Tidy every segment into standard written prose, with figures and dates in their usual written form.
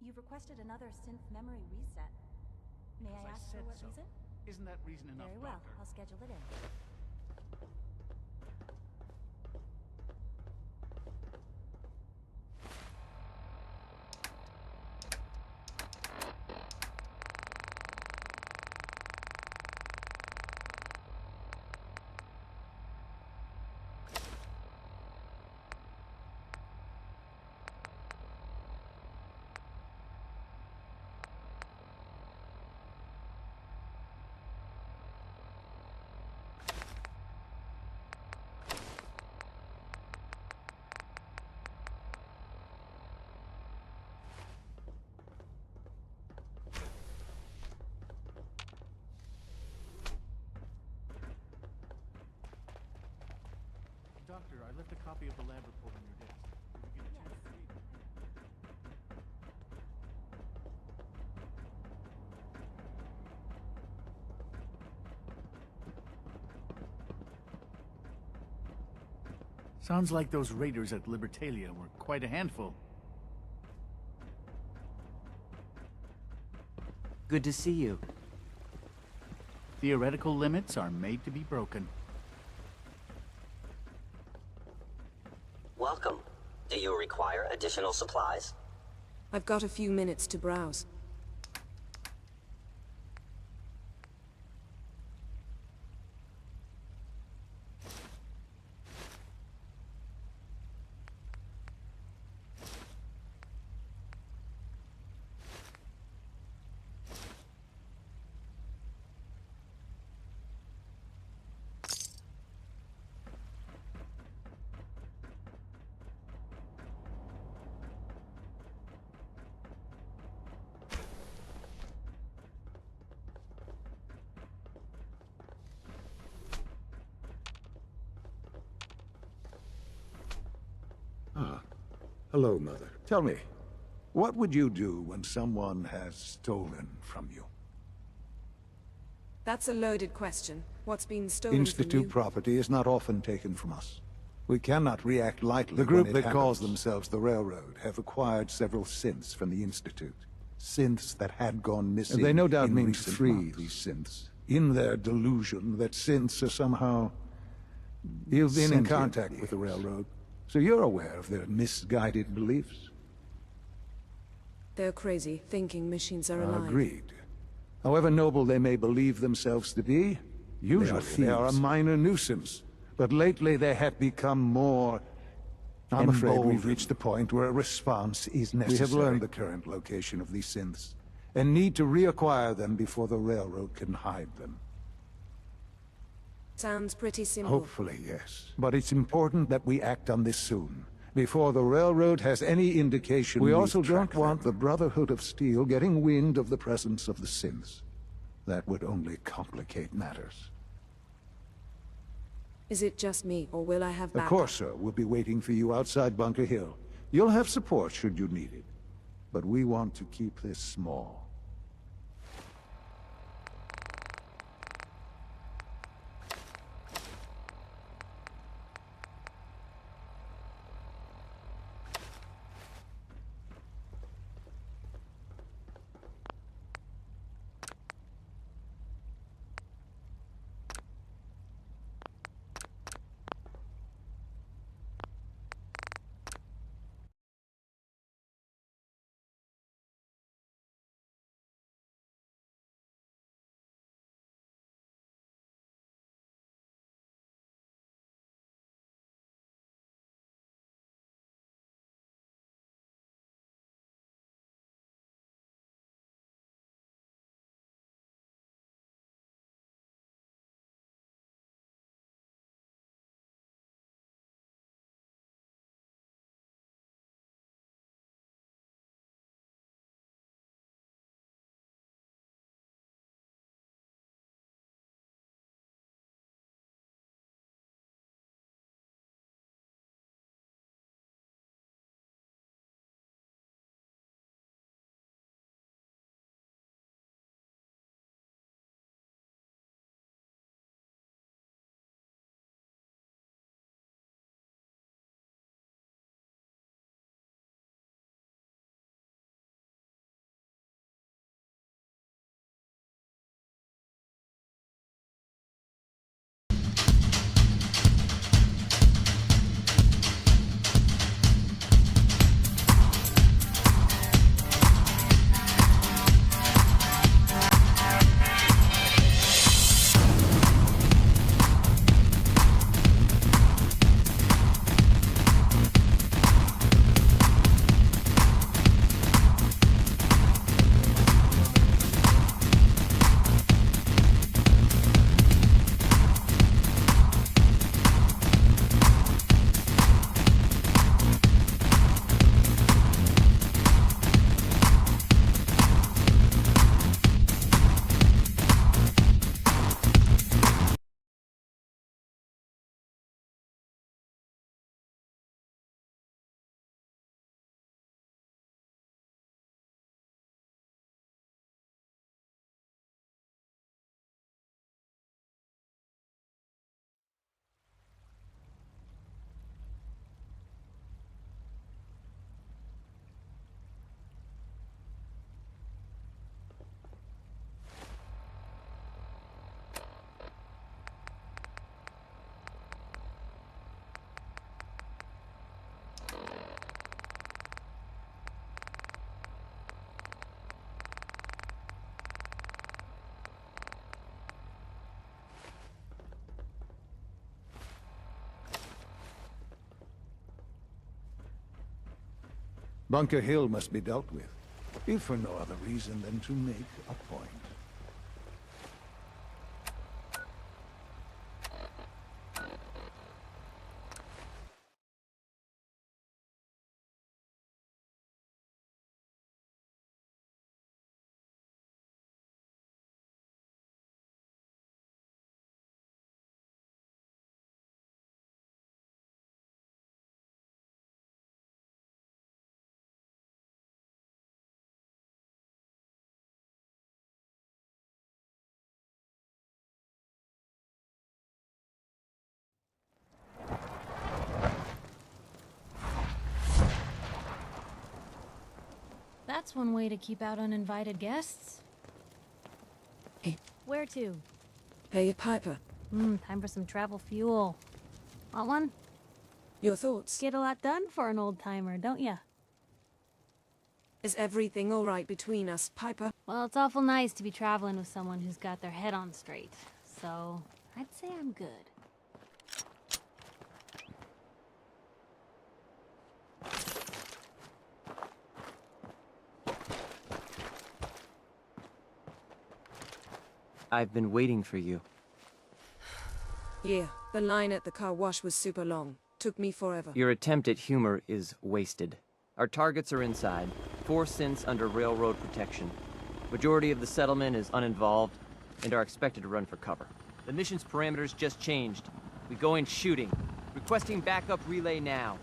You've requested another synth memory reset. May I ask for what reason? Isn't that reason enough, Very well, Doctor? I'll schedule it in. Doctor, I left a copy of the lab report on your desk. Did you get a chance to read it? Sounds like those raiders at Libertalia were quite a handful. Good to see you. Theoretical limits are made to be broken. Welcome. Do you require additional supplies? I've got a few minutes to browse. Ah, hello, Mother. Tell me, what would you do when someone has stolen from you? That's a loaded question. What's been stolen Institute from you? property is not often taken from us. We cannot react lightly. The group when that it calls happens. themselves the Railroad have acquired several synths from the Institute. Synths that had gone missing. And they no doubt in mean to recent free months. these synths. In their delusion that synths are somehow... You've been in Sentient contact with the Railroad, so you're aware of their misguided beliefs. They're crazy, thinking machines are alive. Agreed. However noble they may believe themselves to be, usually they are a thieves. minor nuisance. But lately they have become more... I'm afraid we've emboldened. reached the point where a response is necessary. We have learned the current location of these synths, and need to reacquire them before the Railroad can hide them. Sounds pretty simple. Hopefully, yes. But it's important that we act on this soon, before the Railroad has any indication. We also don't want the Brotherhood of Steel getting wind of the presence of the synths. That would only complicate matters. Is it just me, or will I have Of backup? course, sir. We'll be waiting for you outside Bunker Hill. You'll have support should you need it. But we want to keep this small. Bunker Hill must be dealt with, if for no other reason than to make a point. That's one way to keep out uninvited guests. Hey. Where to? Hey, Piper. Time for some travel fuel. Want one? Your thoughts? Get a lot done for an old-timer, don't ya? Is everything all right between us, Piper? Well, it's awful nice to be traveling with someone who's got their head on straight. So, I'd say I'm good. I've been waiting for you. Yeah, the line at the car wash was super long. Took me forever. Your attempt at humor is wasted. Our targets are inside, 4 synths under railroad protection. Majority of the settlement is uninvolved and are expected to run for cover. The mission's parameters just changed. We go in shooting. Requesting backup relay now.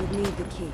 Would need the key.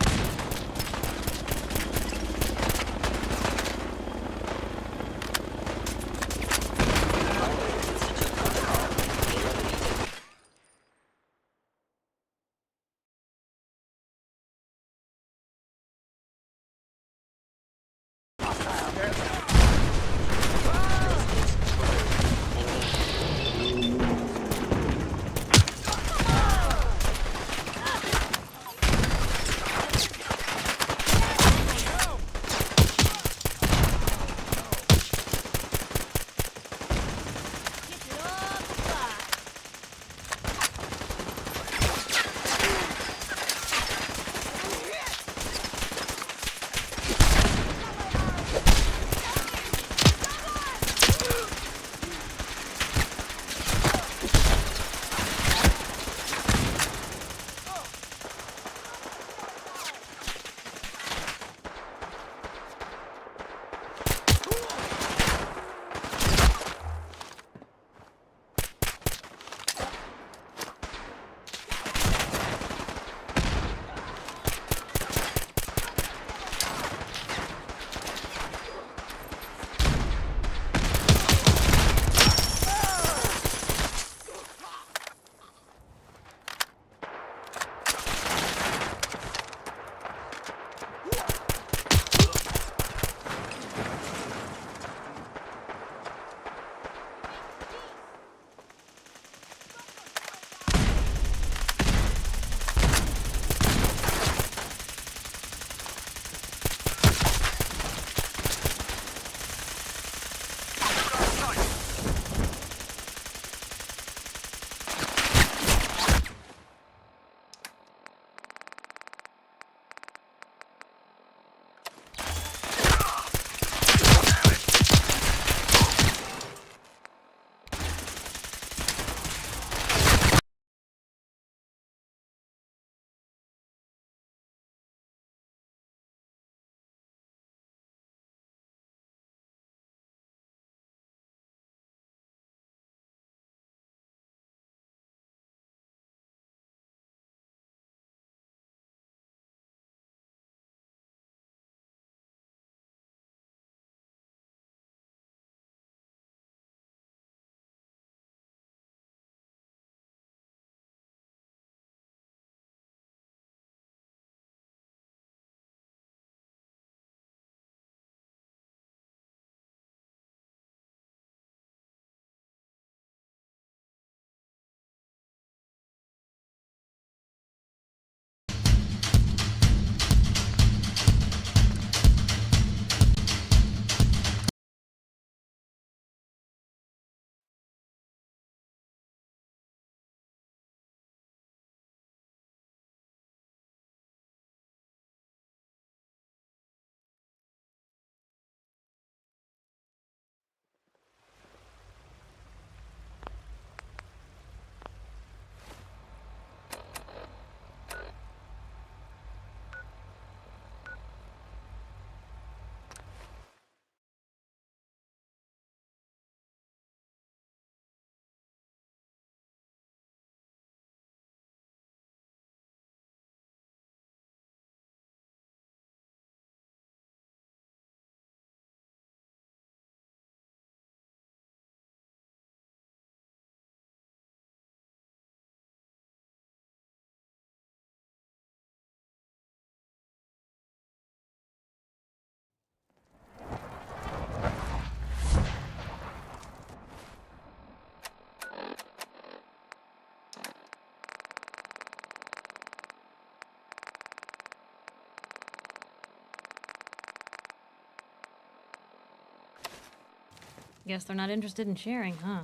Guess they're not interested in sharing, huh?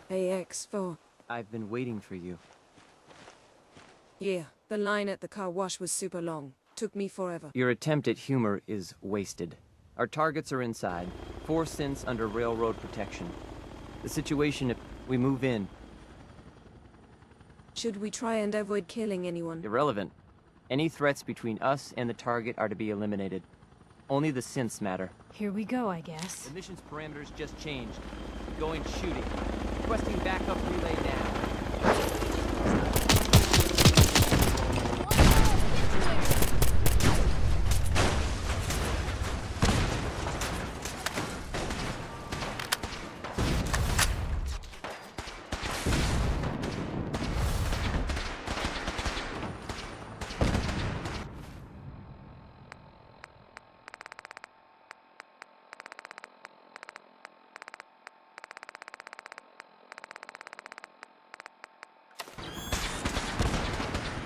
AX4. I've been waiting for you. Yeah, the line at the car wash was super long. Took me forever. Your attempt at humor is wasted. Our targets are inside. 4 synths under railroad protection. The situation if we move in. Should we try and avoid killing anyone? Irrelevant. Any threats between us and the target are to be eliminated. Only the synths matter. Here we go, I guess. The mission's parameters just changed. Going shooting. Requesting backup relay now.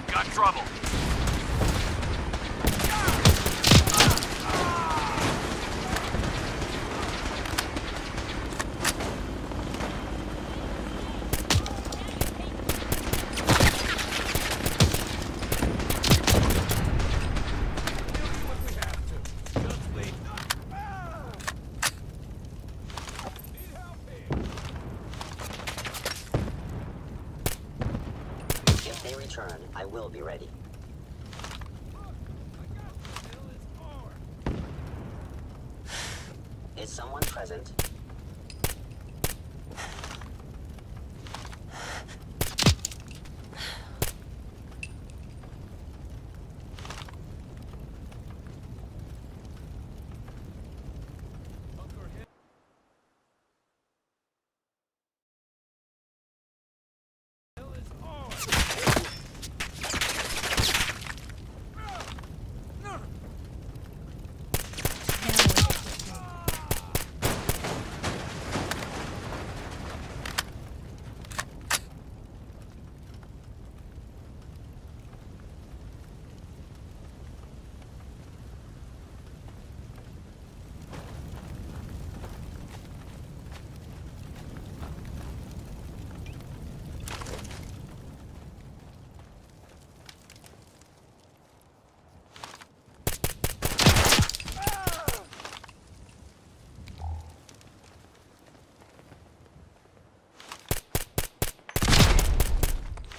Got trouble. If they return, I will be ready. Is someone present?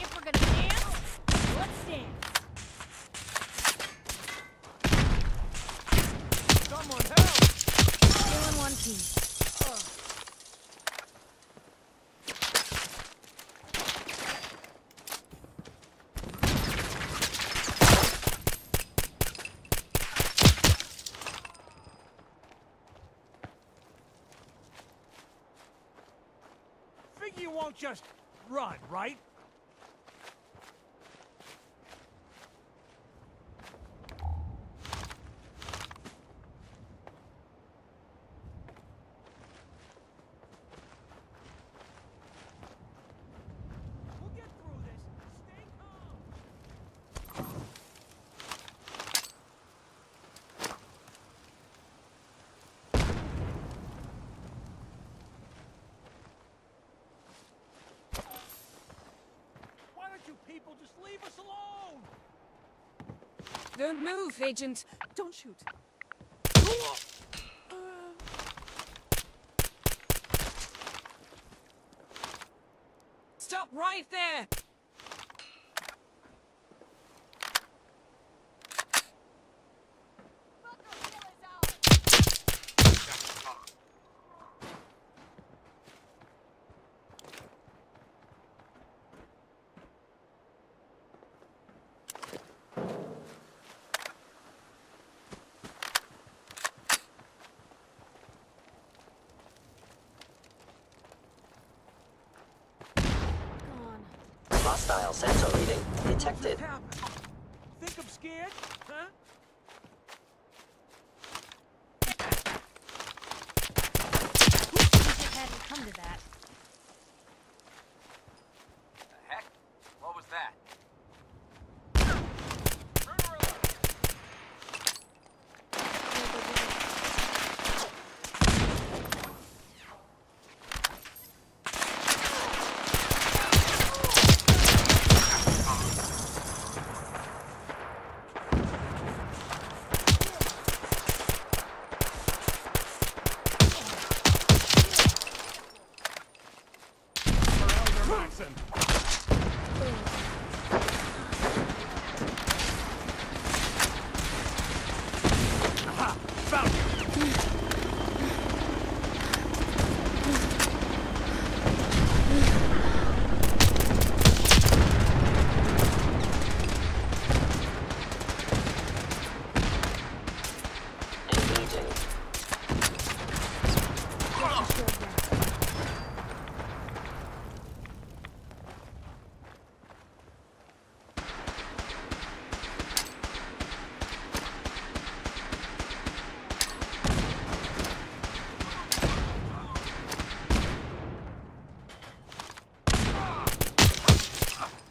If we're gonna dance, let's dance. Someone help! All in one piece. Figure you won't just run, right? We'll get through this. Stay calm. Why don't you people just leave us alone? Don't move, Agent. Don't shoot. Stop right there! Hostile sensor reading detected. What happened? Think I'm scared? Huh? come to that. The heck? What was that?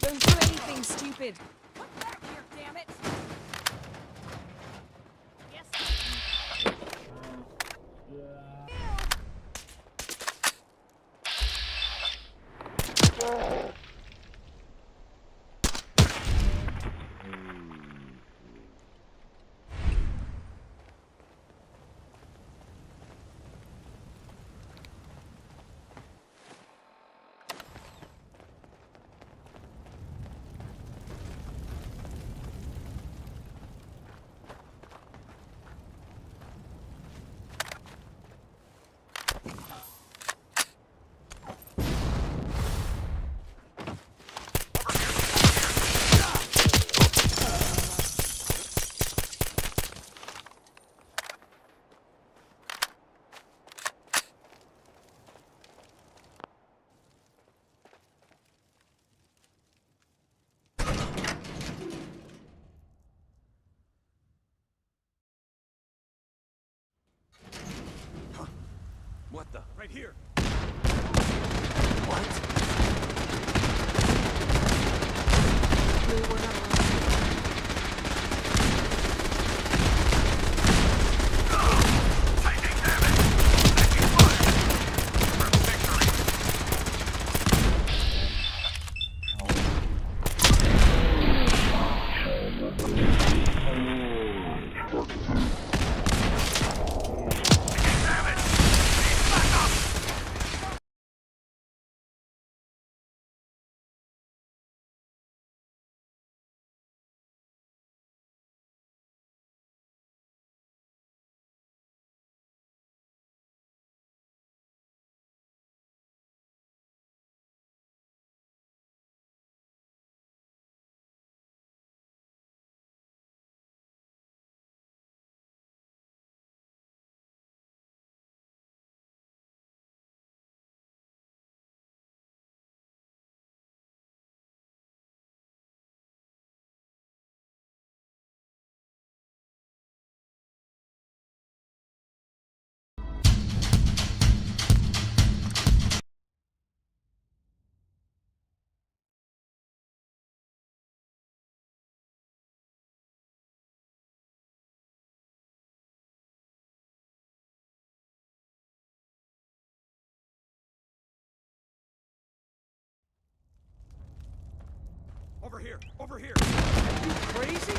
Don't do anything stupid. Look back here, damn it! What the? Right here. Blue, we're not alone. Over here! Over here! Are you crazy?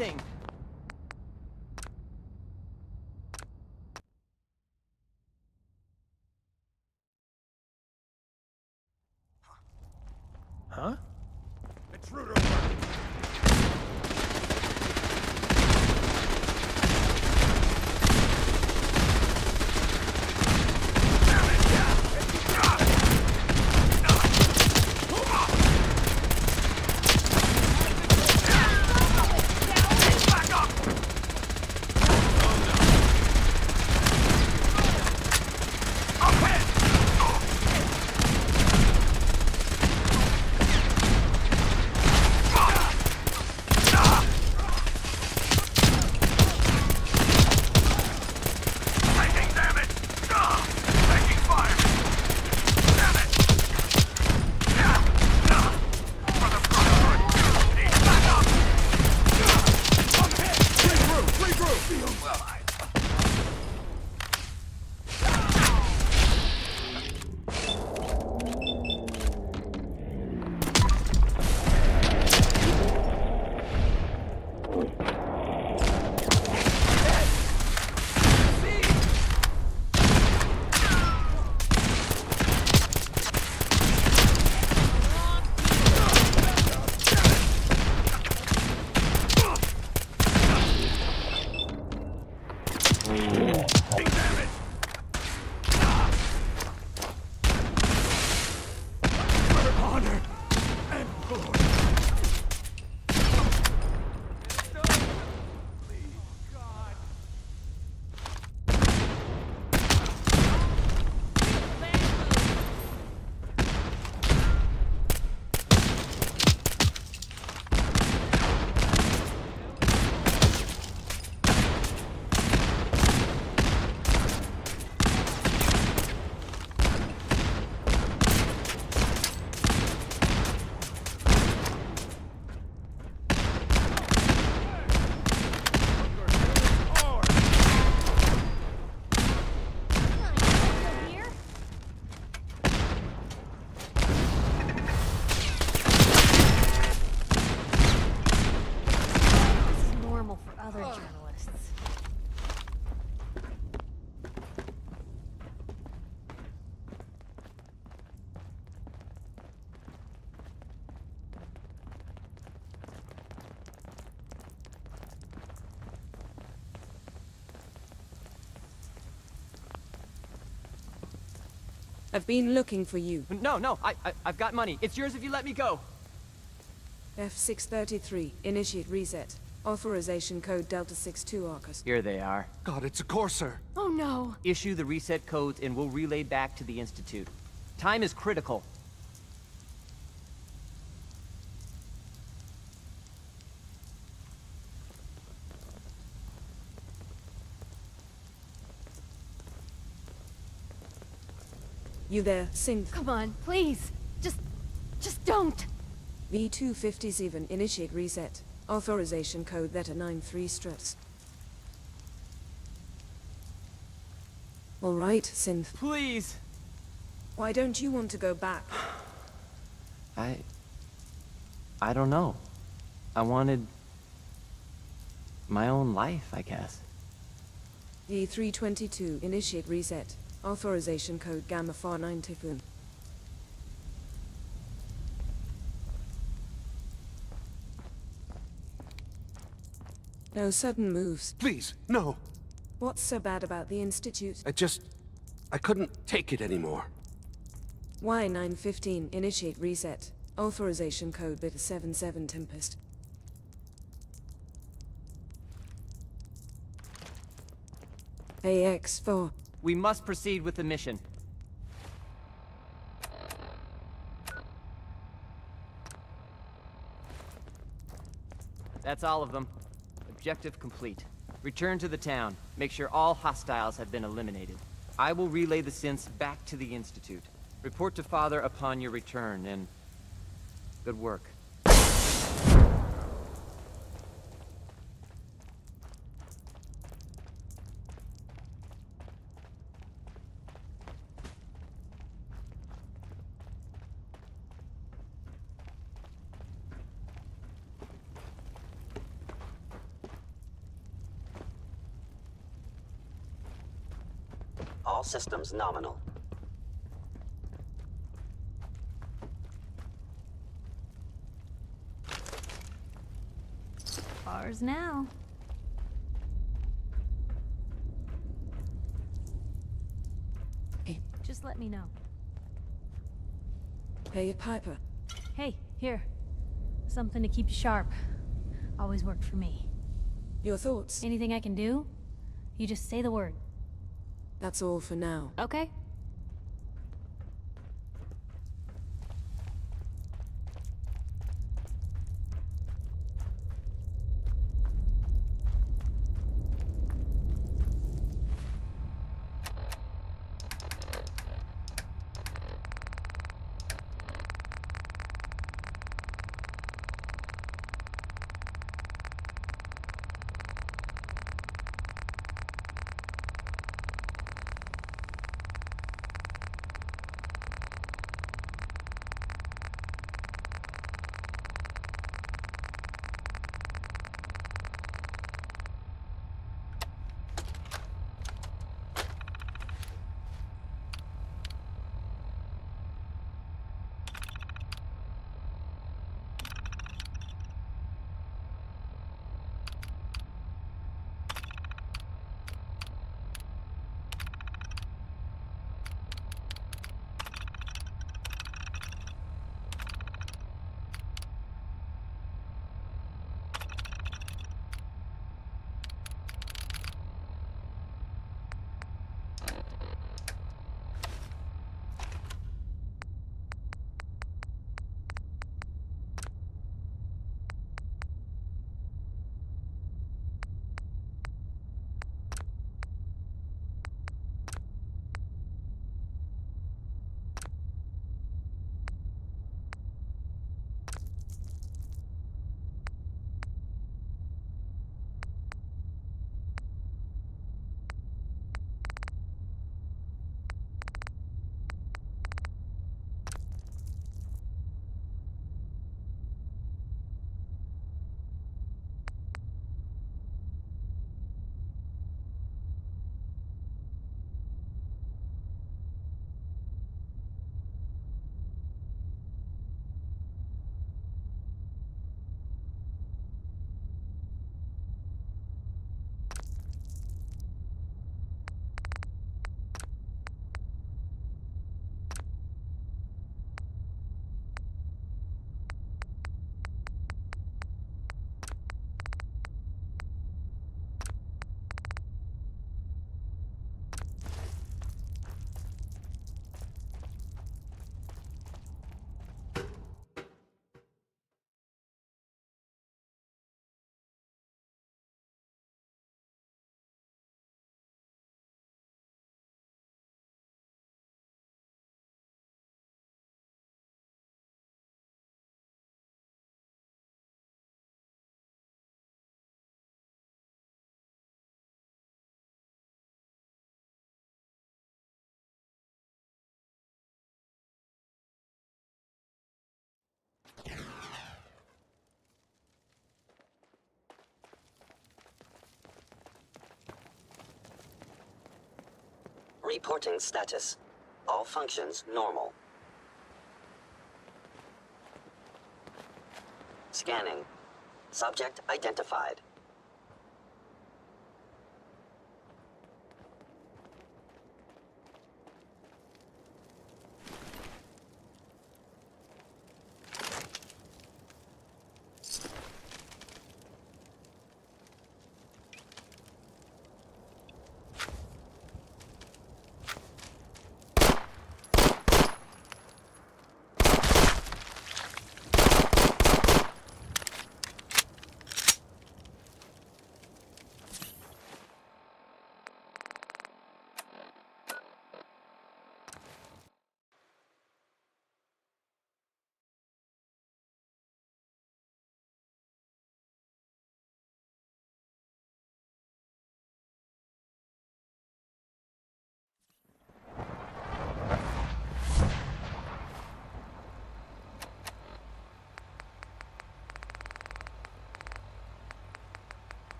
anything! Huh? Intruder alert! I've been looking for you. No, I've got money. It's yours if you let me go. F633, initiate reset. Authorization code Delta 62 Arcus. Here they are. God, it's a Corsair. Oh no! Issue the reset codes and we'll relay back to the Institute. Time is critical. You there, Synth? Come on, please! Just don't! V257, initiate reset. Authorization code Theta 93 stress. All right, Synth. Please! Why don't you want to go back? I don't know. I wanted my own life, I guess. V322, initiate reset. Authorization code Gamma Far 9 Typhoon. No sudden moves. Please, no. What's so bad about the Institute? I couldn't take it anymore. Y915, initiate reset. Authorization code Beta 77 Tempest. AX4. We must proceed with the mission. That's all of them. Objective complete. Return to the town. Make sure all hostiles have been eliminated. I will relay the synths back to the Institute. Report to Father upon your return, and good work. All systems nominal. Ours now. Hey, Just let me know. hey, Piper. Hey, here. Something to keep you sharp. Always worked for me. Your thoughts? Anything I can do? You just say the word. That's all for now. Okay? Reporting status. All functions normal. Scanning. Subject identified.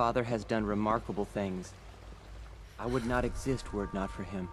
father has done remarkable things. I would not exist were it not for him.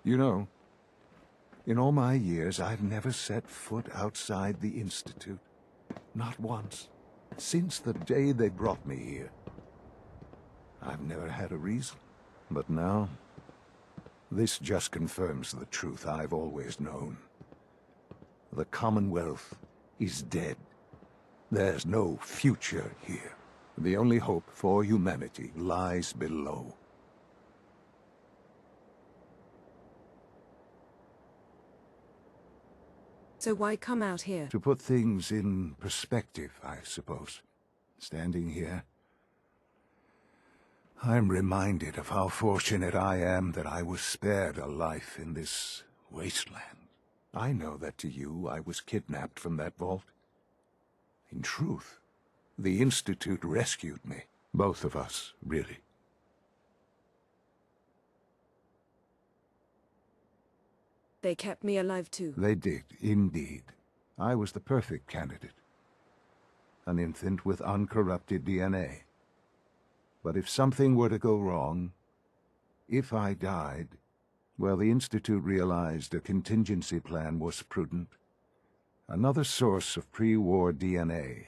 You know, in all my years, I've never set foot outside the Institute. Not once. Since the day they brought me here. I've never had a reason. But now, this just confirms the truth I've always known. The Commonwealth is dead. There's no future here. The only hope for humanity lies below. So why come out here? To put things in perspective, I suppose. Standing here, I'm reminded of how fortunate I am that I was spared a life in this wasteland. I know that to you, I was kidnapped from that vault. In truth, the Institute rescued me. Both of us, really. They kept me alive too. They did, indeed. I was the perfect candidate. An infant with uncorrupted DNA. But if something were to go wrong, if I died, well, the Institute realized a contingency plan was prudent. Another source of pre-war DNA,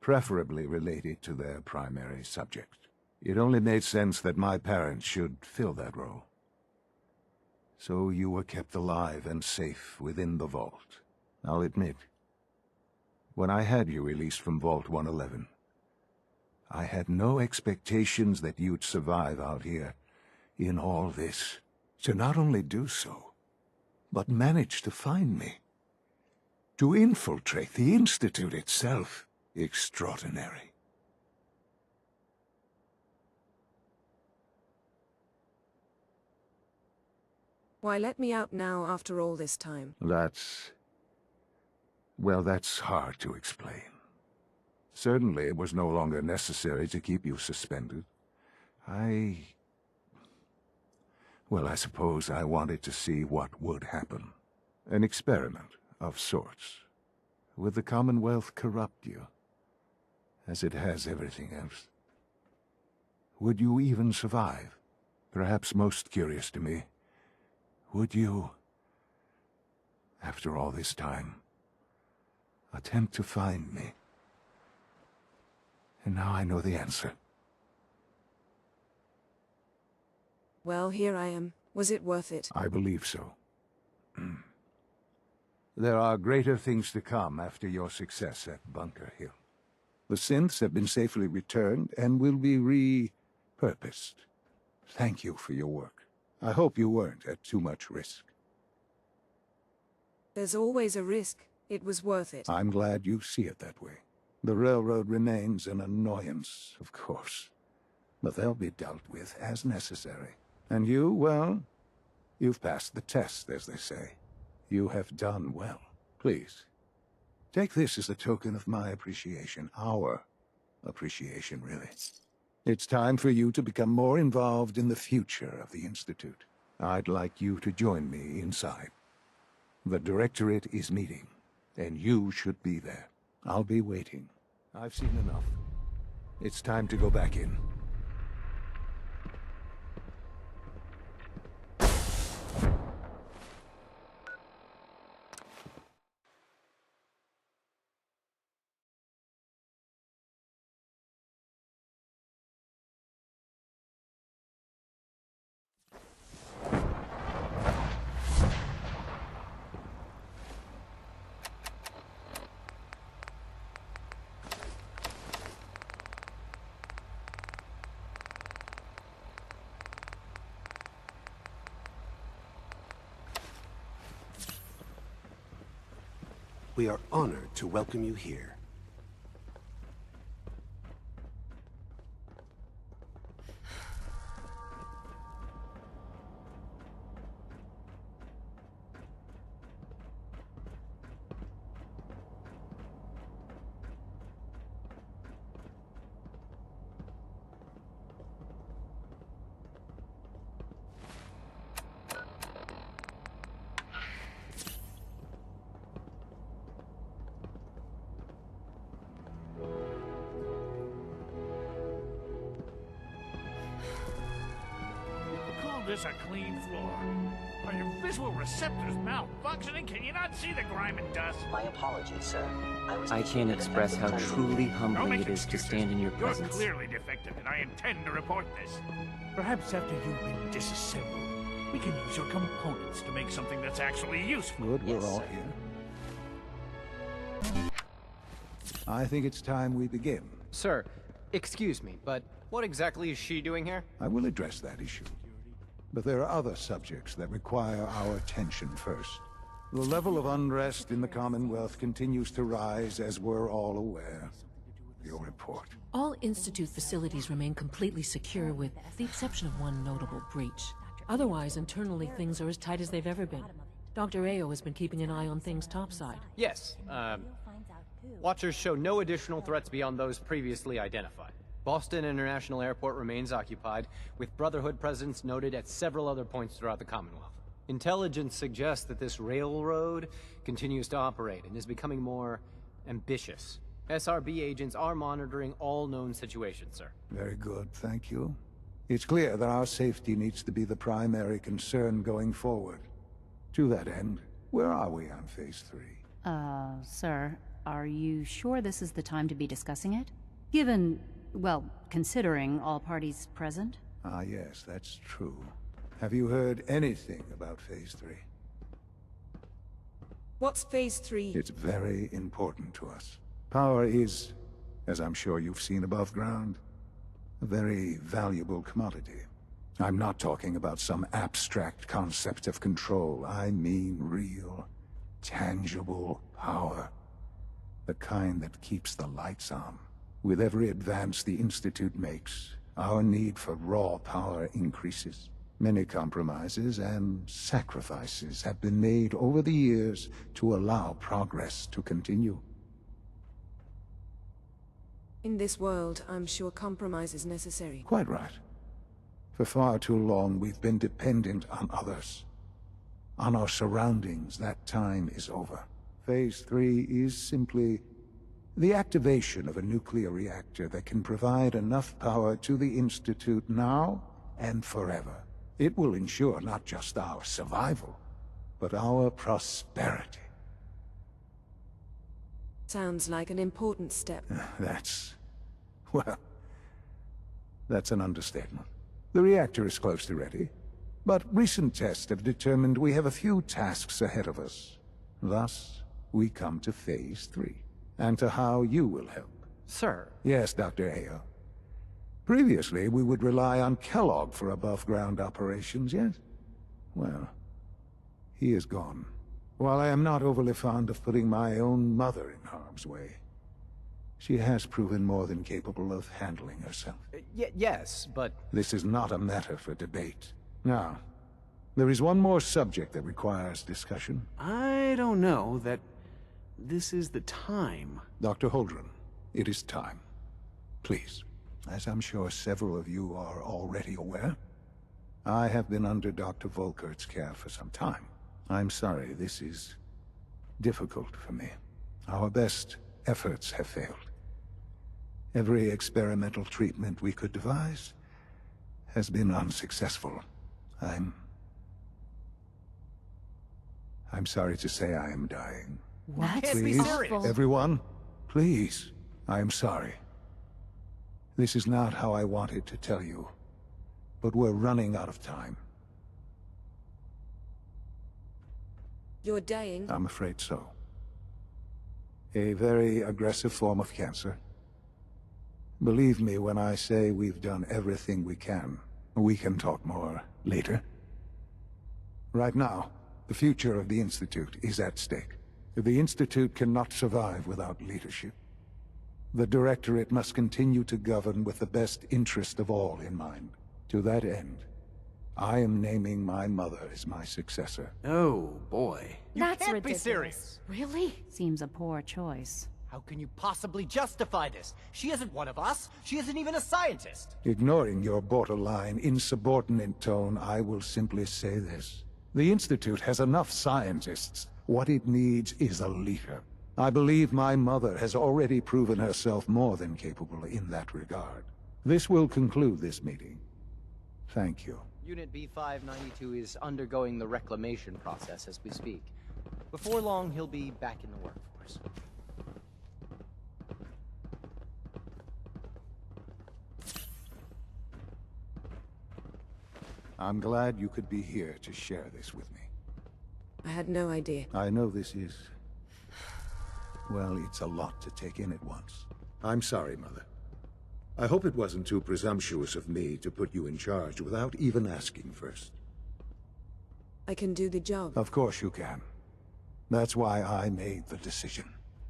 preferably related to their primary subject. It only made sense that my parents should fill that role. So you were kept alive and safe within the vault. I'll admit, when I had you released from Vault 111, I had no expectations that you'd survive out here in all this. To not only do so, but manage to find me. To infiltrate the Institute itself. Extraordinary. Why let me out now after all this time? Well, that's hard to explain. Certainly, it was no longer necessary to keep you suspended. Well, I suppose I wanted to see what would happen. An experiment of sorts. Would the Commonwealth corrupt you, as it has everything else? Would you even survive? Perhaps most curious to me, would you, after all this time, attempt to find me? And now I know the answer. Well, here I am. Was it worth it? I believe so. There are greater things to come after your success at Bunker Hill. The synths have been safely returned and will be repurposed. Thank you for your work. I hope you weren't at too much risk. There's always a risk. It was worth it. I'm glad you see it that way. The railroad remains an annoyance, of course. But they'll be dealt with as necessary. And you, well, you've passed the test, as they say. You have done well. Please, take this as a token of my appreciation. Our appreciation, really. It's time for you to become more involved in the future of the Institute. I'd like you to join me inside. The Directorate is meeting, and you should be there. I'll be waiting. I've seen enough. It's time to go back in. We are honored to welcome you here. This a clean floor. Are your visual receptors malfunctioning? Can you not see the grime and dust? My apologies, sir. I can't express how truly Don't humbling make it is to excuses. stand in your You're presence. clearly defective, and I intend to report this. Perhaps after you've been disassembled, we can use your components to make something that's actually useful. Good, we're Yes, all sir. here. I think it's time we begin. Sir, excuse me, but what exactly is she doing here? I will address that issue. But there are other subjects that require our attention first. The level of unrest in the Commonwealth continues to rise, as we're all aware. Your report. All Institute facilities remain completely secure with the exception of one notable breach. Otherwise, internally, things are as tight as they've ever been. Dr. Ao has been keeping an eye on things topside. Yes, Watchers show no additional threats beyond those previously identified. Boston International Airport remains occupied, with Brotherhood presence noted at several other points throughout the Commonwealth. Intelligence suggests that this railroad continues to operate and is becoming more ambitious. SRB agents are monitoring all known situations, sir. Very good, thank you. It's clear that our safety needs to be the primary concern going forward. To that end, where are we on Phase 3? Sir, are you sure this is the time to be discussing it? Given, well, considering all parties present? Ah, yes, that's true. Have you heard anything about Phase 3? What's Phase 3? It's very important to us. Power is, as I'm sure you've seen above ground, a very valuable commodity. I'm not talking about some abstract concept of control. I mean real, tangible power. The kind that keeps the lights on. With every advance the Institute makes, our need for raw power increases. Many compromises and sacrifices have been made over the years to allow progress to continue. In this world, I'm sure compromise is necessary. Quite right. For far too long, we've been dependent on others. On our surroundings. That time is over. Phase 3 is simply the activation of a nuclear reactor that can provide enough power to the Institute now and forever. It will ensure not just our survival, but our prosperity. Sounds like an important step. Well, that's an understatement. The reactor is close to ready, but recent tests have determined we have a few tasks ahead of us. Thus, we come to Phase 3, and to how you will help. Sir. Yes, Dr. Ayo. Previously, we would rely on Kellogg for above-ground operations, yes? Well, he is gone. While I am not overly fond of putting my own mother in harm's way, she has proven more than capable of handling herself. Yes, but... This is not a matter for debate. Now, there is one more subject that requires discussion. I don't know that this is the time. Dr. Holdren, it is time. Please. As I'm sure several of you are already aware, I have been under Dr. Volkert's care for some time. I'm sorry, this is difficult for me. Our best efforts have failed. Every experimental treatment we could devise has been unsuccessful. I'm sorry to say I am dying. What? Please, everyone, please, I am sorry. This is not how I wanted to tell you, but we're running out of time. You're dying? I'm afraid so. A very aggressive form of cancer. Believe me when I say we've done everything we can. We can talk more later. Right now, the future of the Institute is at stake. The Institute cannot survive without leadership. The Directorate must continue to govern with the best interest of all in mind. To that end, I am naming my mother as my successor. Oh, boy. That's can't ridiculous. be serious. Really? Seems a poor choice. How can you possibly justify this? She isn't one of us. She isn't even a scientist. Ignoring your borderline, insubordinate tone, I will simply say this. The Institute has enough scientists. What it needs is a leader. I believe my mother has already proven herself more than capable in that regard. This will conclude this meeting. Thank you. Unit B592 is undergoing the reclamation process as we speak. Before long, he'll be back in the workforce. I'm glad you could be here to share this with me. I had no idea. I know this is... well, it's a lot to take in at once. I'm sorry, Mother. I hope it wasn't too presumptuous of me to put you in charge without even asking first. I can do the job. Of course you can. That's why I made the decision.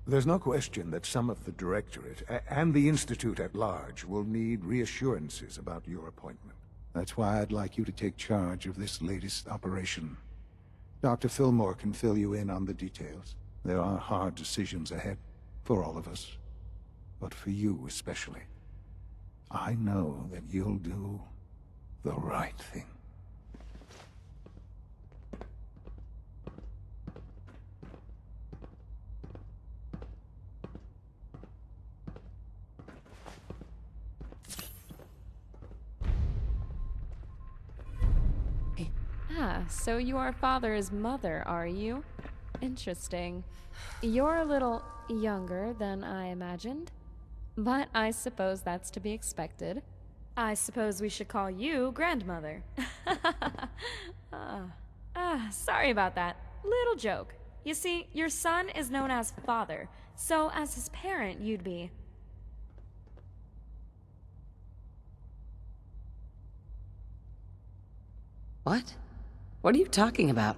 There's no question that some of the Directorate, and the Institute at large, will need reassurances about your appointment. That's why I'd like you to take charge of this latest operation. Dr. Fillmore can fill you in on the details. There are hard decisions ahead, for all of us. But for you especially. I know that you'll do the right thing. Ah, so you are father's mother, are you? Interesting. You're a little younger than I imagined. But I suppose that's to be expected. I suppose we should call you grandmother. Sorry about that. Little joke. You see, your son is known as father, so as his parent, you'd be... What? What are you talking about?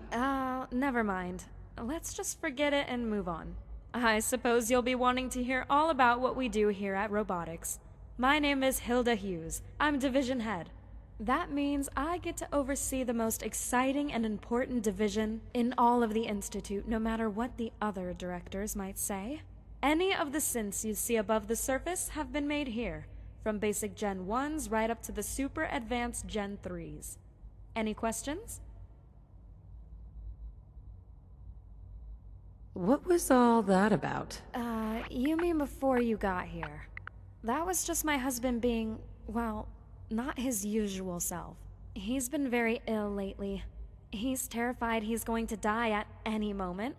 Never mind. Let's just forget it and move on. I suppose you'll be wanting to hear all about what we do here at Robotics. My name is Hilda Hughes. I'm Division Head. That means I get to oversee the most exciting and important division in all of the Institute, no matter what the other directors might say. Any of the synths you see above the surface have been made here, from basic Gen 1s right up to the super advanced Gen 3s. Any questions? What was all that about? You mean before you got here? That was just my husband being, well, not his usual self. He's been very ill lately. He's terrified he's going to die at any moment,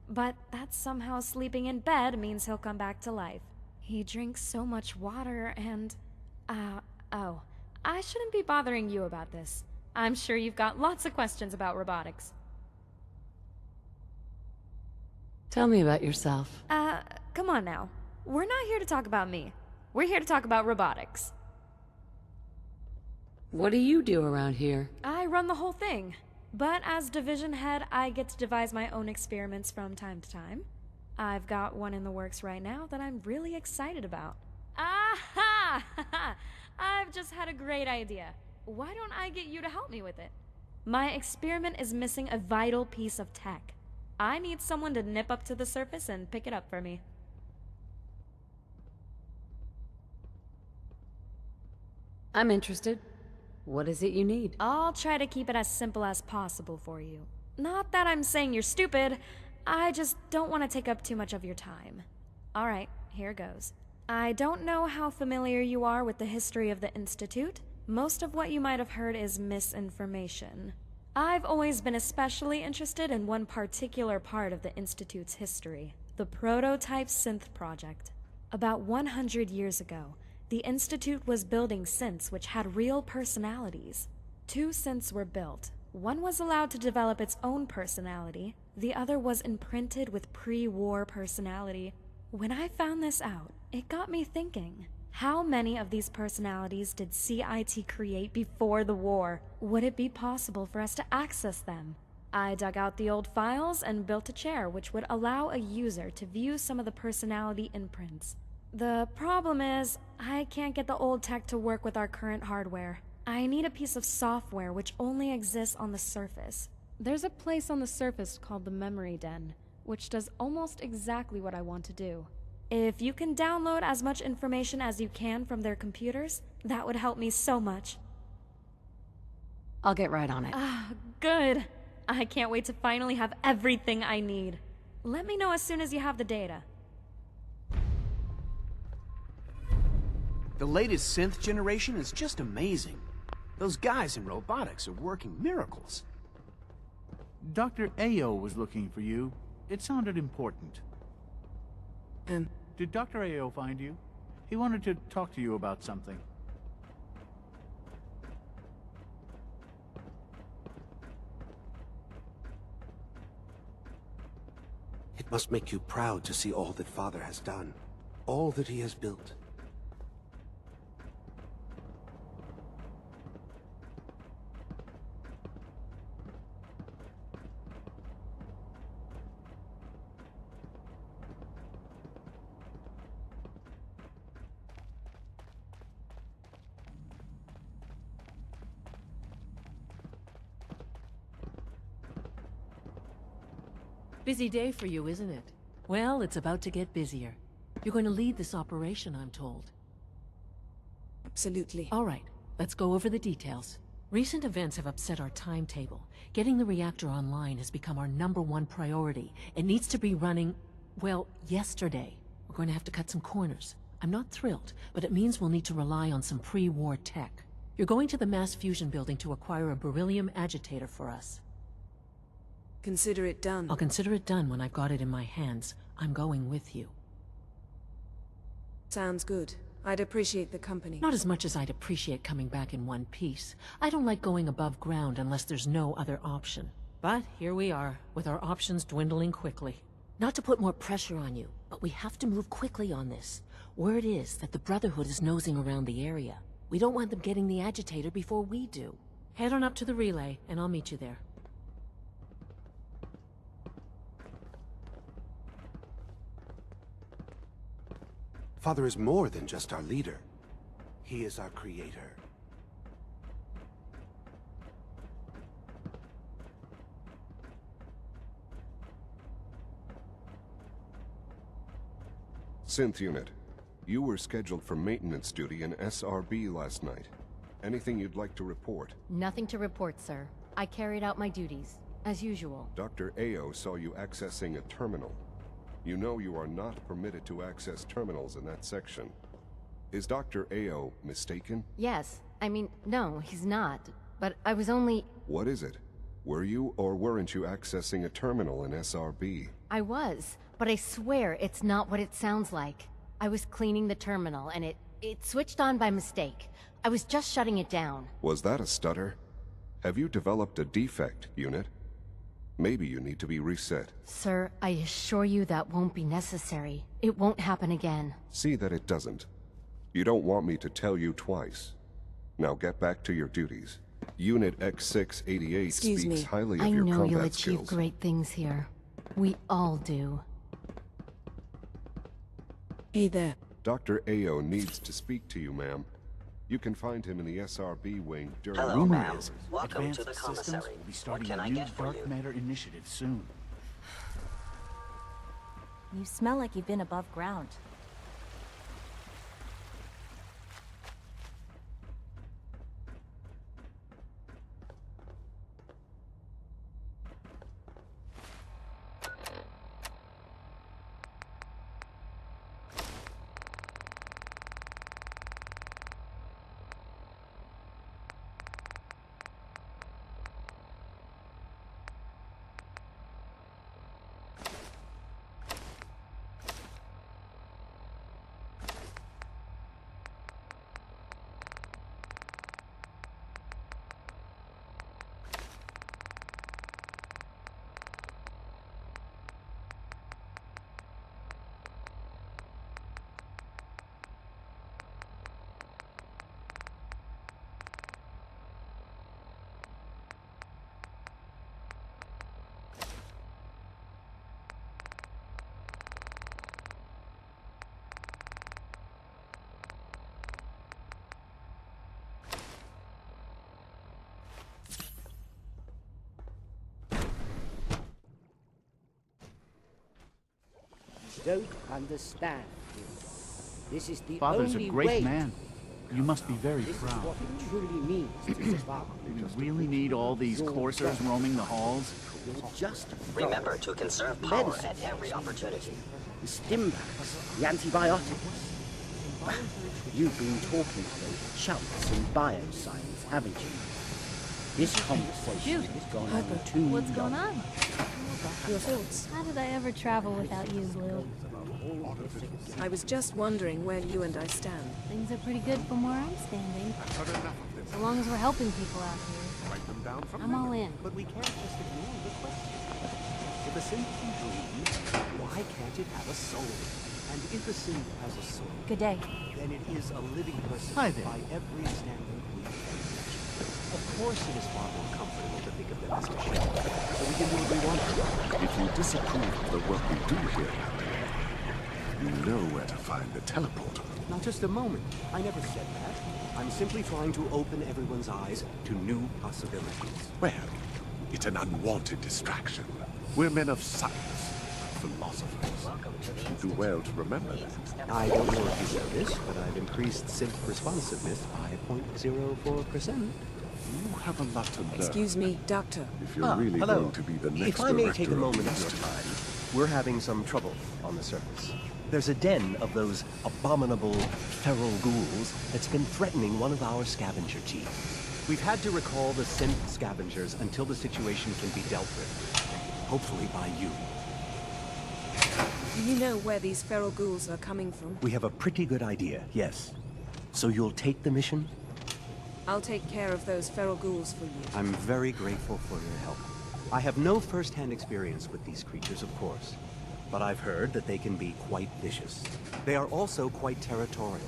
but that somehow sleeping in bed means he'll come back to life. He drinks so much water and... oh, I shouldn't be bothering you about this. I'm sure you've got lots of questions about robotics. Tell me about yourself. Come on now. We're not here to talk about me. We're here to talk about robotics. What do you do around here? I run the whole thing. But as division head, I get to devise my own experiments from time to time. I've got one in the works right now that I'm really excited about. Aha! I've just had a great idea. Why don't I get you to help me with it? My experiment is missing a vital piece of tech. I need someone to nip up to the surface and pick it up for me. I'm interested. What is it you need? I'll try to keep it as simple as possible for you. Not that I'm saying you're stupid, I just don't want to take up too much of your time. Alright, here goes. I don't know how familiar you are with the history of the Institute. Most of what you might have heard is misinformation. I've always been especially interested in one particular part of the Institute's history, the Prototype Synth Project. About 100 years ago, the Institute was building synths which had real personalities. 2 synths were built. One was allowed to develop its own personality, the other was imprinted with pre-war personality. When I found this out, it got me thinking. How many of these personalities did CIT create before the war? Would it be possible for us to access them? I dug out the old files and built a chair which would allow a user to view some of the personality imprints. The problem is, I can't get the old tech to work with our current hardware. I need a piece of software which only exists on the surface. There's a place on the surface called the Memory Den, which does almost exactly what I want to do. If you can download as much information as you can from their computers, that would help me so much. I'll get right on it. Good. I can't wait to finally have everything I need. Let me know as soon as you have the data. The latest synth generation is just amazing. Those guys in robotics are working miracles. Dr. Ao was looking for you. It sounded important. Did Dr. Ao find you? He wanted to talk to you about something. It must make you proud to see all that Father has done. All that he has built. Busy day for you, isn't it? Well, it's about to get busier. You're going to lead this operation, I'm told. Absolutely. All right, let's go over the details. Recent events have upset our timetable. Getting the reactor online has become our #1 priority. It needs to be running, well, yesterday. We're going to have to cut some corners. I'm not thrilled, but it means we'll need to rely on some pre-war tech. You're going to the mass fusion building to acquire a beryllium agitator for us. Consider it done. I'll consider it done when I've got it in my hands. I'm going with you. Sounds good. I'd appreciate the company. Not as much as I'd appreciate coming back in one piece. I don't like going above ground unless there's no other option. But here we are, with our options dwindling quickly. Not to put more pressure on you, but we have to move quickly on this. Word is that the Brotherhood is nosing around the area. We don't want them getting the agitator before we do. Head on up to the relay, and I'll meet you there. Father is more than just our leader. He is our creator. Synth Unit, you were scheduled for maintenance duty in SRB last night. Anything you'd like to report? Nothing to report, sir. I carried out my duties, as usual. Dr. Ao saw you accessing a terminal. You know you are not permitted to access terminals in that section. Is Dr. Ao mistaken? Yes. I mean, no, he's not. But I was only... What is it? Were you or weren't you accessing a terminal in SRB? I was, but I swear it's not what it sounds like. I was cleaning the terminal, and it switched on by mistake. I was just shutting it down. Was that a stutter? Have you developed a defect, Unit? Maybe you need to be reset. Sir, I assure you that won't be necessary. It won't happen again. See that it doesn't. You don't want me to tell you twice. Now get back to your duties. Unit X688 speaks highly of your combat skills. I know you'll achieve great things here. We all do. Hey there. Dr. Ao needs to speak to you, ma'am. You can find him in the SRB wing during... Hello, ma'am. Welcome to the commissary. Will be starting a new dark matter initiative soon. You smell like you've been above ground. Don't understand. This is the Father's only a great way. man. You must be very This proud. is what it truly means to survive. You really need all these coursers roaming the halls? Just remember to conserve power at every opportunity. The stim packs, the antibiotics. You've been talking to those chumps in bioscience, haven't you? This conversation has gone on too What's going long. on? Your thoughts? How did I ever travel without you, Blue? I was just wondering where you and I stand. Things are pretty good from where I'm standing. So long as we're helping people out here. I'm all in. But we can't just ignore the question. If a synth can breathe, why can't it have a soul? And if a synth has a soul, Good day. then it is a living person Hi there. by every standard we can. Of course it is far more comfortable to think of them as machines, so we can do what we want. If you disapprove of the work we do here, you know where to find the teleporter. Now just a moment. I never said that. I'm simply trying to open everyone's eyes to new possibilities. Well, it's an unwanted distraction. We're men of science, philosophers. Do well to remember that. I don't know if you know this, but I've increased synth responsiveness by 0.04%. You have a lot to learn. Excuse me, Doctor. If you're really hello. going to be the next If I may take a director of moment the of your Institute. time, we're having some trouble on the surface. There's a den of those abominable feral ghouls that's been threatening one of our scavenger team. We've had to recall the synth scavengers until the situation can be dealt with. Hopefully by you. Do you know where these feral ghouls are coming from? We have a pretty good idea, yes. So you'll take the mission? I'll take care of those feral ghouls for you. I'm very grateful for your help. I have no first-hand experience with these creatures, of course, but I've heard that they can be quite vicious. They are also quite territorial,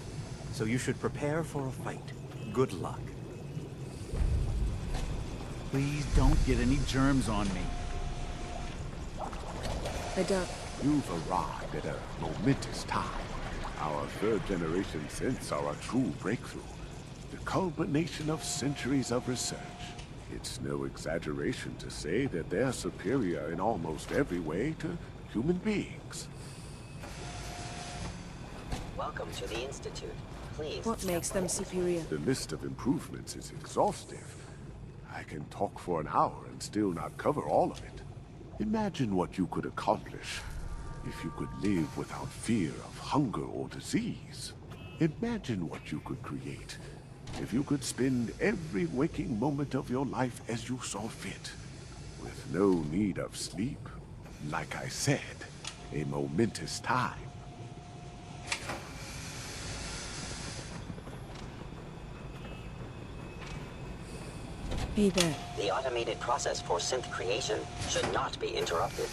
so you should prepare for a fight. Good luck. Please don't get any germs on me. I don't. You've arrived at a momentous time. Our third-generation synths are a true breakthrough. The culmination of centuries of research. It's no exaggeration to say that they're superior in almost every way to human beings. Welcome to the Institute. Please. What makes them superior? The list of improvements is exhaustive. I can talk for an hour and still not cover all of it. Imagine what you could accomplish if you could live without fear of hunger or disease. Imagine what you could create if you could spend every waking moment of your life as you saw fit, with no need of sleep. Like I said, a momentous time. Hey there. The automated process for synth creation should not be interrupted.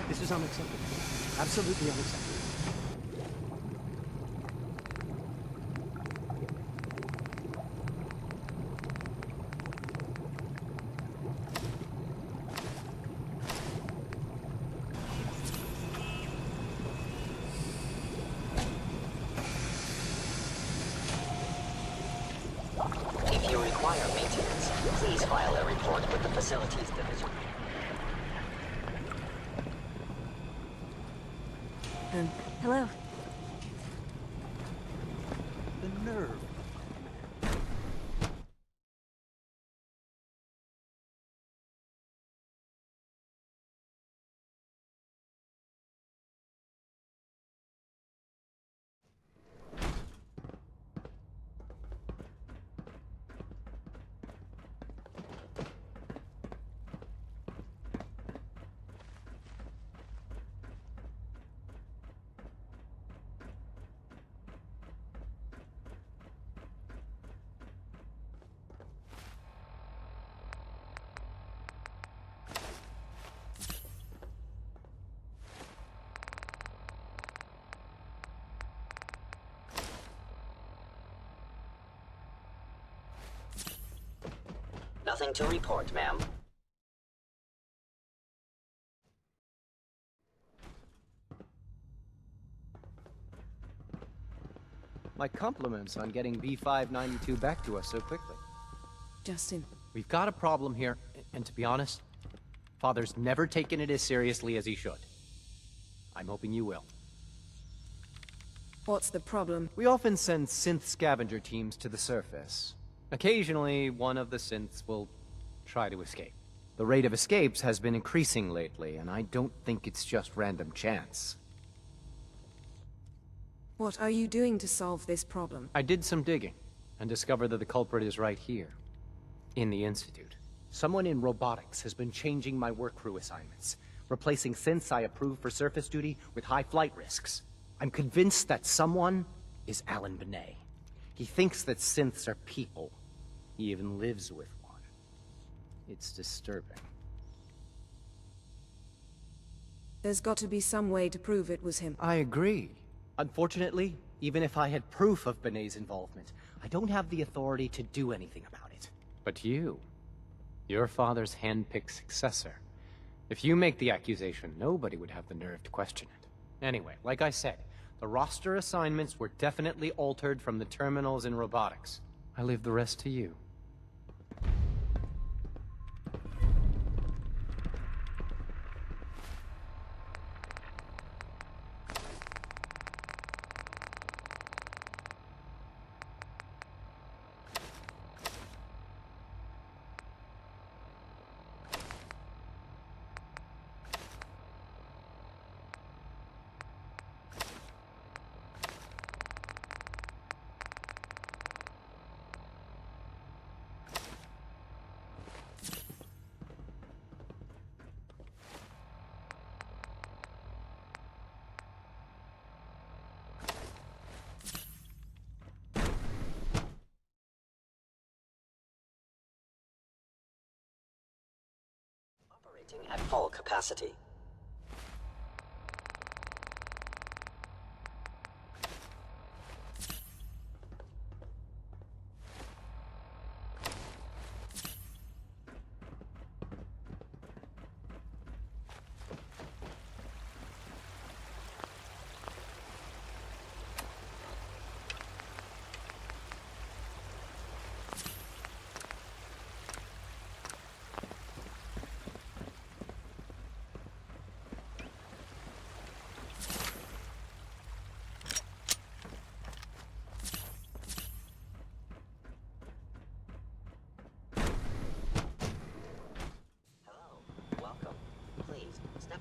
This is unacceptable. Absolutely unacceptable. If you require maintenance, please file a report with the Facilities Division. Hello. The nerve. Nothing to report, ma'am. My compliments on getting B592 back to us so quickly. Justin. We've got a problem here, and to be honest, Father's never taken it as seriously as he should. I'm hoping you will. What's the problem? We often send synth scavenger teams to the surface. Occasionally, one of the synths will try to escape. The rate of escapes has been increasing lately, and I don't think it's just random chance. What are you doing to solve this problem? I did some digging, and discovered that the culprit is right here, in the Institute. Someone in robotics has been changing my work crew assignments, replacing synths I approve for surface duty with high flight risks. I'm convinced that someone is Alan Benet. He thinks that synths are people. He even lives with one. It's disturbing. There's got to be some way to prove it was him. I agree. Unfortunately, even if I had proof of Benet's involvement, I don't have the authority to do anything about it. But you, your father's hand-picked successor. If you make the accusation, nobody would have the nerve to question it. Anyway, like I said, the roster assignments were definitely altered from the terminals in robotics. I leave the rest to you. At full capacity.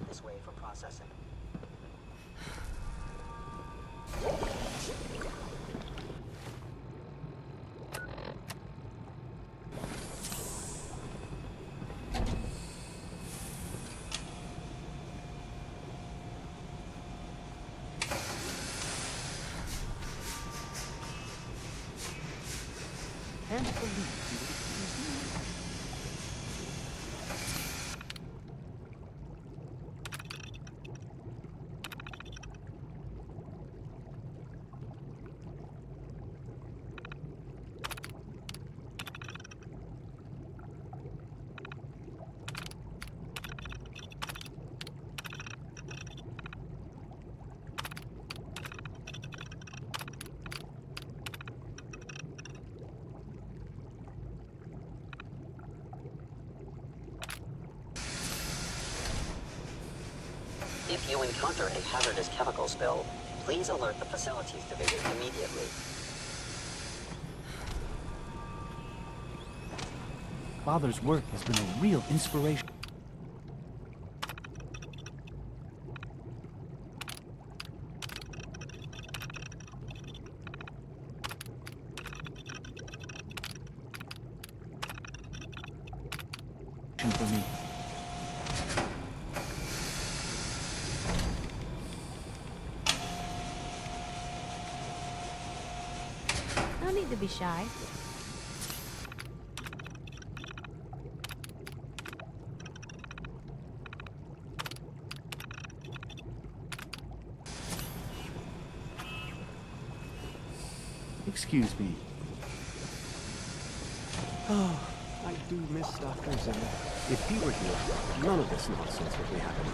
this way for processing. Can't believe you would accuse me. If you encounter a hazardous chemical spill, please alert the Facilities Division immediately. Father's work has been a real inspiration. For me. No need to be shy. Excuse me. Oh, I do miss Dr. Zimmer. If he were here, none of this nonsense would be happening.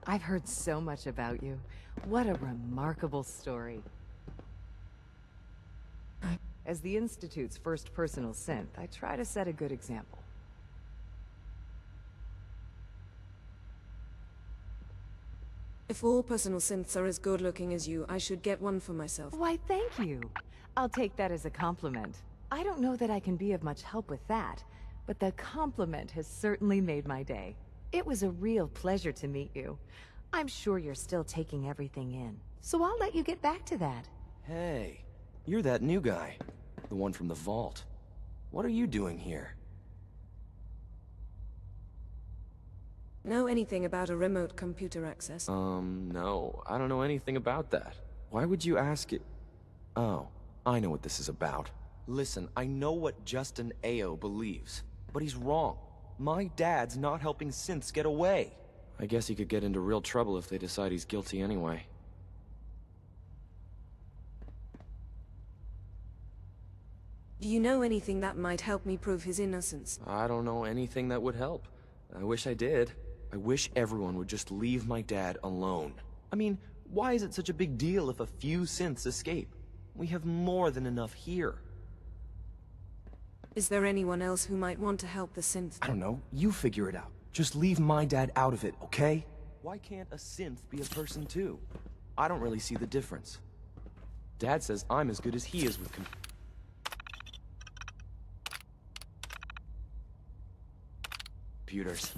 I've heard so much about you. What a remarkable story. As the Institute's first personal synth, I try to set a good example. If all personal synths are as good-looking as you, I should get one for myself. Why, thank you. I'll take that as a compliment. I don't know that I can be of much help with that, but the compliment has certainly made my day. It was a real pleasure to meet you. I'm sure you're still taking everything in, so I'll let you get back to that. Hey, you're that new guy. The one from the vault. What are you doing here? Know anything about a remote computer access? No. I don't know anything about that. Why would you ask it? Oh, I know what this is about. Listen, I know what Justin Ao believes, but he's wrong. My dad's not helping synths get away. I guess he could get into real trouble if they decide he's guilty anyway. Do you know anything that might help me prove his innocence? I don't know anything that would help. I wish I did. I wish everyone would just leave my dad alone. I mean, why is it such a big deal if a few synths escape? We have more than enough here. Is there anyone else who might want to help the synth? I don't know. You figure it out. Just leave my dad out of it, okay? Why can't a synth be a person too? I don't really see the difference. Dad says I'm as good as he is with computers.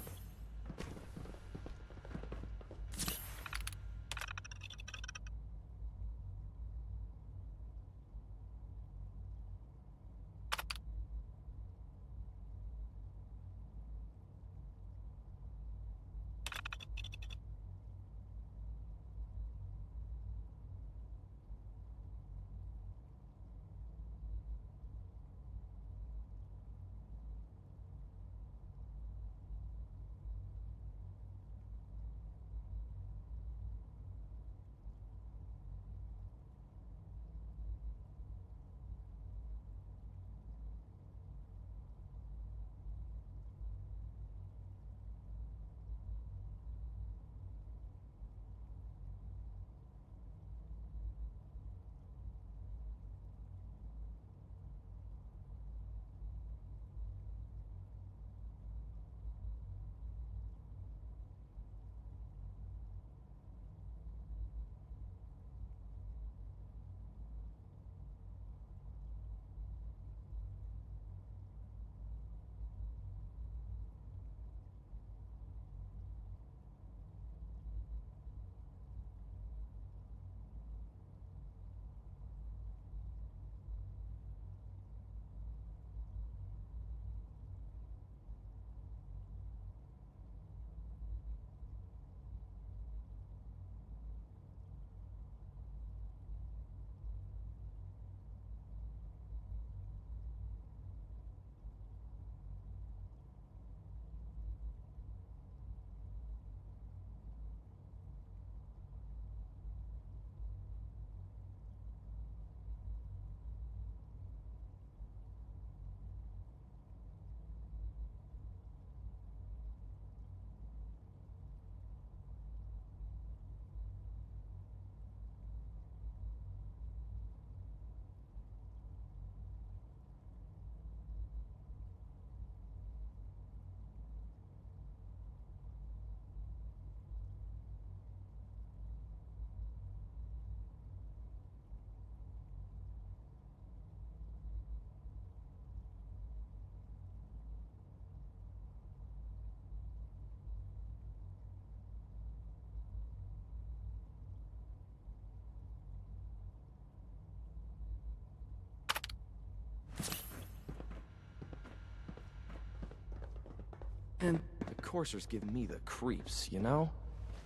The coursers give me the creeps, you know?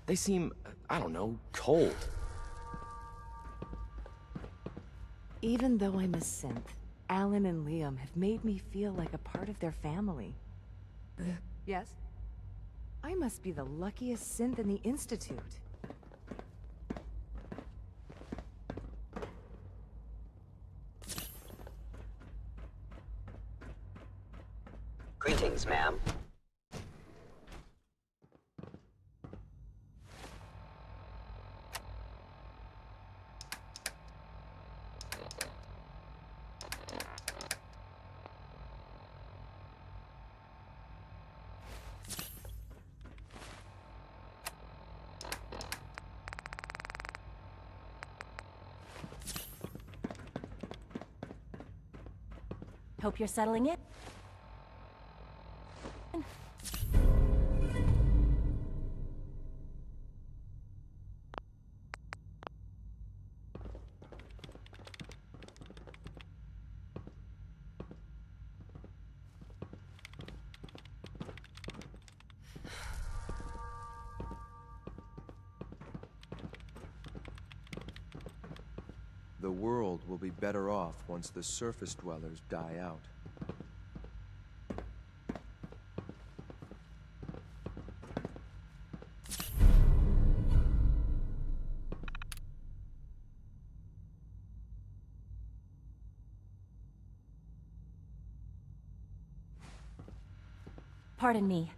They seem, I don't know, cold. Even though I'm a synth, Alan and Liam have made me feel like a part of their family. Yes? I must be the luckiest synth in the Institute. Greetings, ma'am. Hope you're settling in. The world will be better off once the surface dwellers die out. Pardon me.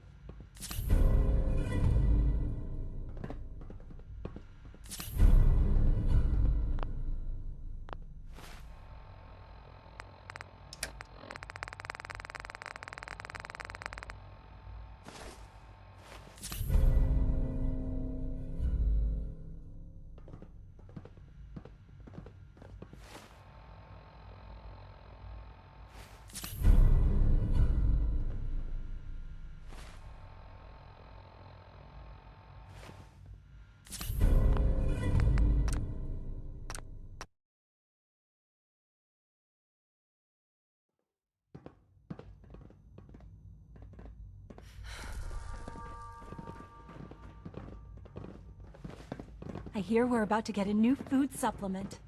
I hear we're about to get a new food supplement.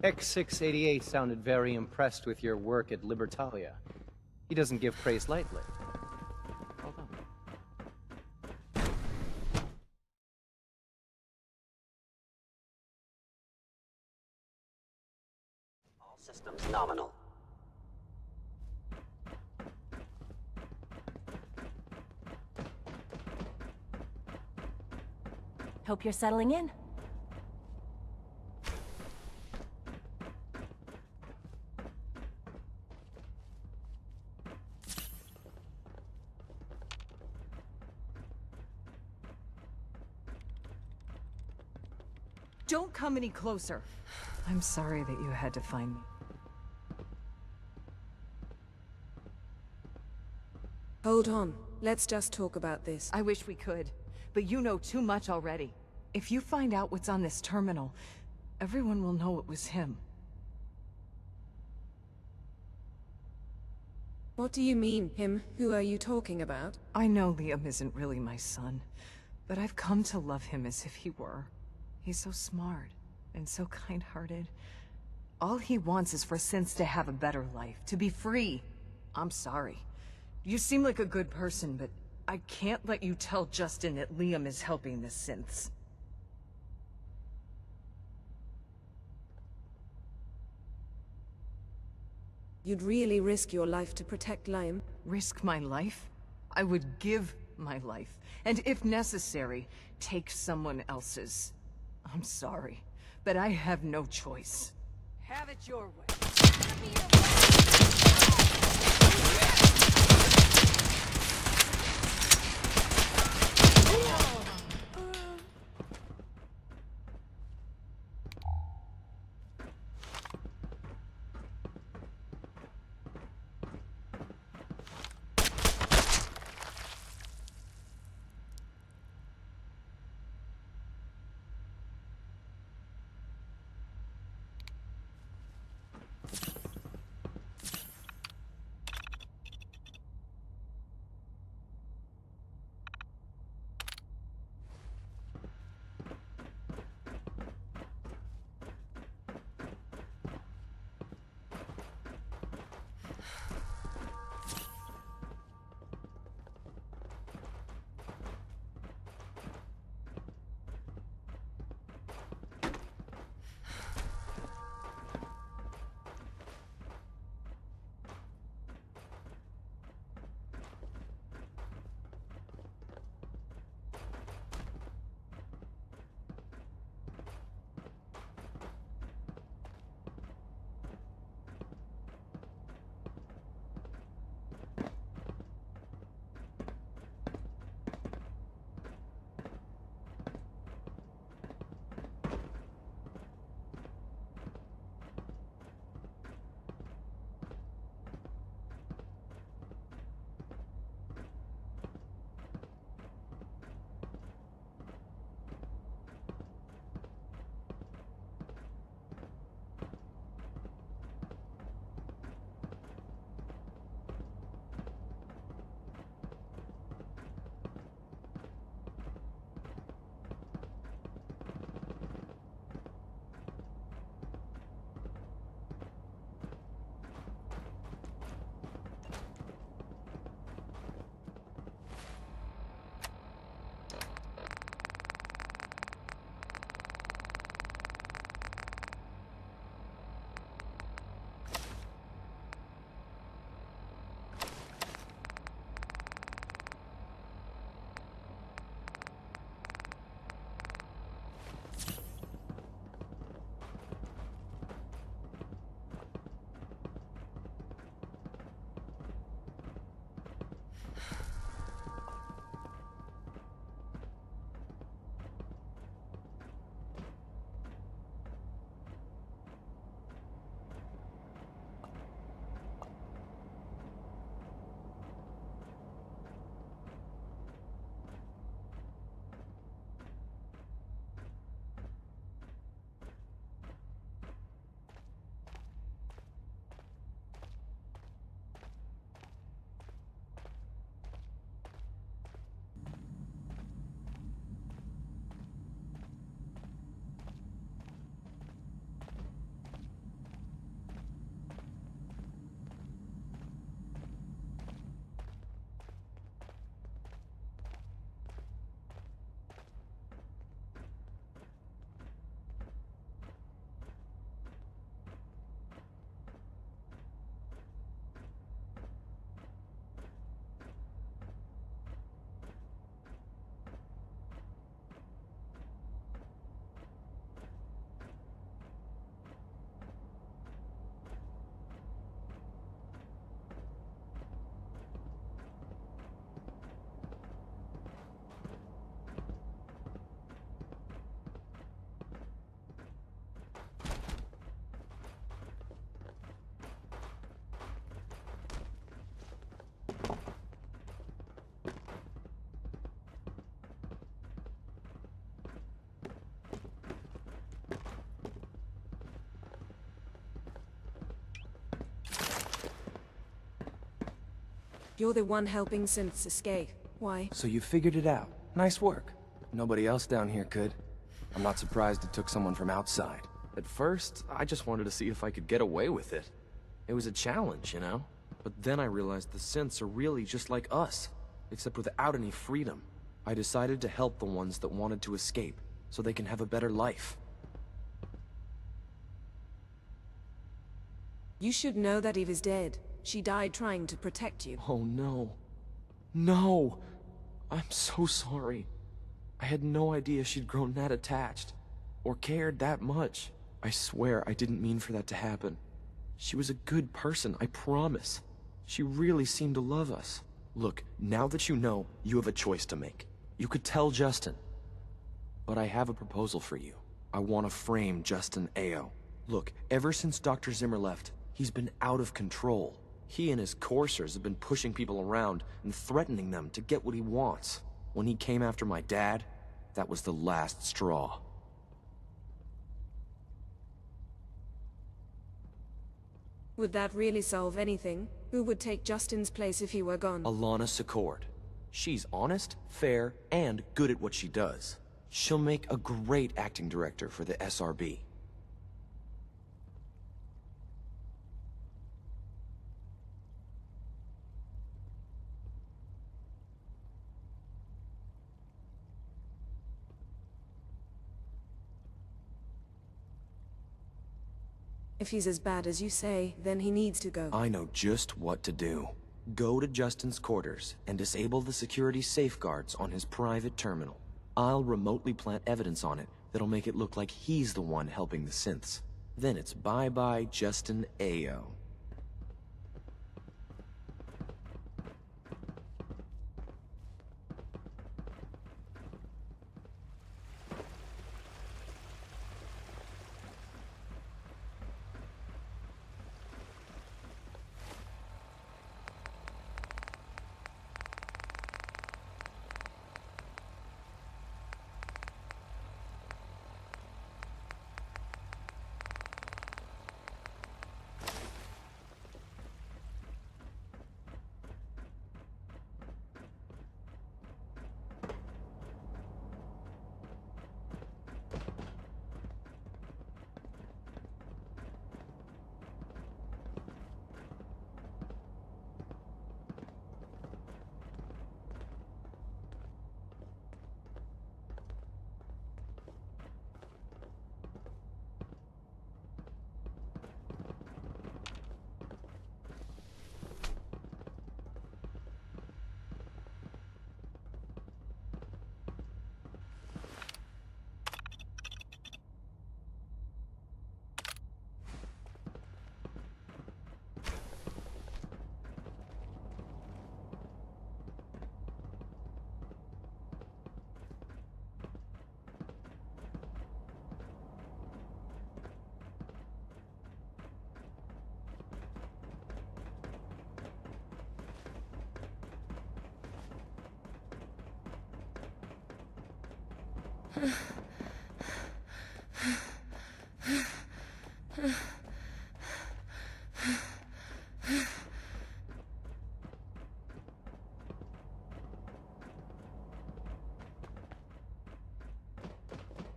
X688 sounded very impressed with your work at Libertalia. He doesn't give praise lightly. Hold on. All systems nominal. Hope you're settling in. Don't come any closer. I'm sorry that you had to find me. Hold on. Let's just talk about this. I wish we could, but you know too much already. If you find out what's on this terminal, everyone will know it was him. What do you mean, him? Who are you talking about? I know Liam isn't really my son, but I've come to love him as if he were. He's so smart and so kind-hearted. All he wants is for Synths to have a better life, to be free. I'm sorry. You seem like a good person, but I can't let you tell Justin that Liam is helping the Synths. You'd really risk your life to protect Liam? Risk my life? I would give my life, and if necessary, take someone else's. I'm sorry, but I have no choice. Have it your way. You're the one helping synths escape. Why? So you figured it out. Nice work. Nobody else down here could. I'm not surprised it took someone from outside. At first, I just wanted to see if I could get away with it. It was a challenge, you know? But then I realized the synths are really just like us, except without any freedom. I decided to help the ones that wanted to escape, so they can have a better life. You should know that Eve is dead. She died trying to protect you. Oh no. No! I'm so sorry. I had no idea she'd grown that attached, or cared that much. I swear I didn't mean for that to happen. She was a good person, I promise. She really seemed to love us. Look, now that you know, you have a choice to make. You could tell Justin. But I have a proposal for you. I want to frame Justin Ao. Look, ever since Dr. Zimmer left, he's been out of control. He and his coursers have been pushing people around and threatening them to get what he wants. When he came after my dad, that was the last straw. Would that really solve anything? Who would take Justin's place if he were gone? Alana Secord. She's honest, fair, and good at what she does. She'll make a great acting director for the SRB. If he's as bad as you say, then he needs to go. I know just what to do. Go to Justin's quarters and disable the security safeguards on his private terminal. I'll remotely plant evidence on it that'll make it look like he's the one helping the synths. Then it's bye-bye Justin Ao.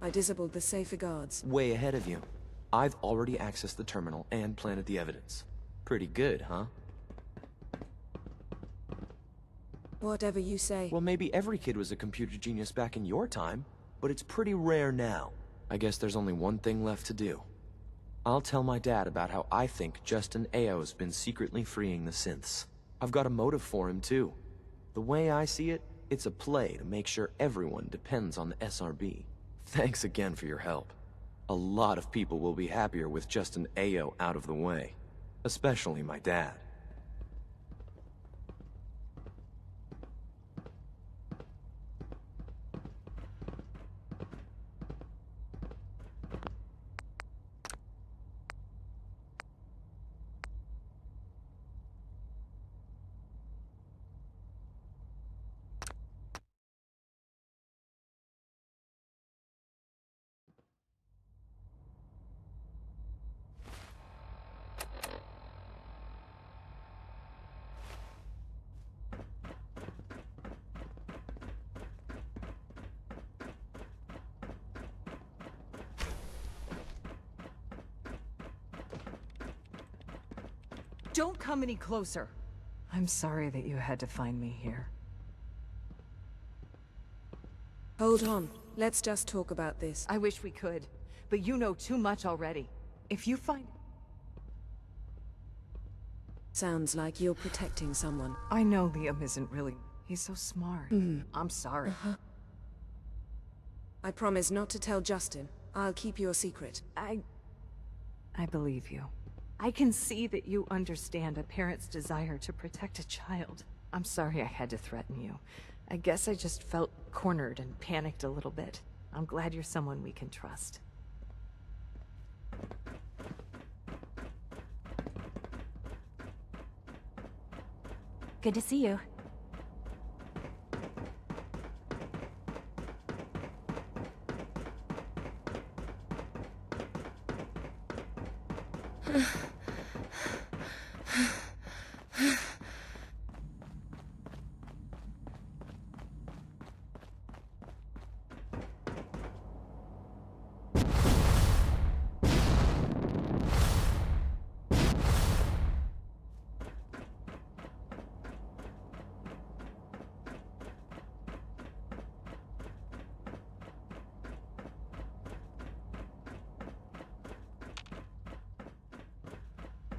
I disabled the safeguards. Way ahead of you. I've already accessed the terminal and planted the evidence. Pretty good, huh? Whatever you say. Well, maybe every kid was a computer genius back in your time, but it's pretty rare now. I guess there's only one thing left to do. I'll tell my dad about how I think Justin Ao's been secretly freeing the synths. I've got a motive for him, too. The way I see it, it's a play to make sure everyone depends on the SRB. Thanks again for your help. A lot of people will be happier with Justin Ao out of the way. Especially my dad. Don't come any closer. I'm sorry that you had to find me here. Hold on. Let's just talk about this. I wish we could, but you know too much already. If you find... Sounds like you're protecting someone. I know Liam isn't really... He's so smart. I'm sorry. I promise not to tell Justin. I'll keep your secret. I believe you. I can see that you understand a parent's desire to protect a child. I'm sorry I had to threaten you. I guess I just felt cornered and panicked a little bit. I'm glad you're someone we can trust. Good to see you.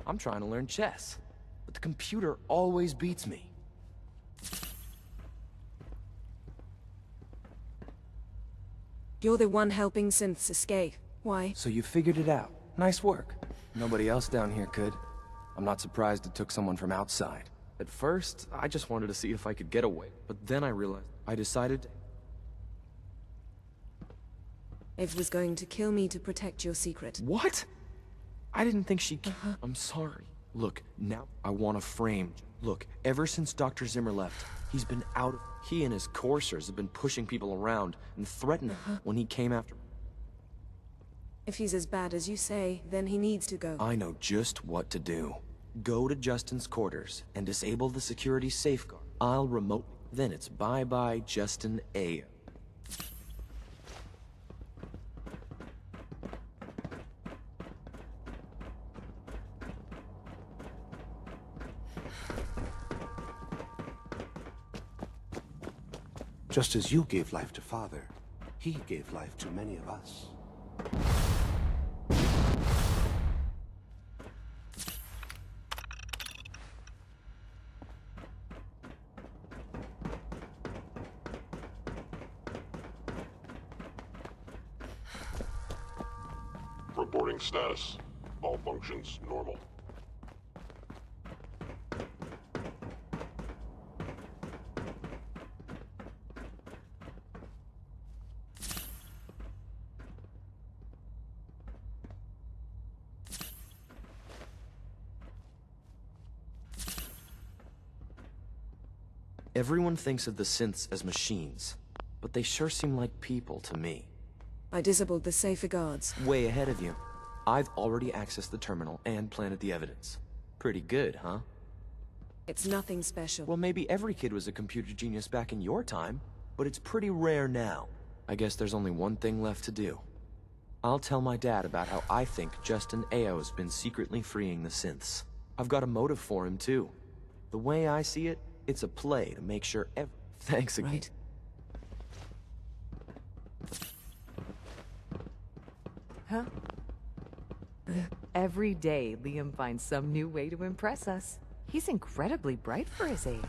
I'm trying to learn chess, but the computer always beats me. You're the one helping synths escape. Why? So you figured it out. Nice work. Nobody else down here could. I'm not surprised it took someone from outside. At first, I just wanted to see if I could get away, but then I realized I decided... Eve was going to kill me to protect your secret. What? I didn't think she... I'm sorry. Look, now I want to frame... Look, ever since Dr. Zimmer left, he's been out of... He and his coursers have been pushing people around and threatening when he came after... If he's as bad as you say, then he needs to go. I know just what to do. Go to Justin's quarters and disable the security safeguard. I'll remote... Then it's bye-bye Justin A. Just as you gave life to Father, he gave life to many of us. Reporting status. All functions normal. Everyone thinks of the synths as machines, but they sure seem like people to me. I disabled the safeguards. Way ahead of you. I've already accessed the terminal and planted the evidence. Pretty good, huh? It's nothing special. Well, maybe every kid was a computer genius back in your time, but it's pretty rare now. I guess there's only one thing left to do. I'll tell my dad about how I think Justin Ao's been secretly freeing the synths. I've got a motive for him, too. The way I see it, it's a play to make sure Thanks again. Right. Huh? Every day, Liam finds some new way to impress us. He's incredibly bright for his age.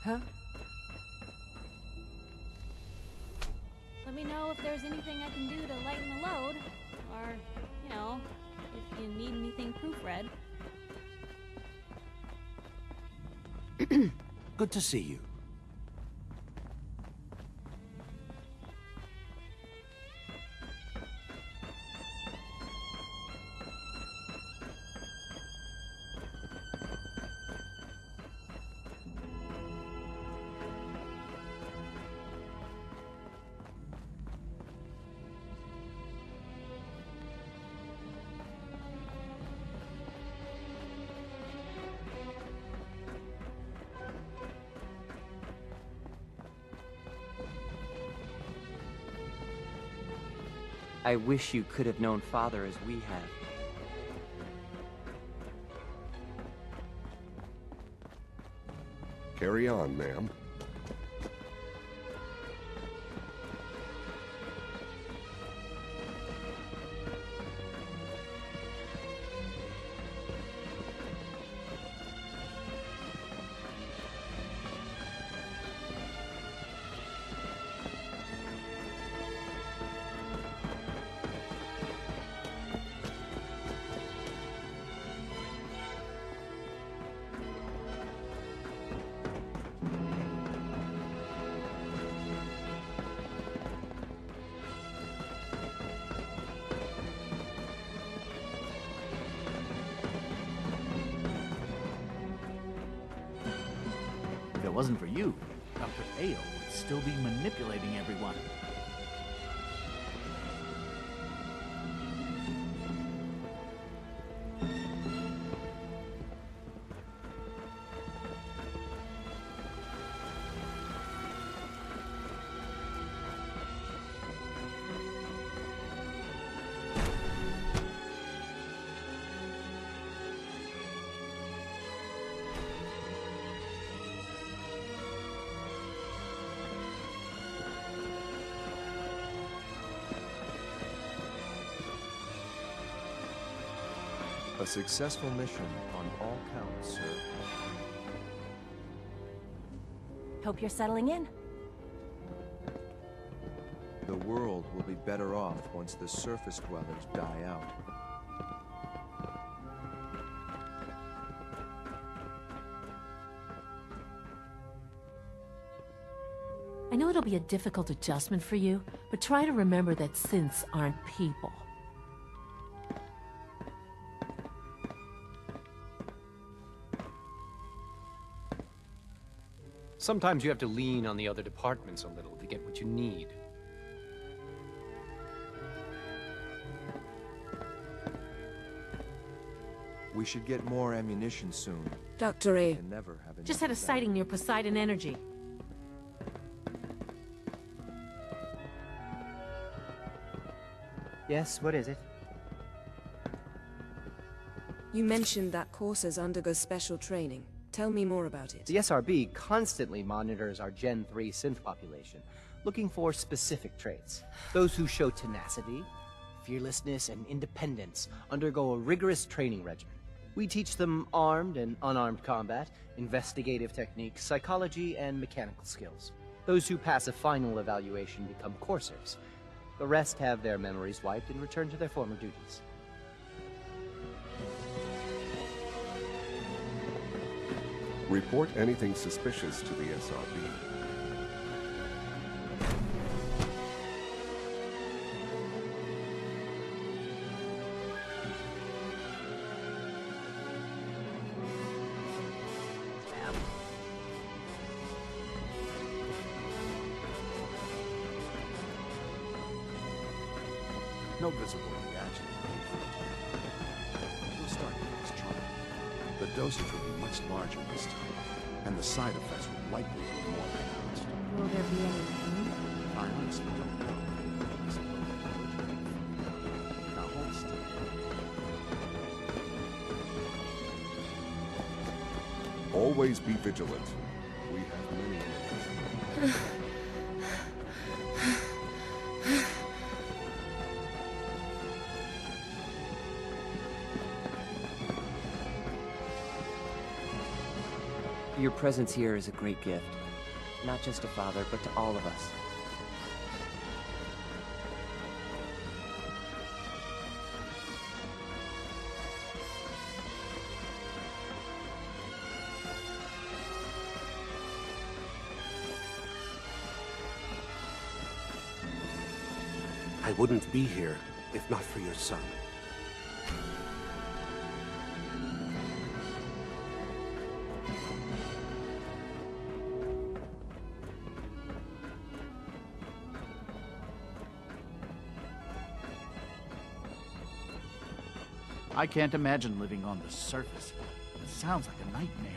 Huh? Let me know if there's anything I can do to lighten the load. Or, you know, if you need anything proofread. Good to see you. I wish you could have known Father as we have. Carry on, ma'am. If it wasn't for you, Dr. Ao would still be manipulating everyone. A successful mission on all counts, sir. Hope you're settling in. The world will be better off once the surface dwellers die out. I know it'll be a difficult adjustment for you, but try to remember that synths aren't people. Sometimes you have to lean on the other departments a little to get what you need. We should get more ammunition soon. Dr. A. And never have Just had a sighting near Poseidon Energy. Yes, what is it? You mentioned that coursers undergo special training. Tell me more about it. The SRB constantly monitors our Gen 3 synth population, looking for specific traits. Those who show tenacity, fearlessness, and independence undergo a rigorous training regimen. We teach them armed and unarmed combat, investigative techniques, psychology, and mechanical skills. Those who pass a final evaluation become coursers. The rest have their memories wiped and return to their former duties. Report anything suspicious to the SRB. No visible reaction. We'll start the next trial. The dosage will be much larger this time, and the side effects will likely be more pronounced. Will there be any pain? I honestly don't know. Now hold still. Always be vigilant. We have many enemies. Your presence here is a great gift. Not just to Father, but to all of us. I wouldn't be here if not for your son. I can't imagine living on the surface. It sounds like a nightmare.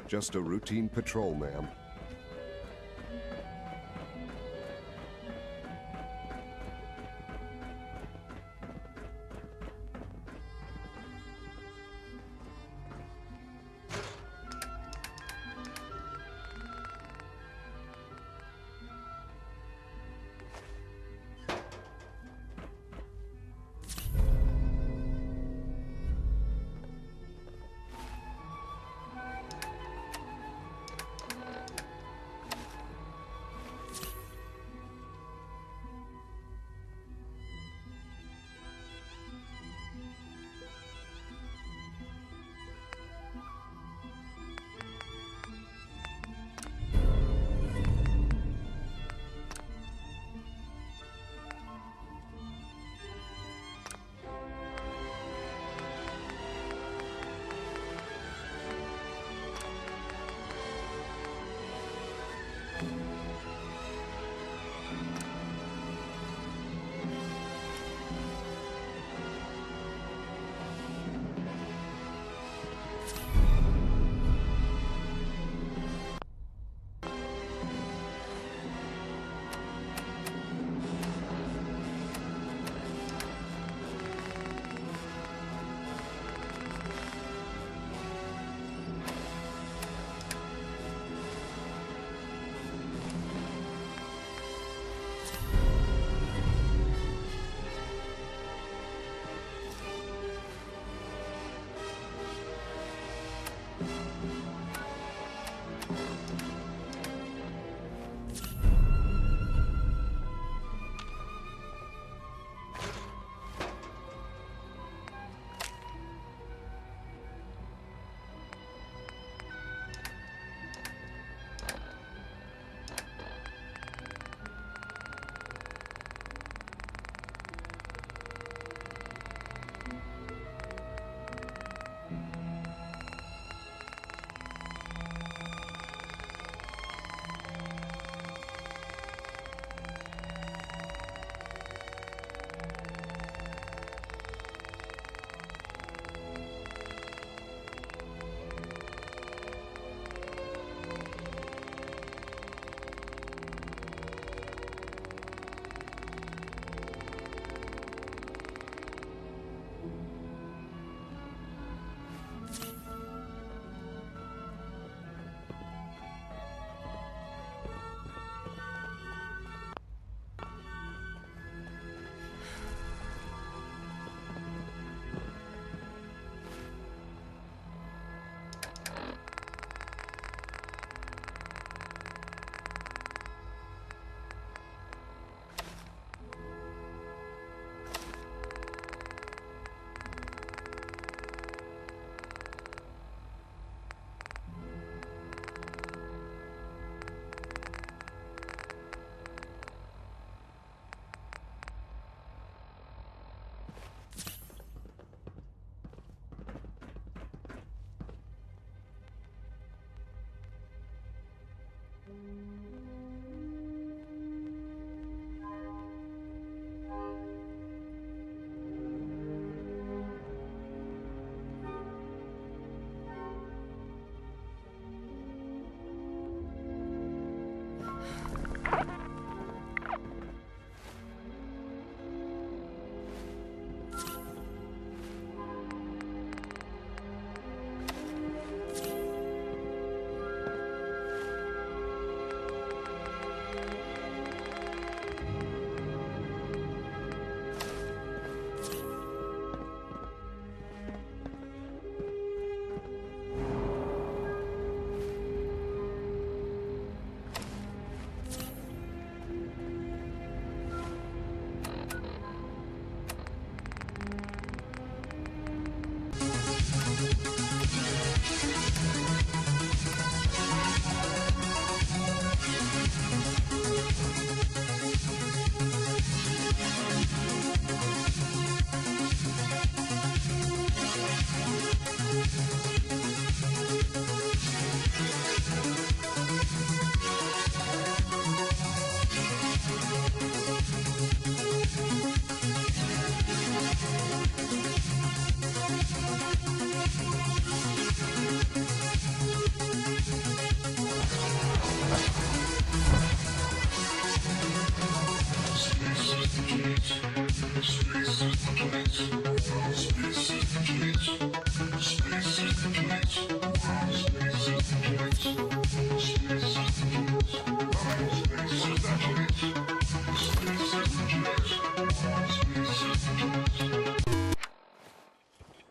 Just a routine patrol, ma'am.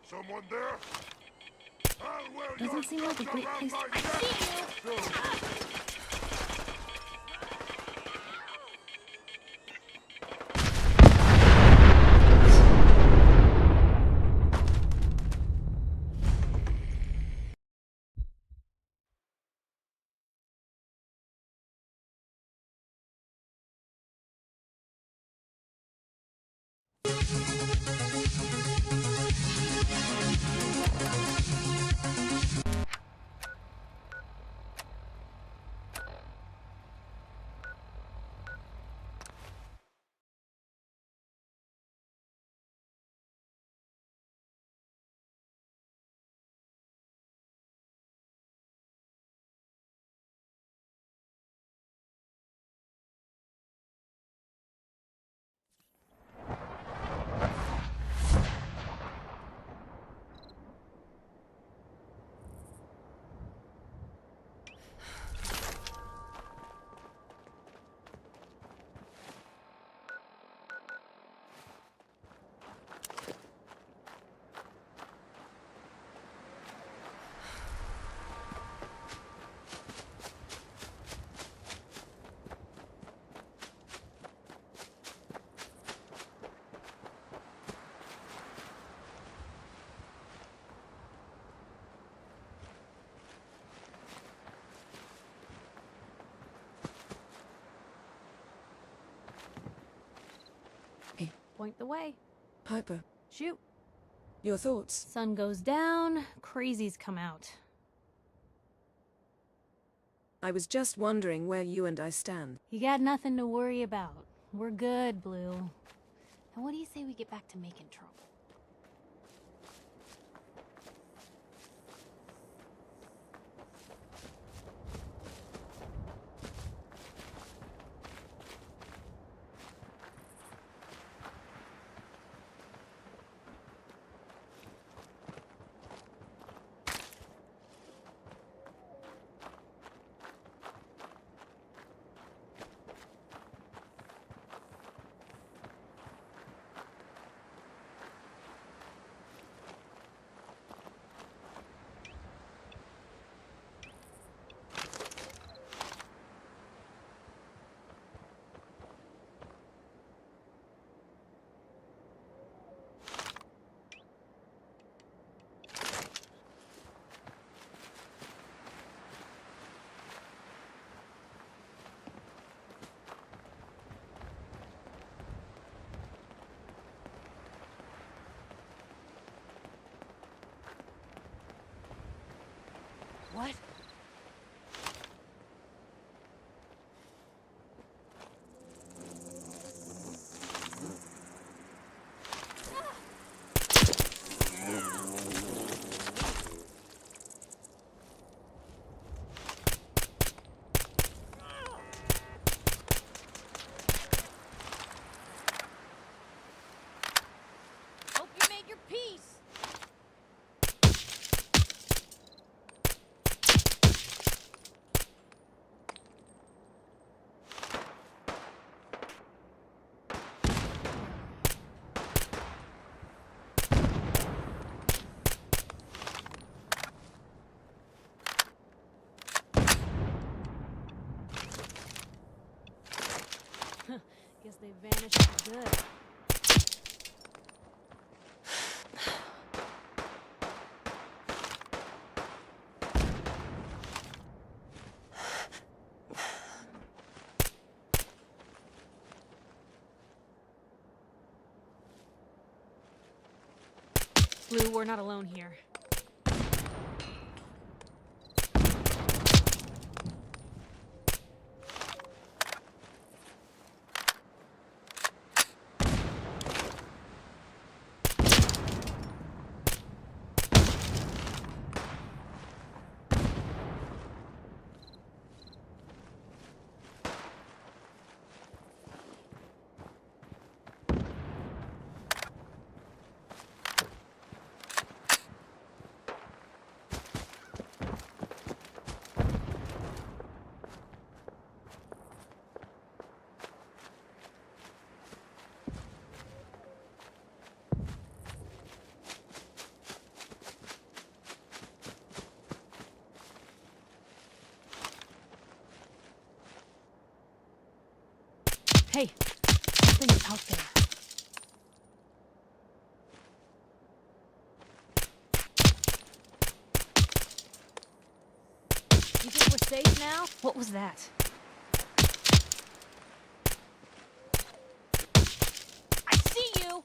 Someone there? Doesn't seem like a great place to... Point the way. Piper, Shoot. your thoughts? Sun goes down, crazies come out. I was just wondering where you and I stand. You got nothing to worry about. We're good, Blue. Now what do you say we get back to making trouble? What? Hope you made your peace. Guess they vanished for good. Blue, we're not alone here. Hey, something's out there. You think we're safe now? What was that? I see you!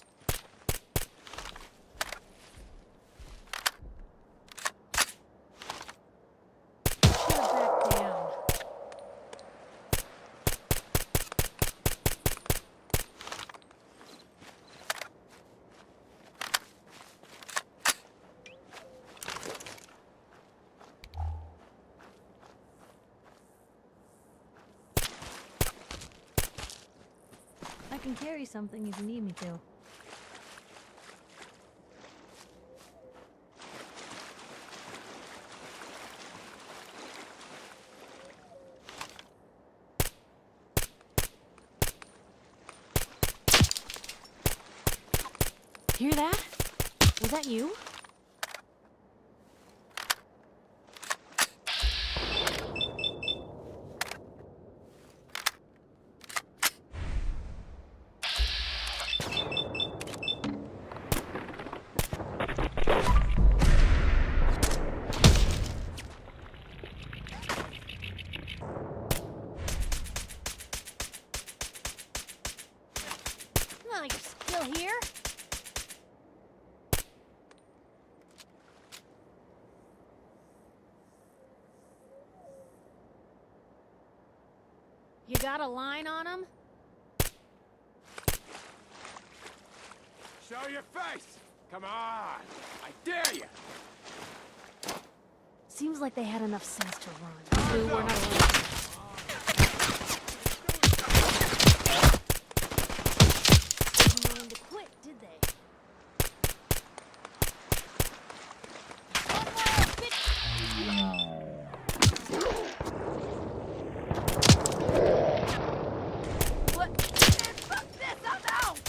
Put her back down. I can carry something if you need me to. Hear that? Was that you? Oh, you're still here? You got a line on him? Show your face! Come on! I dare you! Seems like they had enough sense to run. Blue, we're not alone. Didn't mean to quit, did they? What? Fuck this! I'm out!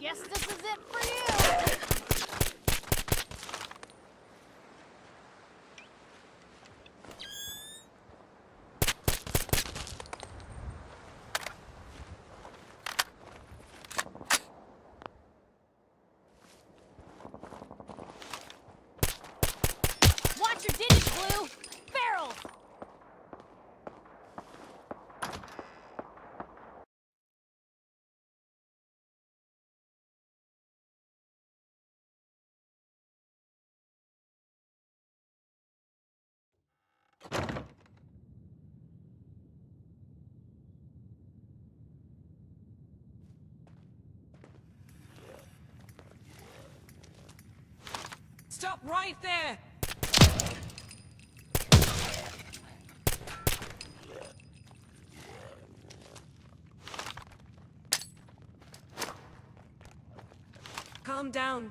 Guess this is it for you! Watch your digits, Blue! Barrels! Stop right there! Calm down.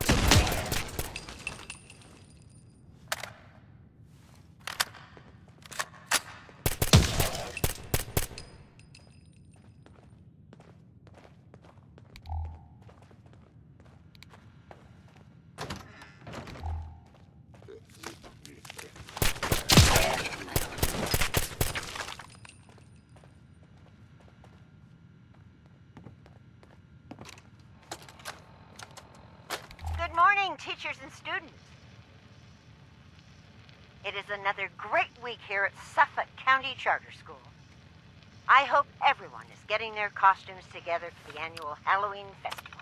Good morning, teachers and students. It is another great week here at Suffolk County Charter School. I hope everyone is getting their costumes together for the annual Halloween festival.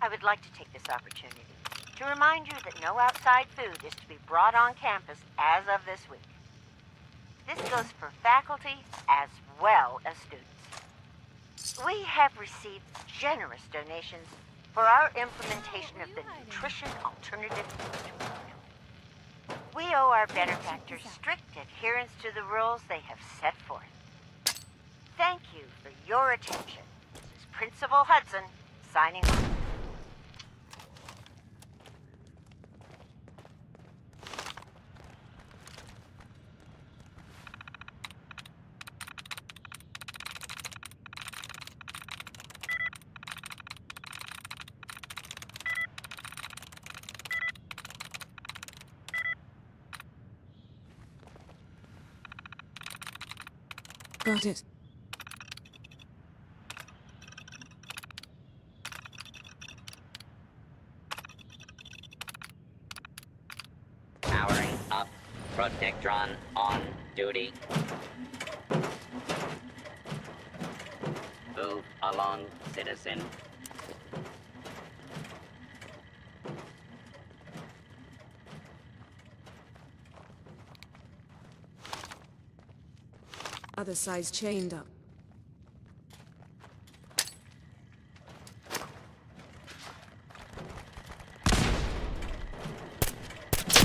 I would like to take this opportunity to remind you that no outside food is to be brought on campus as of this week. This goes for faculty as well as students. We have received generous donations for our implementation of the Nutrition Alternative Food Program. We owe our benefactors strict adherence to the rules they have set forth. Thank you for your attention. This is Principal Hudson, signing off. Got it. Powering up. Protectron on duty. Move along, citizen. Other side's chained up.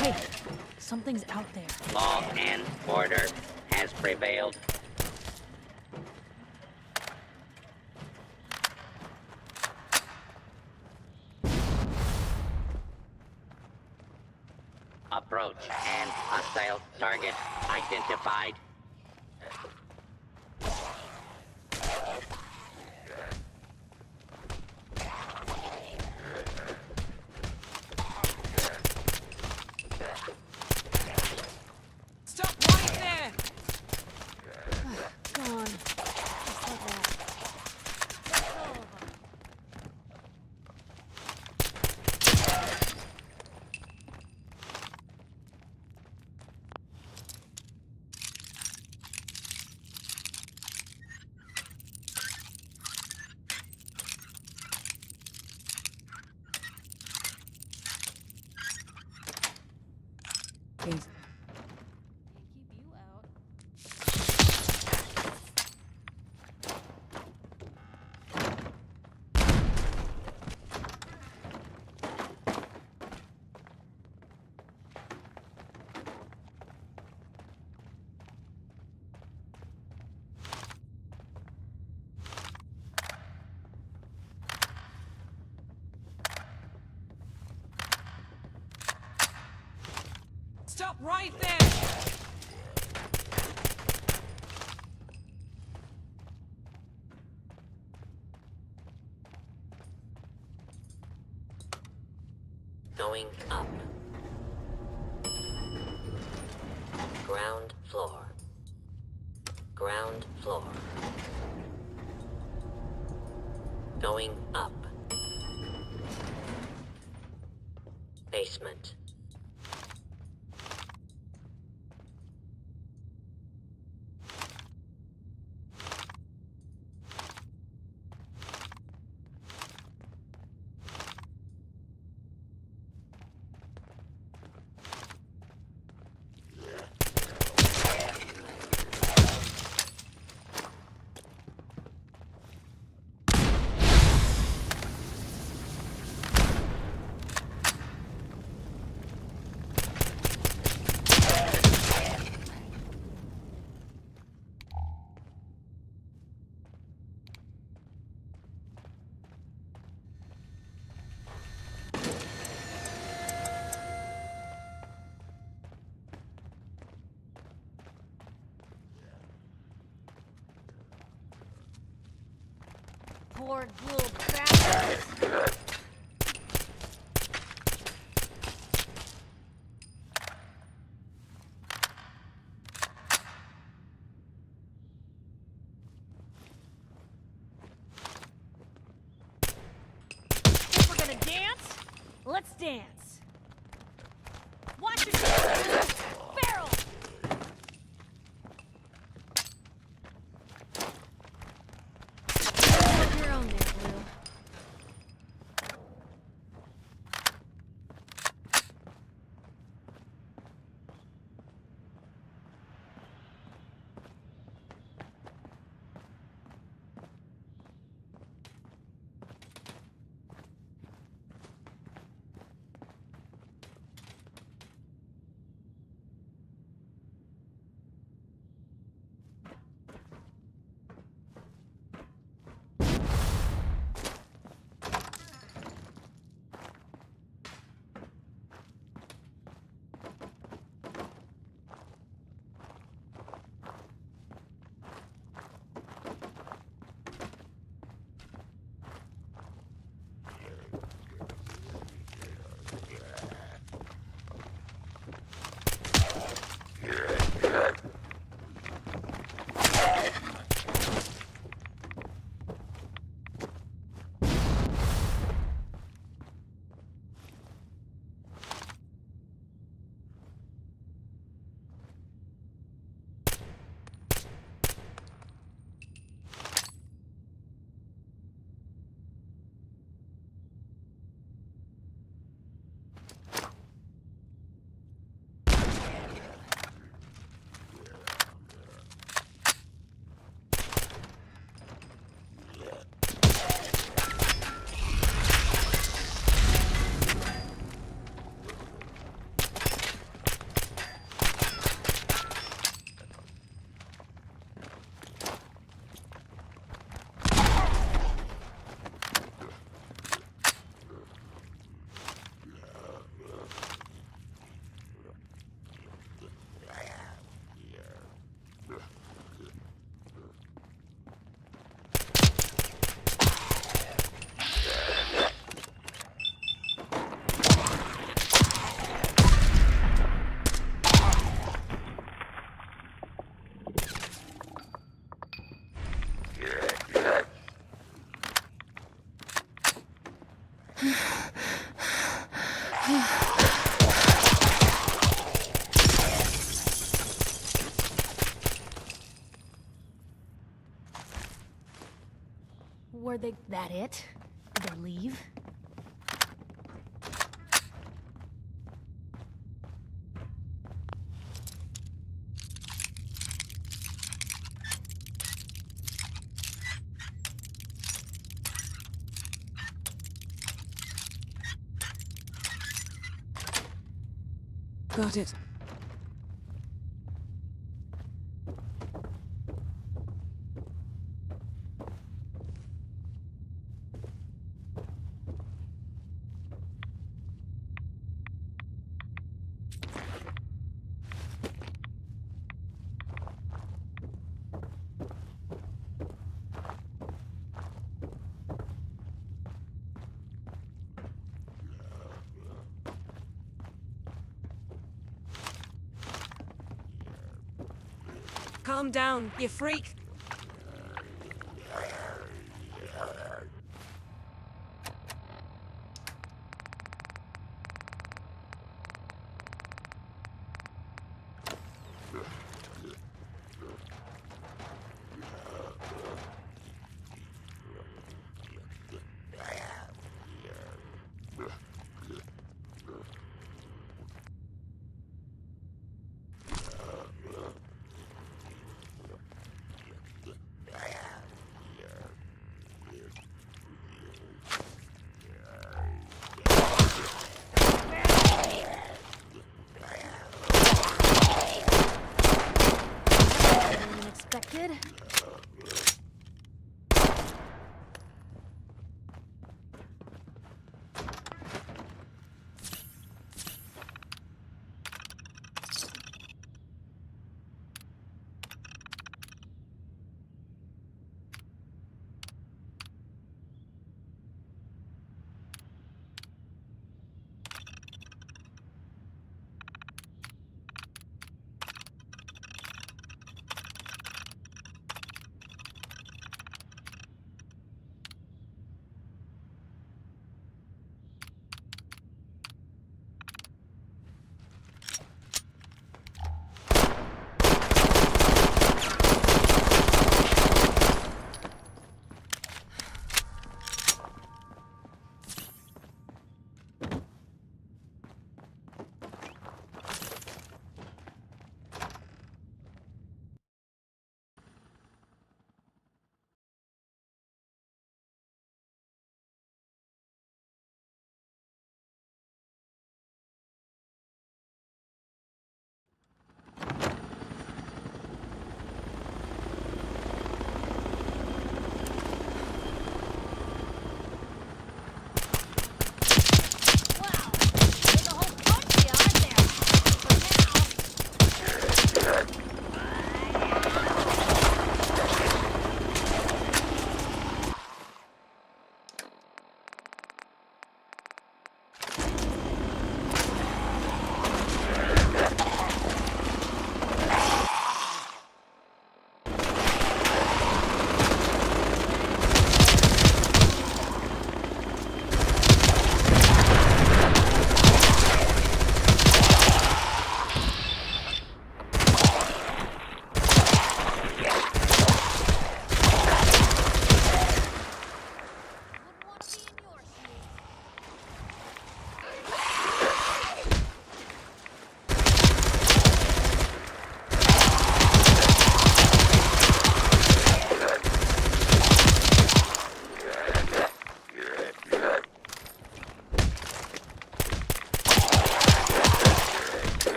Hey, something's out there. Law and order has prevailed. Approach and hostile target identified. Stop right there! Gone. Just like that. That's all of them. Yes. Can't keep you out. Stop right there! Going up. Ground floor. Ground floor. Going up. Basement. Poor little bastard. If we're gonna dance, let's dance. Watch yourself, barrel. Your own there, Blue. Were they that it? Did they leave? Got it. Calm down, you freak!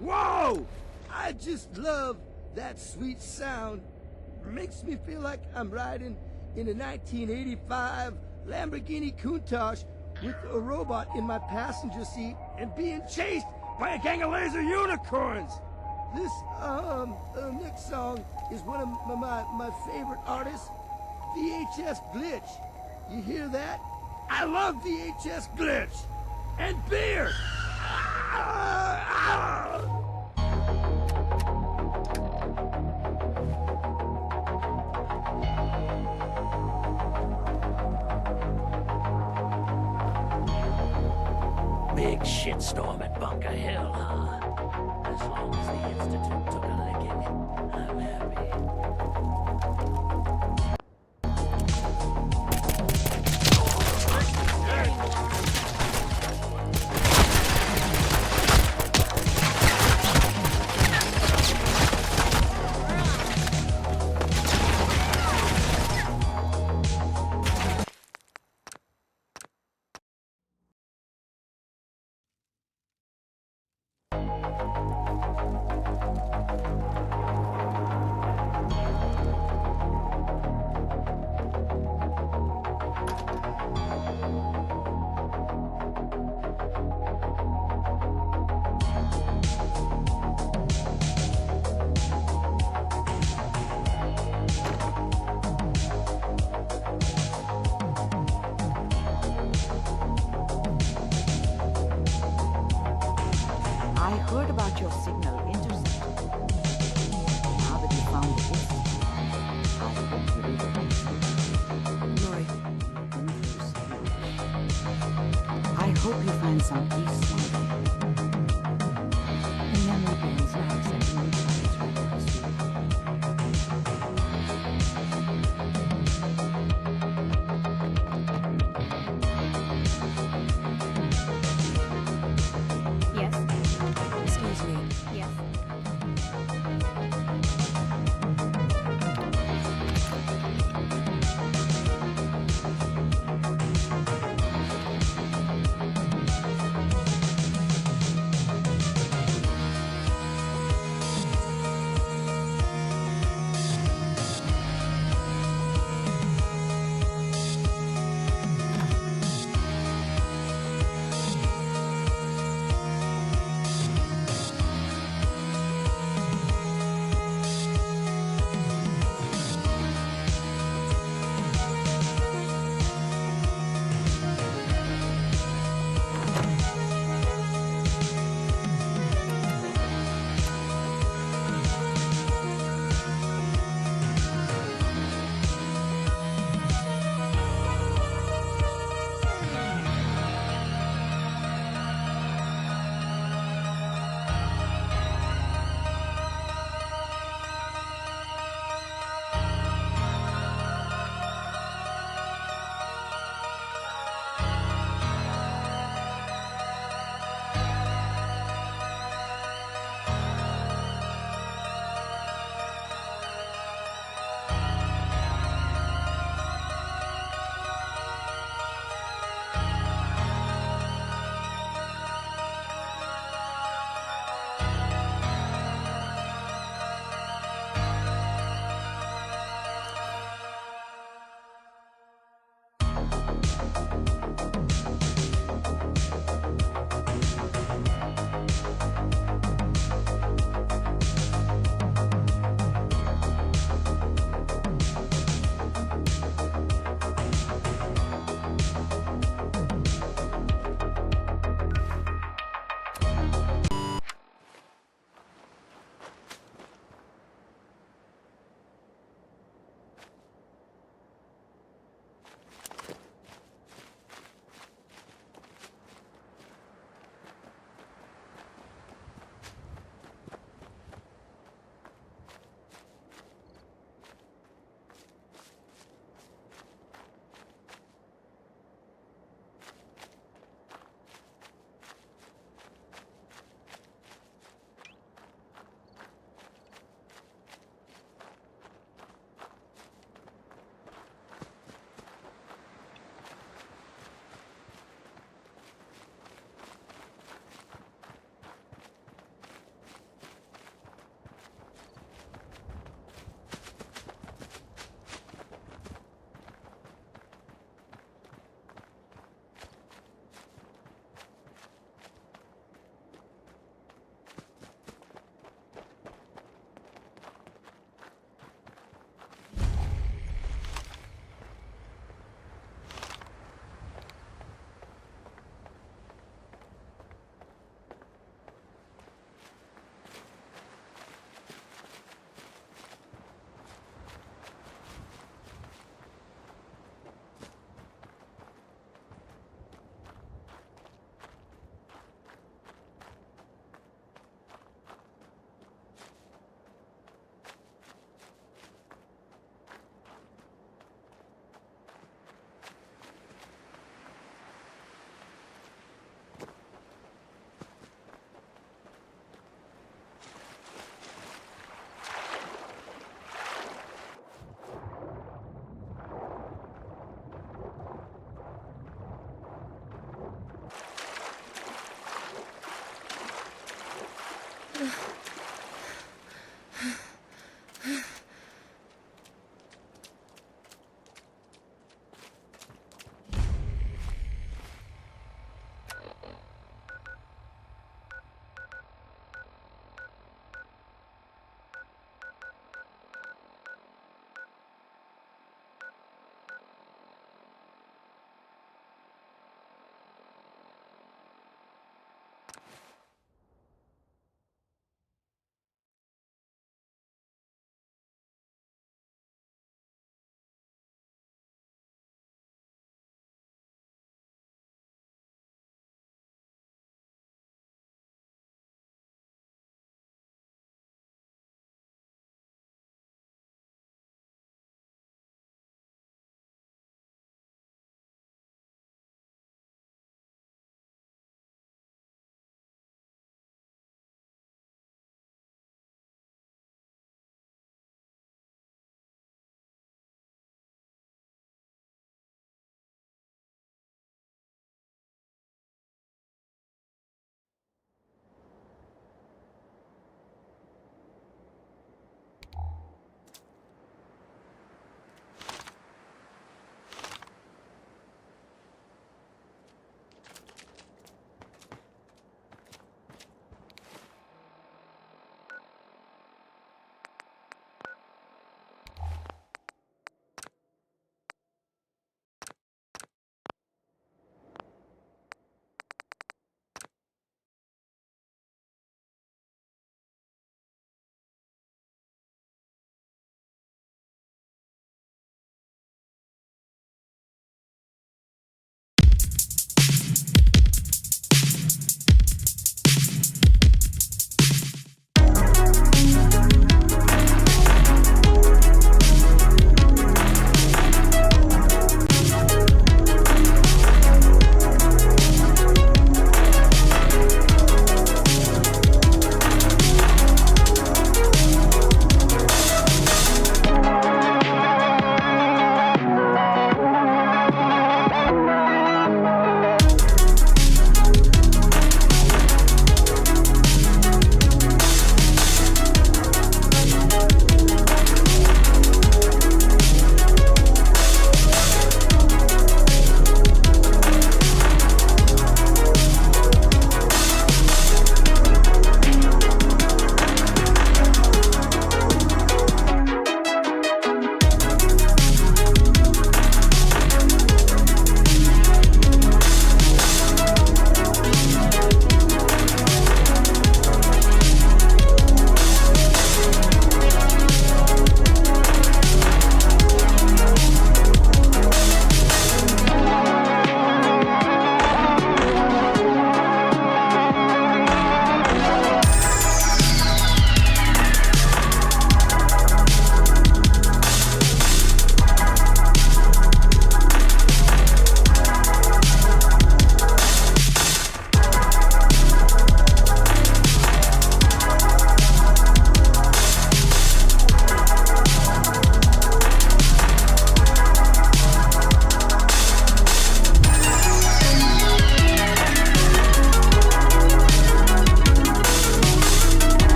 Whoa! I just love that sweet sound. Makes me feel like I'm riding in a 1985 Lamborghini Countach with a robot in my passenger seat and being chased by a gang of laser unicorns. This, next song is one of my favorite artists, VHS Glitch. You hear that? I love VHS Glitch! And beer! Big shitstorm at Bunker Hill, huh? As long as the Institute took a licking, I'm happy. I heard about your signal intercept. Now that you found the institute, I hope you read it. Lori. I hope you find some peace someday. The memory gains not accepting new planets right now, Yes? Excuse me. Yes.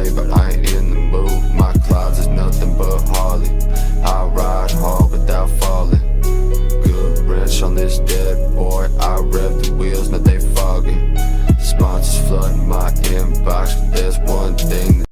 way, but I ain't in the mood. My clouds is nothing but Harley. I ride hard without falling. Good wrench on this dead boy. I rev the wheels, now they fogging. Sponsors flooding my inbox. There's one thing that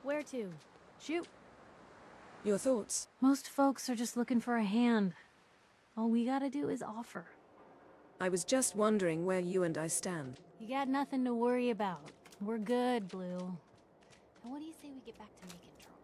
Where to? Shoot. Your thoughts? Most folks are just looking for a hand. All we gotta do is offer. I was just wondering where you and I stand. You got nothing to worry about. We're good, Blue. Now what do you say we get back to making trouble?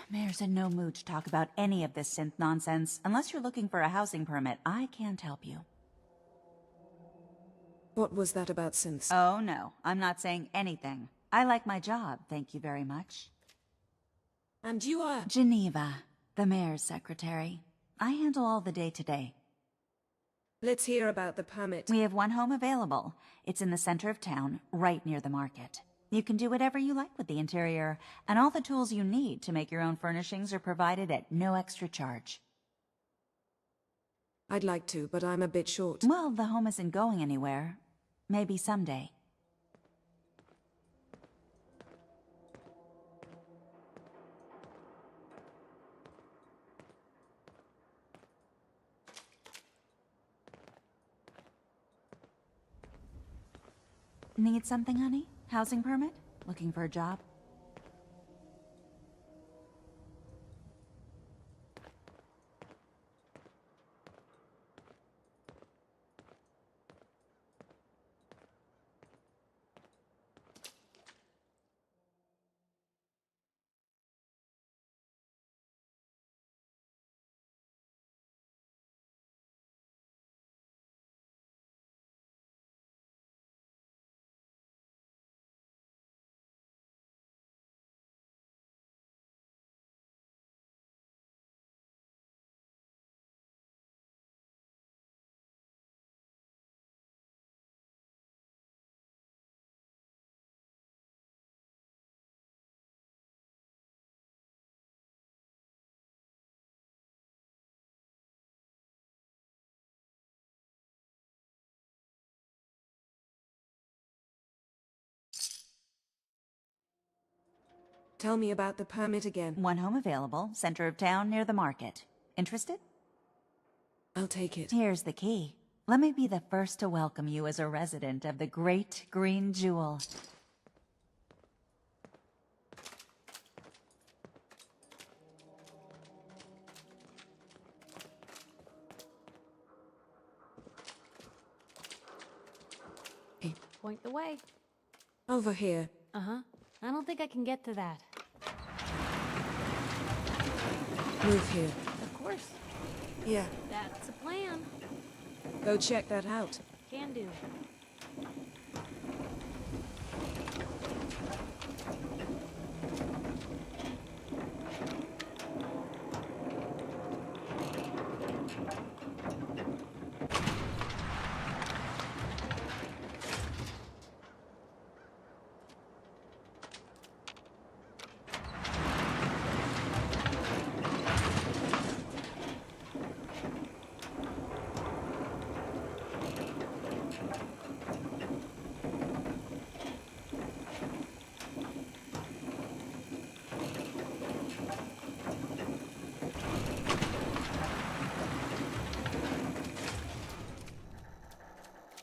Mayor's in no mood to talk about any of this synth nonsense. Unless you're looking for a housing permit, I can't help you. What was that about synths? Oh, no. I'm not saying anything. I like my job, thank you very much. And you are? Geneva, the mayor's secretary. I handle all the day-to-day. Let's hear about the permit. We have one home available. It's in the center of town, right near the market. You can do whatever you like with the interior, and all the tools you need to make your own furnishings are provided at no extra charge. I'd like to, but I'm a bit short. Well, the home isn't going anywhere. Maybe someday. Need something, honey? Housing permit? Looking for a job? Tell me about the permit again. One home available, center of town near the market. Interested? I'll take it. Here's the key. Let me be the first to welcome you as a resident of the Great Green Jewel. Point the way. Over here. Uh-huh. I don't think I can get to that. Move here. Of course. Yeah. That's a plan. Go check that out. Can do.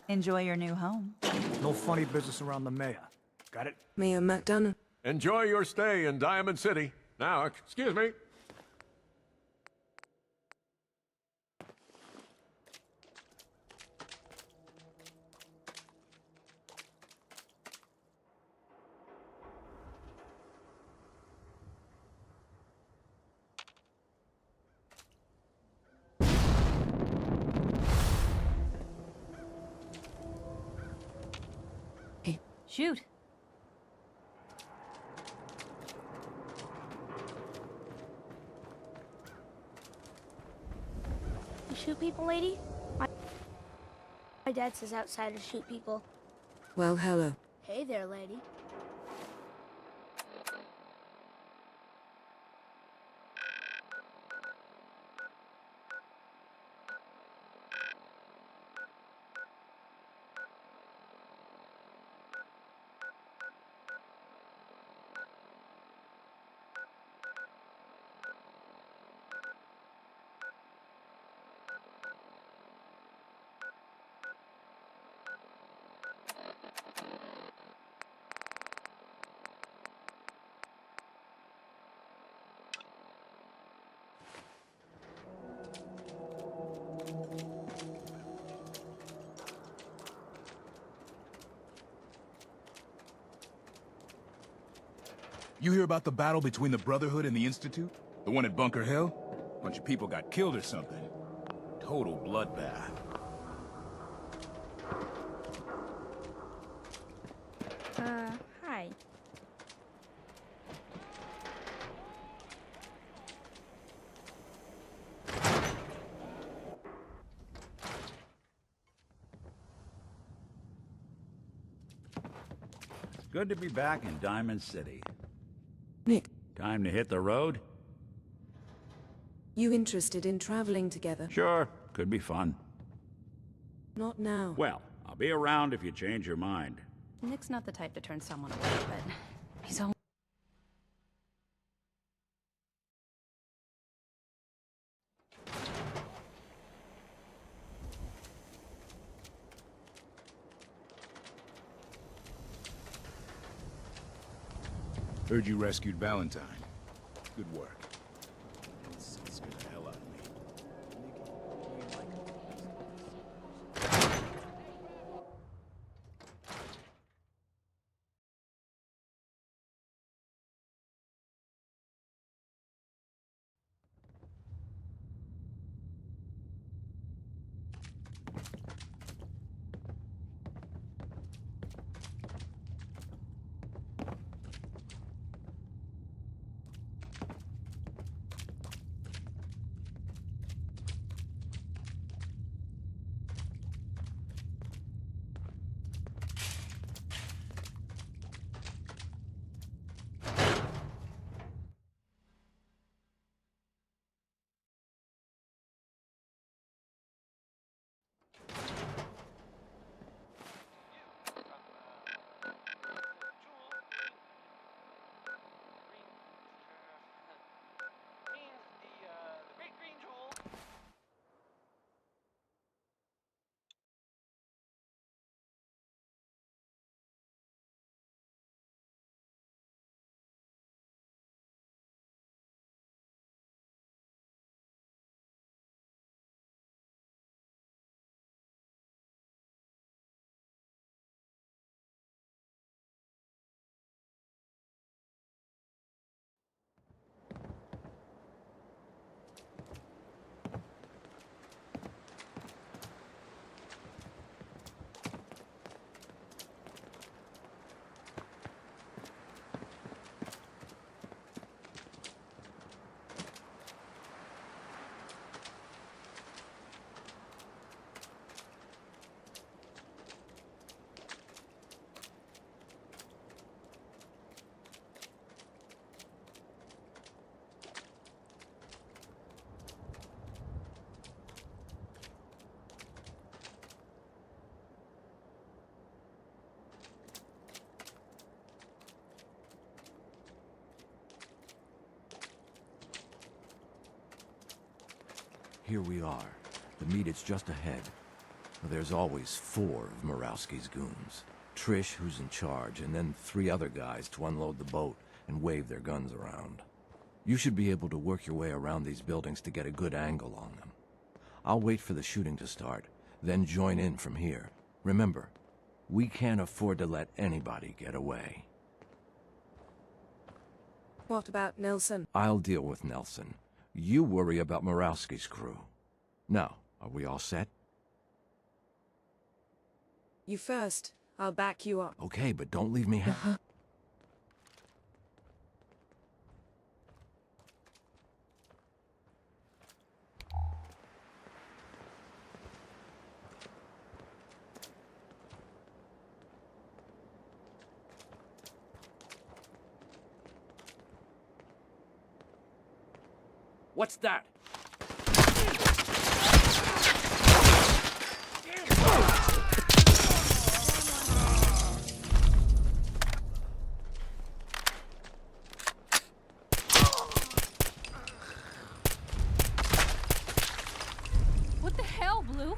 Enjoy your new home. No funny business around the mayor. Got it? Mayor McDonough. Enjoy your stay in Diamond City. Now, excuse me. Shoot. You shoot people, lady? My dad says outsiders shoot people. Well, hello. Hey there, lady. You hear about the battle between the Brotherhood and the Institute? The one at Bunker Hill? Bunch of people got killed or something. Total bloodbath. Hi. Good to be back in Diamond City. Nick, Time to hit the road? you interested in traveling together? Sure, could be fun. Not now. Well, I'll be around if you change your mind. Nick's not the type to turn someone away, but he's only... Heard you rescued Valentine. Good work. Scared the hell out of me. Here we are. The meet is just ahead. There's always 4 of Murawski's goons. Trish, who's in charge, and then 3 other guys to unload the boat and wave their guns around. You should be able to work your way around these buildings to get a good angle on them. I'll wait for the shooting to start, then join in from here. Remember, we can't afford to let anybody get away. What about Nelson? I'll deal with Nelson. You worry about Murawski's crew. Now, are we all set? You first. I'll back you up. Okay, but don't leave me What's that? What the hell, Blue?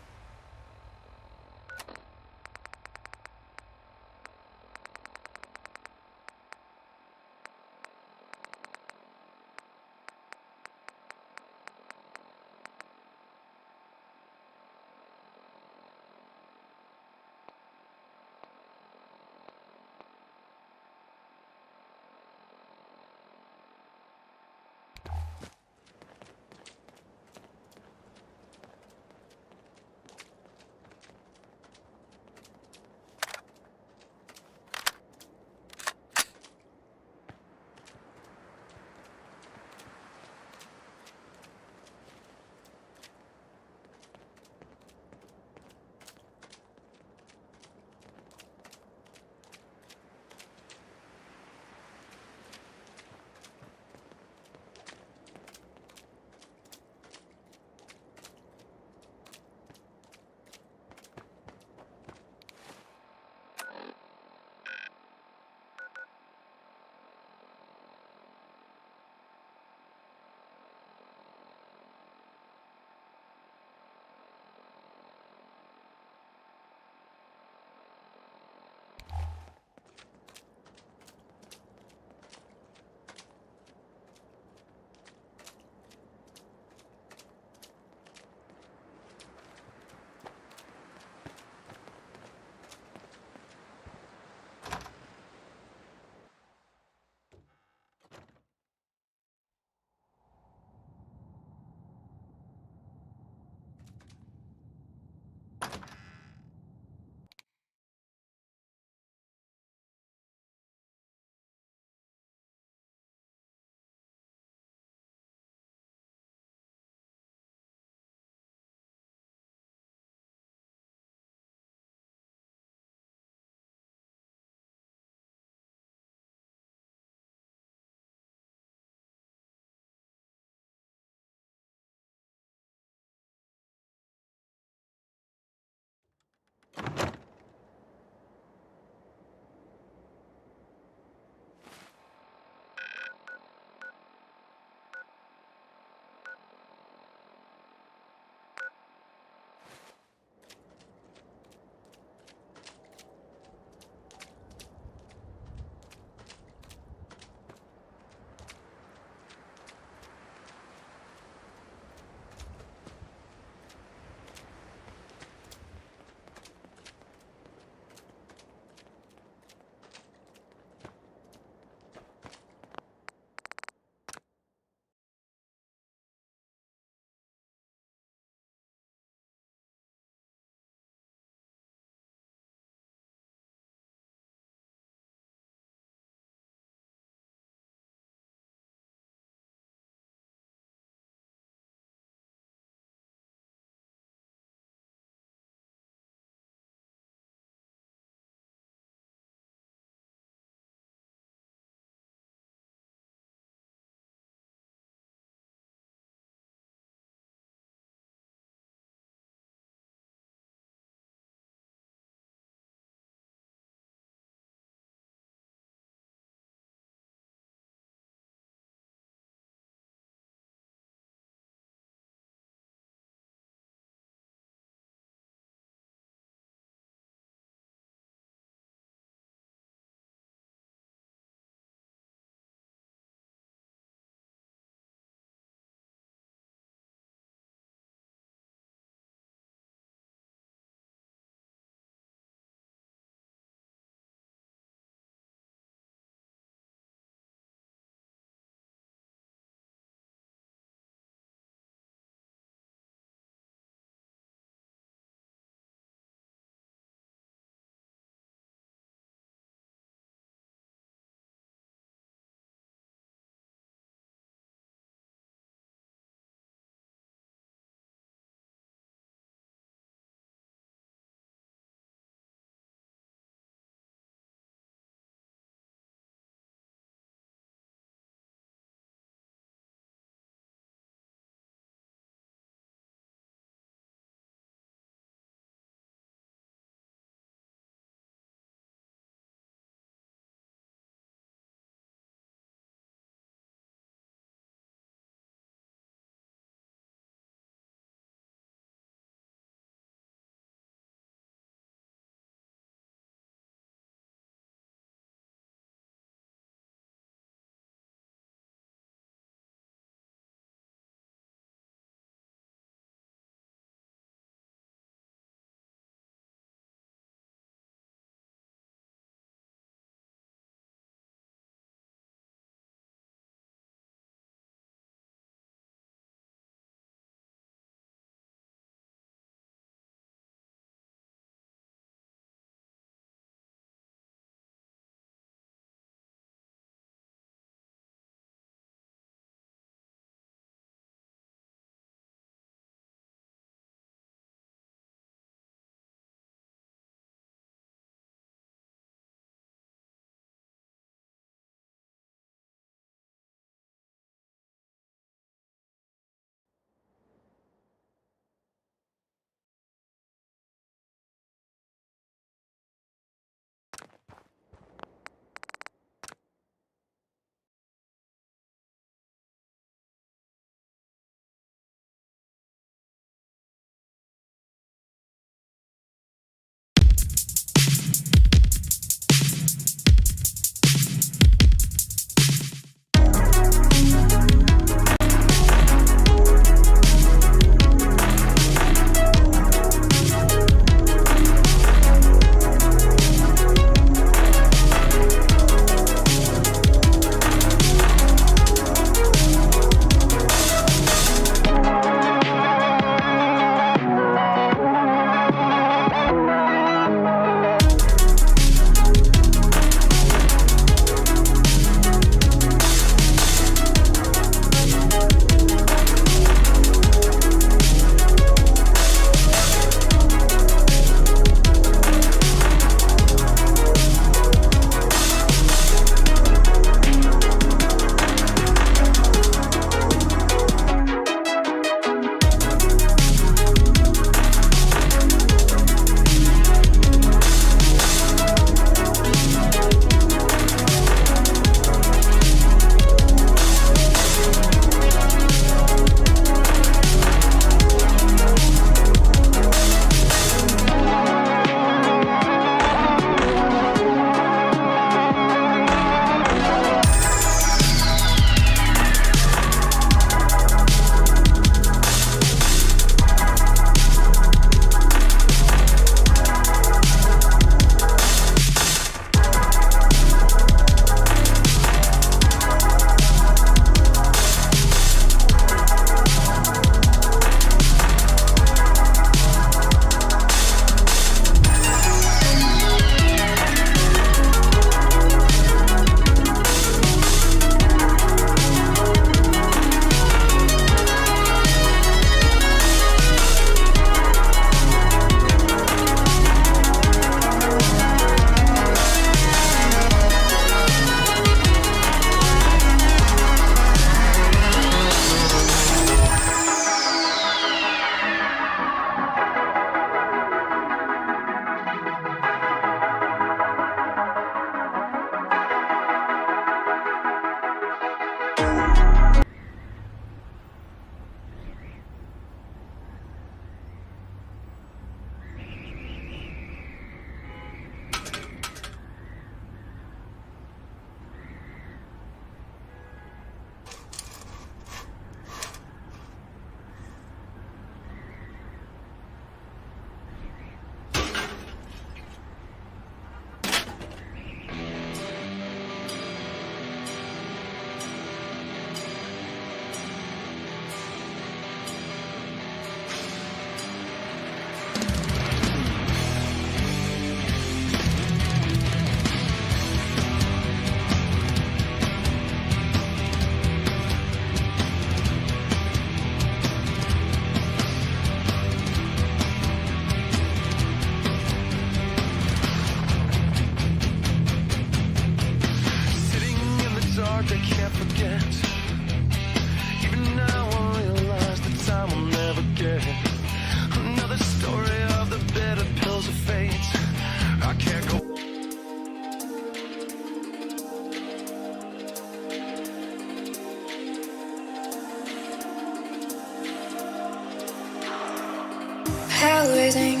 Hell raising,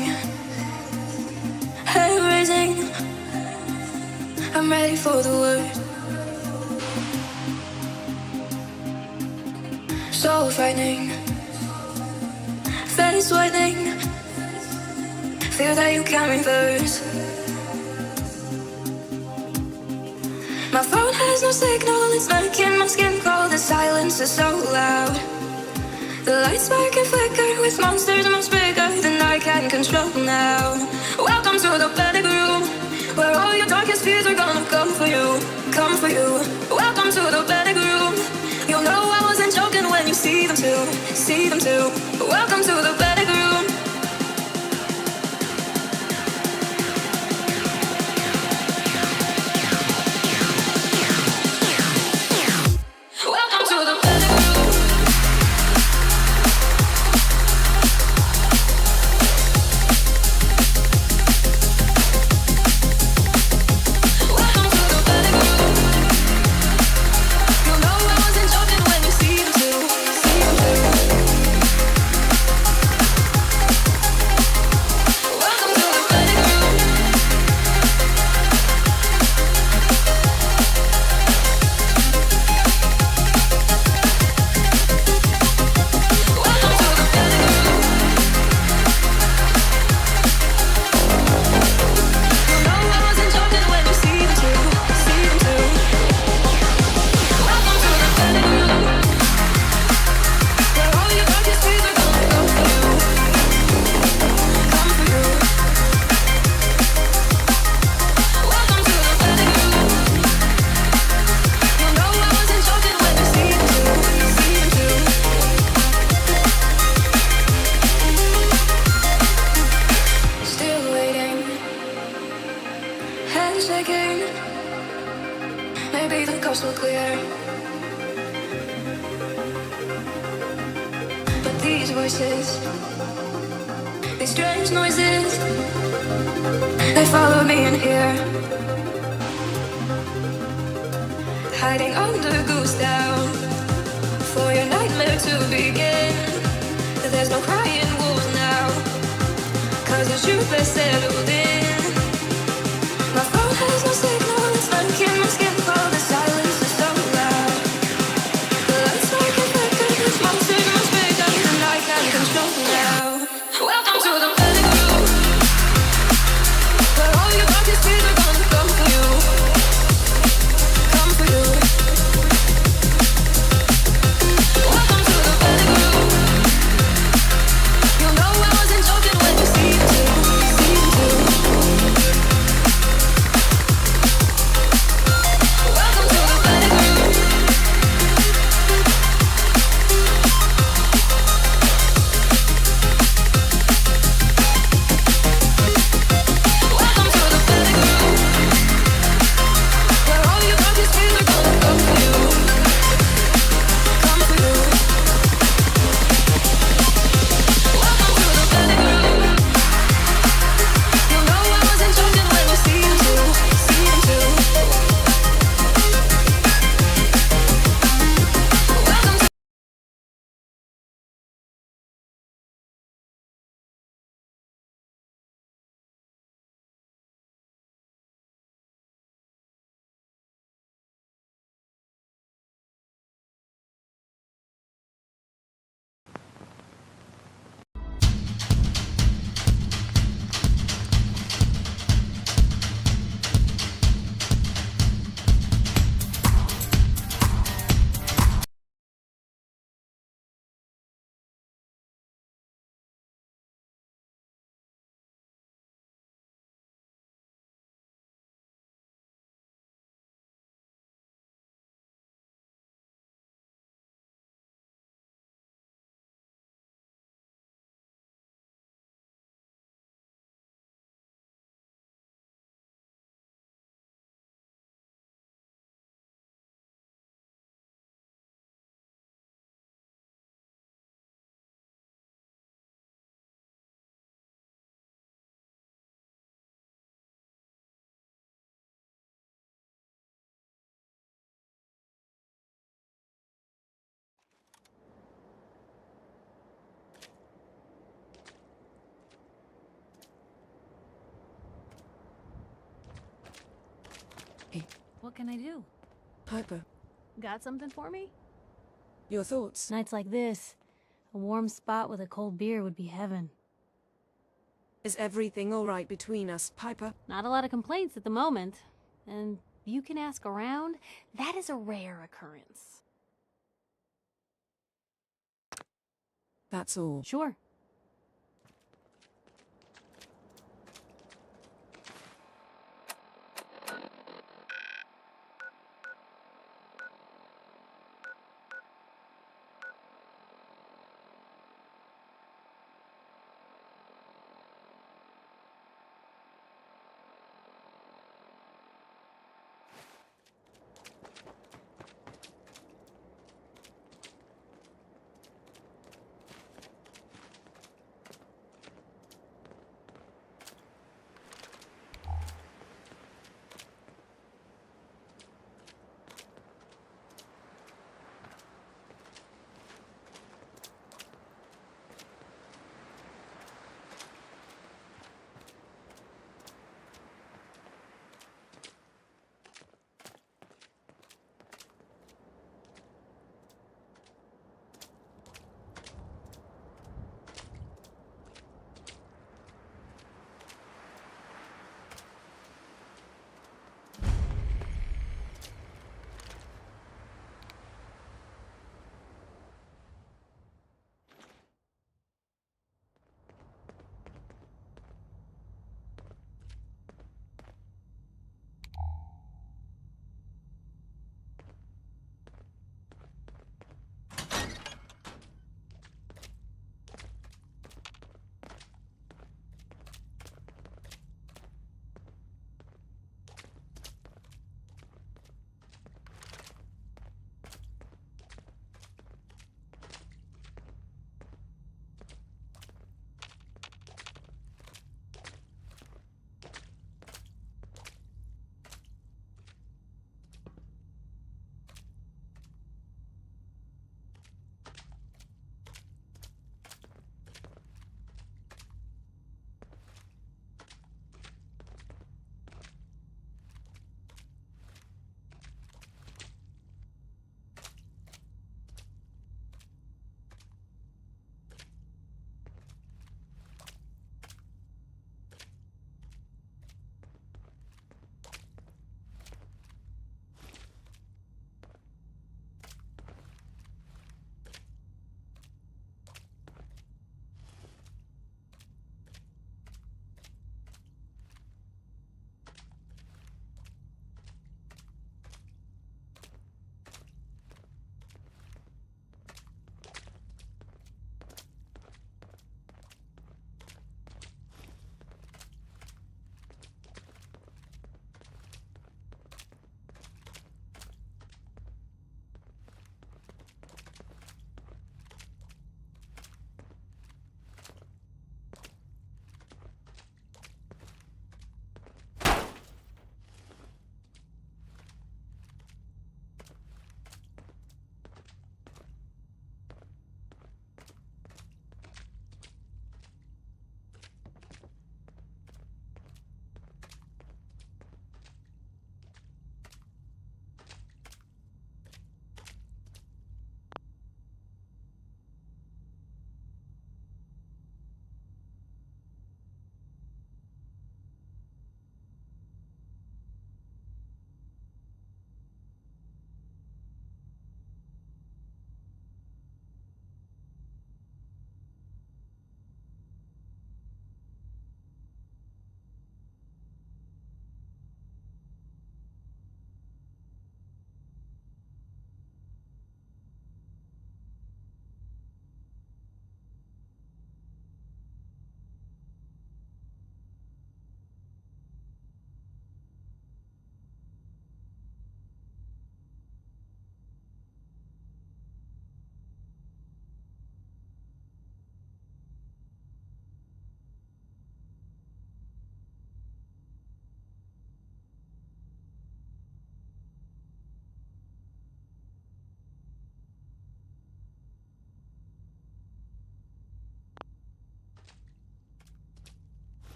hell raising. I'm ready for the worst. So frightening, face whitening. Feel that you can't reverse. My phone has no signal, it's making my skin cold. The silence is so loud. The lights spark and flicker with monsters much bigger than I can control now. Welcome to the panic room, where all your darkest fears are gonna come for you, come for you. Welcome to the panic room. You'll know I wasn't joking when you see them too, see them too. Welcome to the panic room. Welcome to the panic room. Maybe the coast will clear. But these voices, these strange noises, they follow me in here. Hiding under goose down for your nightmare to begin. There's no crying wolves now, 'cause the truth is settled in. My phone has no signal, it's making my skin cold. The silence is so loud. The lights make it flicker, this monster much bigger than I can control now. Welcome to the panic room, where all your darkest fears are gonna come for you, come for you. Welcome to the panic room. You know I wasn't joking when you see them too, see them too. What can I do? Piper, Got something for me? your thoughts? Nights like this, a warm spot with a cold beer would be heaven. Is everything all right between us, Piper? Not a lot of complaints at the moment. And you can ask around. That is a rare occurrence. That's all. Sure.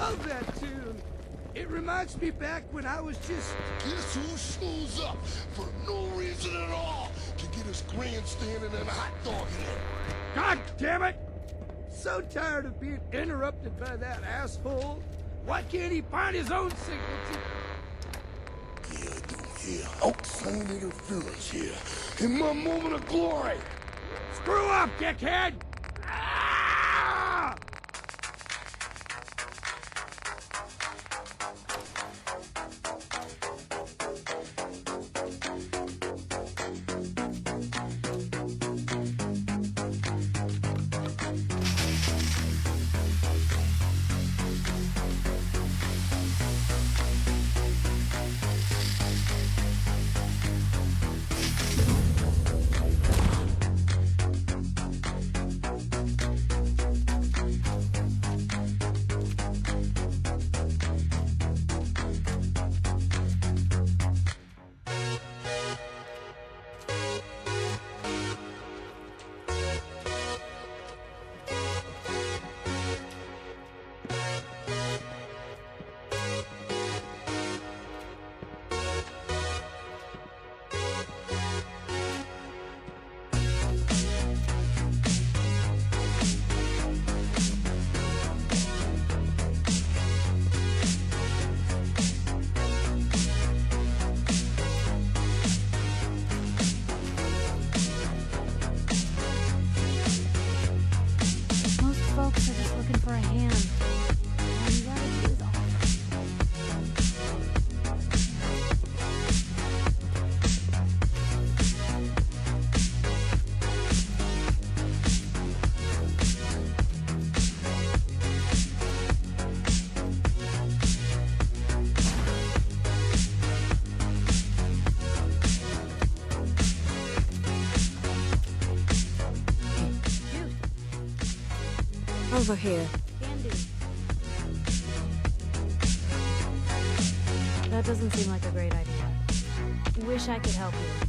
love that tune. It reminds me back when I was just... Guess who shows up for no reason at all to get his grandstanding and hot dog here? God damn it! So tired of being interrupted by that asshole. Why can't he find his own signature? Yeah, I don't hear outside interference here. In my moment of glory. Screw up, dickhead! Ah! Folks are just looking for a hand. All you gotta do is Over here. Can do. That doesn't seem like a great idea. Wish I could help you.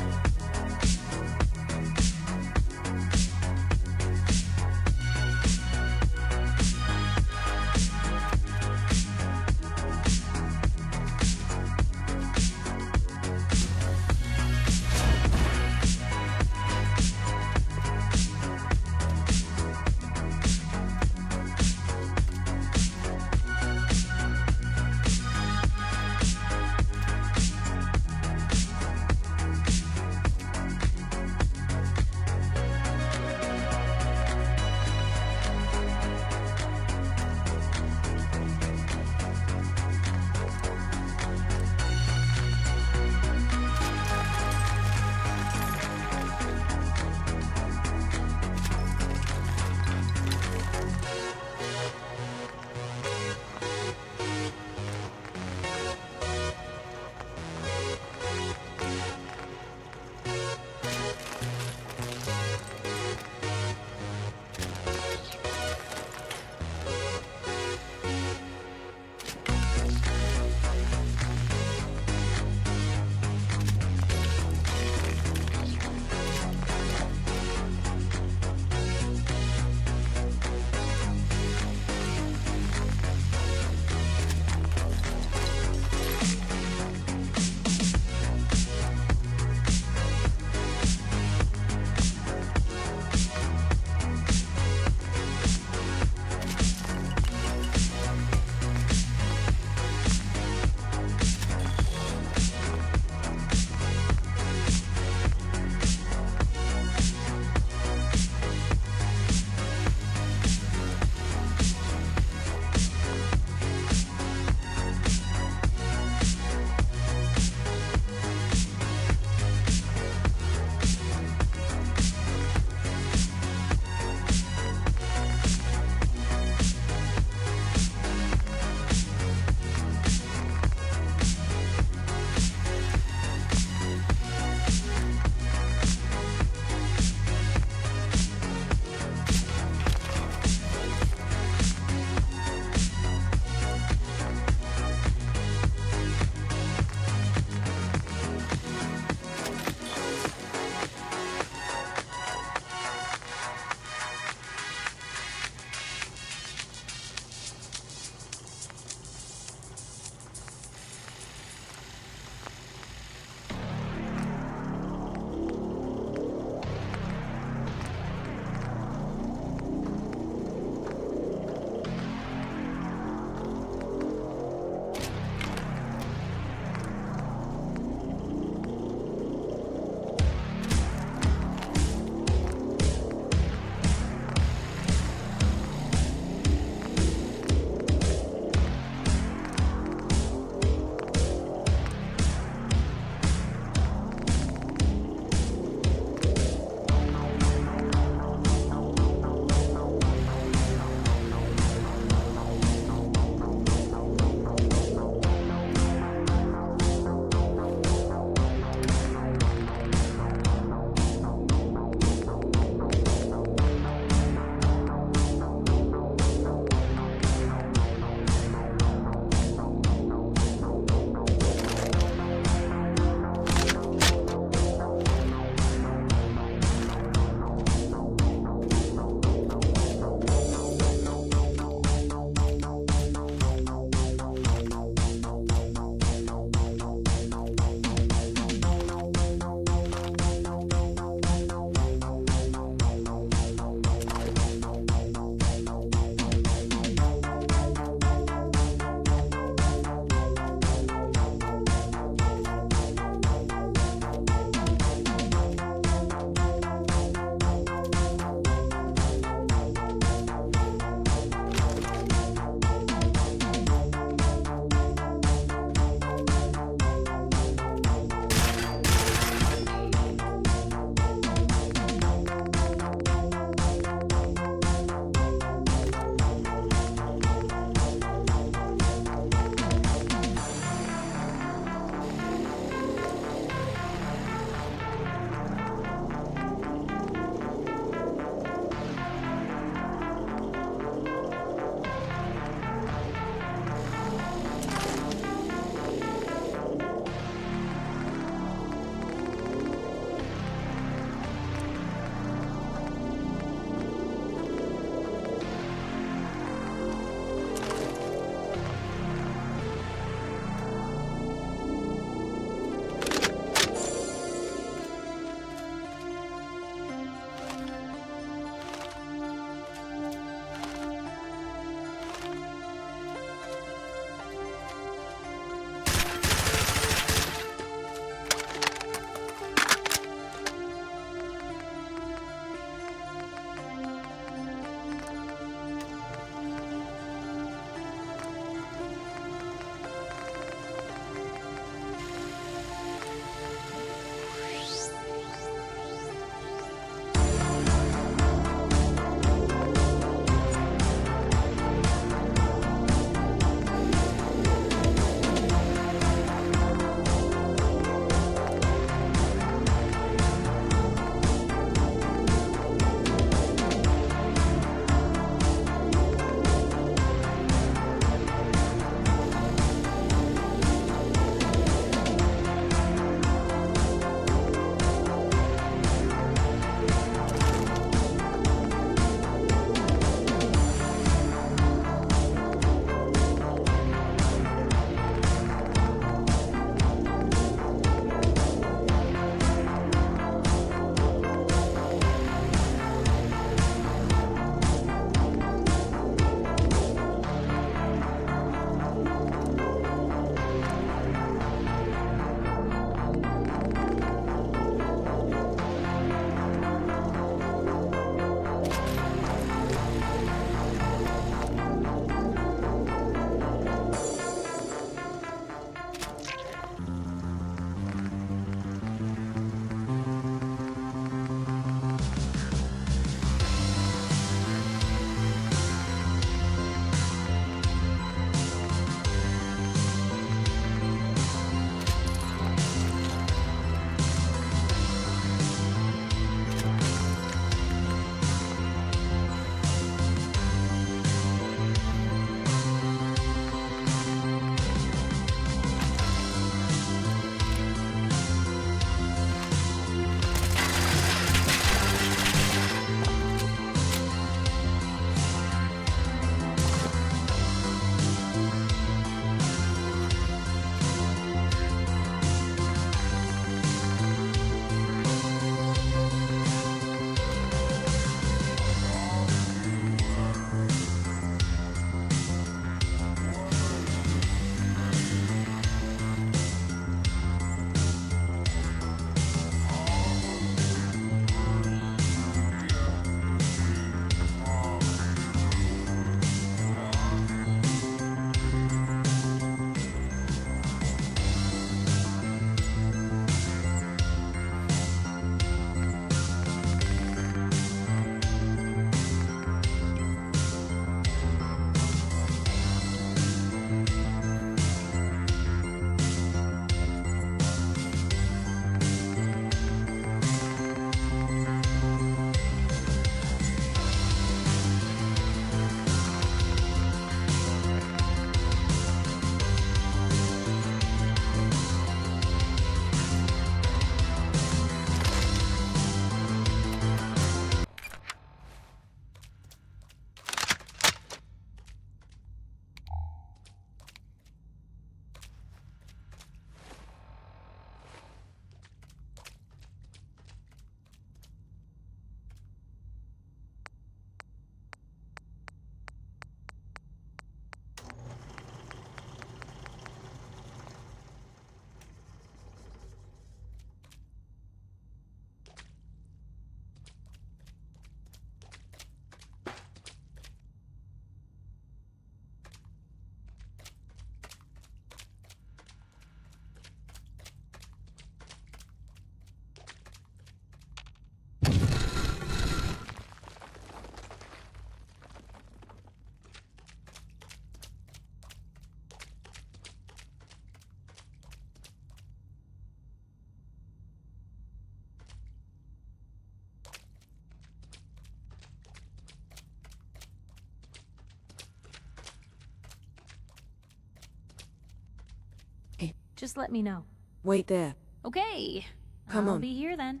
Just let me know. Wait there. Okay. Come I'll on. be here then.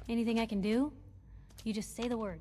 Anything I can do? You just say the word.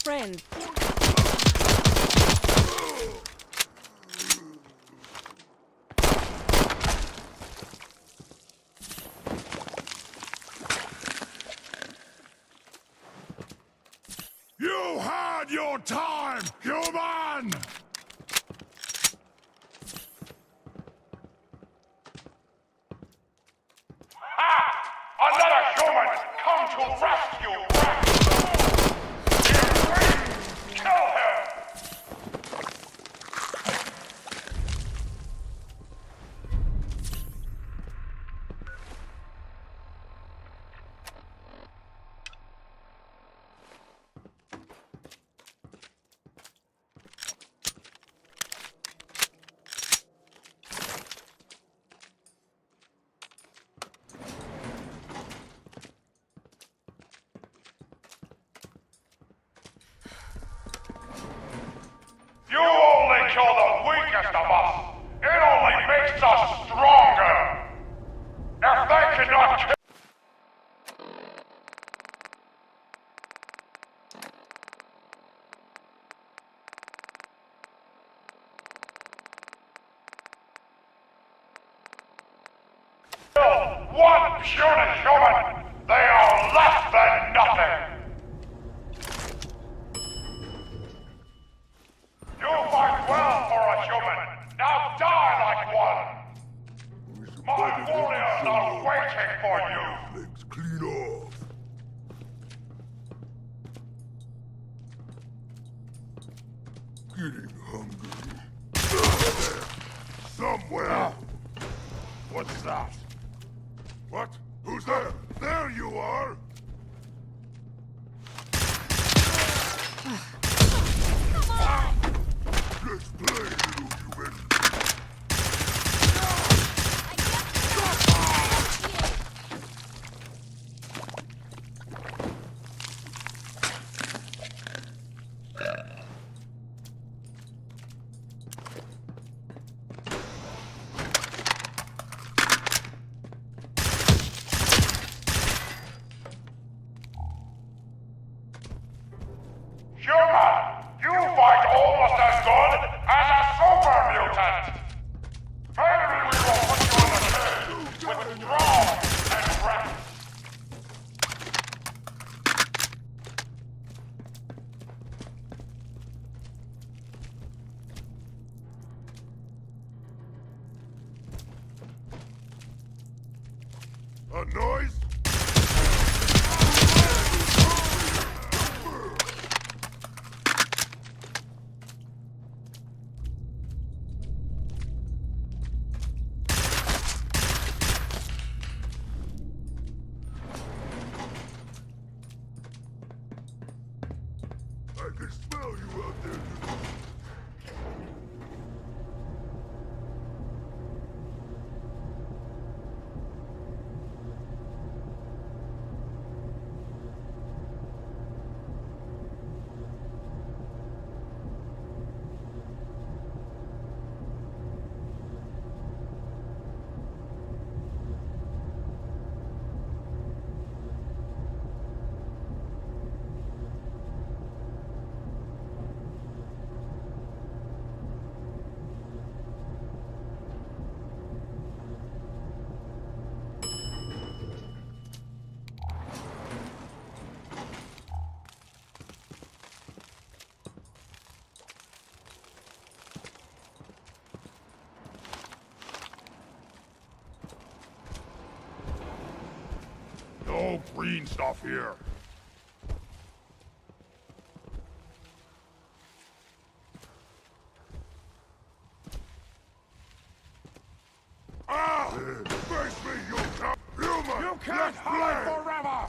friend. You had your time, human! Another human come to rescue Rex! Kill him! You only kill the weakest of us! It only makes us stronger! If they cannot kill... one puny human, they are less than nothing! You fight well for a human. Now die like one. My warriors are waiting for you. Legs clean off. Getting hungry. Somewhere. What's that? What? Who's there? There you are! Let's play, little human. Human, you fight almost as good as a super mutant. Maybe we will put you in the cage with strong and Rex. A noise? I can smell you out there. No green stuff here. Ah! Face me, you human! You can't hide forever!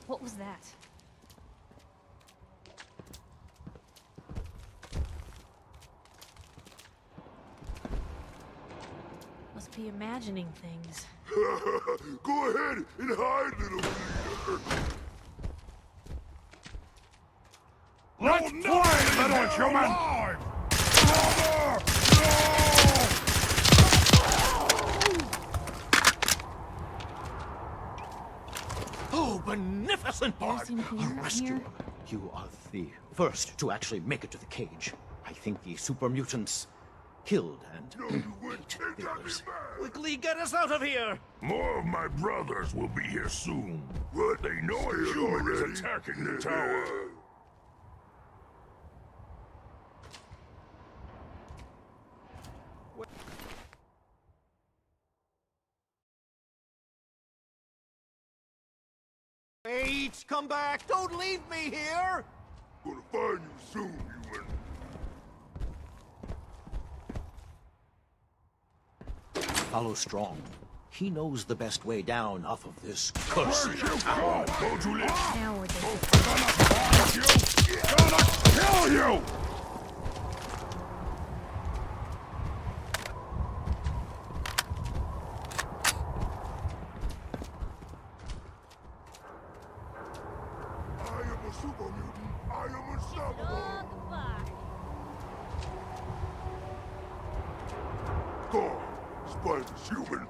What was that? be imagining things. Go ahead and hide, little leader. Let's play, little human! Oh, beneficent part! A rescuer. You are the first to actually make it to the cage. I think the super mutants killed and ate the others. Quickly get us out of here! More of my brothers will be here soon. What? They know a human is attacking the tower. Wait! Come back! Don't leave me here! Gonna find you soon, human. Follow Strong. He knows the best way down off of this cursed tower. Don't you live? Now we're Gonna kill you! I am a super mutant. I am unstoppable. Gone. Spider's human.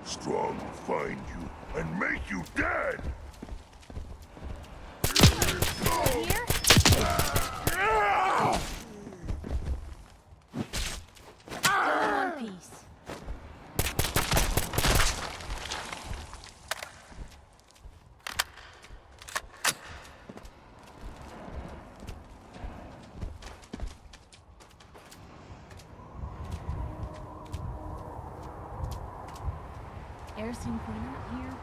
Strong will find you and make you dead. Here? Still in one piece. Air seam cleaner up here.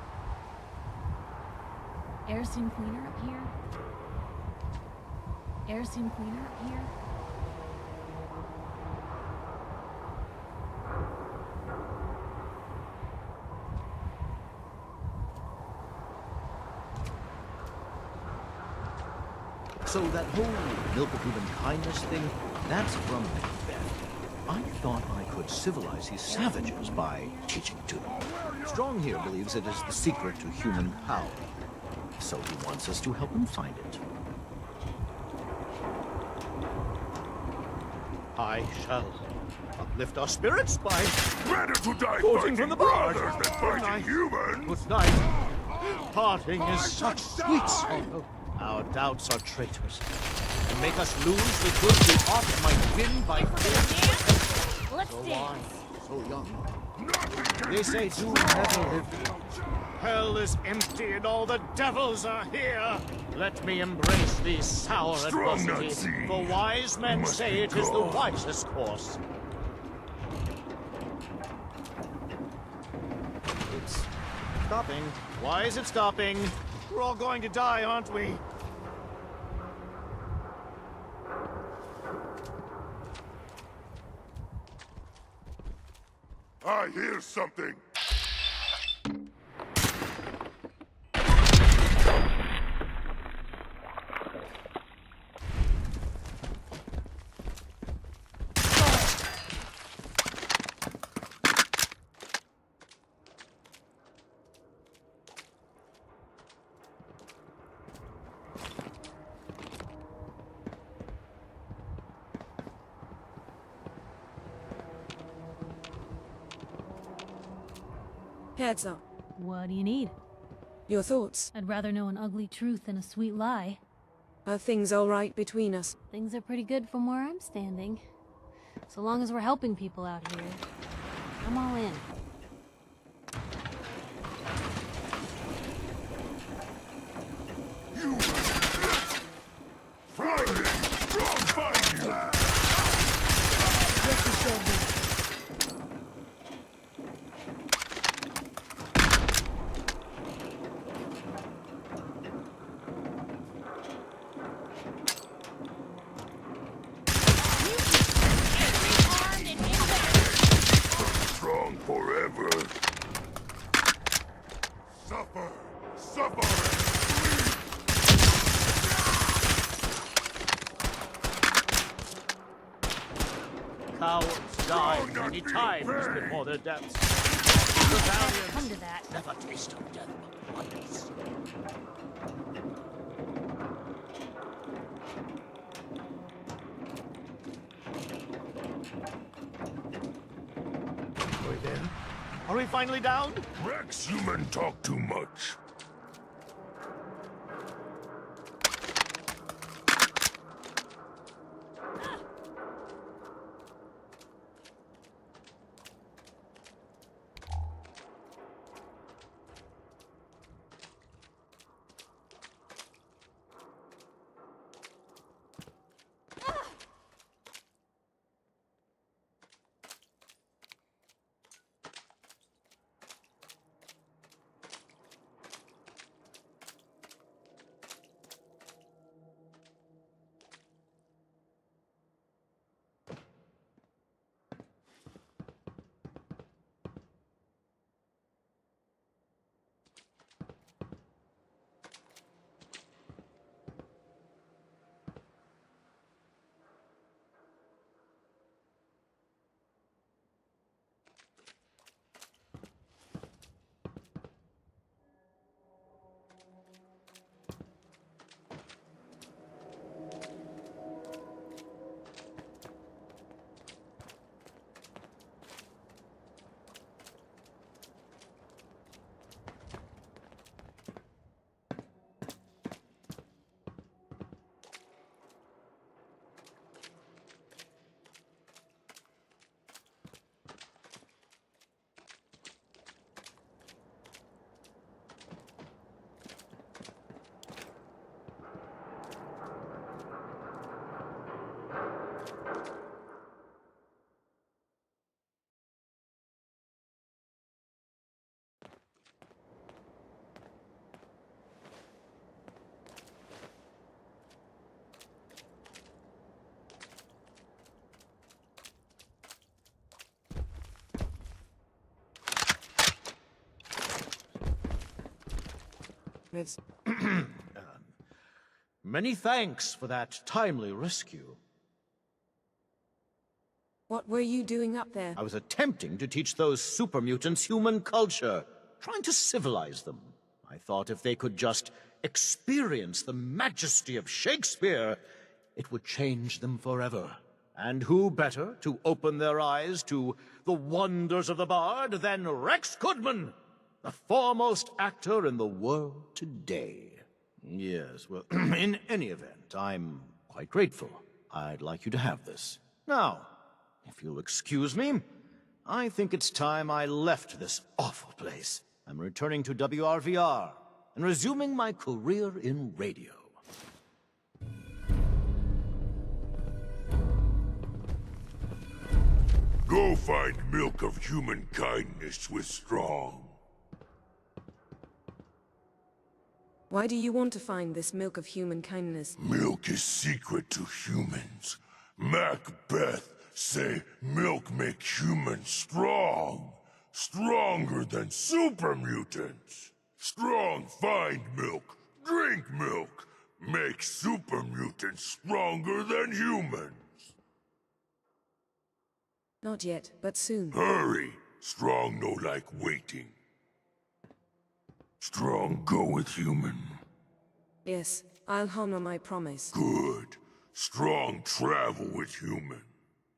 Air seam cleaner up here. Air seam cleaner up here. So that whole milk of human kindness thing, that's from Macbeth. I thought I could civilize these savages by teaching it to them. Strong here believes it is the secret to human power. So he wants us to help him find it. I shall uplift our spirits by Better to die quoting from the bard. brothers than fighting humans. Good night. Parting is such sweet sorrow. Our doubts are traitors, and make us lose the good we oft might win by fear. Let's So dance. wise, so young. They say doom never lived. Hell is empty and all the devils are here. Let me embrace these sour Strong adversity, Nazi. for wise men Must say be it is the gone. wisest course. It's stopping. Why is it stopping? We're all going to die, aren't we? I hear something. Heads up. What do you need? Your thoughts? I'd rather know an ugly truth than a sweet lie. Are things all right between us? Things are pretty good from where I'm standing. So long as we're helping people out here, I'm all in. Find it! Strong find you! Yes, you should be. Strong forever. Suffer! Suffer! cowards die many times before their deaths. The valiant Come to that. never taste of death but once. Are we there? Are we finally down? Rex human talk too much. Many thanks for that timely rescue. What were you doing up there? I was attempting to teach those super mutants human culture, trying to civilize them. I thought if they could just experience the majesty of Shakespeare, it would change them forever. And who better to open their eyes to the wonders of the bard than Rex Goodman, the foremost actor in the world today? Yes, well, in any event, I'm quite grateful. I'd like you to have this. Now, if you'll excuse me, I think it's time I left this awful place. I'm returning to WRVR and resuming my career in radio. Go find milk of human kindness with Strong. Why do you want to find this milk of human kindness? Milk is secret to humans. Macbeth say milk make humans strong. Stronger than super mutants. Strong find milk, drink milk. Make super mutants stronger than humans. Not yet, but soon. Hurry. Strong no like waiting. Strong go with human. Yes, I'll honor my promise. Good. Strong travel with human.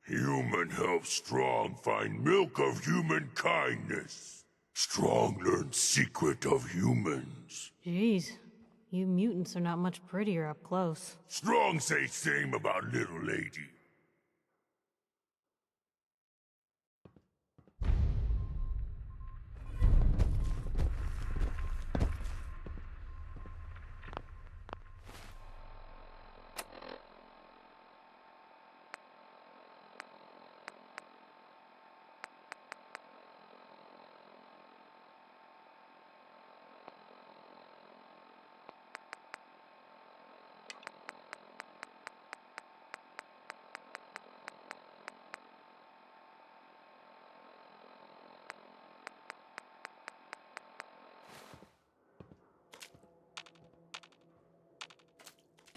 Human helps Strong find milk of human kindness. Strong learn secret of humans. Jeez, you mutants are not much prettier up close. Strong say same about little lady.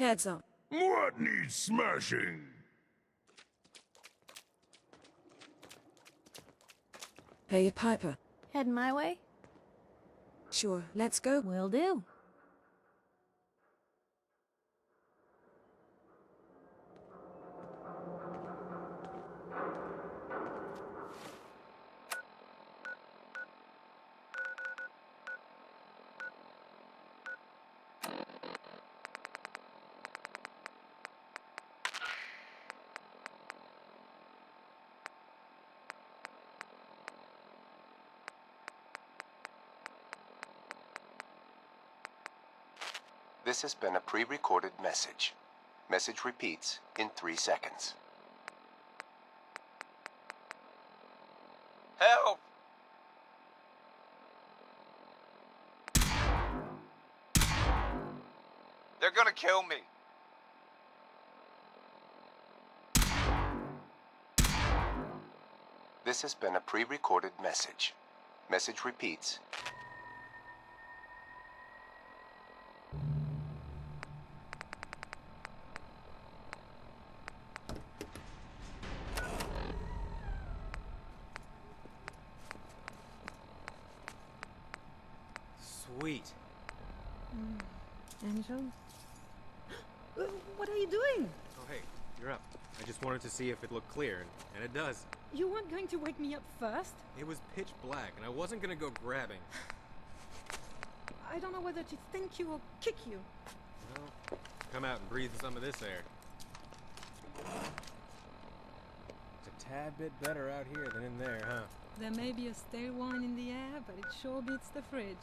Heads up. What needs smashing? Hey, Piper. Heading my way? Sure, let's go. Will do. This has been a pre-recorded message. Message repeats in 3 seconds. Help! They're gonna kill me. This has been a pre-recorded message. Message repeats. Sweet. Angel? What are you doing? Oh, hey, you're up. I just wanted to see if it looked clear, and it does. You weren't going to wake me up first? It was pitch black, and I wasn't gonna go grabbing. I don't know whether to thank you or kick you. Well, come out and breathe some of this air. It's a tad bit better out here than in there, huh? There may be a stale wine in the air, but it sure beats the fridge.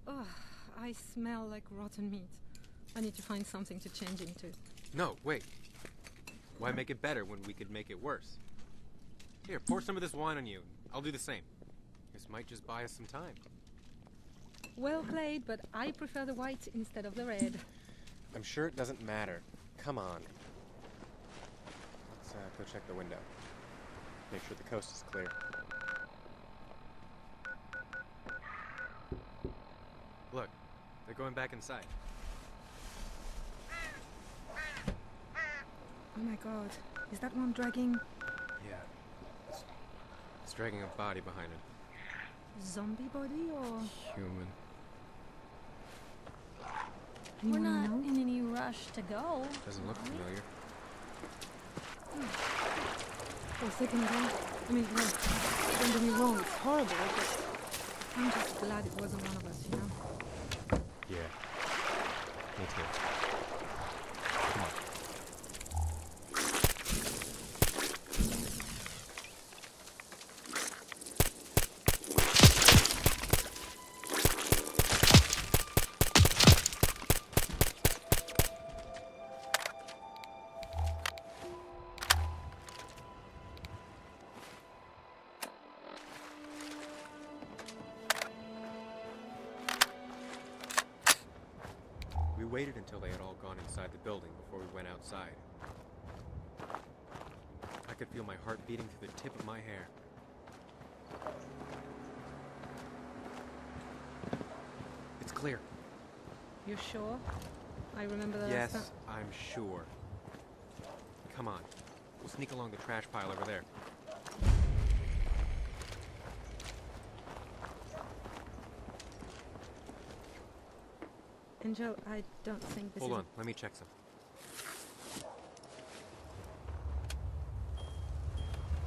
Ugh, I smell like rotten meat. I need to find something to change into. No, wait. Why make it better when we could make it worse? Here, pour some of this wine on you. I'll do the same. This might just buy us some time. Well played, but I prefer the white instead of the red. I'm sure it doesn't matter. Come on. Let's go check the window. Make sure the coast is clear. Look, they're going back inside. Oh my god, is that one dragging... Yeah. It's dragging a body behind it. Zombie body or... Human. We're not in any rush to go. Doesn't look familiar. For a second there, I mean, no, don't get me wrong, it's horrible, but I'm just glad it wasn't one of us, you know? Yeah. Me too. Come on. We waited until they had all gone inside the building before we went outside. I could feel my heart beating through the tip of my hair. It's clear. You sure? I remember the Yes, last time. I'm sure. Come on. We'll sneak along the trash pile over there. Angel, I don't think this Hold is... on, let me check some.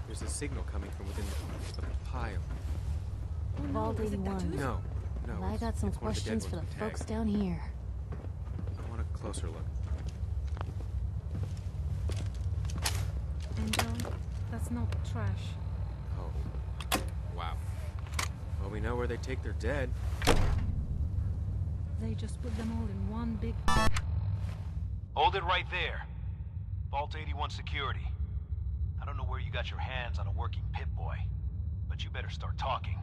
There's a signal coming from within the pile. Oh, no, Vault is it 81. tattoos? No, Well, I got some it's one of the dead questions for ones the with folks tags. down here. I want a closer look. Angel, that's not trash. Oh, wow. Well, we know where they take their dead. They just put them all in one big... Hold it right there. Vault 81 security. I don't know where you got your hands on a working Pip-Boy, but you better start talking.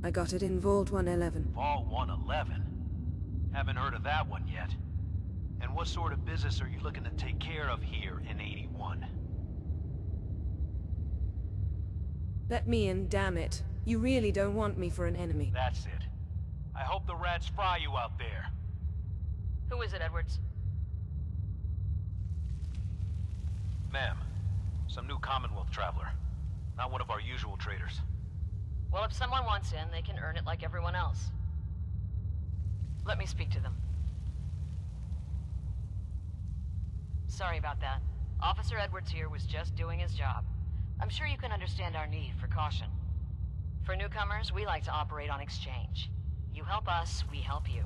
I got it in Vault 111. Vault 111? Haven't heard of that one yet. And what sort of business are you looking to take care of here in 81? Let me in, damn it. You really don't want me for an enemy. That's it. I hope the rats fry you out there. Who is it, Edwards? Ma'am, Some new Commonwealth traveler. Not one of our usual traders. Well, if someone wants in, they can earn it like everyone else. Let me speak to them. Sorry about that. Officer Edwards here was just doing his job. I'm sure you can understand our need for caution. For newcomers, we like to operate on exchange. You help us, we help you.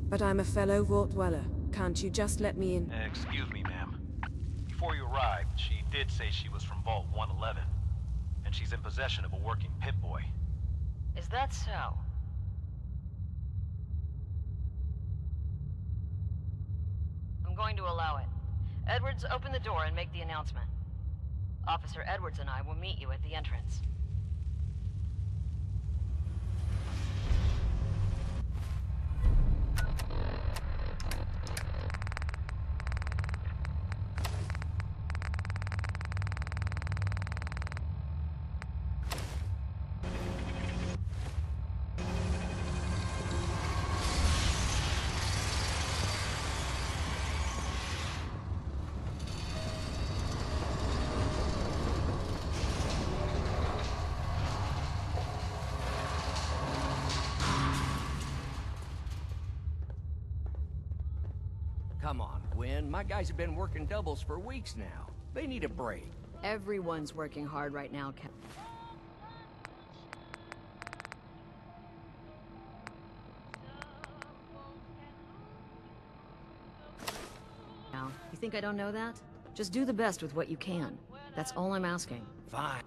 But I'm a fellow Vault Dweller. Can't you just let me in? Excuse me, ma'am. Before you arrived, she did say she was from Vault 111. And she's in possession of a working Pip-Boy. Is that so? I'm going to allow it. Edwards, open the door and make the announcement. Officer Edwards and I will meet you at the entrance. Come on, Gwen. My guys have been working doubles for weeks now. They need a break. Everyone's working hard right now, Cap. Now, you think I don't know that? Just do the best with what you can. That's all I'm asking. Fine.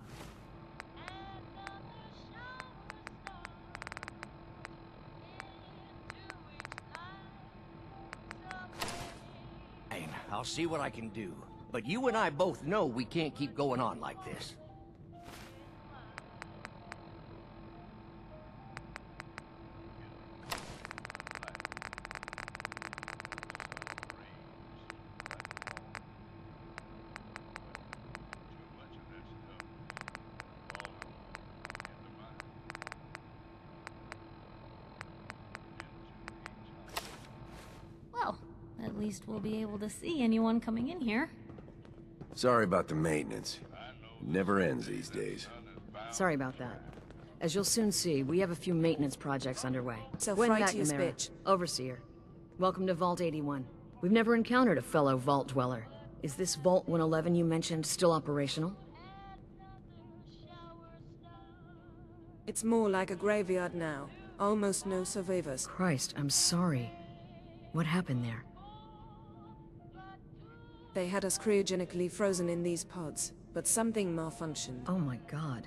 I'll see what I can do. But you and I both know we can't keep going on like this. Well, at least we'll be able to see anyone coming in here. Sorry about the maintenance. It never ends these days. Sorry about that. As you'll soon see, we have a few maintenance projects underway. So Gwen frightiest McNamara, bitch. Overseer. Welcome to Vault 81. We've never encountered a fellow Vault Dweller. Is this Vault 111 you mentioned still operational? It's more like a graveyard now. Almost no survivors. Christ, I'm sorry. What happened there? They had us cryogenically frozen in these pods, but something malfunctioned. Oh my god.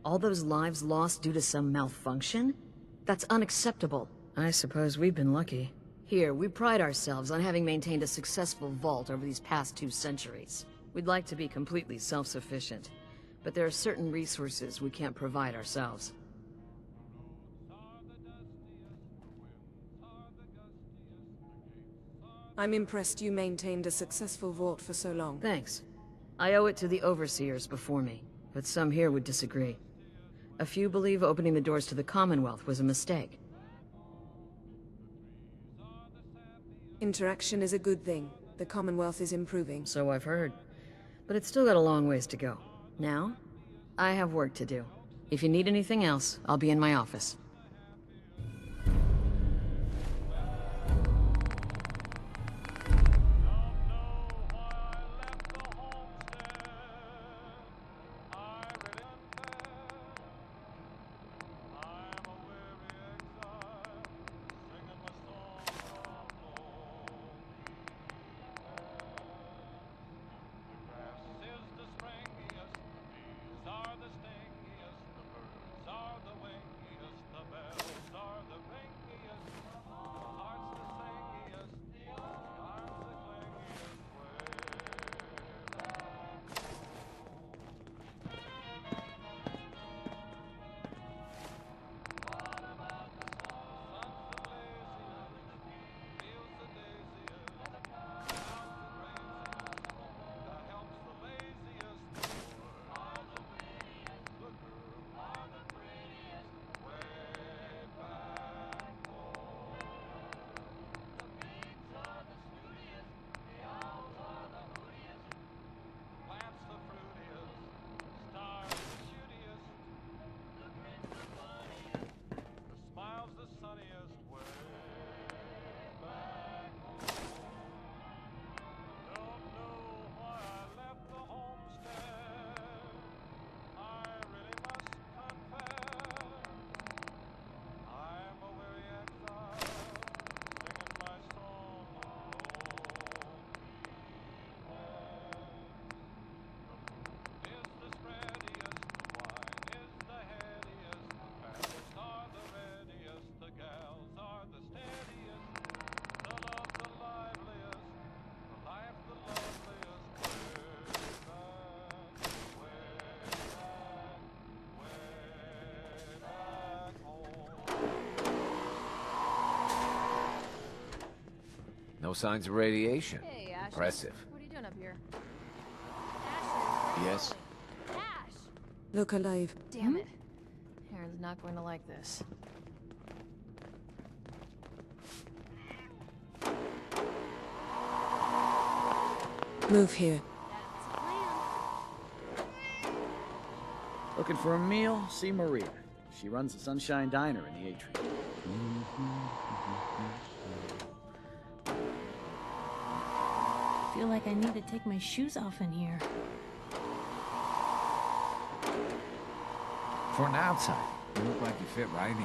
All those lives lost due to some malfunction? That's unacceptable. I suppose we've been lucky. Here, we pride ourselves on having maintained a successful vault over these past 2 centuries. We'd like to be completely self-sufficient, but there are certain resources we can't provide ourselves. I'm impressed you maintained a successful vault for so long. Thanks. I owe it to the overseers before me, but some here would disagree. A few believe opening the doors to the Commonwealth was a mistake. Interaction is a good thing. The Commonwealth is improving. So I've heard. But it's still got a long ways to go. Now, I have work to do. If you need anything else, I'll be in my office. No signs of radiation. Hey, Ash. Impressive. What are you doing up here? Yes? Look alive. Damn it. Aaron's not going to like this. Move here. Looking for a meal? See Maria. She runs the Sunshine Diner in the atrium. I feel like I need to take my shoes off in here. For an outside, you look like you fit right in.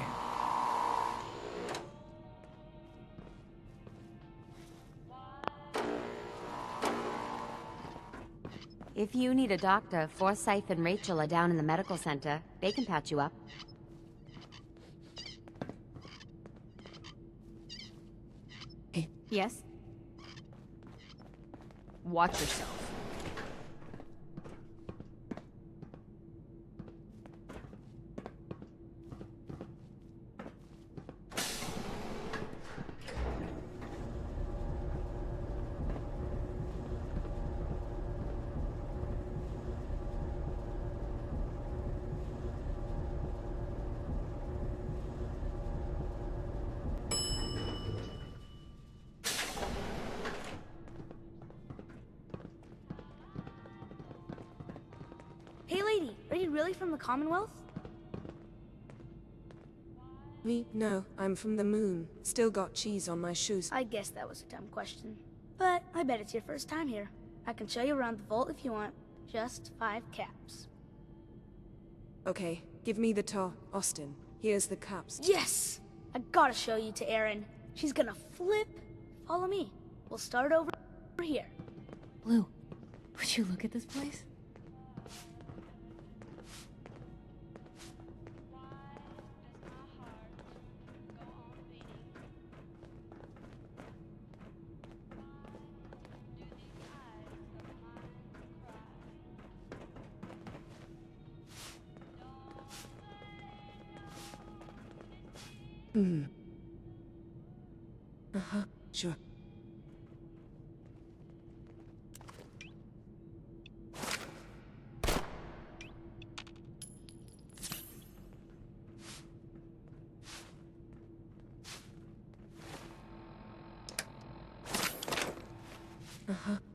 If you need a doctor, Forsyth and Rachel are down in the medical center. They can patch you up. Hey. Yes? Watch yourself. Hey lady, are you really from the Commonwealth? Me? No, I'm from the moon. Still got cheese on my shoes. I guess that was a dumb question. But I bet it's your first time here. I can show you around the vault if you want. Just 5 caps. Okay, give me the Austin. Here's the caps. Yes! I gotta show you to Erin. She's gonna flip. Follow me. We'll start over here. Blue, would you look at this place? Sure.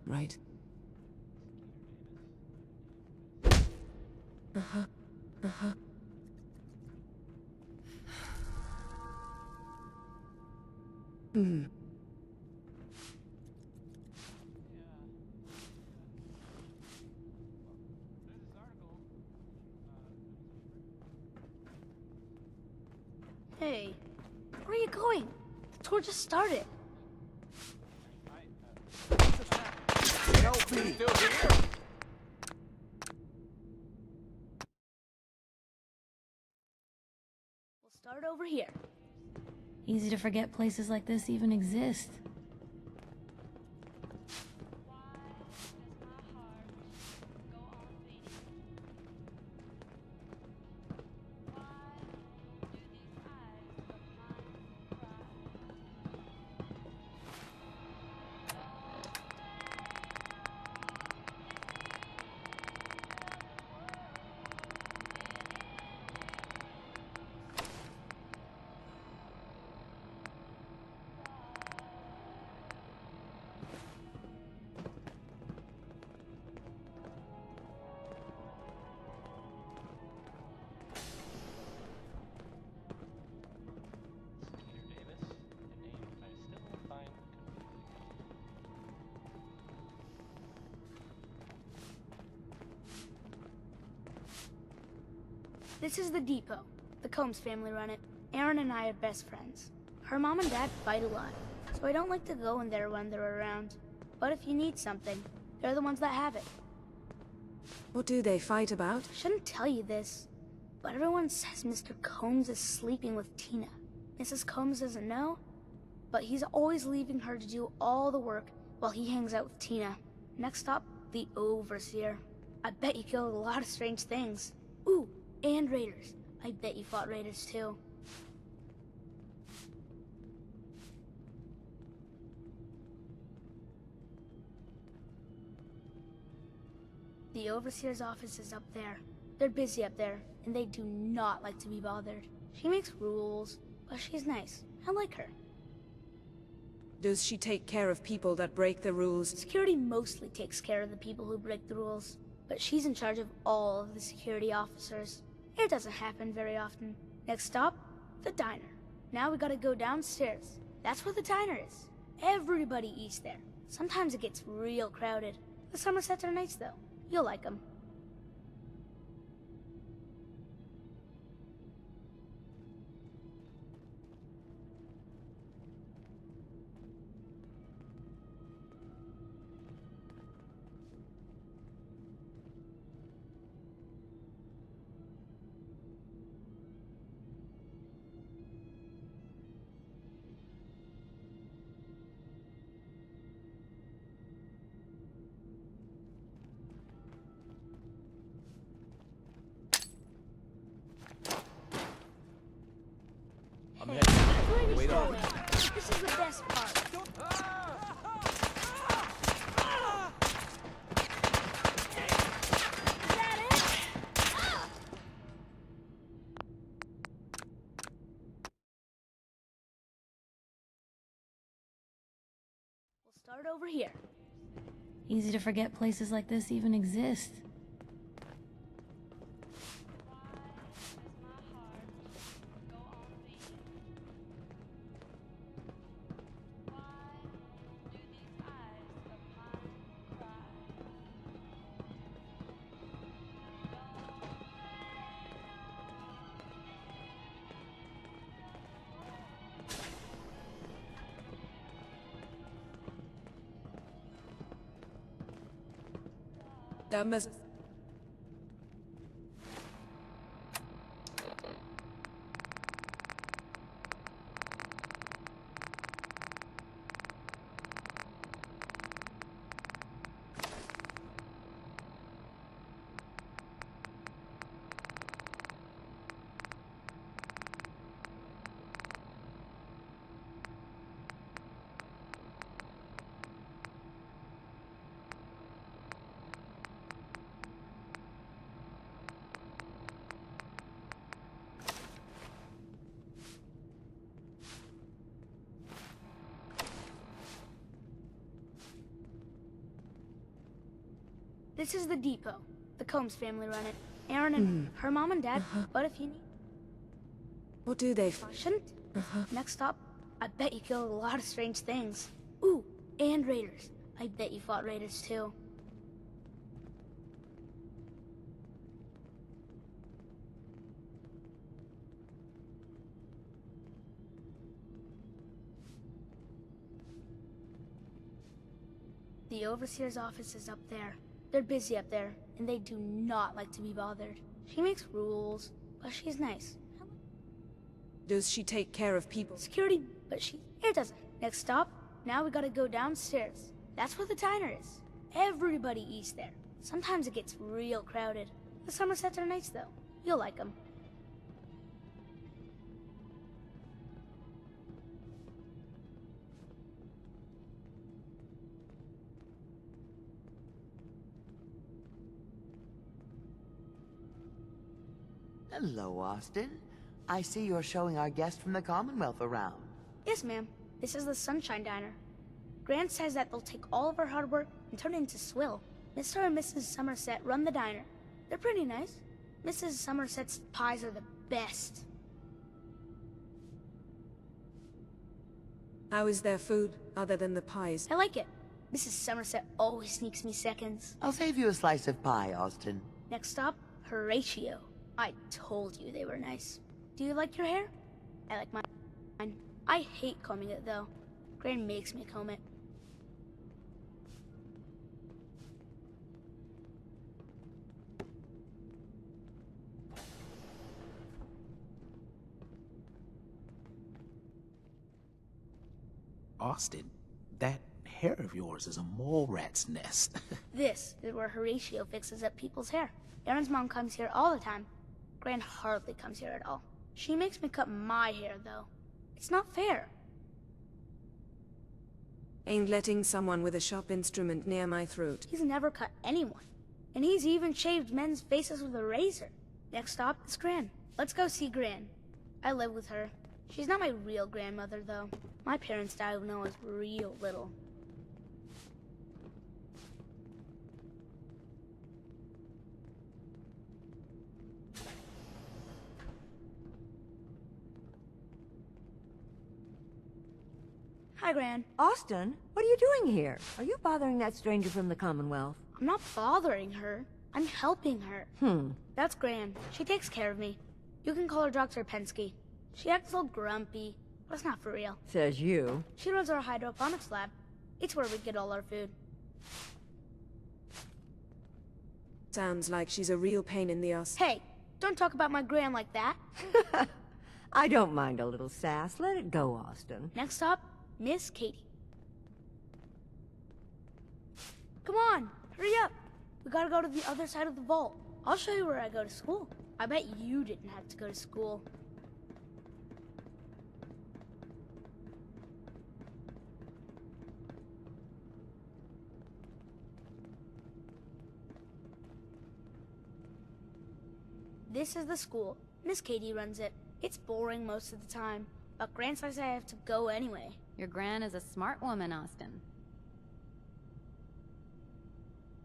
Right. Hey, where are you going? The tour just started. Help me! We'll start over here. Easy to forget places like this even exist. This is the depot. The Combs family run it. Erin and I are best friends. Her mom and dad fight a lot, so I don't like to go in there when they're around. But if you need something, they're the ones that have it. What do they fight about? I shouldn't tell you this, but everyone says Mr. Combs is sleeping with Tina. Mrs. Combs doesn't know, but he's always leaving her to do all the work while he hangs out with Tina. Next stop, the Overseer. I bet you killed a lot of strange things. Ooh, and raiders. I bet you fought raiders too. The overseer's office is up there. They're busy up there, and they do not like to be bothered. She makes rules, but she's nice. I like her. Does she take care of people that break the rules? Security mostly takes care of the people who break the rules, but she's in charge of all of the security officers. It doesn't happen very often. Next stop, the diner. Now we gotta go downstairs. That's where the diner is. Everybody eats there. Sometimes it gets real crowded. The Somersets are nice though. You'll like them. I'm heading. Wait on. This is the best part. We'll start over here. Easy to forget places like this even exist. That must... This is the depot. The Combs family run it. Aaron and her mom and dad. But if you need... What do they... Shouldn't? Next stop, I bet you killed a lot of strange things. Ooh, and raiders. I bet you fought raiders too. The overseer's office is up there. They're busy up there, and they do not like to be bothered. She makes rules, but she's nice. Does she take care of people? Security, but it doesn't. Next stop, now we gotta go downstairs. That's where the diner is. Everybody eats there. Sometimes it gets real crowded. The Somersets are nice though. You'll like them. Hello, Austin. I see you're showing our guest from the Commonwealth around. Yes, ma'am. This is the Sunshine Diner. Grant says that they'll take all of our hard work and turn it into swill. Mr. and Mrs. Somerset run the diner. They're pretty nice. Mrs. Somerset's pies are the best. How is their food, other than the pies? I like it. Mrs. Somerset always sneaks me seconds. I'll save you a slice of pie, Austin. Next stop, Horatio. I told you they were nice. Do you like your hair? I like mine. I hate combing it, though. Gran makes me comb it. Austin, that hair of yours is a mole rat's nest. This is where Horatio fixes up people's hair. Aaron's mom comes here all the time. Gran hardly comes here at all. She makes me cut my hair, though. It's not fair. Ain't letting someone with a sharp instrument near my throat. He's never cut anyone. And he's even shaved men's faces with a razor. Next stop is Gran. Let's go see Gran. I live with her. She's not my real grandmother, though. My parents died when I was real little. Hi, Gran. Austin, what are you doing here? Are you bothering that stranger from the Commonwealth? I'm not bothering her. I'm helping her. That's Gran. She takes care of me. You can call her Dr. Pensky. She acts all grumpy, but it's not for real. Says you. She runs our hydroponics lab. It's where we get all our food. Sounds like she's a real pain in the ass. Hey, don't talk about my Gran like that. I don't mind a little sass. Let it go, Austin. Next stop, Miss Katie. Come on, hurry up. We gotta go to the other side of the vault. I'll show you where I go to school. I bet you didn't have to go to school. This is the school. Miss Katie runs it. It's boring most of the time, but Gran says I have to go anyway. Your Gran is a smart woman, Austin.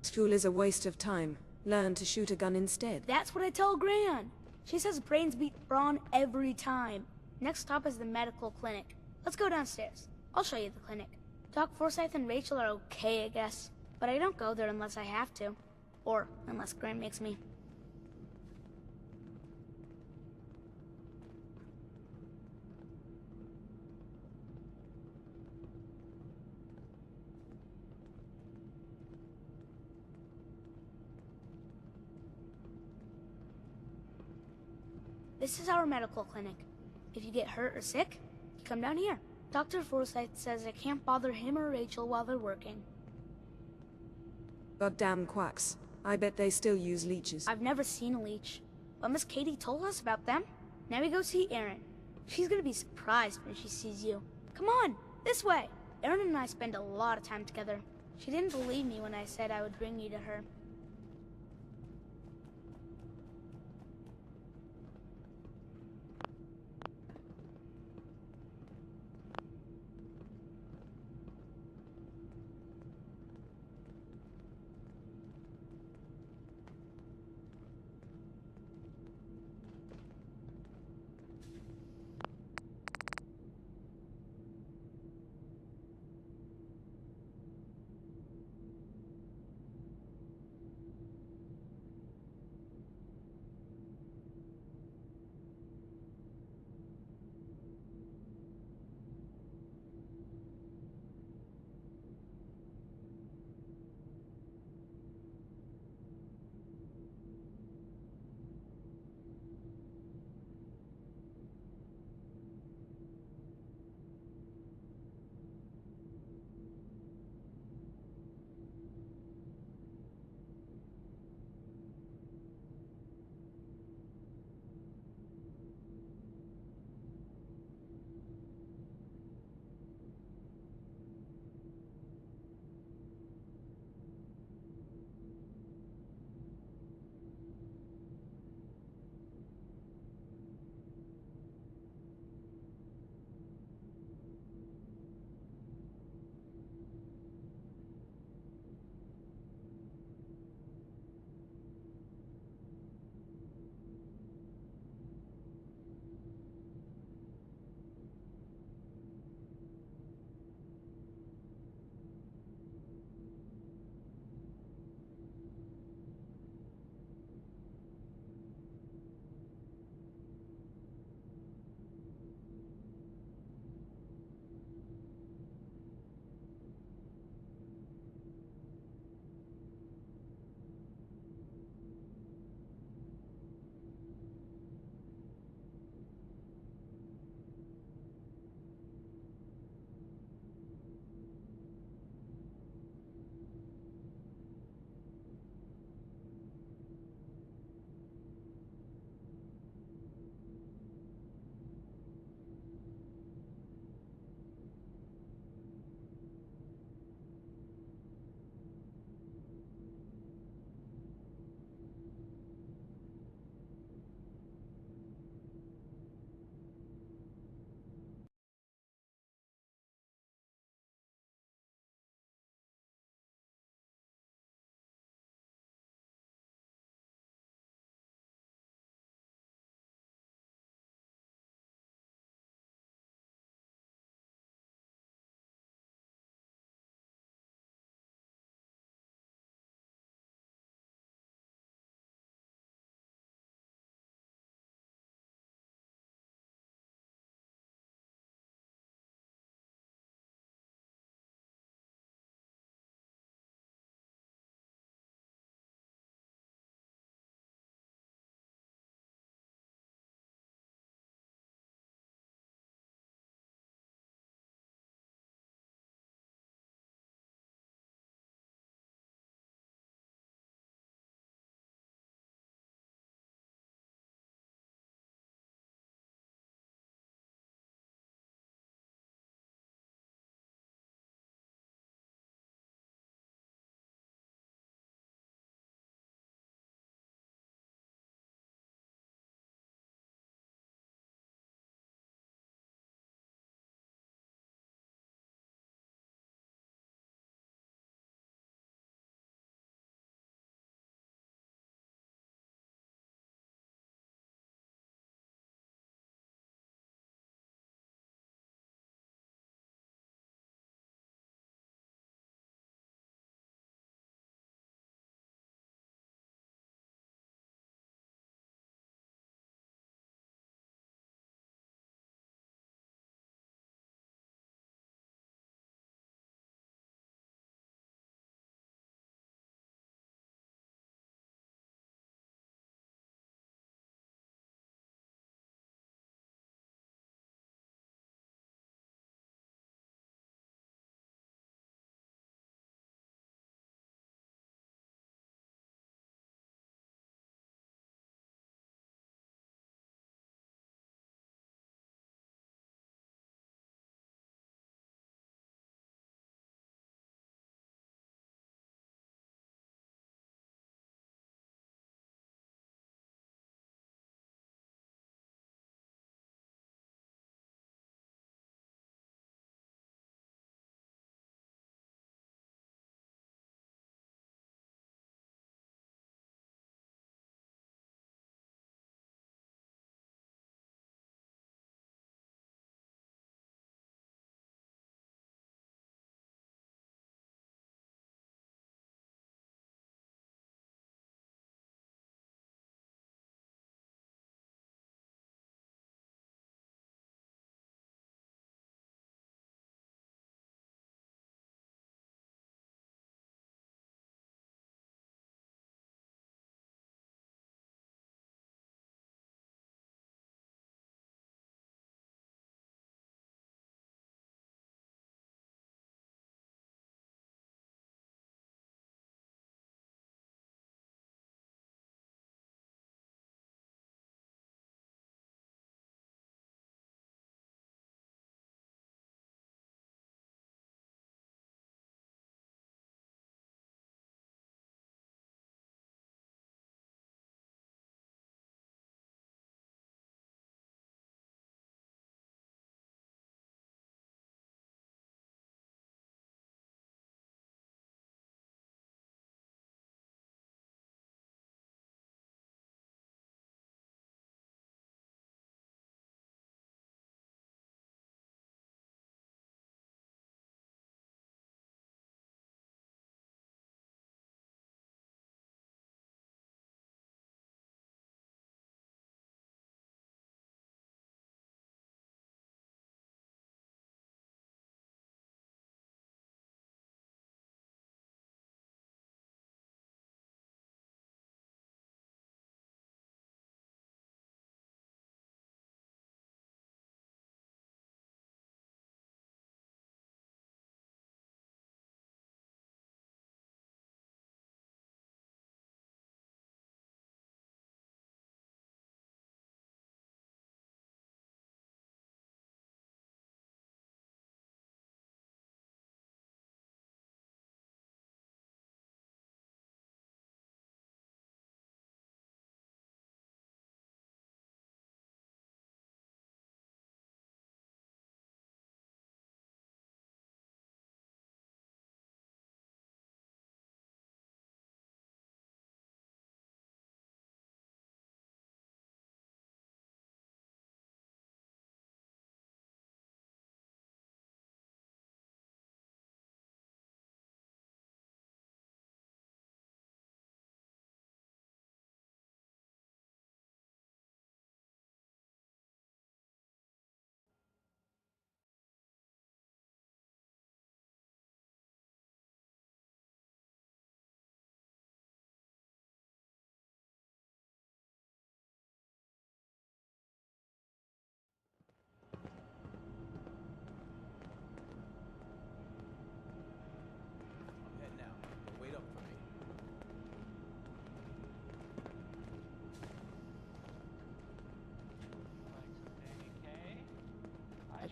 School is a waste of time. Learn to shoot a gun instead. That's what I tell Gran. She says brains beat brawn every time. Next stop is the medical clinic. Let's go downstairs. I'll show you the clinic. Doc Forsyth and Rachel are okay, I guess. But I don't go there unless I have to. Or unless Gran makes me. This is our medical clinic. If you get hurt or sick, you come down here. Dr. Forsyth says I can't bother him or Rachel while they're working. Goddamn quacks. I bet they still use leeches. I've never seen a leech, but Miss Katie told us about them. Now we go see Erin. She's gonna be surprised when she sees you. Come on, this way. Erin and I spend a lot of time together. She didn't believe me when I said I would bring you to her.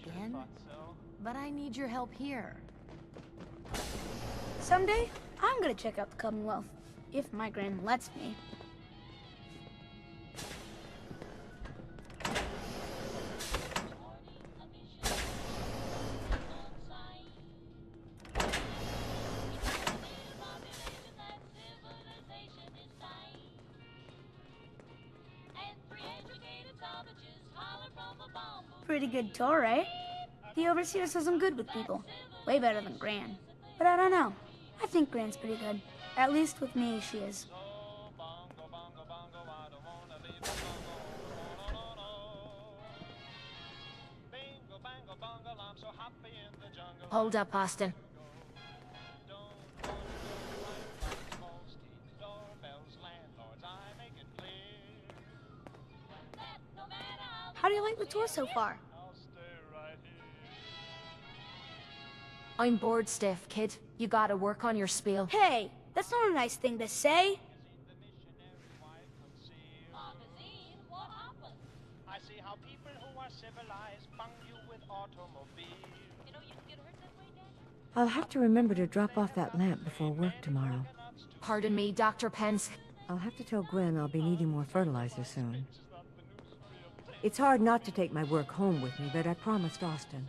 again, but I need your help here. Someday, I'm gonna check out the Commonwealth, if my Gran lets me. Pretty good tour, eh? The Overseer says I'm good with people. Way better than Gran. But I don't know. I think Gran's pretty good. At least with me, she is. Hold up, Austin. How do you like the tour so far? I'm bored stiff, kid. You gotta work on your spiel. Hey, that's not a nice thing to say. I see how people who are civilized bung you with automobiles. You know you can get hurt that way, Dad. I'll have to remember to drop off that lamp before work tomorrow. Pardon me, Dr. Pence. I'll have to tell Gwen I'll be needing more fertilizer soon. It's hard not to take my work home with me, but I promised Austin.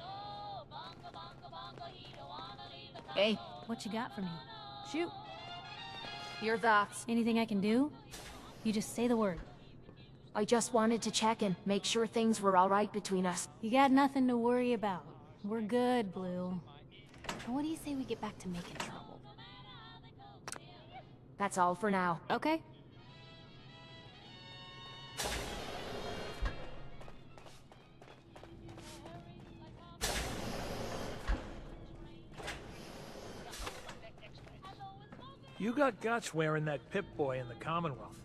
Hey, What you got for me? Shoot. your thoughts. Anything I can do? You just say the word. I just wanted to check and make sure things were all right between us. You got nothing to worry about. We're good, Blue. Now, what do you say we get back to making trouble? That's all for now. Okay. You got guts wearing that Pip-Boy in the Commonwealth.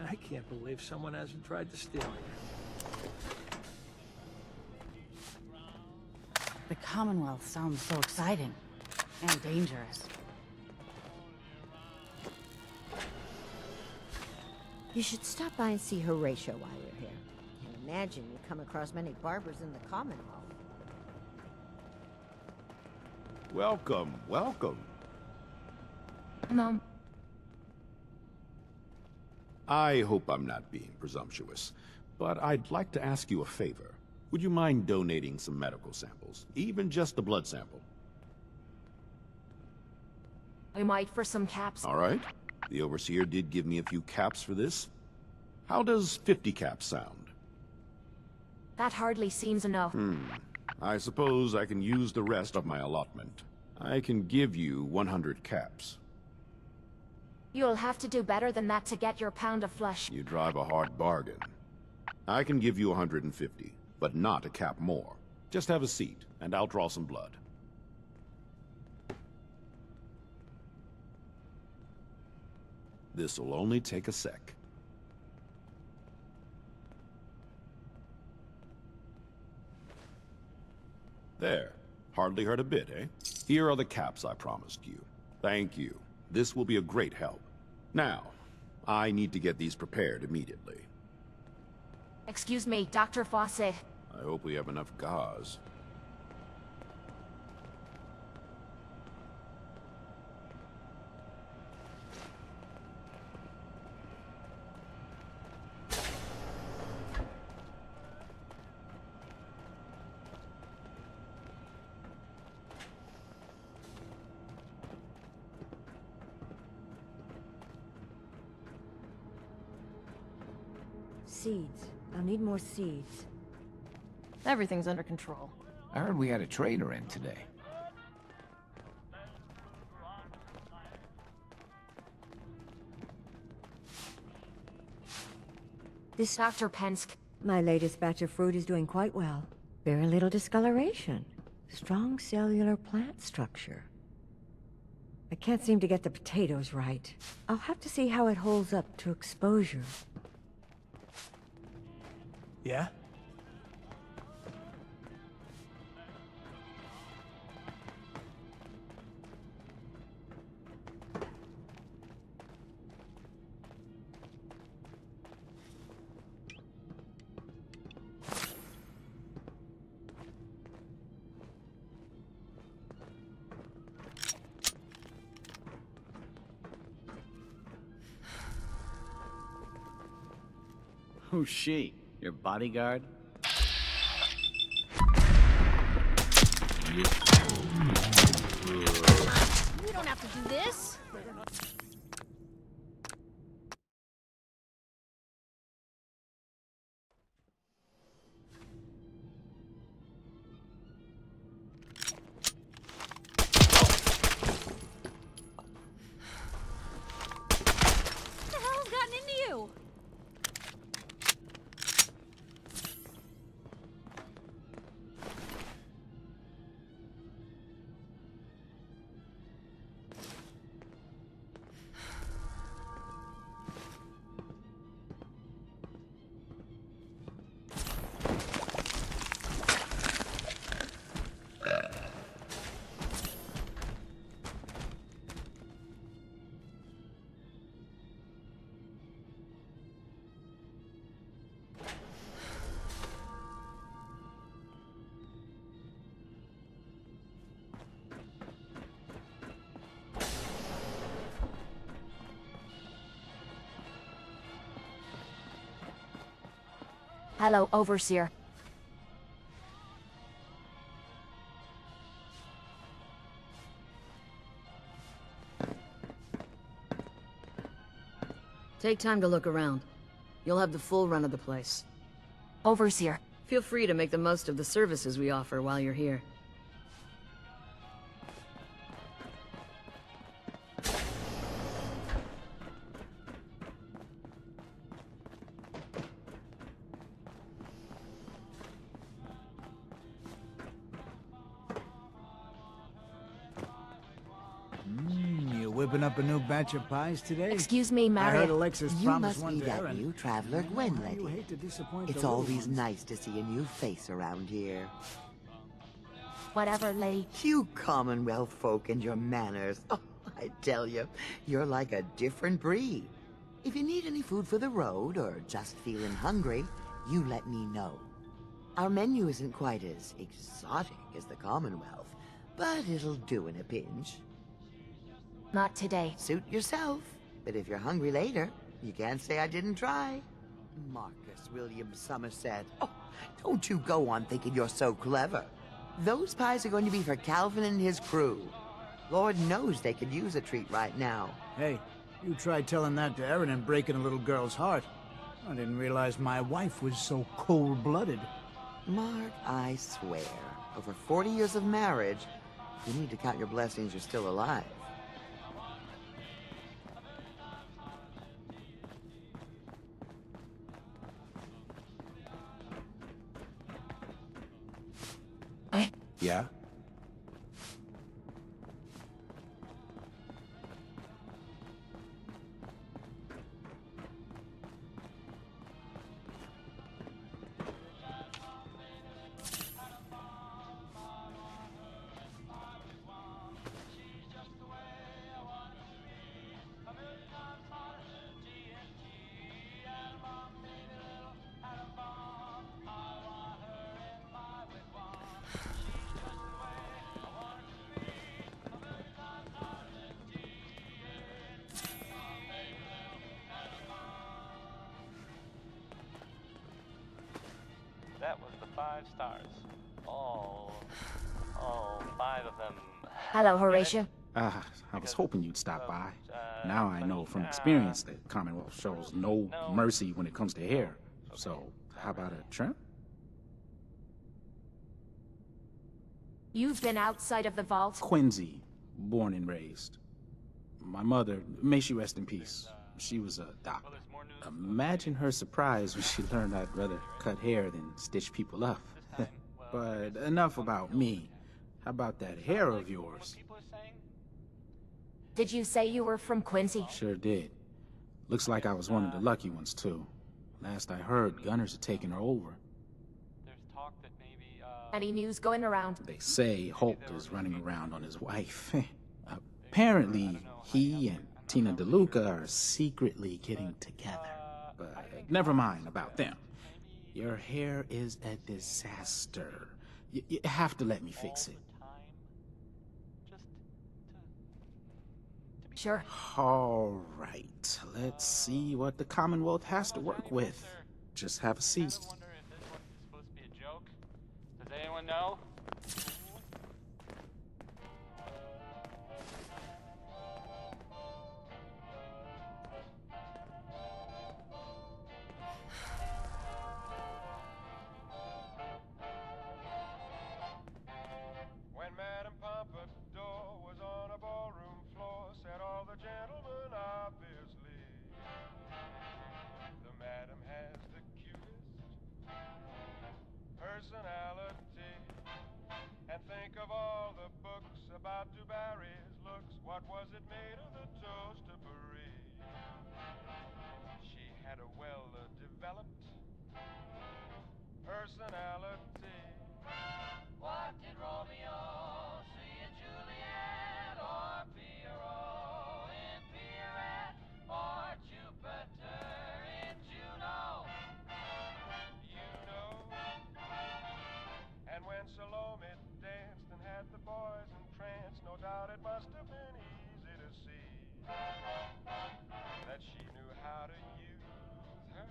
I can't believe someone hasn't tried to steal it. The Commonwealth sounds so exciting and dangerous. You should stop by and see Horatio while you're here. Can't imagine you come across many barbers in the Commonwealth. Welcome, welcome. Mom. I hope I'm not being presumptuous, but I'd like to ask you a favor. Would you mind donating some medical samples? Even just a blood sample. I might for some caps. All right. The Overseer did give me a few caps for this. How does 50 caps sound? That hardly seems enough. I suppose I can use the rest of my allotment. I can give you 100 caps. You'll have to do better than that to get your pound of flesh. You drive a hard bargain. I can give you 150, but not a cap more. Just have a seat, and I'll draw some blood. This'll only take a sec. There. Hardly hurt a bit, eh? Here are the caps I promised you. Thank you. This will be a great help. Now, I need to get these prepared immediately. Excuse me, Dr. Fawcett. I hope we have enough gauze. Seeds. I'll need more seeds. Everything's under control. I heard we had a trader in today. This Dr. Pensk. My latest batch of fruit is doing quite well. Very little discoloration. Strong cellular plant structure. I can't seem to get the potatoes right. I'll have to see how it holds up to exposure. Yeah? Who's she? Your bodyguard? You don't have to do this. What the hell's gotten into you? Hello, Overseer. Take time to look around. You'll have the full run of the place. Overseer. Feel free to make the most of the services we offer while you're here. You whipping up a new batch of pies today? Excuse me, I Mario. heard Alexis You promised must one be to that Aaron. new traveler Gwen lady. You hate to disappoint It's the little always ones. nice to see a new face around here. Whatever, lady. You Commonwealth folk and your manners. Oh, I tell you, you're like a different breed. If you need any food for the road or just feeling hungry, you let me know. Our menu isn't quite as exotic as the Commonwealth, but it'll do in a pinch. Not today. Suit yourself, but if you're hungry later, you can't say I didn't try. Marcus William Somerset. Oh, don't you go on thinking you're so clever. Those pies are going to be for Calvin and his crew. Lord knows they could use a treat right now. Hey, you tried telling that to Aaron and breaking a little girl's heart. I didn't realize my wife was so cold-blooded. Mark, I swear, over 40 years of marriage, you need to count your blessings you're still alive. Yeah? That was the 5 stars. All 5 of them. Hello, Horatio. I was hoping you'd stop by. Now I know from experience that Commonwealth shows no mercy when it comes to hair. So, how about a trim? You've been outside of the vault? Quincy, born and raised. My mother, may she rest in peace, she was a doctor. Imagine her surprise when she learned I'd rather cut hair than stitch people up. But enough about me. How about that hair of yours? Did you say you were from Quincy? Sure did. Looks like I was one of the lucky ones, too. Last I heard, gunners had taken her over. Any news going around? They say Holt is running around on his wife. Apparently, he and Tina DeLuca are secretly getting together. But never mind about them. Your hair is a disaster. You have to let me fix it. Sure. All right. Let's see what the Commonwealth has to work with. Just have a seat. I wonder if this one's supposed to be a joke. Does anyone know? When Madame Pompadour was on a ballroom floor, said all the gentlemen obviously, the madam has the cutest personality. And think of all the books about Du Barry's looks. What was it made of the toast of Paris? She had a well-developed personality. What did Romeo see in Juliet, or Pierrot in Pierrette, or Jupiter in Juno? You know. And when Salome danced and had the boys entranced, no doubt it must have been easy to see that she knew how to use her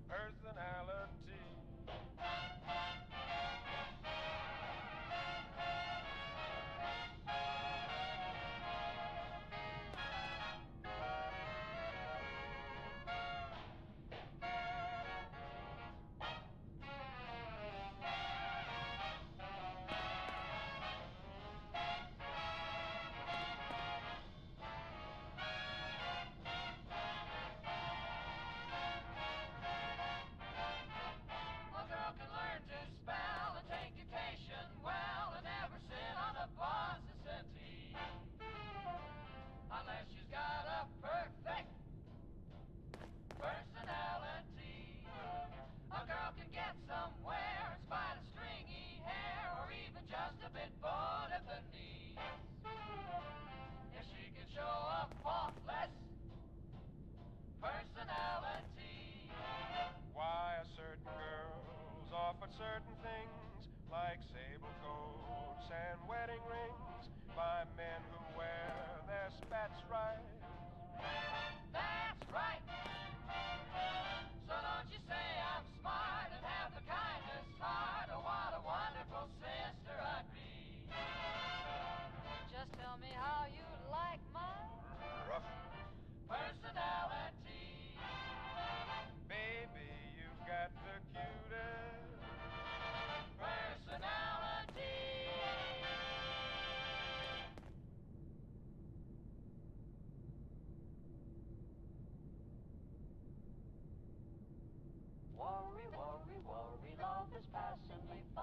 personality. A girl can learn to spell and take dictation well and never sit on a boss's settee unless she's got a perfect personality. A girl can get somewhere in spite of stringy hair or even just a bit bowed at the knees if she can show a faultless personality. Why are certain girls offered certain things like sable coats and wedding rings by men who wear their spats right? That's right. So don't you say I'm smart and have the kindest heart. Oh, what a wonderful sister I'd be. Just tell me how you like my personality. Baby, you've got the cutest personality. Worry, worry, worry, love is passing me by.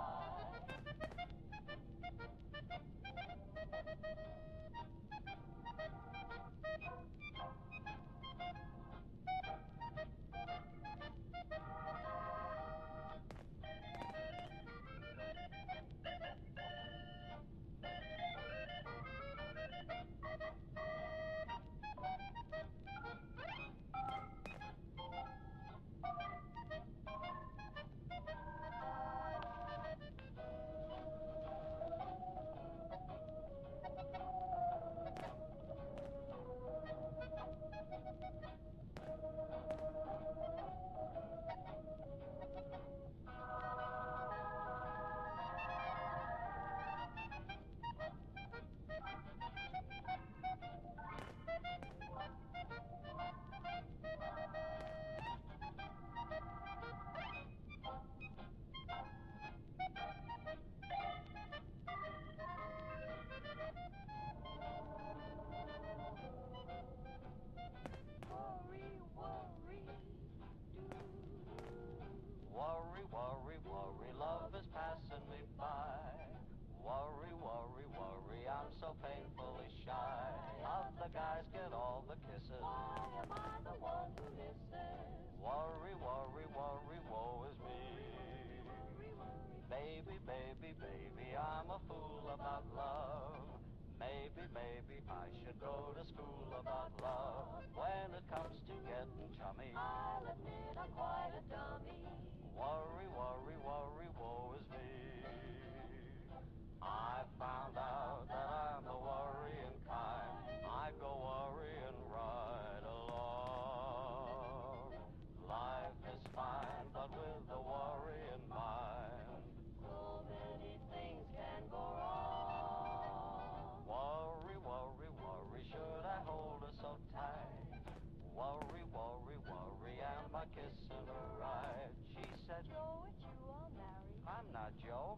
Worry, worry, worry, love is passing me by. Worry, worry, worry, I'm so painfully shy. Of the guys get all the kisses. Why am I the one who misses? Worry, worry, worry, woe is me. Baby, baby, baby, I'm a fool about love. Maybe, maybe I should go to school about love. When it comes to getting chummy, I'll admit I'm quite a dummy. Worry, worry, worry, woe is me. I found out that I'm the worrying kind. I go worrying right along. Life is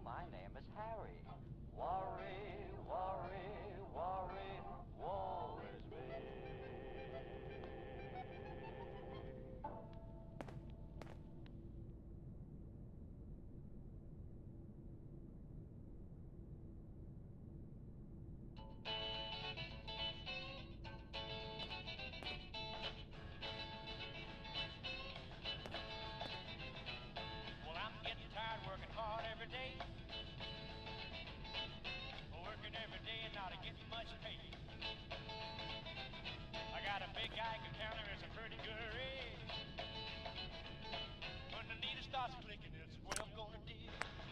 my name is Harry. Worry, worry, worry, woe is me. Well, I'm getting tired working hard every day. Working every day and not getting much pay. I got a big Geiger counter, it's a pretty good rate. When the needle starts clicking, it's what I'm gonna do.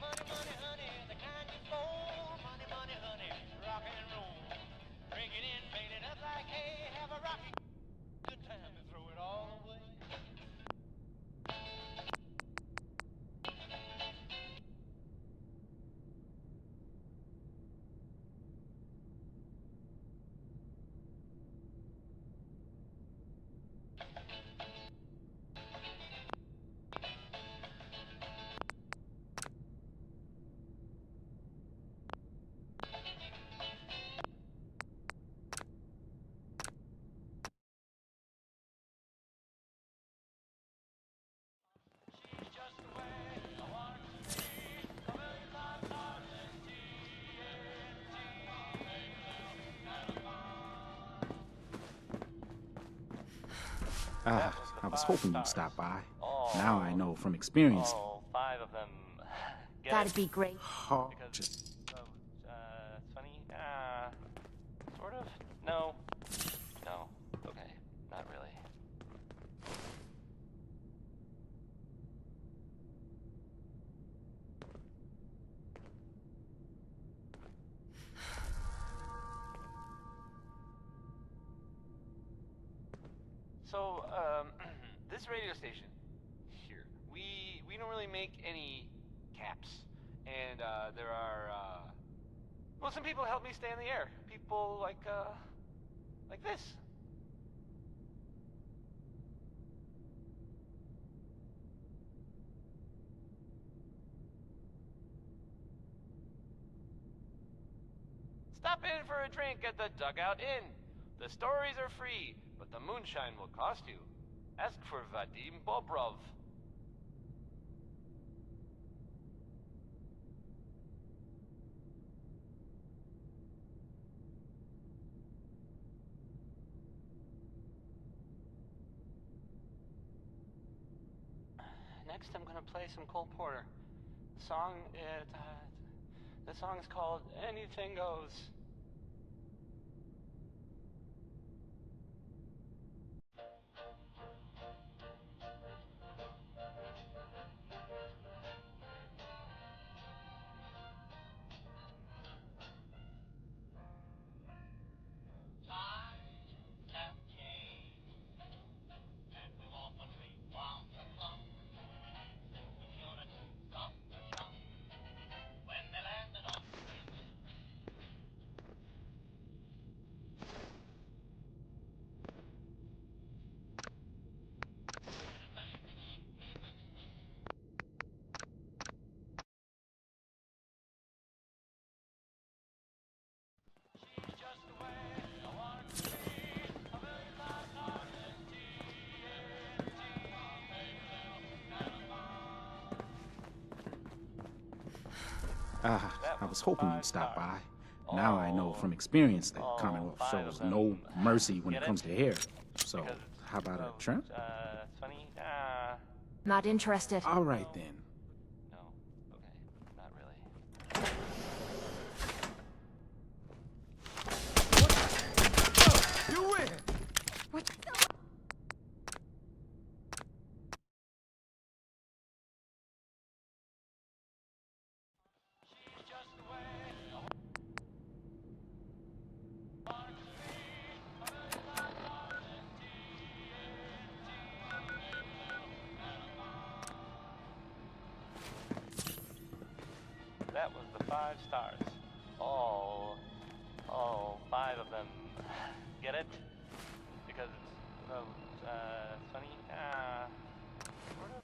Money, money, honey, the kind you fold. Money, money, honey, rock and roll. Break it in, bait it up like hay. Have a rocking good time and throw it all away. I was hoping you'd stop by. Now I know from experience. All 5 of them. Get That'd it? be great. Oh, Because, funny? Sort of? No. No. Okay. Not really. So, this radio station here, we don't really make any caps. And, there are, well, some people help me stay in the air. People like this. Stop in for a drink at the Dugout Inn. The stories are free, but the moonshine will cost you. Ask for Vadim Bobrov. Next, I'm gonna play some Cole Porter. The song is called "Anything Goes." I was hoping you'd stop by. Now I know from experience that Commonwealth shows no mercy when it comes to hair. So, how about a trim? Funny? Not interested. All right then. No. Okay. Not really. You win! What? That was the 5 stars. All 5 of them. Get it? Because, funny? Sort of.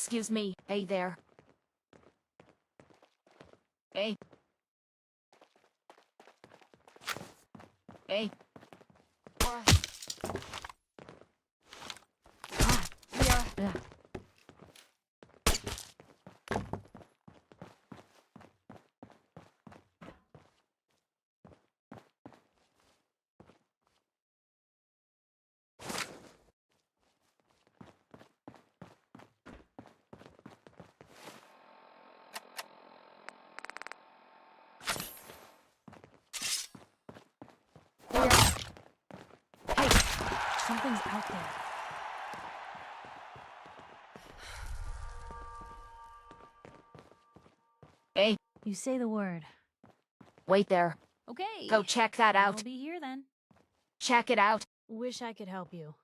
Excuse me. Hey there. Hey. Hey. Yeah. Hey, something's out there. Hey. You say the word. Wait there. Okay. Go check that out. I'll be here then. Check it out. Wish I could help you.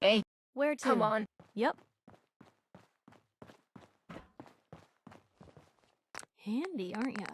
Hey. Where to? Come on. Yep. Handy, aren't ya?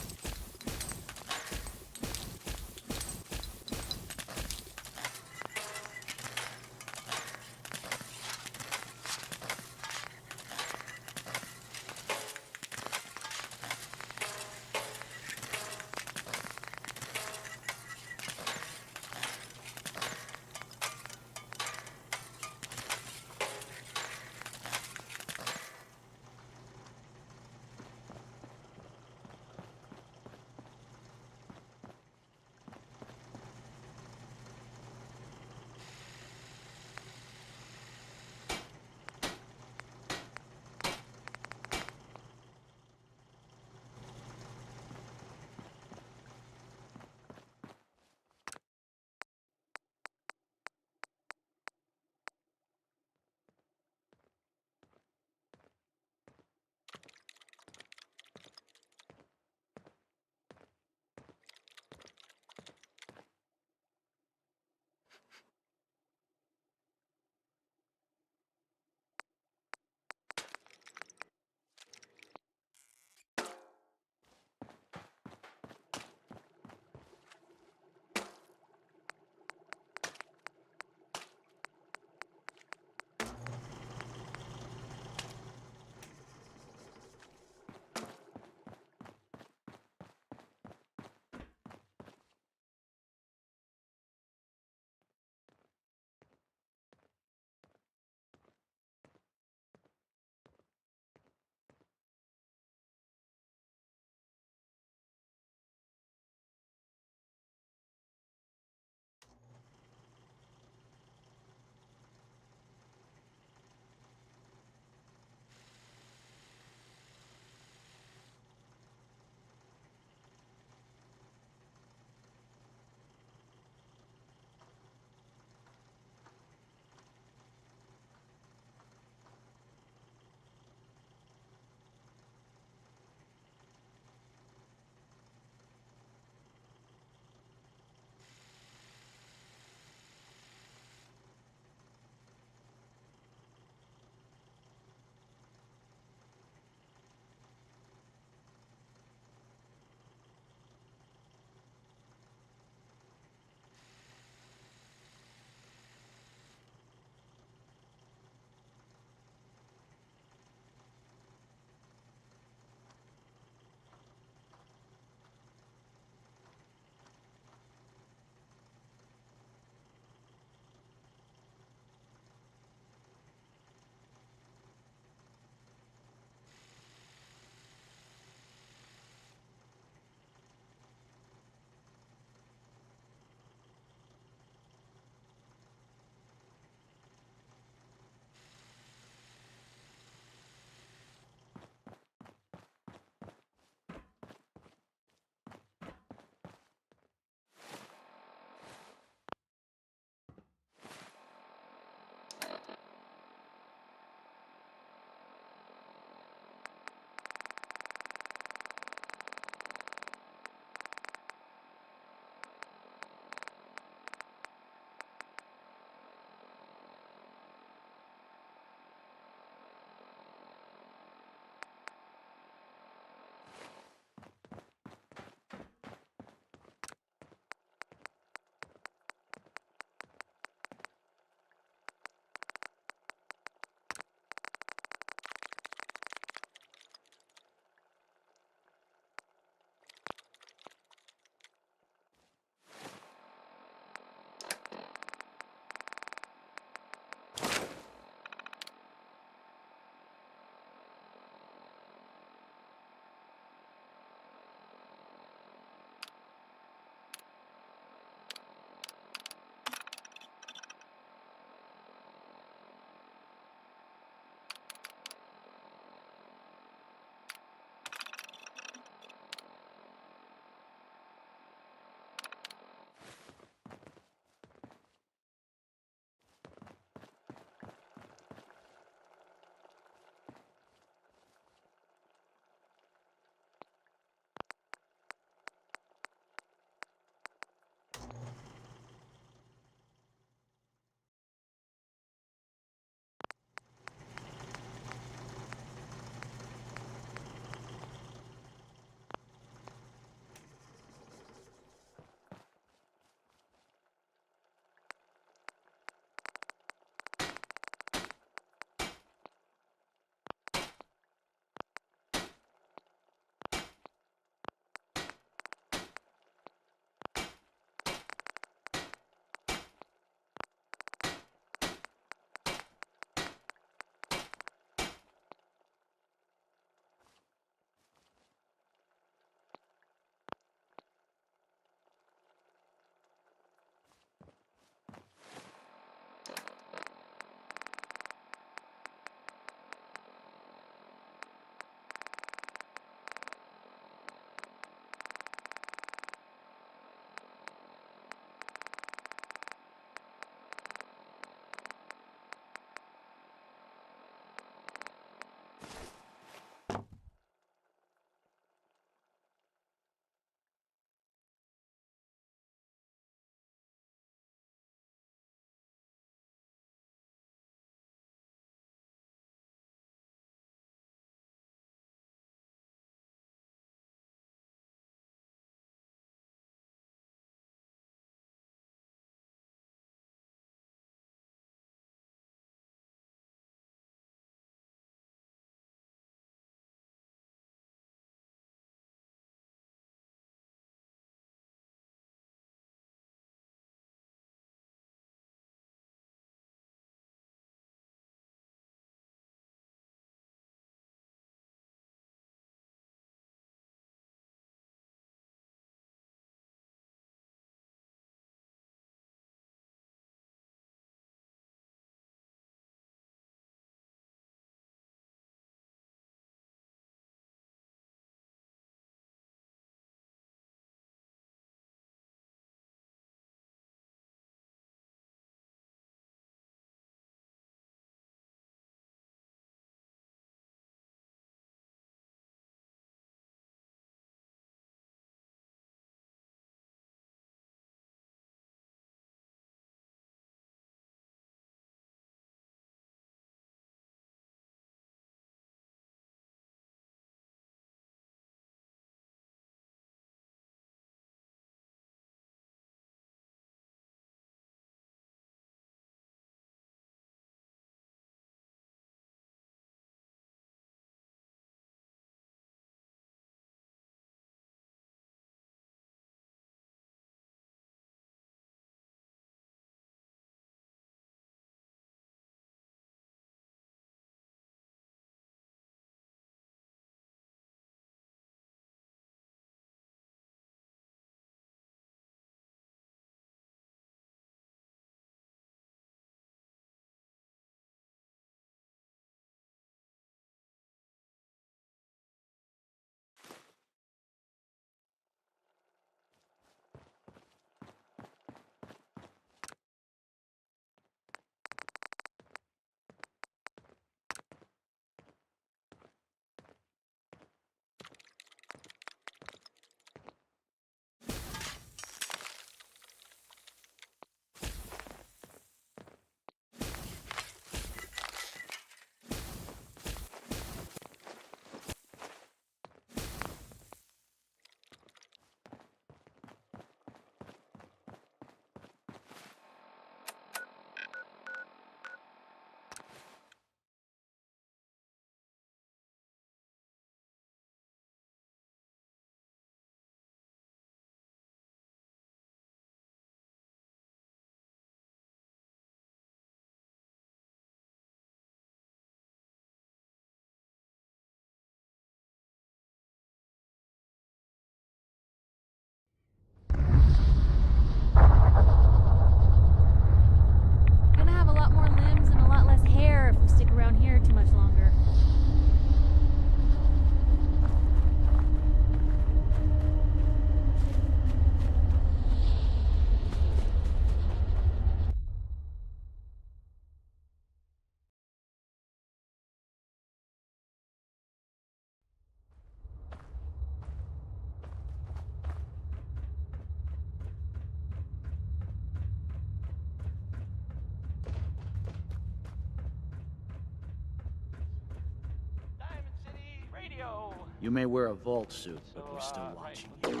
You may wear a vault suit, but we're still watching you.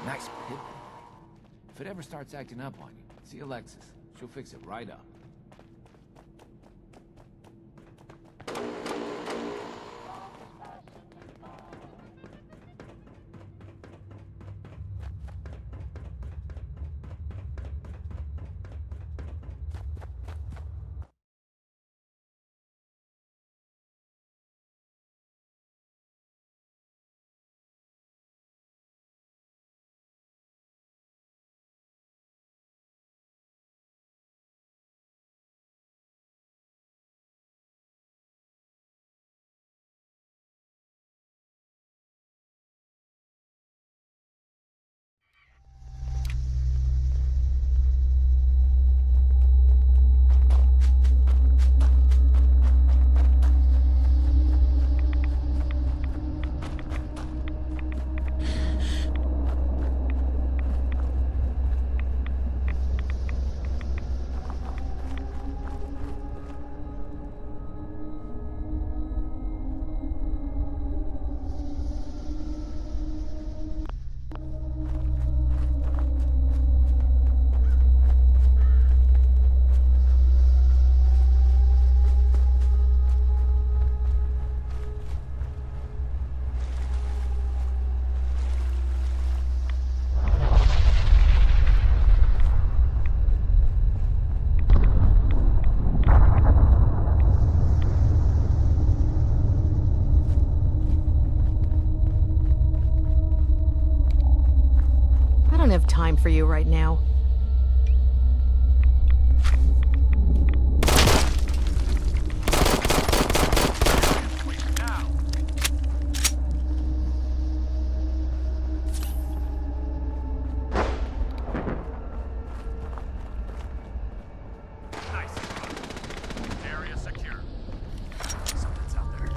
Nice pit. If it ever starts acting up on you, see Alexis. She'll fix it right up. I don't have time for you right now. Nice. Area secure. Something's out there.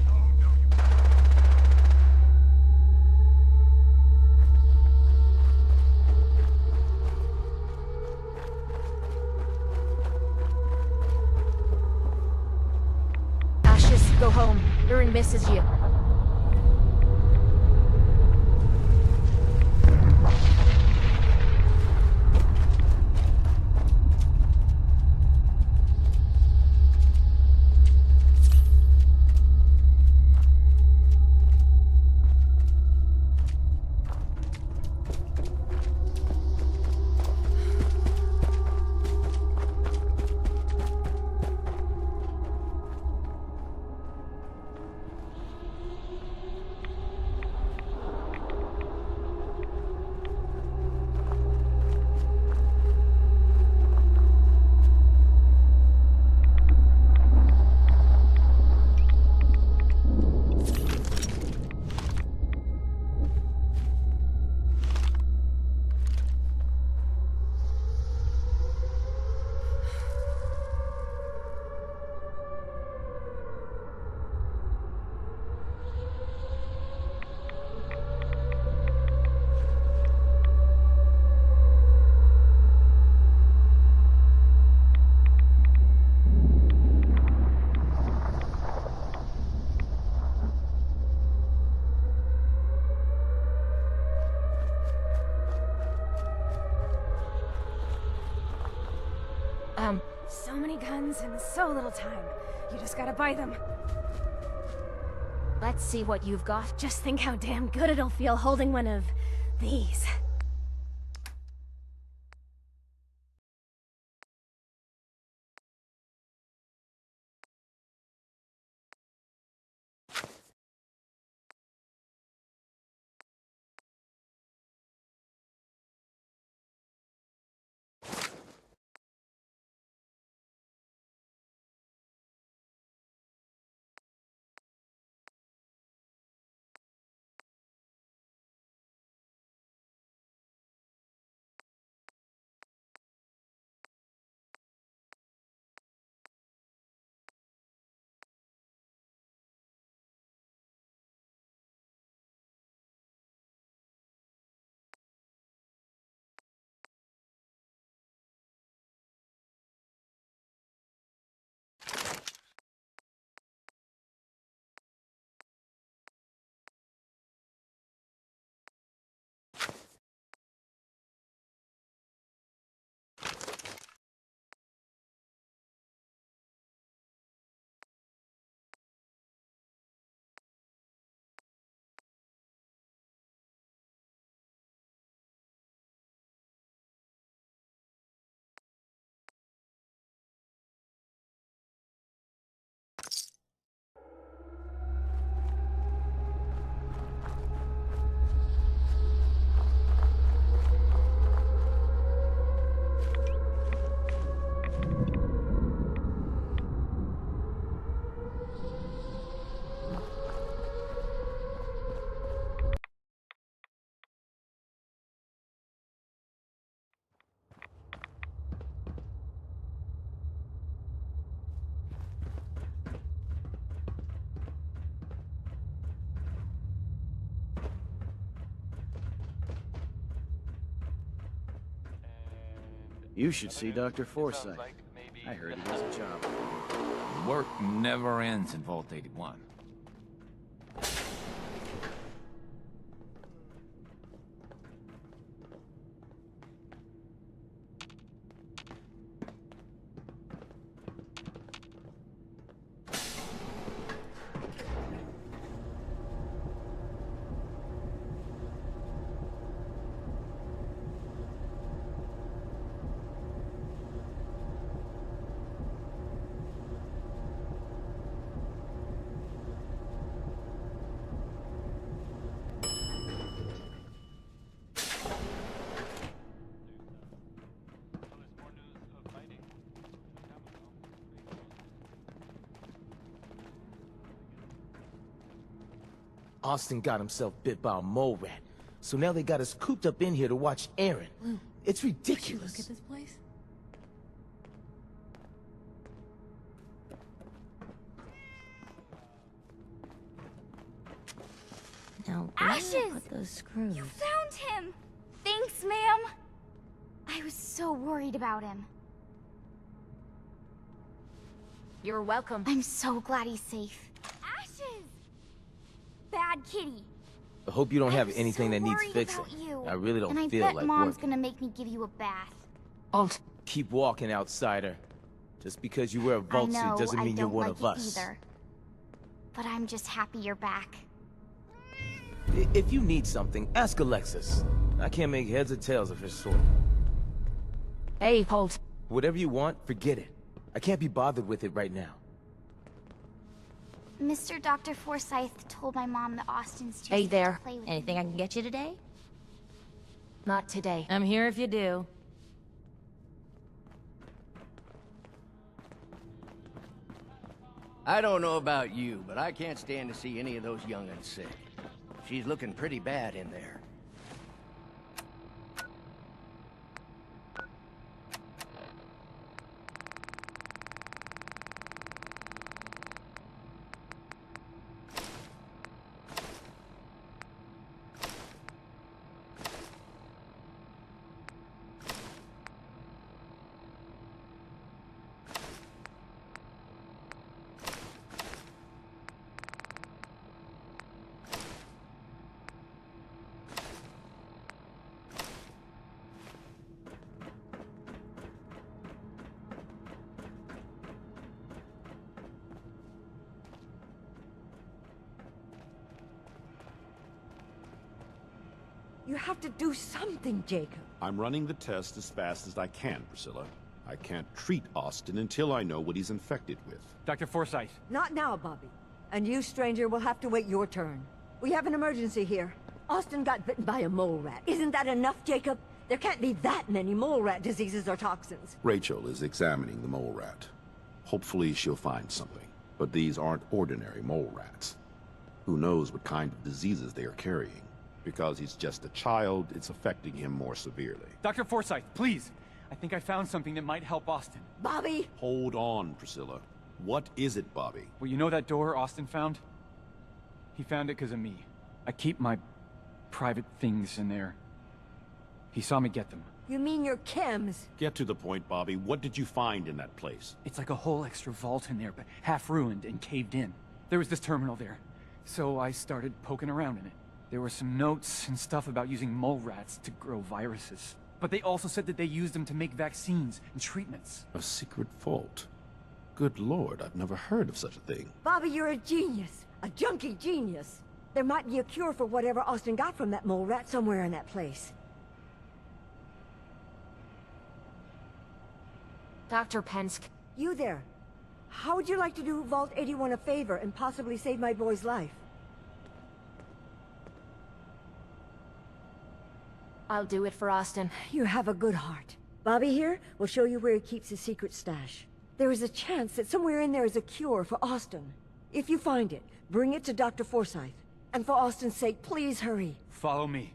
Oh no, you. Ashes, go home. Erin misses you. So many guns and so little time. You just gotta buy them. Let's see what you've got. Just think how damn good it'll feel holding one of these. You should see Dr. Forsyth. I heard he does a job. Work never ends in Vault 81. Austin got himself bit by a mole rat, so now they got us cooped up in here to watch Aaron. Lou, it's ridiculous. Look at this place. Now, Ashes! put those screws. You found him! Thanks, ma'am! I was so worried about him. You're welcome. I'm so glad he's safe. Ashes! Bad kitty. I hope you don't have I'm anything so that needs worried fixing. about you. I really don't and feel I bet like Mom's working. gonna make me give you a bath. Keep walking, outsider. Just because you wear a I vault know, suit doesn't I mean you're don't one like of it us. either. But I'm just happy you're back. If you need something, ask Alexis. I can't make heads or tails of her sort. Hey, Holt. Whatever you want, forget it. I can't be bothered with it right now. Mr. Dr. Forsyth told my mom that Austin's too Hey sick there. to play with Anything me. I can get you today? Not today. I'm here if you do. I don't know about you, but I can't stand to see any of those young'uns sick. She's looking pretty bad in there. You have to do something, Jacob. I'm running the test as fast as I can, Priscilla. I can't treat Austin until I know what he's infected with. Dr. Forsyth. Not now, Bobby. And you, stranger, will have to wait your turn. We have an emergency here. Austin got bitten by a mole rat. Isn't that enough, Jacob? There can't be that many mole rat diseases or toxins. Rachel is examining the mole rat. Hopefully she'll find something. But these aren't ordinary mole rats. Who knows what kind of diseases they are carrying? Because he's just a child, it's affecting him more severely. Dr. Forsyth, please. I think I found something that might help Austin. Bobby! Hold on, Priscilla. What is it, Bobby? Well, you know that door Austin found? He found it because of me. I keep my private things in there. He saw me get them. You mean your chems? Get to the point, Bobby. What did you find in that place? It's like a whole extra vault in there, but half ruined and caved in. There was this terminal there, so I started poking around in it. There were some notes and stuff about using mole rats to grow viruses. But they also said that they used them to make vaccines and treatments. A secret vault? Good lord, I've never heard of such a thing. Bobby, you're a genius. A junkie genius. There might be a cure for whatever Austin got from that mole rat somewhere in that place. Dr. Pensk. You there. How would you like to do Vault 81 a favor and possibly save my boy's life? I'll do it for Austin. You have a good heart. Bobby here will show you where he keeps his secret stash. There is a chance that somewhere in there is a cure for Austin. If you find it, bring it to Dr. Forsyth. And for Austin's sake, please hurry. Follow me.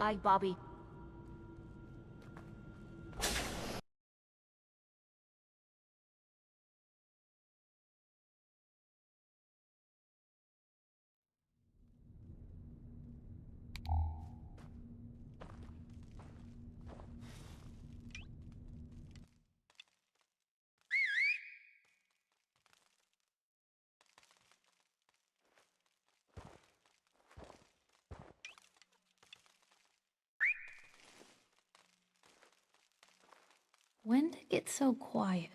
Bye, Bobby. When did it get so quiet?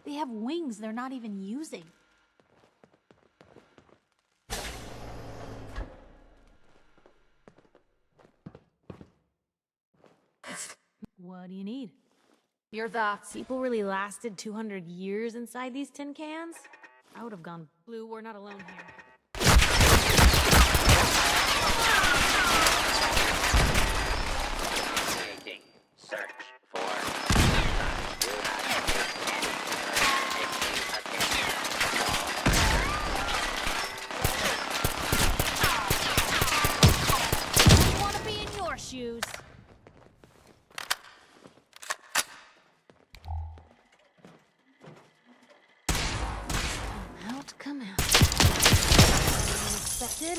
They have wings they're not even using. What do you need? Your thoughts. People really lasted 200 years inside these tin cans? I would have gone blue. We're not alone here. Search for I want to be in your shoes. Come out. Unexpected.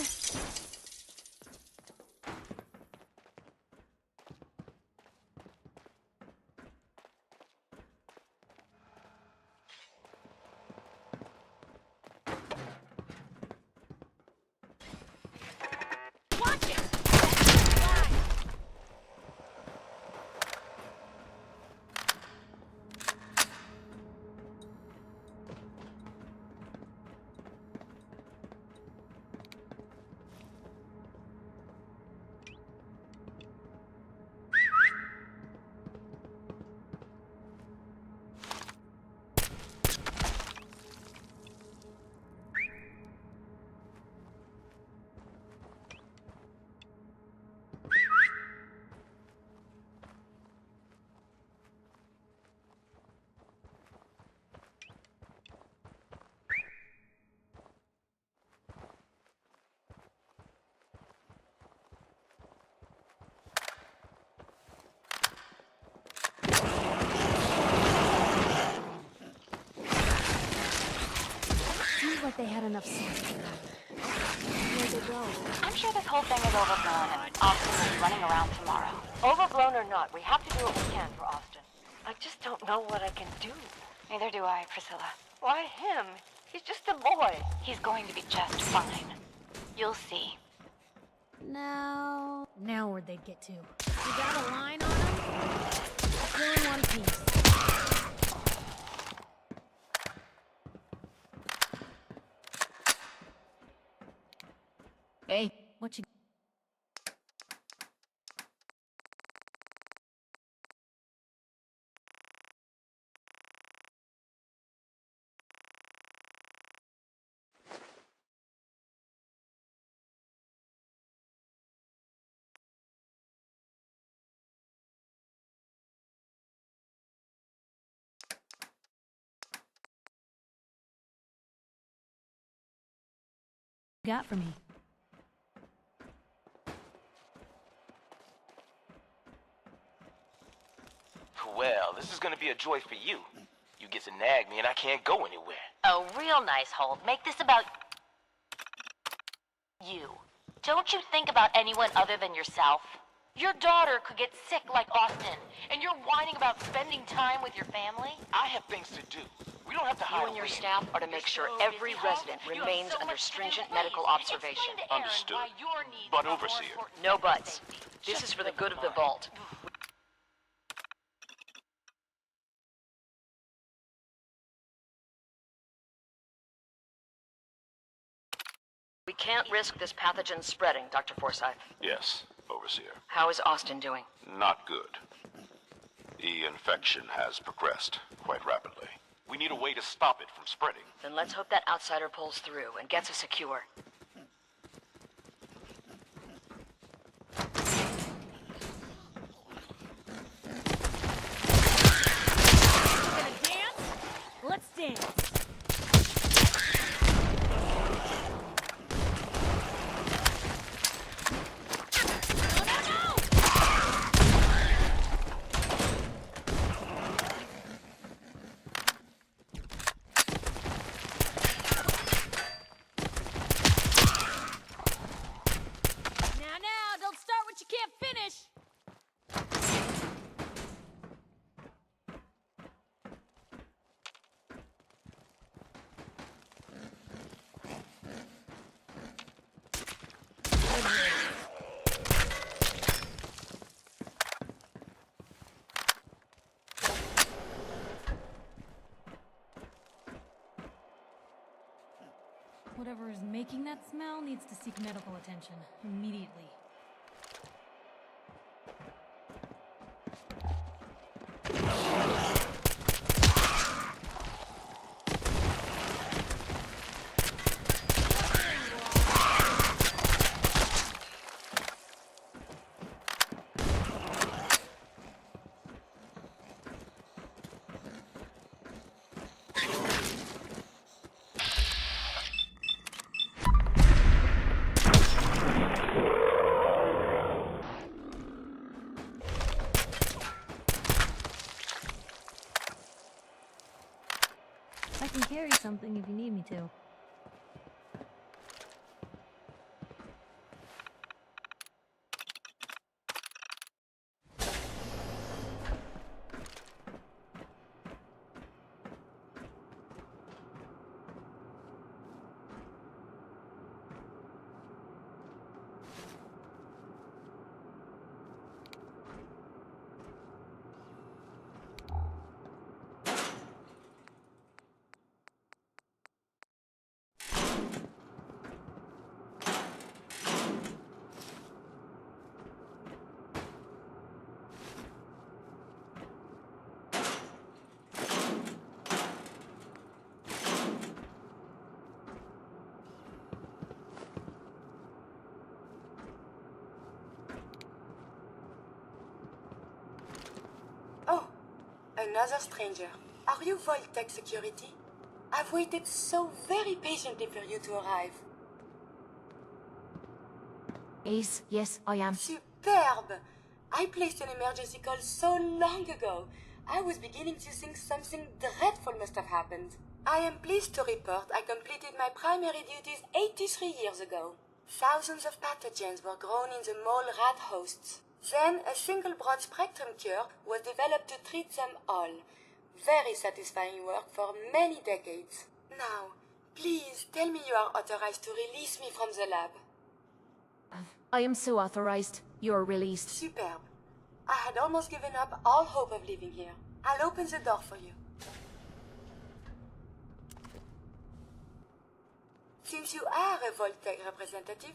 Watch it! Like they had enough sense. Where'd they go? I'm sure this whole thing is overblown and Austin is running around tomorrow. Overblown or not, we have to do what we can for Austin. I just don't know what I can do. Neither do I, Priscilla. Why him? He's just a boy. He's going to be just fine. You'll see. Now where'd they get to? You got a line on them? Still in one piece. Hey, what you... got for me? Well, this is gonna be a joy for you. You get to nag me and I can't go anywhere. Oh, real nice, Hold. Make this about... you. Don't you think about anyone other than yourself? Your daughter could get sick like Austin, and you're whining about spending time with your family? I have things to do. We don't have to hide. You and your staff are to make sure every resident remains under stringent medical observation. Understood. But Overseer. No buts. This is for the good of the Vault. We can't risk this pathogen spreading, Dr. Forsyth. Yes, Overseer. How is Austin doing? Not good. The infection has progressed quite rapidly. We need a way to stop it from spreading. Then let's hope that outsider pulls through and gets us a cure. Gonna dance? Let's dance. Now, don't start what you can't finish. Whatever is making that smell needs to seek medical attention immediately. I can carry something if you need me to. Oh, another stranger. Are you Vault-Tec security? I've waited so very patiently for you to arrive. Ace, yes, I am. Superb! I placed an emergency call so long ago. I was beginning to think something dreadful must have happened. I am pleased to report I completed my primary duties 83 years ago. Thousands of pathogens were grown in the mole rat hosts. Then a single broad-spectrum cure was developed to treat them all. Very satisfying work for many decades. Now, please tell me you are authorized to release me from the lab. I am so authorized. You're released. Superb. I had almost given up all hope of leaving here. I'll open the door for you. Since you are a Vault-Tec representative,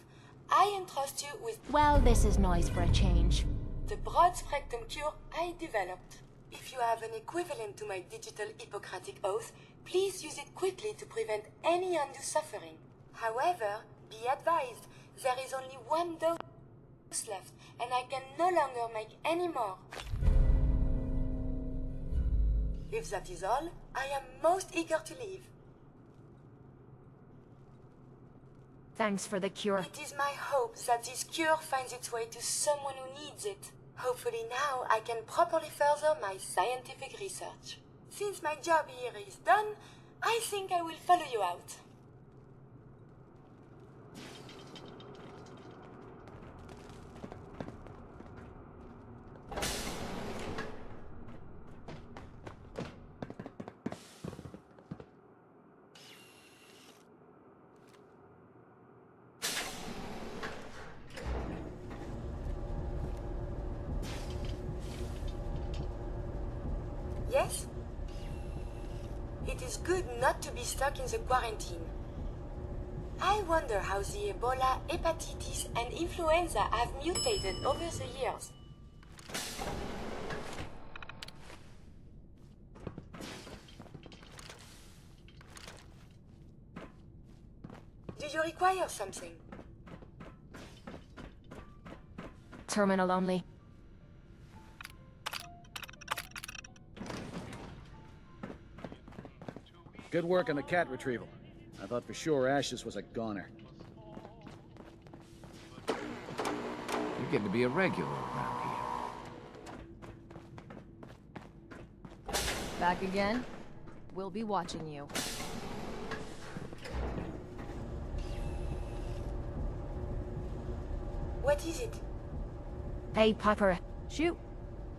I entrust you with... Well, this is nice for a change. The broad-spectrum cure I developed. If you have an equivalent to my digital Hippocratic oath, please use it quickly to prevent any undue suffering. However, be advised, there is only one dose left, and I can no longer make any more. If that is all, I am most eager to leave. Thanks for the cure. It is my hope that this cure finds its way to someone who needs it. Hopefully now I can properly further my scientific research. Since my job here is done, I think I will follow you out. Yes? It is good not to be stuck in the quarantine. I wonder how the Ebola, hepatitis, and influenza have mutated over the years. Do you require something? Terminal only. Good work on the cat retrieval. I thought for sure Ashes was a goner. You're getting to be a regular around here. Back again? We'll be watching you. What is it? Hey, Piper. Shoot.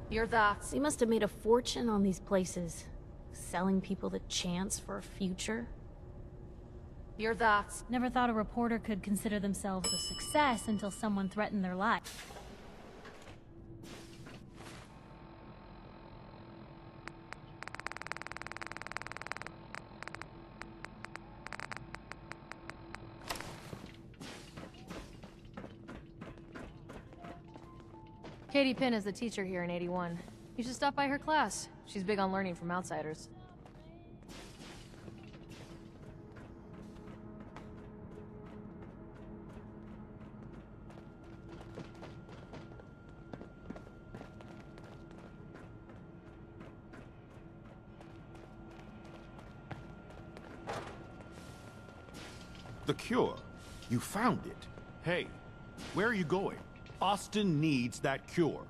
Your thoughts? He must have made a fortune on these places. Selling people the chance for a future. Your thoughts? Never thought a reporter could consider themselves a success until someone threatened their life. Katie Pinn is the teacher here in 81. You should stop by her class. She's big on learning from outsiders. The cure. You found it. Hey, where are you going? Austin needs that cure.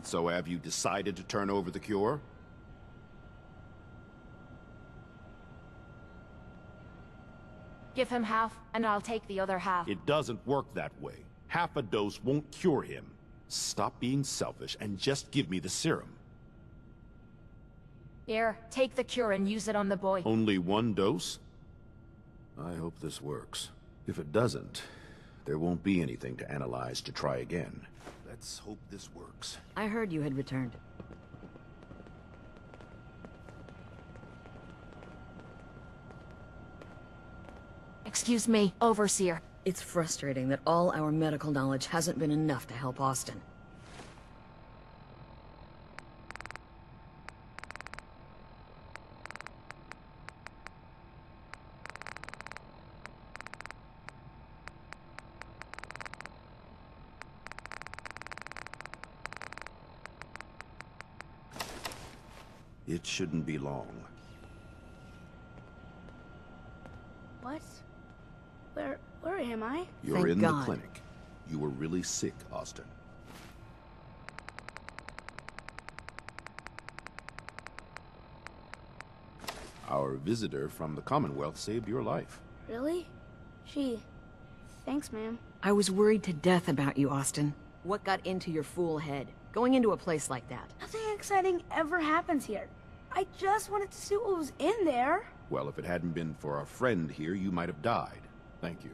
So have you decided to turn over the cure? Give him half, and I'll take the other half. It doesn't work that way. Half a dose won't cure him. Stop being selfish and just give me the serum. Here, take the cure and use it on the boy. Only one dose? I hope this works. If it doesn't, there won't be anything to analyze to try again. Let's hope this works. I heard you had returned. Excuse me, Overseer. It's frustrating that all our medical knowledge hasn't been enough to help Austin. It shouldn't be long. What? Where am I? You're in the clinic. You were really sick, Austin. Our visitor from the Commonwealth saved your life. Really? Gee, thanks, ma'am. I was worried to death about you, Austin. What got into your fool head? Going into a place like that? Nothing exciting ever happens here. I just wanted to see what was in there. Well, if it hadn't been for our friend here, you might have died. Thank you.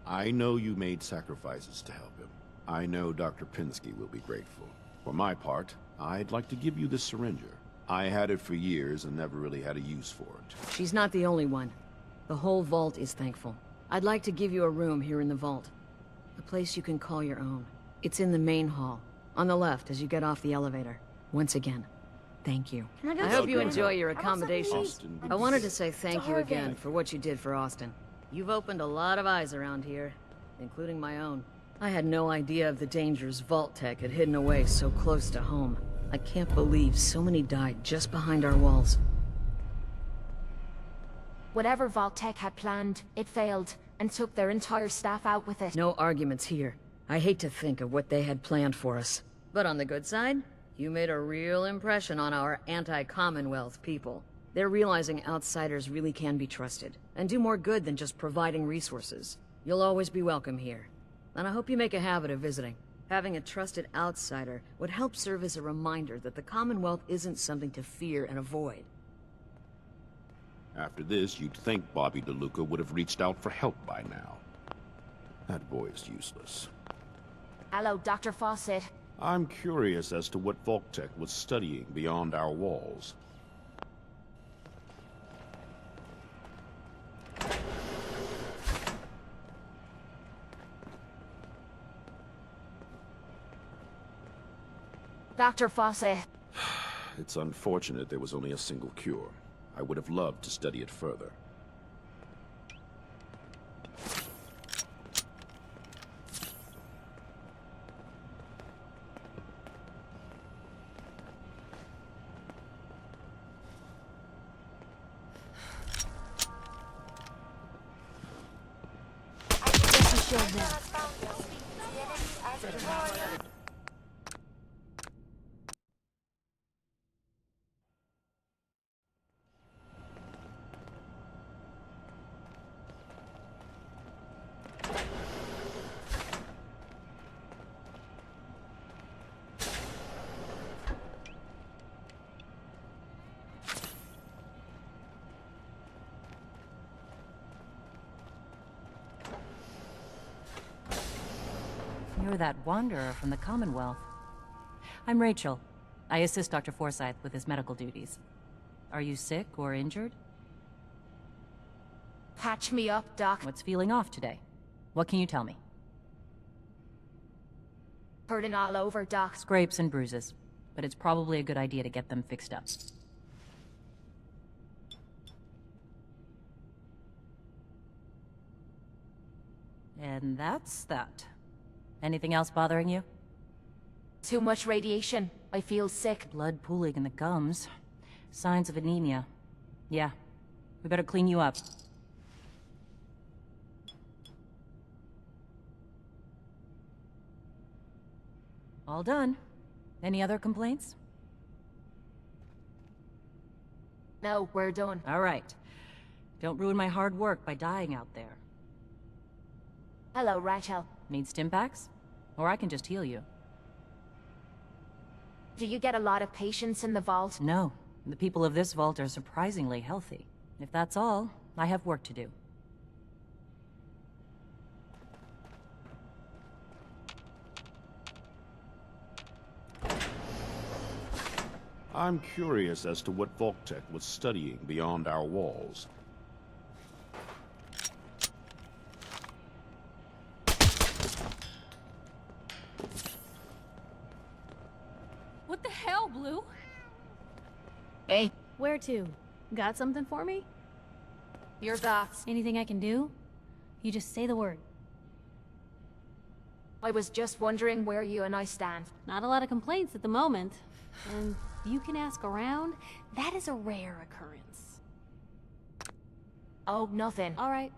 I know you made sacrifices to help him. I know Dr. Pinsky will be grateful. For my part, I'd like to give you this syringer. I had it for years and never really had a use for it. She's not the only one. The whole vault is thankful. I'd like to give you a room here in the vault. A place you can call your own. It's in the main hall, on the left as you get off the elevator. Once again, thank you. I hope you enjoy your accommodations. I wanted to say thank you again for what you did for Austin. You've opened a lot of eyes around here, including my own. I had no idea of the dangers Vault Tech had hidden away so close to home. I can't believe so many died just behind our walls. Whatever Vault Tech had planned, it failed, and took their entire staff out with it. No arguments here. I hate to think of what they had planned for us. But on the good side, you made a real impression on our anti-Commonwealth people. They're realizing outsiders really can be trusted, and do more good than just providing resources. You'll always be welcome here. And I hope you make a habit of visiting. Having a trusted outsider would help serve as a reminder that the Commonwealth isn't something to fear and avoid. After this, you'd think Bobby DeLuca would have reached out for help by now. That boy is useless. Hello, Dr. Fawcett. I'm curious as to what Vault-Tec was studying beyond our walls. Dr. Fawcett. It's unfortunate there was only a single cure. I would have loved to study it further. You're that wanderer from the Commonwealth. I'm Rachel. I assist Dr. Forsyth with his medical duties. Are you sick or injured? Patch me up, Doc. What's feeling off today? What can you tell me? Hurting all over, Doc. Scrapes and bruises. But it's probably a good idea to get them fixed up. And that's that. Anything else bothering you? Too much radiation. I feel sick. Blood pooling in the gums. Signs of anemia. Yeah. We better clean you up. All done. Any other complaints? No, we're done. All right. Don't ruin my hard work by dying out there. Hello, Rachel. Need Stimpaks? Or I can just heal you. Do you get a lot of patients in the vault? No. The people of this vault are surprisingly healthy. If that's all, I have work to do. I'm curious as to what Vault-Tec was studying beyond our walls. What the hell, Blue? Hey. Where to? Got something for me? Your thoughts. Anything I can do? You just say the word. I was just wondering where you and I stand. Not a lot of complaints at the moment. And you can ask around. That is a rare occurrence. Oh, nothing. All right.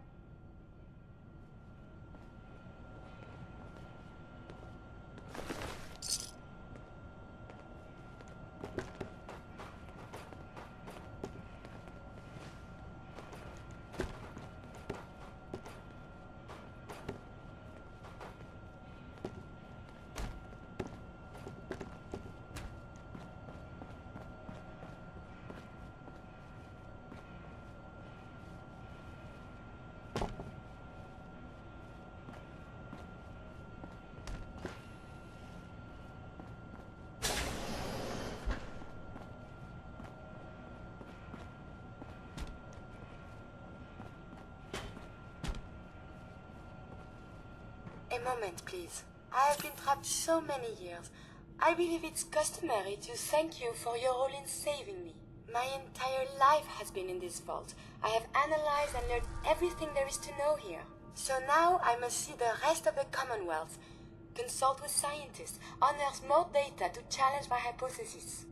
A moment, please. I have been trapped so many years. I believe it's customary to thank you for your role in saving me. My entire life has been in this vault. I have analyzed and learned everything there is to know here. So now I must see the rest of the Commonwealth, consult with scientists, unearth more data to challenge my hypothesis.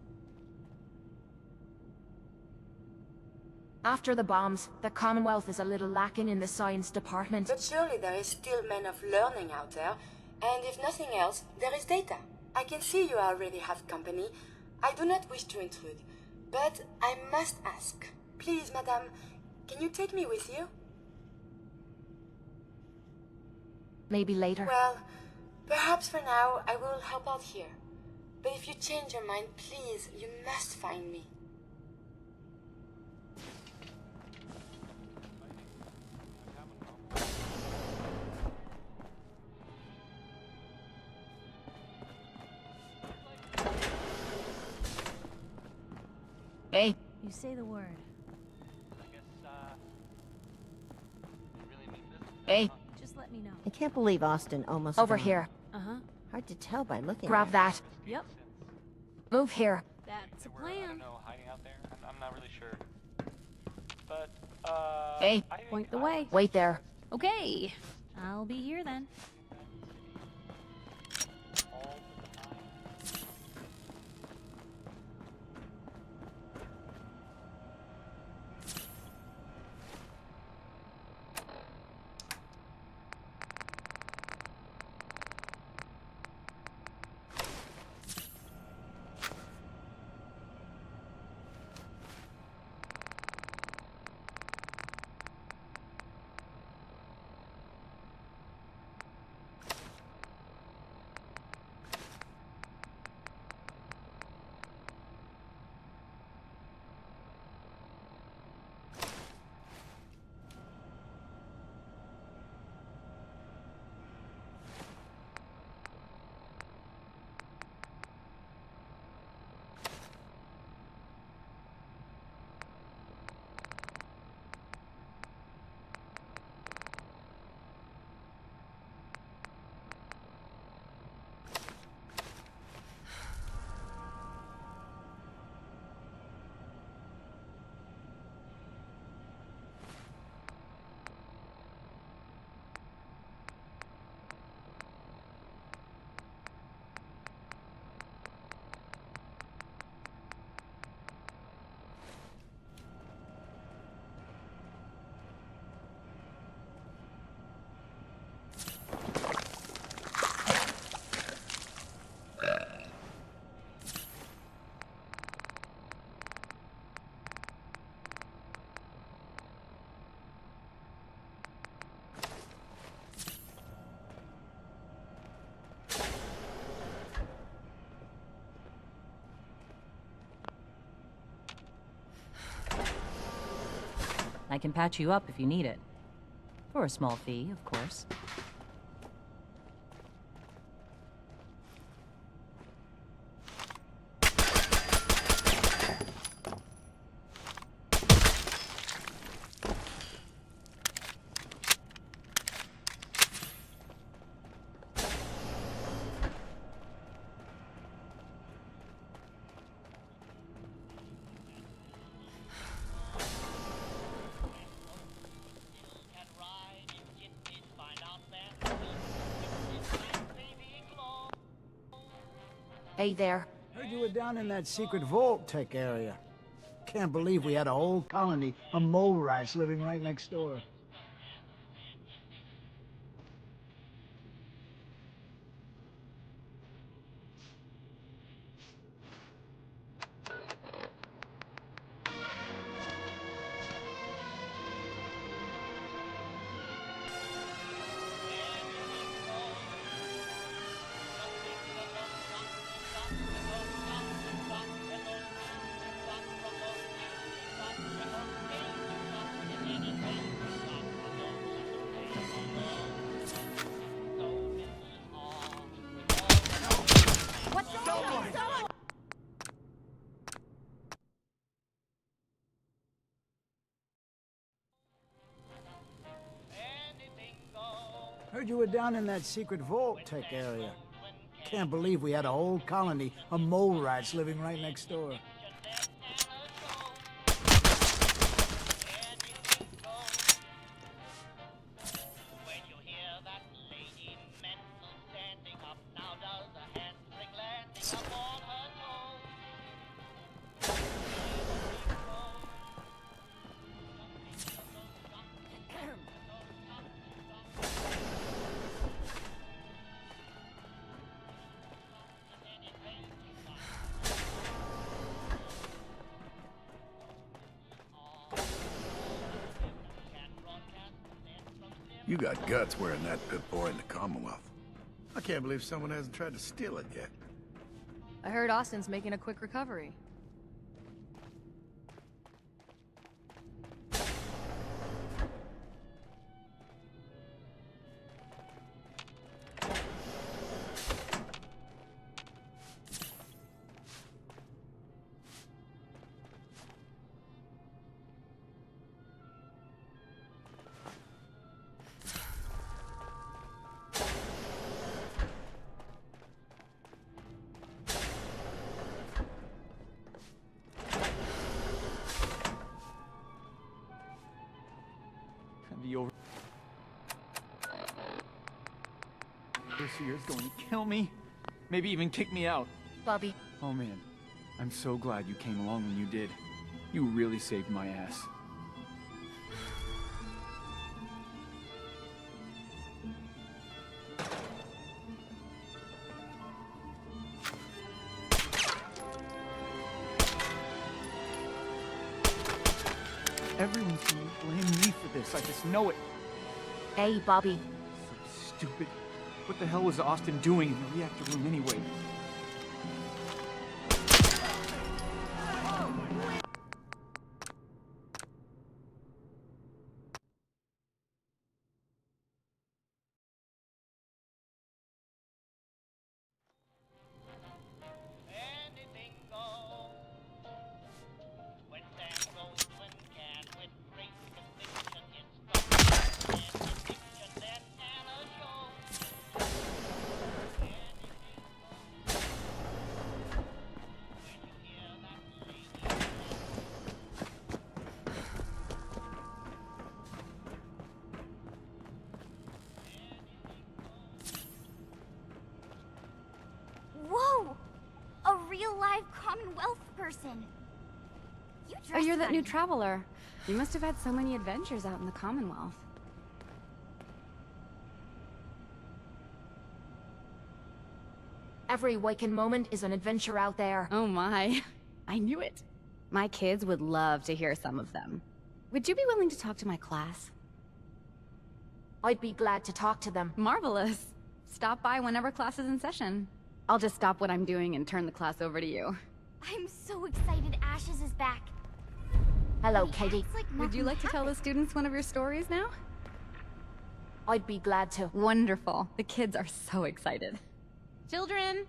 After the bombs, the Commonwealth is a little lacking in the science department. But surely there is still men of learning out there, and if nothing else, there is data. I can see you already have company. I do not wish to intrude, but I must ask. Please, madame, can you take me with you? Maybe later. Well, perhaps for now I will help out here. But if you change your mind, please, you must find me. You say the word. I guess, you really mean business. Hey, Just let me know. I can't believe Austin almost over gone. here. Uh-huh. Hard to tell by looking Grab at that. Yep. Move here. That's a I plan. don't know, hiding out there? I'm not really sure. But, Hey, Point the way. wait there. Okay. I'll be here then. I can patch you up if you need it. For a small fee, of course. Hey there. Heard you were down in that secret vault tech area. Can't believe we had a whole colony of mole rats living right next door. Heard you were down in that secret vault tech area. Can't believe we had a whole colony of mole rats living right next door. You got guts wearing that Pip-Boy in the Commonwealth. I can't believe someone hasn't tried to steal it yet. I heard Austin's making a quick recovery. The Overseer's going to kill me. Maybe even kick me out. Bobby. Oh man, I'm so glad you came along when you did. You really saved my ass. Everyone's gonna blame me for this, I just know it. Hey, Bobby. So stupid. What the hell was Austin doing in the reactor room anyway? Whoa! A real live Commonwealth person. You Oh, dress you're that new funny. traveler. You must have had so many adventures out in the Commonwealth. Every waking moment is an adventure out there. Oh my. I knew it. My kids would love to hear some of them. Would you be willing to talk to my class? I'd be glad to talk to them. Marvelous. Stop by whenever class is in session. I'll just stop what I'm doing and turn the class over to you. I'm so excited Ashes is back. Hello, He Katie. acts like Would you nothing like to tell the happened. students one of your stories now? I'd be glad to. Wonderful. The kids are so excited. Children!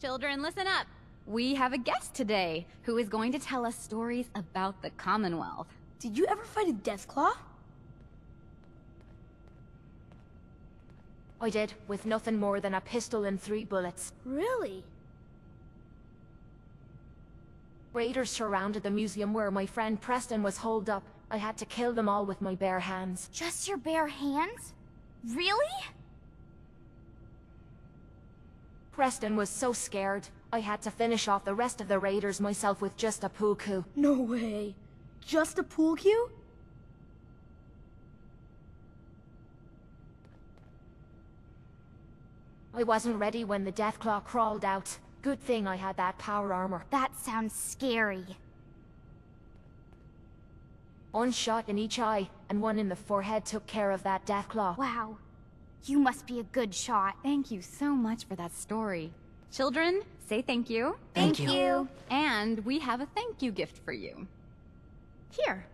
Children, listen up! We have a guest today who is going to tell us stories about the Commonwealth. Did you ever fight a Deathclaw? I did, with nothing more than a pistol and 3 bullets. Really? Raiders surrounded the museum where my friend Preston was holed up. I had to kill them all with my bare hands. Just your bare hands? Really? Preston was so scared, I had to finish off the rest of the raiders myself with just a pool cue. No way. Just a pool cue? I wasn't ready when the Deathclaw crawled out. Good thing I had that power armor. That sounds scary. 1 shot in each eye, and 1 in the forehead took care of that Deathclaw. Wow. You must be a good shot. Thank you so much for that story. Children, say thank you. Thank you. And we have a thank you gift for you. Here.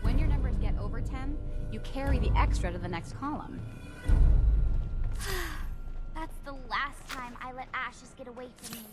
When your numbers get over 10, you carry the extra to the next column. That's the last time I let Ashes get away from me.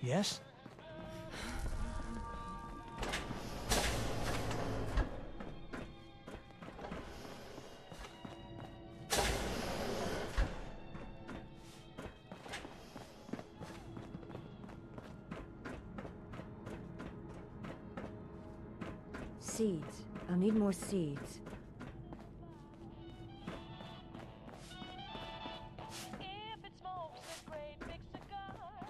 Yes? Seeds. I'll need more seeds.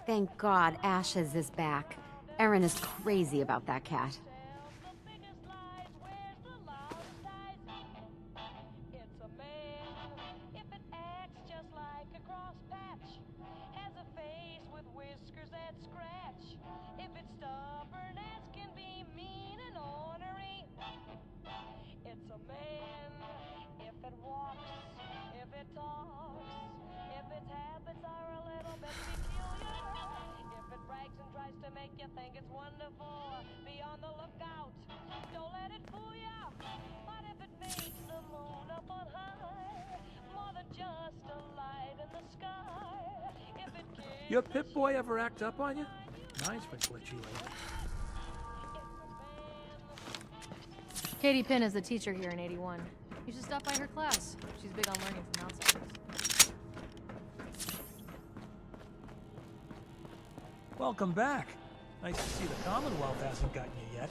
Thank God Ashes is back. Erin is crazy about that cat. Your Pip-Boy ever act up on you? Mine's been glitchy lately. Katie Pinn is the teacher here in 81. You should stop by her class. She's big on learning from outsiders. Welcome back. Nice to see the Commonwealth hasn't gotten you yet.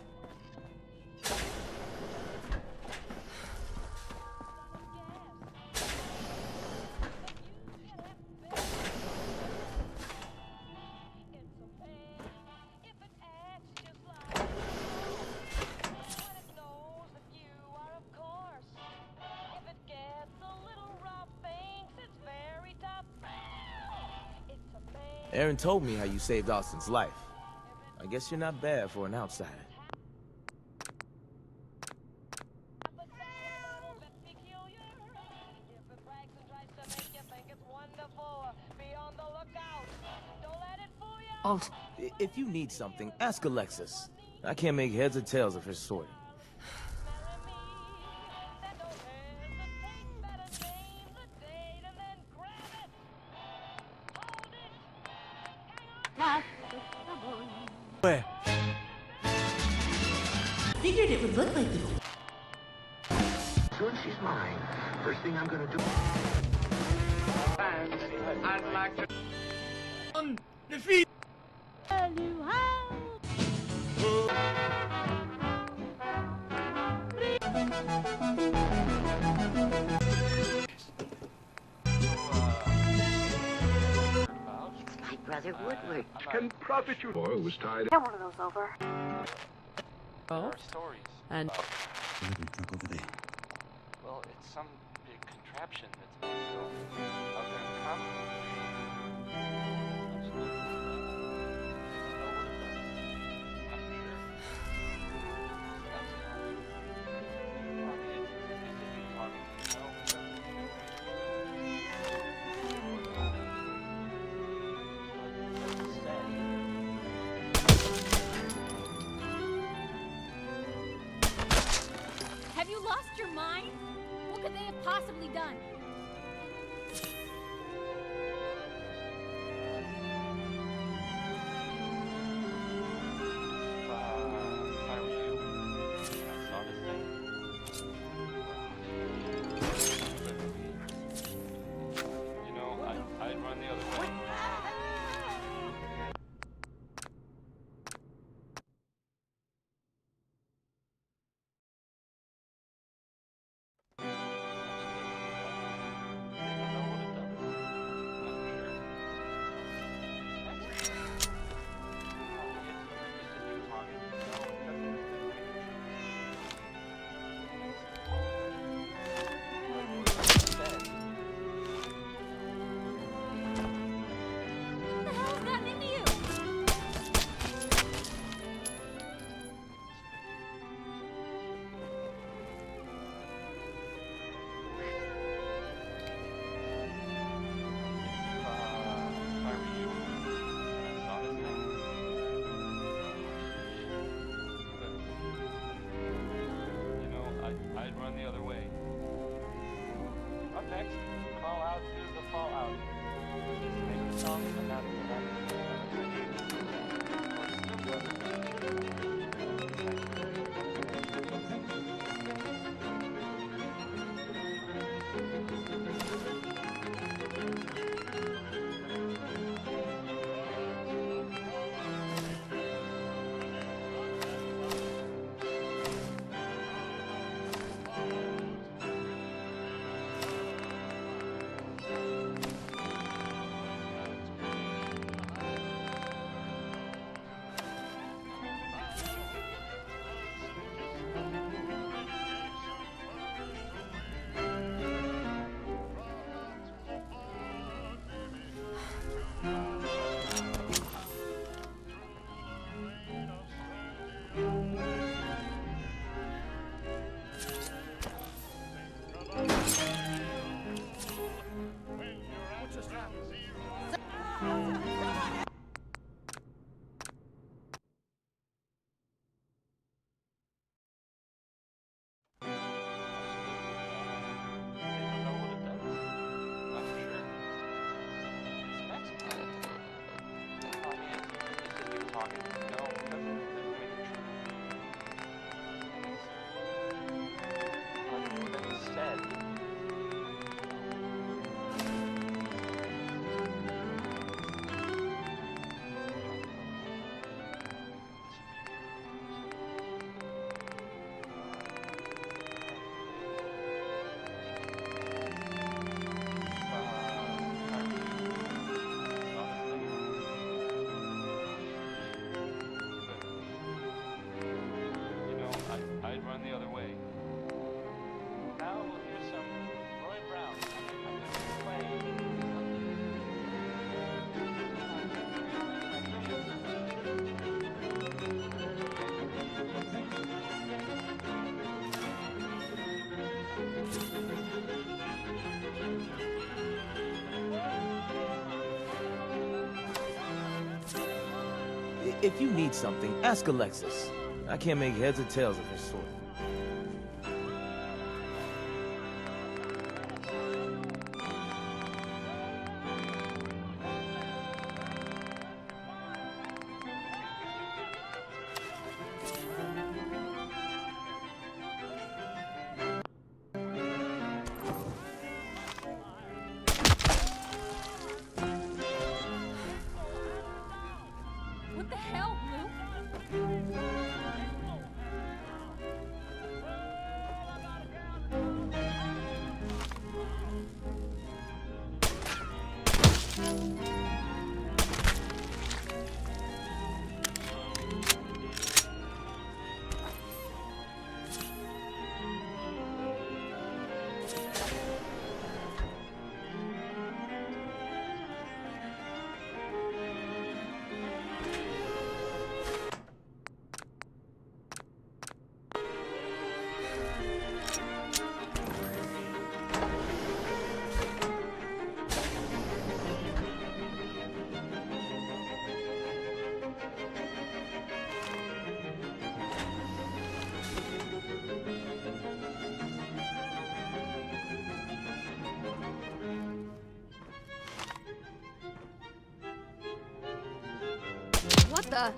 Aaron told me how you saved Austin's life. I guess you're not bad for an outsider. Alt. If you need something, ask Alexis. I can't make heads or tails of her sorting. Where? Figured it would look like the... Soon she's mine. First thing I'm gonna do... I'd like to... Defeat! My brother Woodward. Can profit you. Boy was tied. Get one of those over. Oh? Stories. And... Well, it's some big contraption that's being built out there in the Commonwealth. Have you lost your mind? What could they have possibly done? If I were you, and I saw this thing, you know, I'd run the other way. What the hell's gotten into you? If I were you, and I saw this thing, you know, I'd run the other way. Up next, call out to the fallout. Make a song about I'd run the other way. Now we'll hear some Roy Brown. If you need something, ask Alexis. I can't make heads or tails of her sort. What the hell, Luke? What the?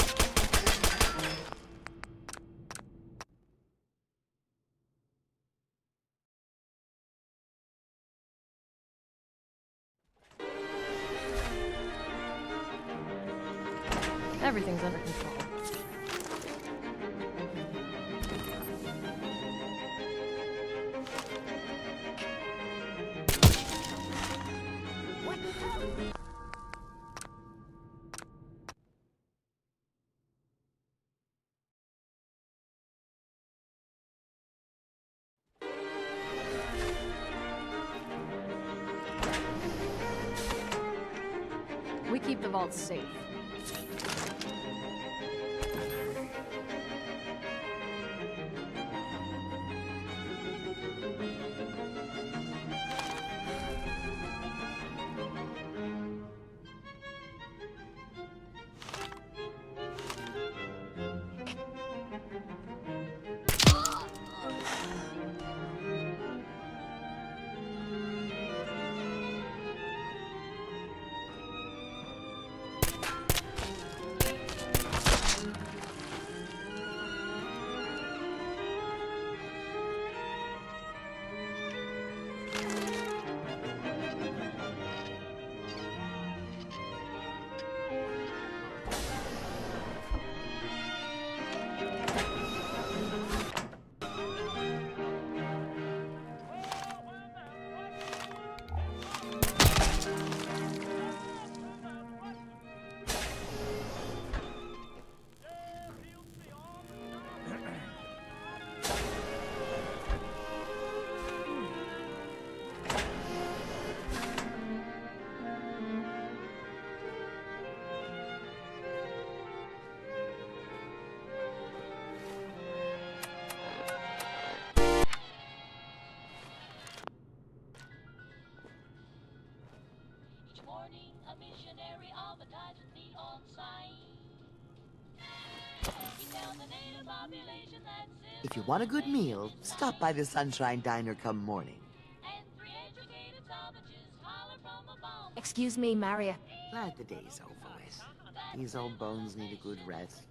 Everything's under control. We keep the vaults safe. Warning, a missionary of If you want a good meal, stop by the Sunshine Diner come morning. Excuse me, Maria. Glad the day's over with. These old bones need a good rest.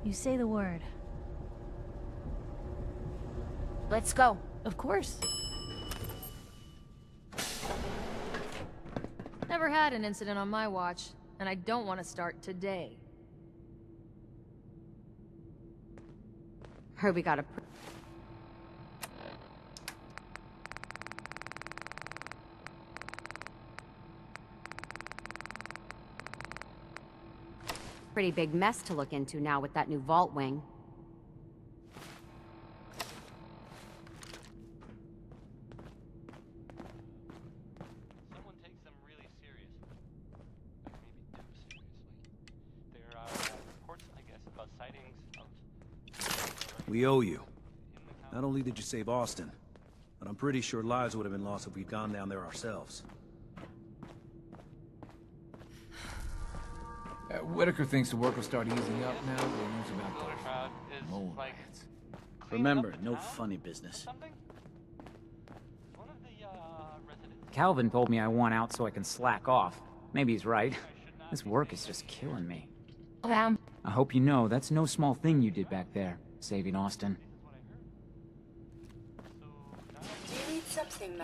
You say the word. Let's go. Of course. Never had an incident on my watch, and I don't want to start today. Heard we got a pretty big mess to look into now with that new vault wing. Someone takes them really serious. Like, maybe too seriously. There are reports, I guess, about sightings of... We owe you. Not only did you save Austin, but I'm pretty sure lives would have been lost if we'd gone down there ourselves. Whitaker thinks the work will start easing up now that he knows about crowd is mole like rats. Remember, no funny business. something. One of the residents. Calvin told me I want out so I can slack off. Maybe he's right. This work is just killing me. I hope you know that's no small thing you did back there, saving Austin. Do you need something,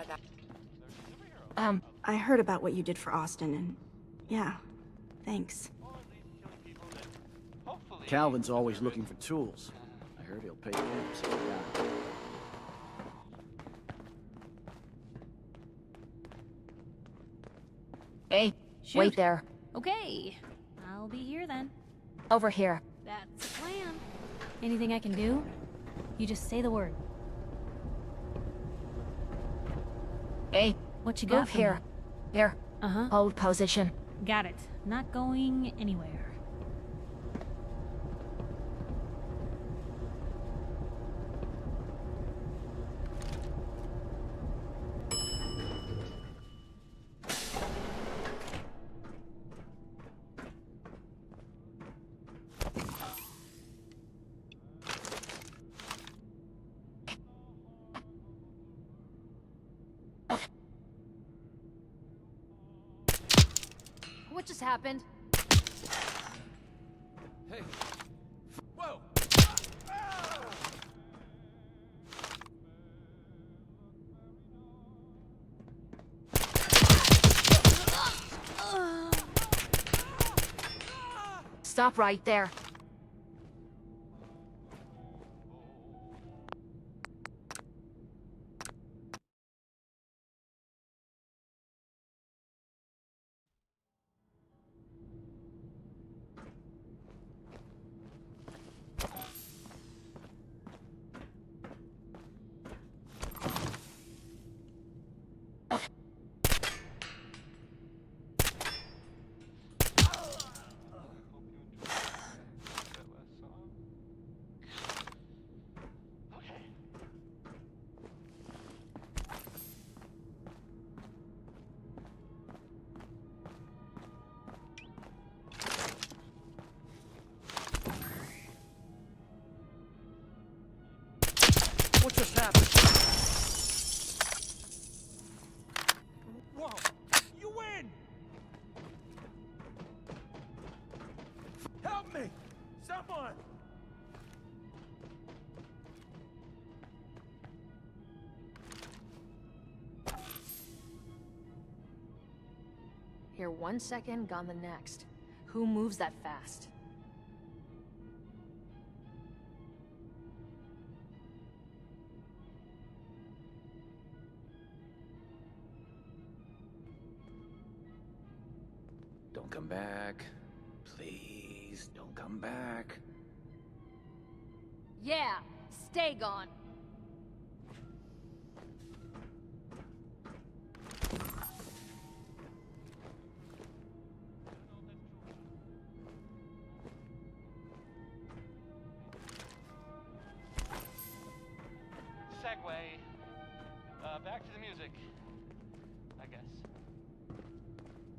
madame? I heard about what you did for Austin, and yeah, thanks. Calvin's always looking for tools. I heard he'll pay him. Hey, Shoot. wait there. Okay. I'll be here then. Over here. That's the plan. Anything I can do? You just say the word. Hey, What you got move for here. me? Here. Uh-huh. Hold position. Got it. Not going anywhere. What just happened? Hey. Whoa! Stop right there. What just happened? Whoa! You win! Help me! Someone! Here 1 second, gone the next. Who moves that fast? Don't come back. Please, don't come back. Yeah, stay gone. Segue. Back to the music, I guess.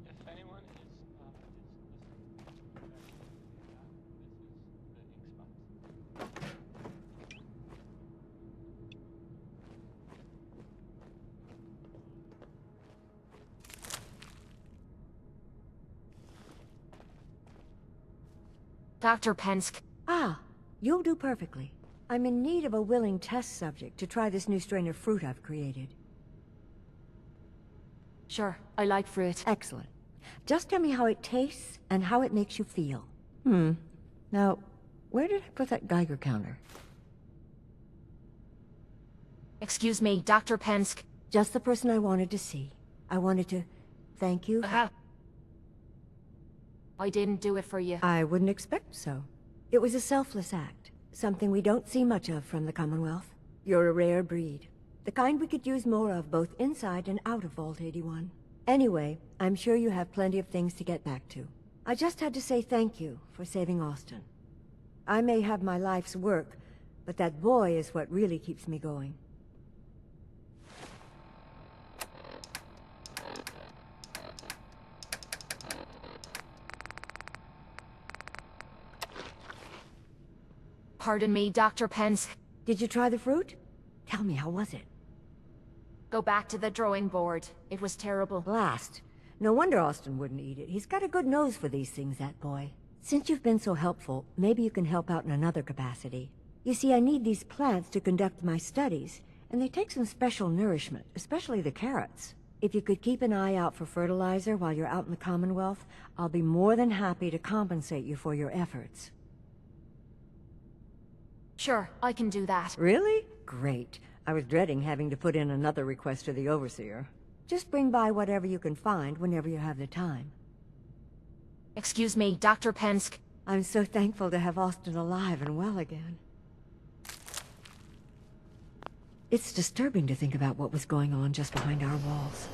If anyone is Dr. Pensk. Ah, You'll do perfectly. I'm in need of a willing test subject to try this new strain of fruit I've created. Sure, I like fruit. Excellent. Just tell me how it tastes and how it makes you feel. Now, where did I put that Geiger counter? Excuse me, Dr. Pensk. Just the person I wanted to see. I wanted to thank you. I didn't do it for you. I wouldn't expect so. It was a selfless act. Something we don't see much of from the Commonwealth. You're a rare breed. The kind we could use more of both inside and out of Vault 81. Anyway, I'm sure you have plenty of things to get back to. I just had to say thank you for saving Austin. I may have my life's work, but that boy is what really keeps me going. Pardon me, Dr. Pensk. Did you try the fruit? Tell me, how was it? Go back to the drawing board. It was terrible. Blast. No wonder Austin wouldn't eat it. He's got a good nose for these things, that boy. Since you've been so helpful, maybe you can help out in another capacity. You see, I need these plants to conduct my studies, and they take some special nourishment, especially the carrots. If you could keep an eye out for fertilizer while you're out in the Commonwealth, I'll be more than happy to compensate you for your efforts. Sure, I can do that. Really? Great. I was dreading having to put in another request to the Overseer. Just bring by whatever you can find whenever you have the time. Excuse me, Dr. Pensk. I'm so thankful to have Austin alive and well again. It's disturbing to think about what was going on just behind our walls.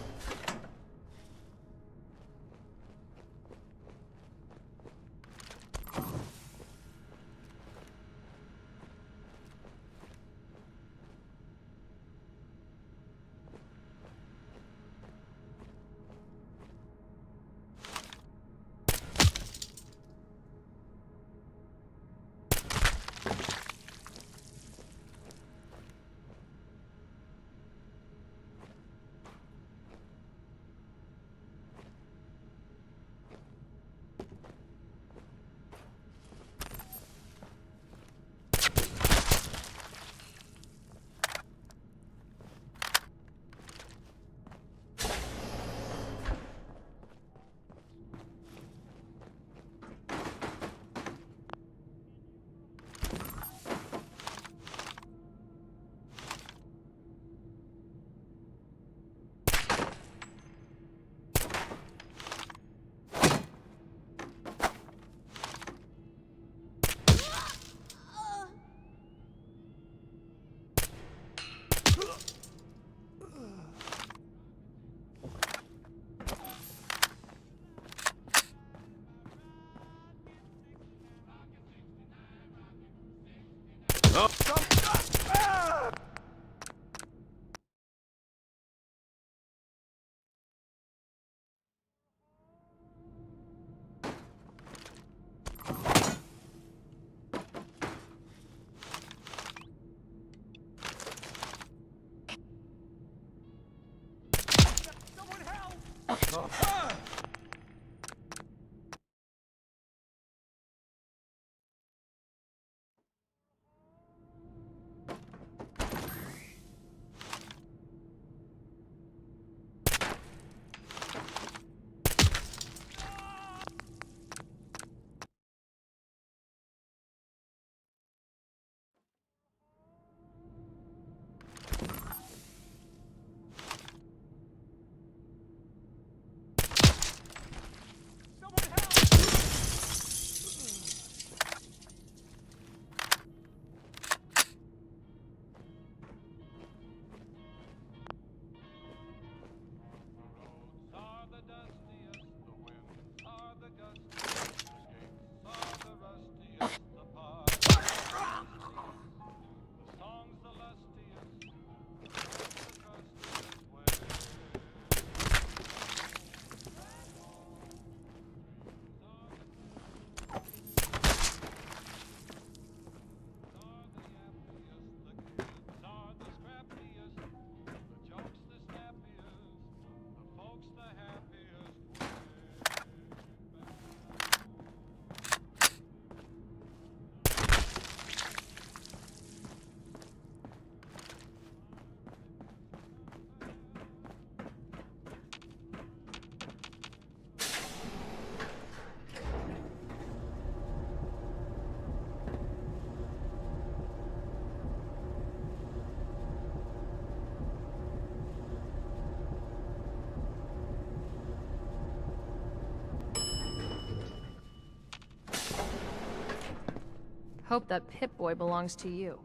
hope that Pip-Boy belongs to you.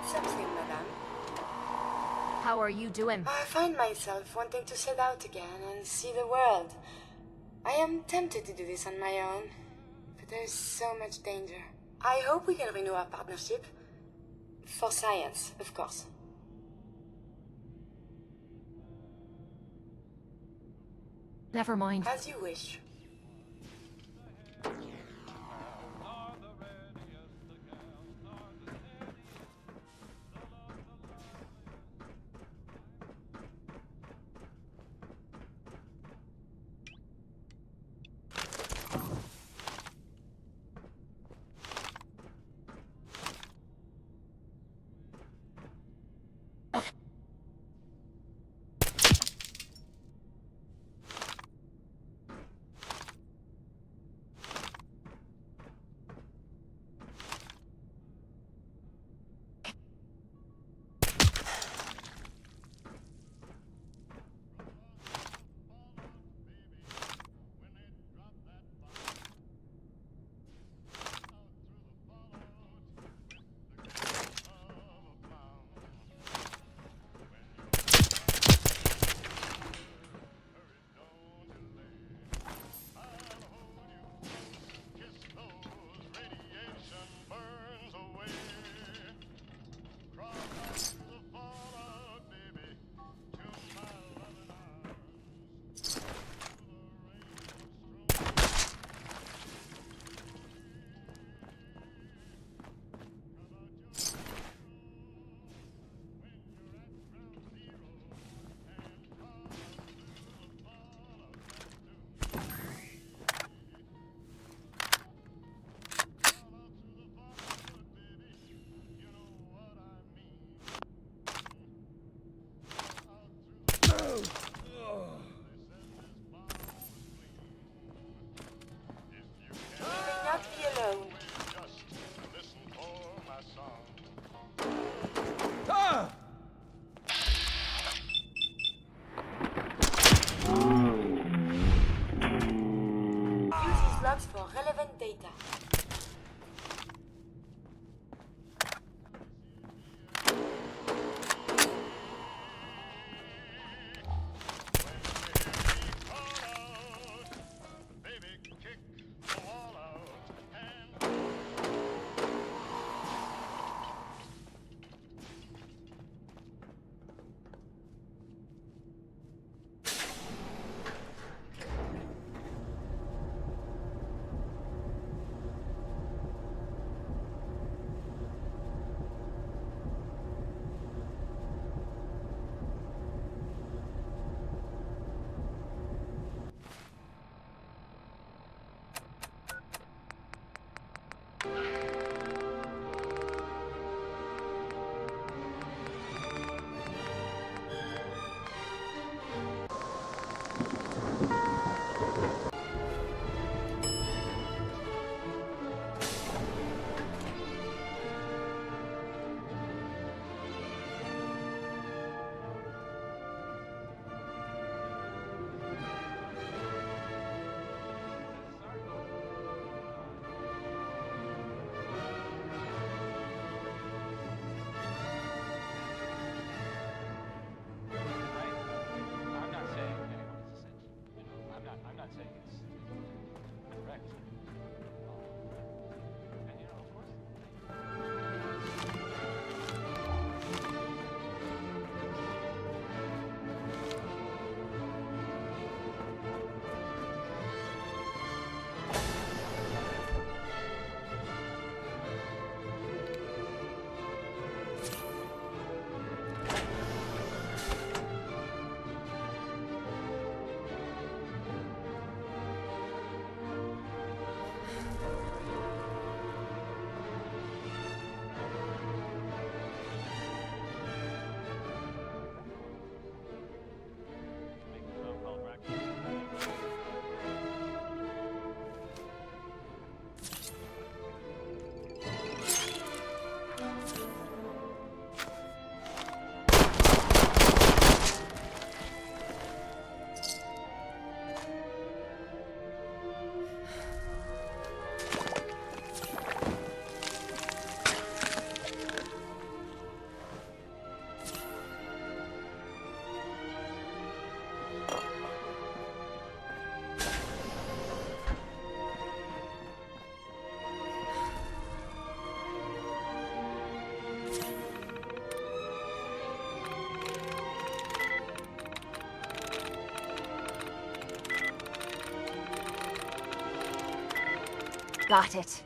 Something, madame. How are you doing? I find myself wanting to set out again and see the world. I am tempted to do this on my own, but there's so much danger. I hope we can renew our partnership. For science, of course. Never mind. As you wish. Logs for relevant data. Got it.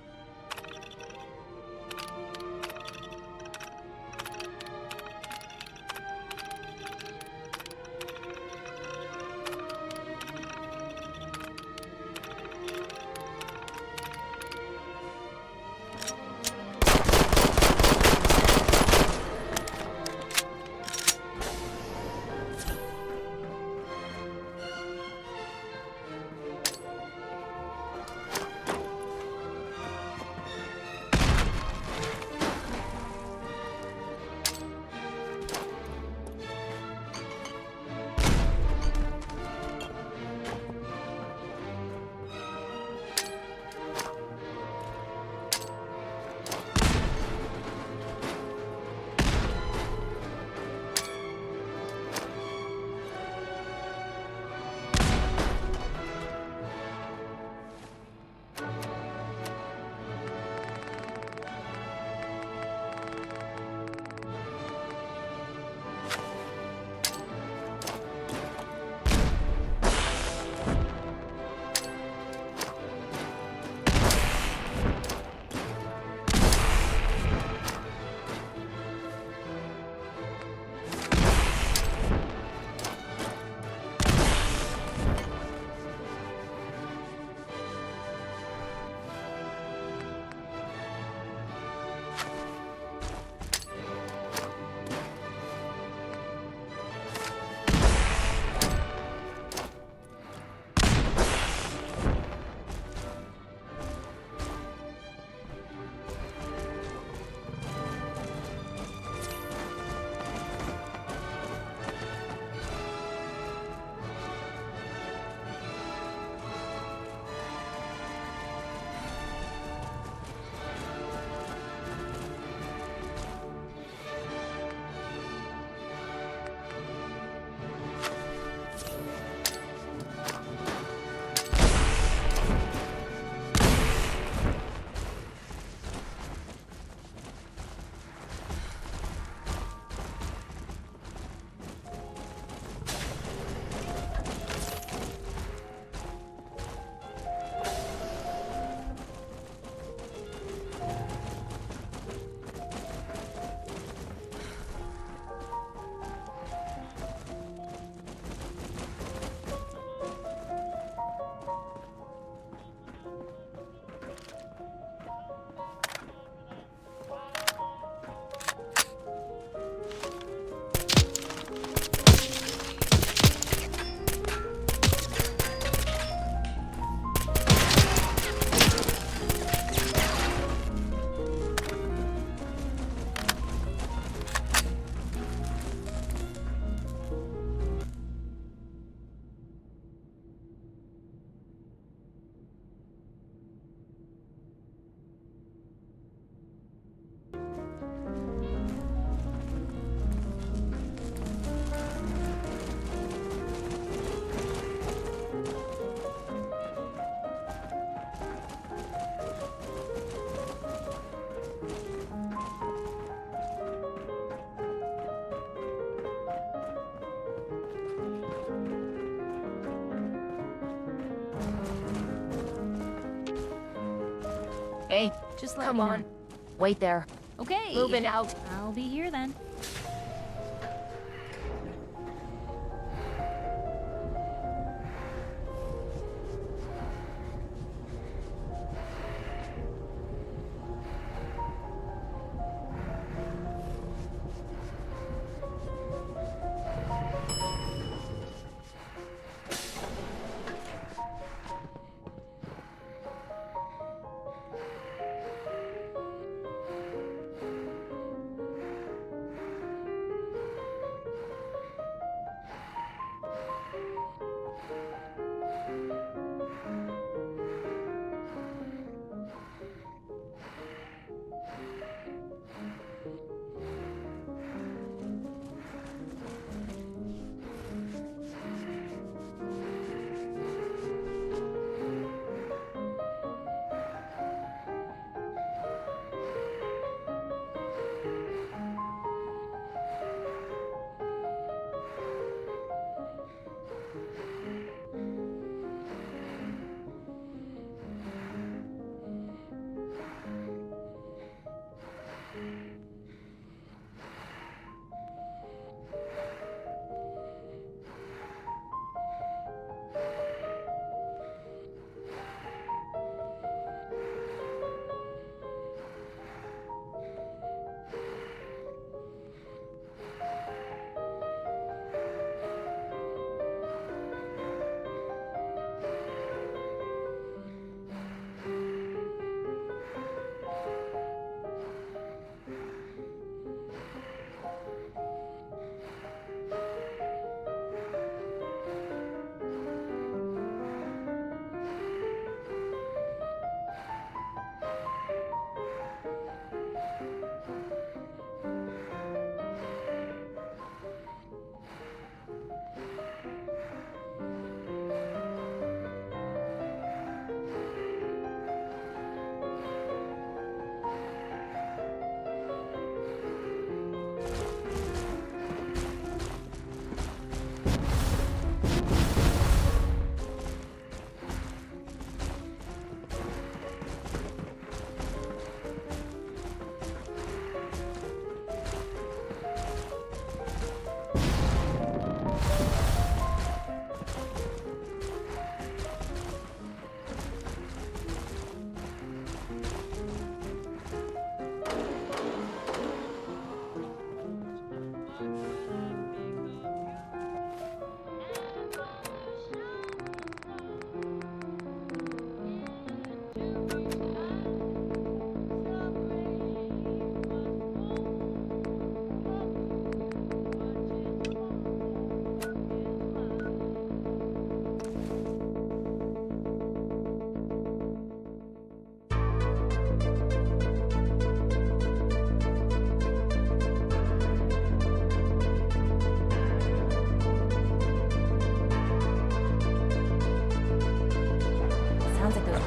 Hey, Just let come me on. know. Wait there. Okay. Moving out. I'll be here then.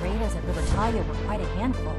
Raiders at Libertalia were quite a handful.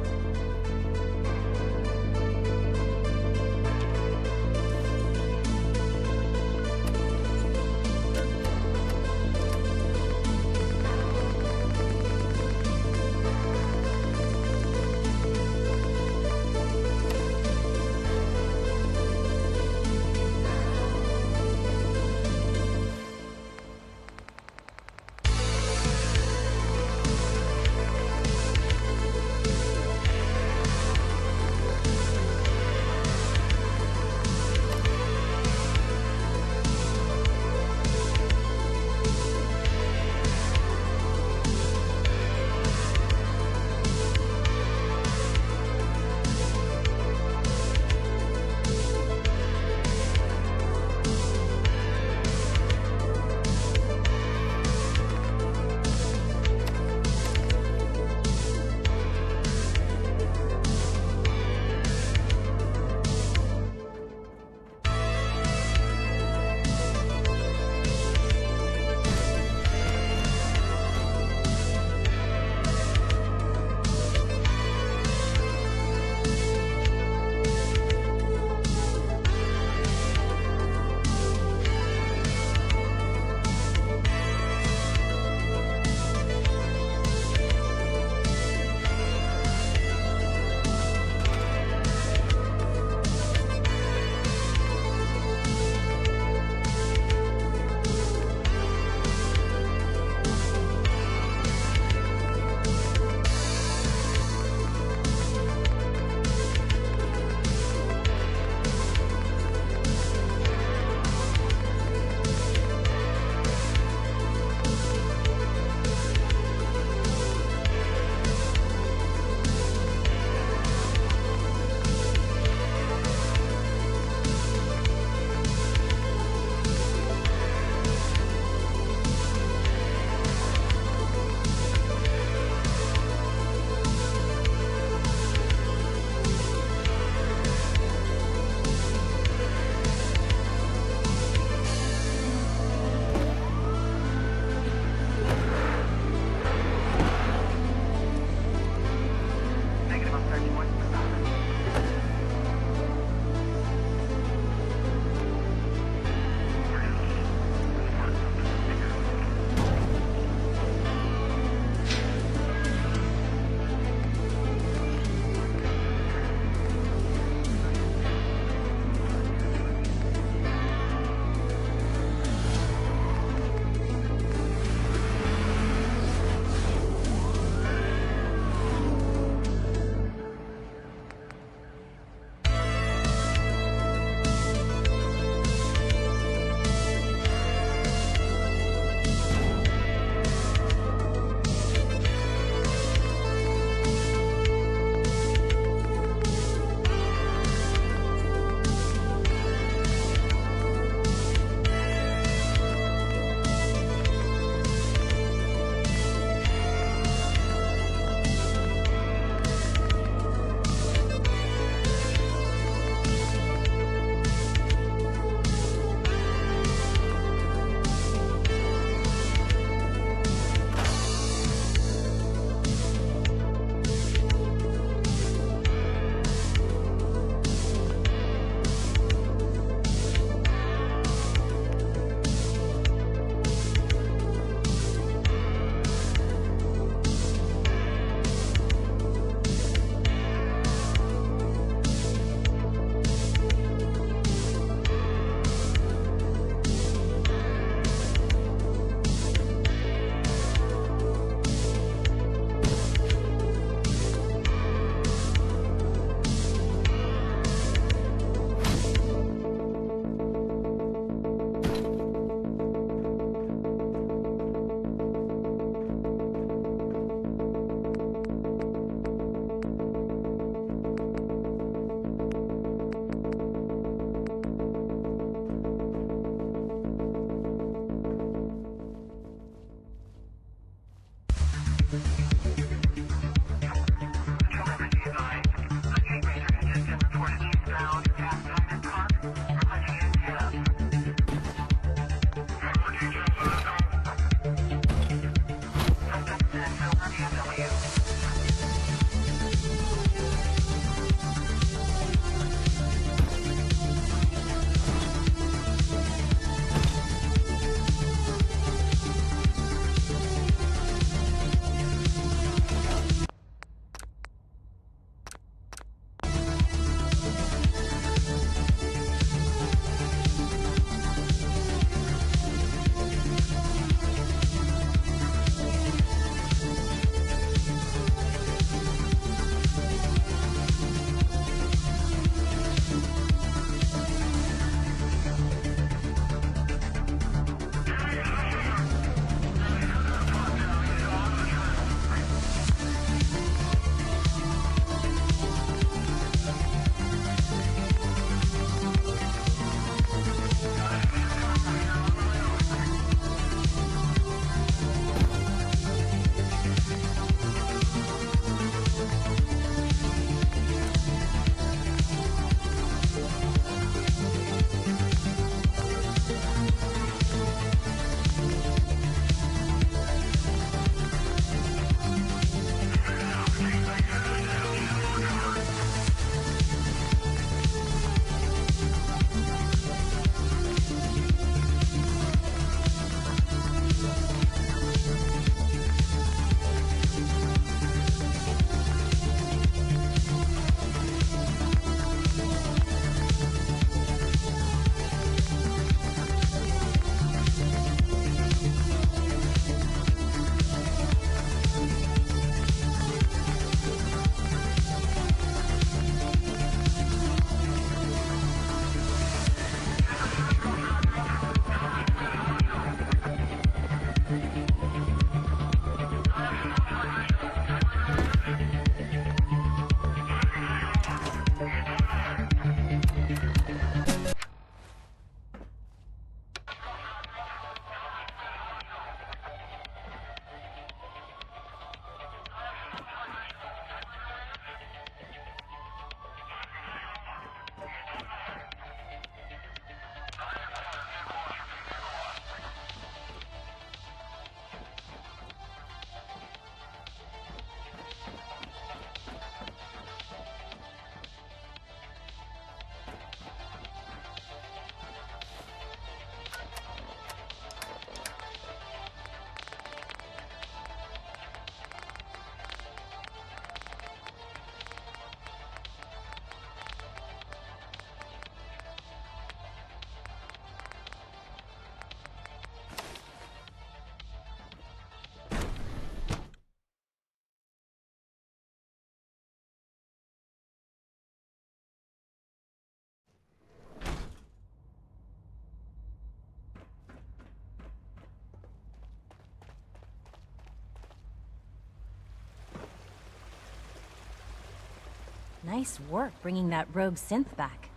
Nice work bringing that rogue synth back.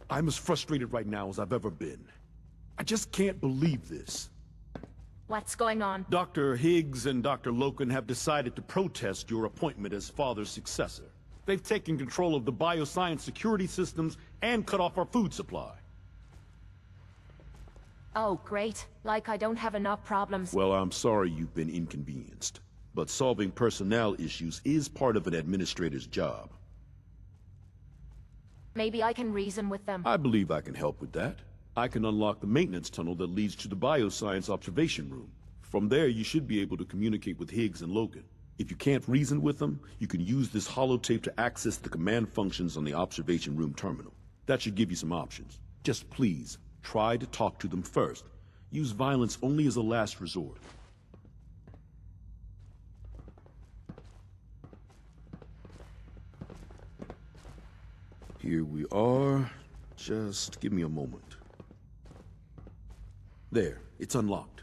I'm as frustrated right now as I've ever been. I just can't believe this. What's going on? Dr. Higgs and Dr. Loken have decided to protest your appointment as Father's successor. They've taken control of the bioscience security systems and cut off our food supply. Oh, great. Like I don't have enough problems. Well, I'm sorry you've been inconvenienced, but solving personnel issues is part of an administrator's job. Maybe I can reason with them. I believe I can help with that. I can unlock the maintenance tunnel that leads to the bioscience observation room. From there, you should be able to communicate with Higgs and Logan. If you can't reason with them, you can use this holotape to access the command functions on the observation room terminal. That should give you some options. Just please, try to talk to them first. Use violence only as a last resort. Here we are. Just give me a moment. There, it's unlocked.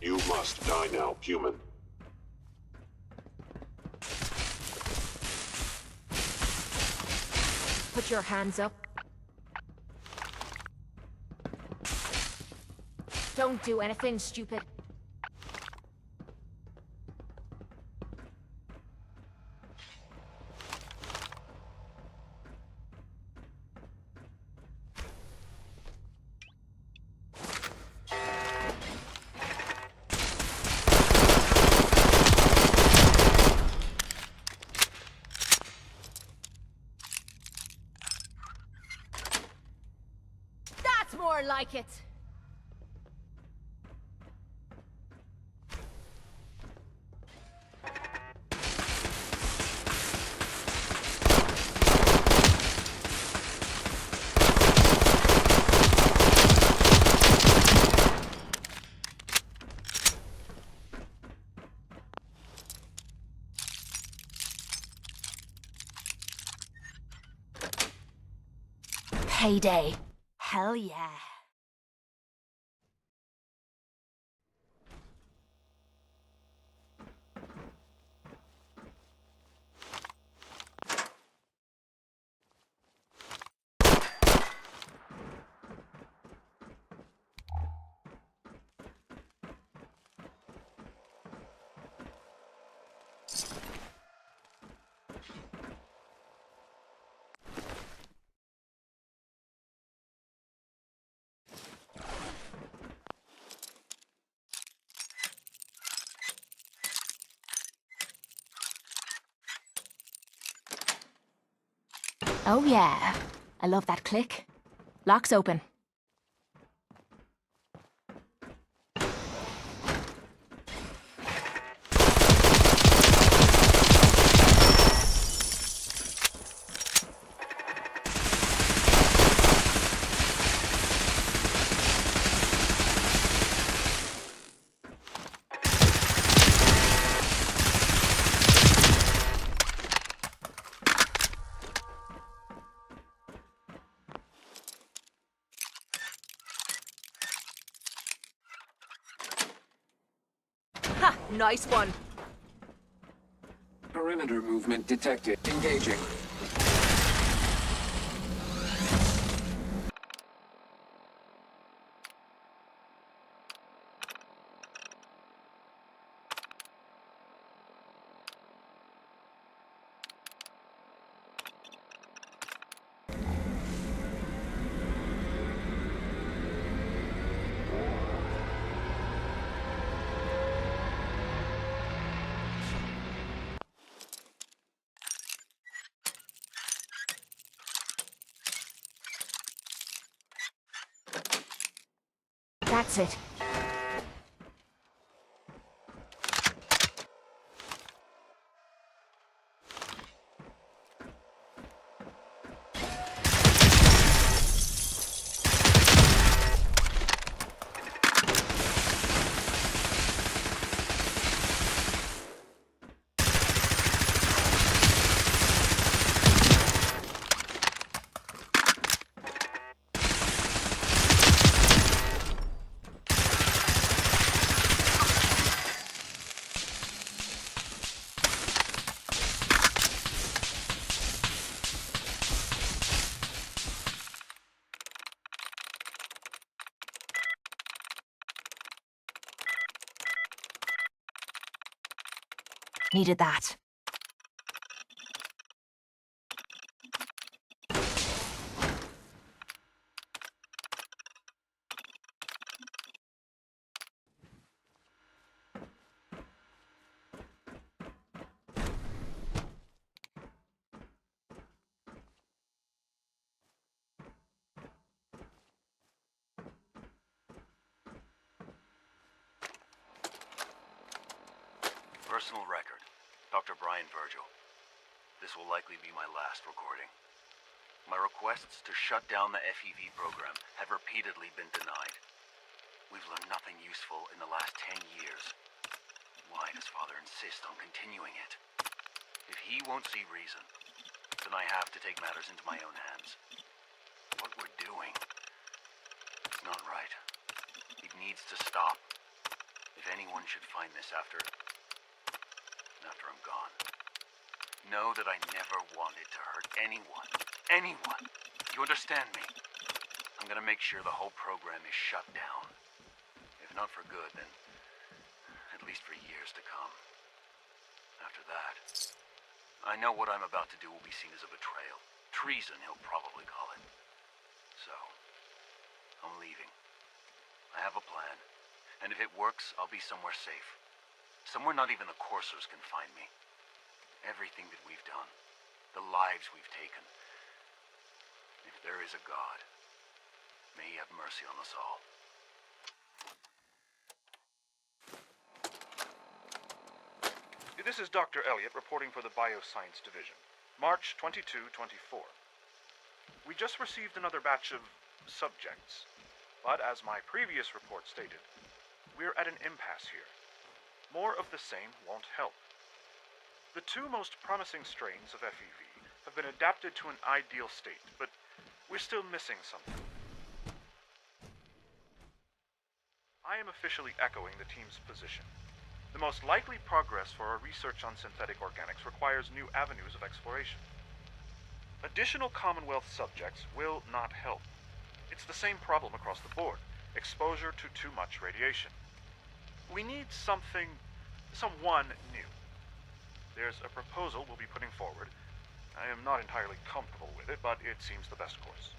You must die now, human. Put your hands up. Don't do anything stupid. That's more like it. Payday. Hell yeah. Oh yeah. I love that click. Lock's open. Ha! Nice one. Perimeter movement detected. Engaging. That's it. Needed that. Personal record. Dr. Brian Virgil. This will likely be my last recording. My requests to shut down the FEV program have repeatedly been denied. We've learned nothing useful in the last 10 years. Why does Father insist on continuing it? If he won't see reason, then I have to take matters into my own hands. What we're doing, it's not right. It needs to stop. If anyone should find this after I'm gone, know that I never wanted to hurt anyone. Anyone! You understand me? I'm gonna make sure the whole program is shut down. If not for good, then at least for years to come. After that, I know what I'm about to do will be seen as a betrayal. Treason, he'll probably call it. So, I'm leaving. I have a plan, and if it works, I'll be somewhere safe. Somewhere not even the coursers can find me. Everything that we've done, the lives we've taken. If there is a God, may he have mercy on us all. This is Dr. Elliot reporting for the Bioscience Division. March 22-24. We just received another batch of subjects, but as my previous report stated, we're at an impasse here. More of the same won't help. The two most promising strains of FEV have been adapted to an ideal state, but we're still missing something. I am officially echoing the team's position. The most likely progress for our research on synthetic organics requires new avenues of exploration. Additional Commonwealth subjects will not help. It's the same problem across the board: exposure to too much radiation. We need someone new. There's a proposal we'll be putting forward. I am not entirely comfortable with it, but it seems the best course.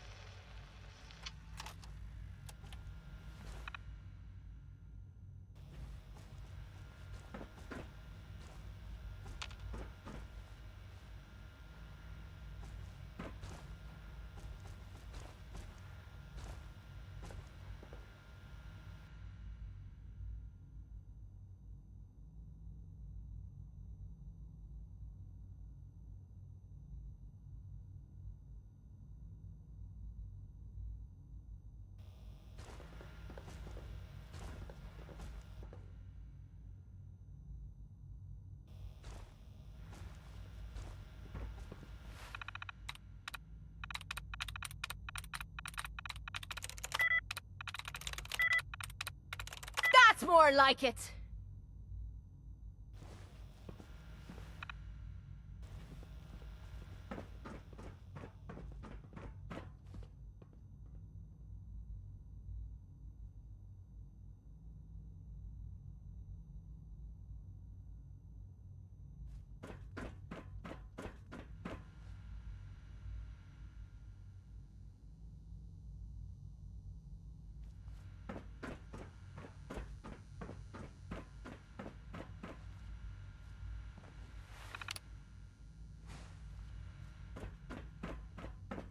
That's more like it!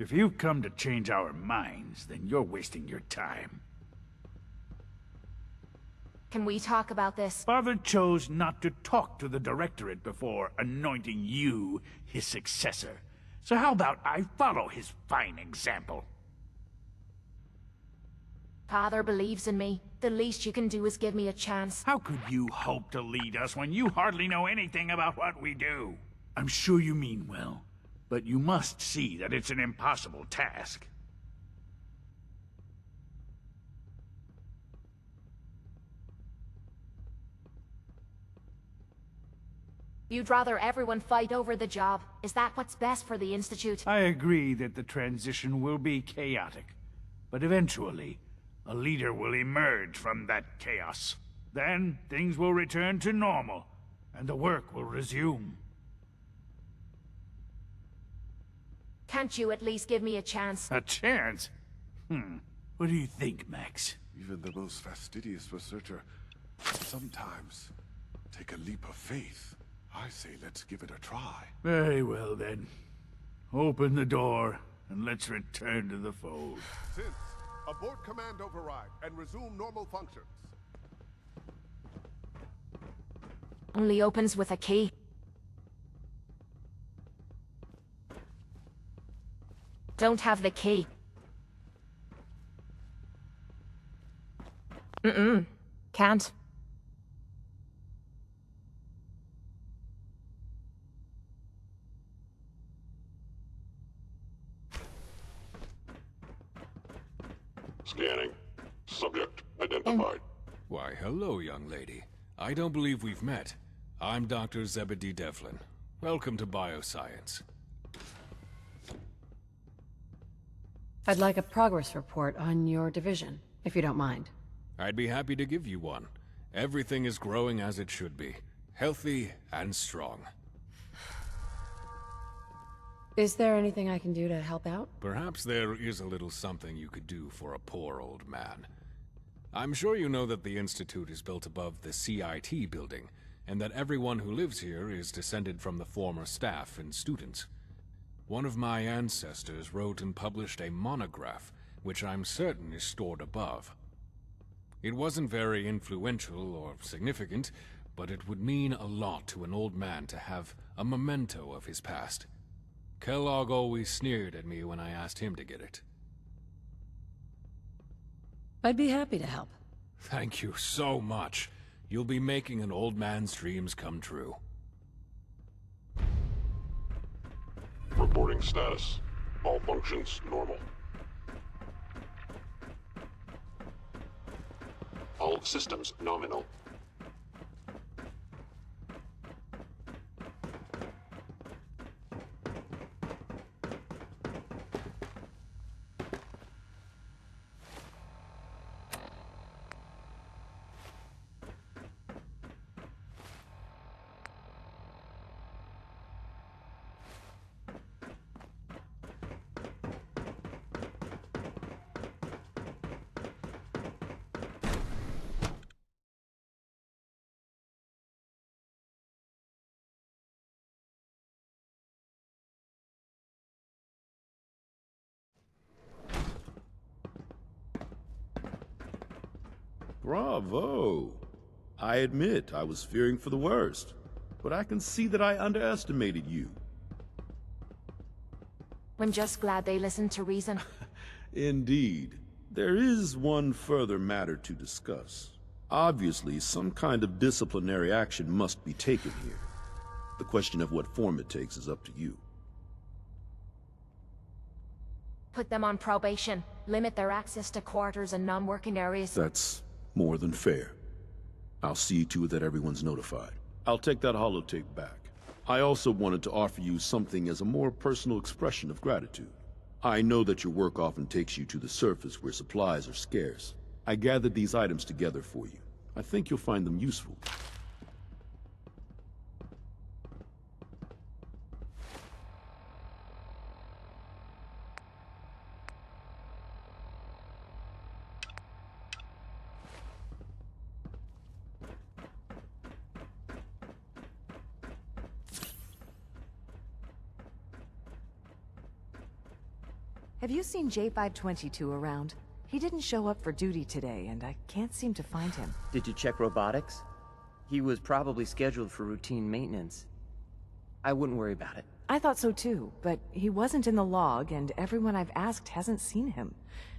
If you've come to change our minds, then you're wasting your time. Can we talk about this? Father chose not to talk to the Directorate before anointing you his successor. So how about I follow his fine example? Father believes in me. The least you can do is give me a chance. How could you hope to lead us when you hardly know anything about what we do? I'm sure you mean well, but you must see that it's an impossible task. You'd rather everyone fight over the job. Is that what's best for the Institute? I agree that the transition will be chaotic, but eventually, a leader will emerge from that chaos. Then, things will return to normal. and the work will resume. Can't you at least give me a chance? A chance? What do you think, Max? Even the most fastidious researcher sometimes take a leap of faith. I say let's give it a try. Very well, then. Open the door, and let's return to the fold. Since, abort command override and resume normal functions. Only opens with a key. Don't have the key. Can't. Scanning. Subject identified. Why, hello, young lady. I don't believe we've met. I'm Dr. Zebedee Devlin. Welcome to Bioscience. I'd like a progress report on your division, if you don't mind. I'd be happy to give you one. Everything is growing as it should be. Healthy and strong. Is there anything I can do to help out? Perhaps there is a little something you could do for a poor old man. I'm sure you know that the Institute is built above the CIT building, and that everyone who lives here is descended from the former staff and students. One of my ancestors wrote and published a monograph, which I'm certain is stored above. It wasn't very influential or significant, but it would mean a lot to an old man to have a memento of his past. Kellogg always sneered at me when I asked him to get it. I'd be happy to help. Thank you so much. You'll be making an old man's dreams come true. Reporting status. All functions normal. All systems nominal. Bravo! I admit I was fearing for the worst, but I can see that I underestimated you. I'm just glad they listened to reason. Indeed. There is one further matter to discuss. Obviously, some kind of disciplinary action must be taken here. The question of what form it takes is up to you. Put them on probation. Limit their access to quarters and non-working areas. That's more than fair. I'll see to it that everyone's notified. I'll take that holotape back. I also wanted to offer you something as a more personal expression of gratitude. I know that your work often takes you to the surface where supplies are scarce. I gathered these items together for you. I think you'll find them useful. Have you seen J522 around? He didn't show up for duty today, and I can't seem to find him. Did you check robotics? He was probably scheduled for routine maintenance. I wouldn't worry about it. I thought so too, but he wasn't in the log, and everyone I've asked hasn't seen him.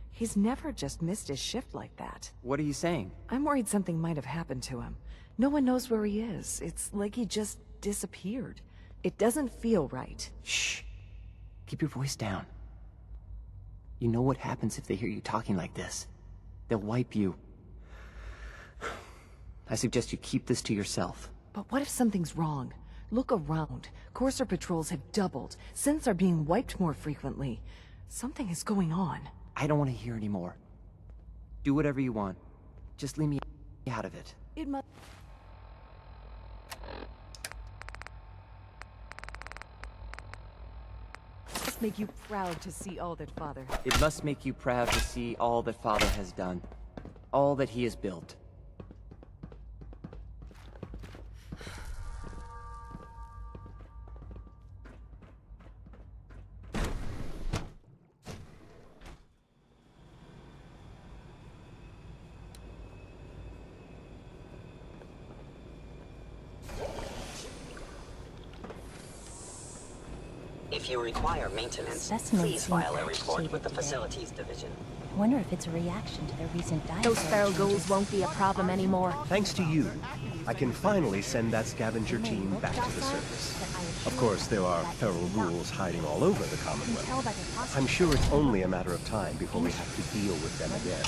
He's never just missed his shift like that. What are you saying? I'm worried something might have happened to him. No one knows where he is. It's like he just disappeared. It doesn't feel right. Shh. Keep your voice down. You know what happens if they hear you talking like this. They'll wipe you. I suggest you keep this to yourself. But what if something's wrong? Look around. Courser patrols have doubled. Synths are being wiped more frequently. Something is going on. I don't want to hear anymore. Do whatever you want. Just leave me out of it. It must... make you proud to see all that Father... It must make you proud to see all that Father has done. All that he has built. If you require maintenance, Specimen please seemed file a report with the agitated today. Facilities Division. Wonder if it's a reaction to the recent diet. Those feral ghouls won't be a problem anymore. Thanks to you, I can finally send that scavenger team back to the surface. Of course, there are feral ghouls hiding all over the Commonwealth. I'm sure it's only a matter of time before we have to deal with them again.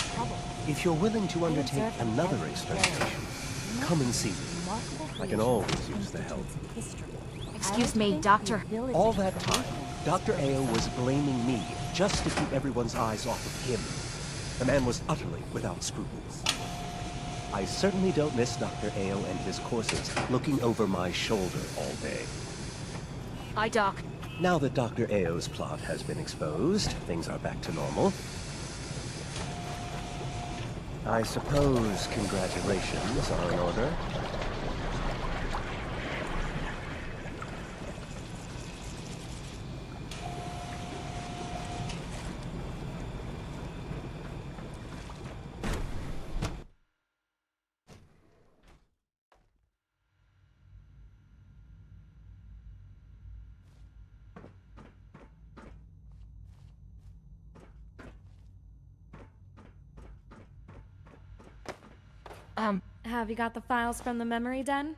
If you're willing to undertake another extermination, come and see me. I can always use the help. Excuse me, Doctor. All that time, Dr. Ao was blaming me just to keep everyone's eyes off of him. The man was utterly without scruples. I certainly don't miss Dr. Ao and his courses looking over my shoulder all day. Hi, Doc. Now that Dr. Ao's plot has been exposed, things are back to normal. I suppose congratulations are in order. Have you got the files from the memory den?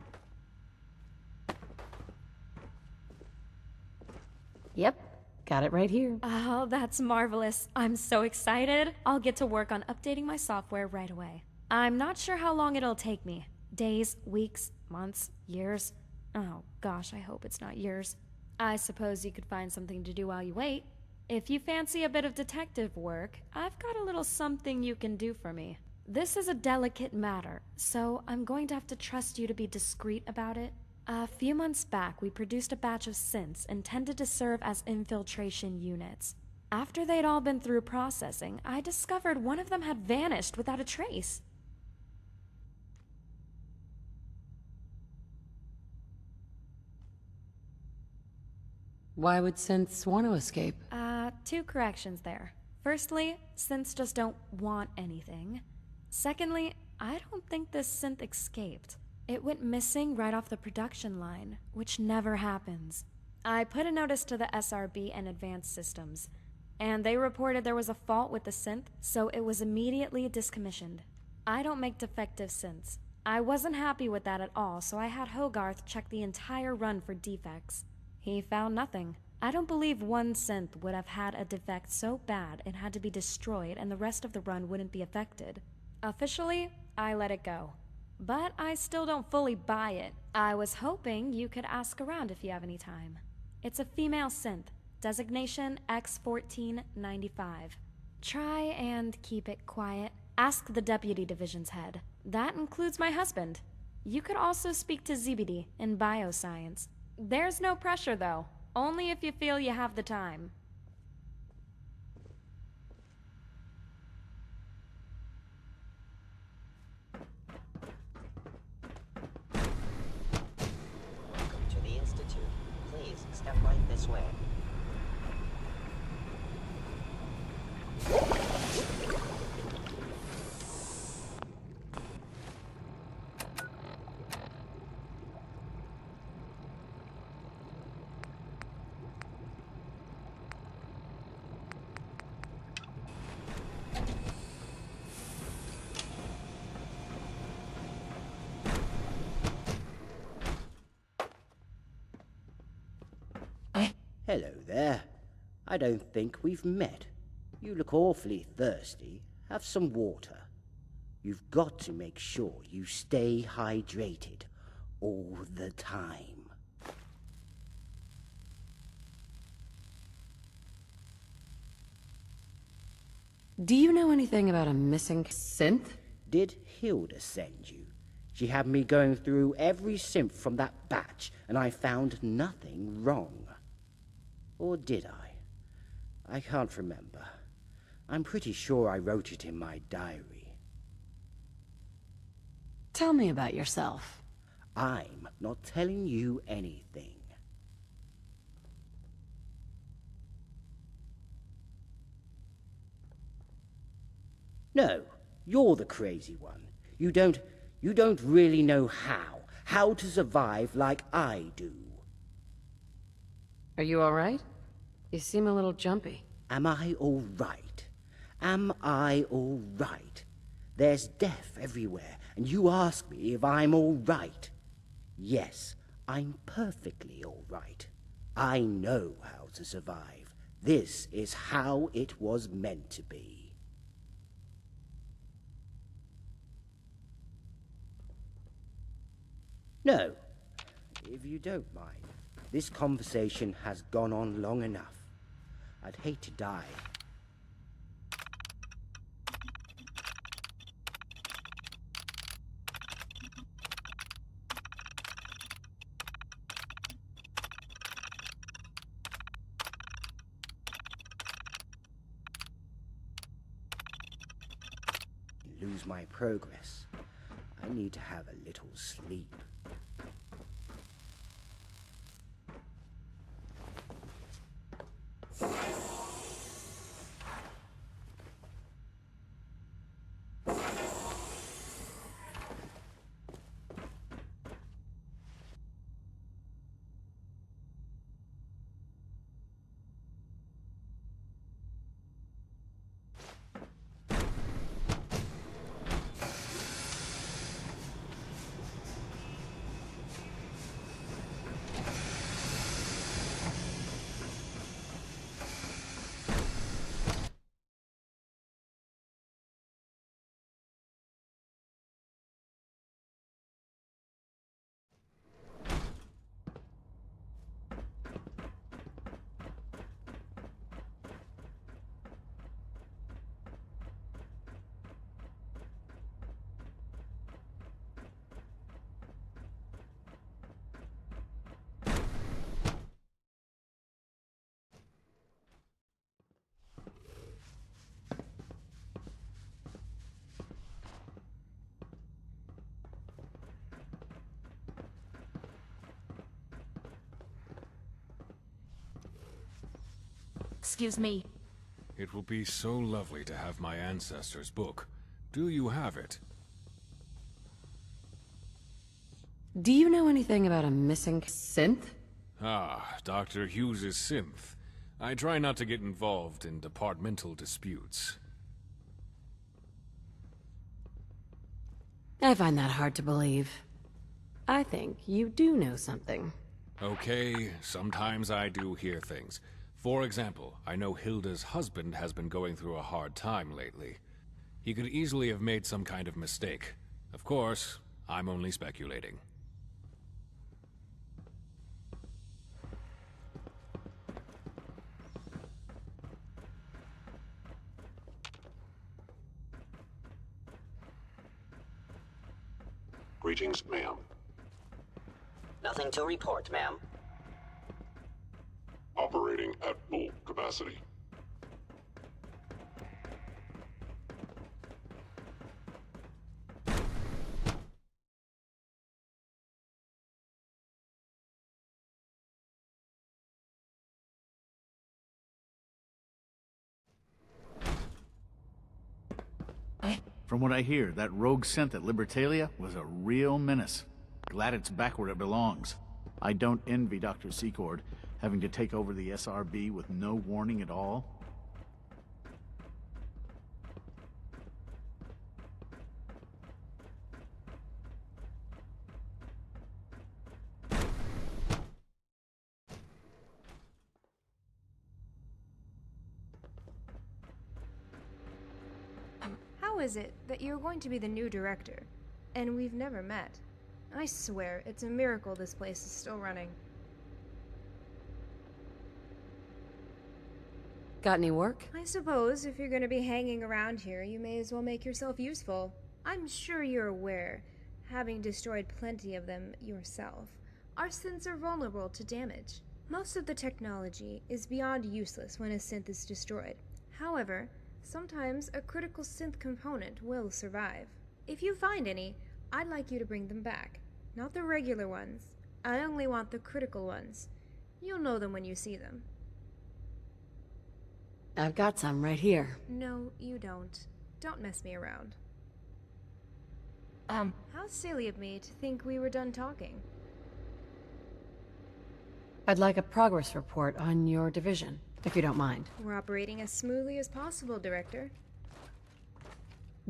Yep, got it right here. Oh, that's marvelous. I'm so excited. I'll get to work on updating my software right away. I'm not sure how long it'll take me. Days, weeks, months, years. Oh gosh, I hope it's not years. I suppose you could find something to do while you wait. If you fancy a bit of detective work, I've got a little something you can do for me. This is a delicate matter, so I'm going to have to trust you to be discreet about it. A few months back, we produced a batch of synths intended to serve as infiltration units. After they'd all been through processing, I discovered one of them had vanished without a trace. Why would synths want to escape? Two corrections there. Firstly, synths just don't want anything. Secondly, I don't think this synth escaped. It went missing right off the production line, which never happens. I put a notice to the SRB and Advanced Systems, and they reported there was a fault with the synth, so it was immediately discommissioned. I don't make defective synths. I wasn't happy with that at all, so I had Hogarth check the entire run for defects. He found nothing. I don't believe one synth would have had a defect so bad it had to be destroyed and the rest of the run wouldn't be affected. Officially, I let it go. But I still don't fully buy it. I was hoping you could ask around if you have any time. It's a female synth, designation X1495. Try and keep it quiet. Ask the Deputy Division's head. That includes my husband. You could also speak to ZBD in bioscience. There's no pressure though, only if you feel you have the time. To the Institute. Please, step right this way. Hello there. I don't think we've met. You look awfully thirsty. Have some water. You've got to make sure you stay hydrated all the time. Do you know anything about a missing synth? Did Hilda send you? She had me going through every synth from that batch, and I found nothing wrong. Or did I? I can't remember. I'm pretty sure I wrote it in my diary. Tell me about yourself. I'm not telling you anything. No, you're the crazy one. You don't really know how to survive like I do. Are you alright? You seem a little jumpy. Am I all right? Am I all right? There's death everywhere, and you ask me if I'm all right. Yes, I'm perfectly all right. I know how to survive. This is how it was meant to be. No, if you don't mind. This conversation has gone on long enough. I'd hate to die. Lose my progress. I need to have a little sleep. Excuse me. It will be so lovely to have my ancestors' book. Do you have it? Do you know anything about a missing synth? Ah, Dr. Hughes's synth. I try not to get involved in departmental disputes. I find that hard to believe. I think you do know something. Okay, sometimes I do hear things. For example, I know Hilda's husband has been going through a hard time lately. He could easily have made some kind of mistake. Of course, I'm only speculating. Greetings, ma'am. Nothing to report, ma'am. Operating at full capacity. From what I hear, that rogue synth at Libertalia was a real menace. Glad it's back where it belongs. I don't envy Dr. Secord having to take over the SRB with no warning at all. How is it that you're going to be the new director, and we've never met? I swear, it's a miracle this place is still running. Got any work? I suppose if you're going to be hanging around here, you may as well make yourself useful. I'm sure you're aware, having destroyed plenty of them yourself, our synths are vulnerable to damage. Most of the technology is beyond useless when a synth is destroyed. However, sometimes a critical synth component will survive. If you find any, I'd like you to bring them back. Not the regular ones. I only want the critical ones. You'll know them when you see them. I've got some right here. No, you don't. Don't mess me around. How silly of me to think we were done talking. I'd like a progress report on your division, if you don't mind. We're operating as smoothly as possible, Director.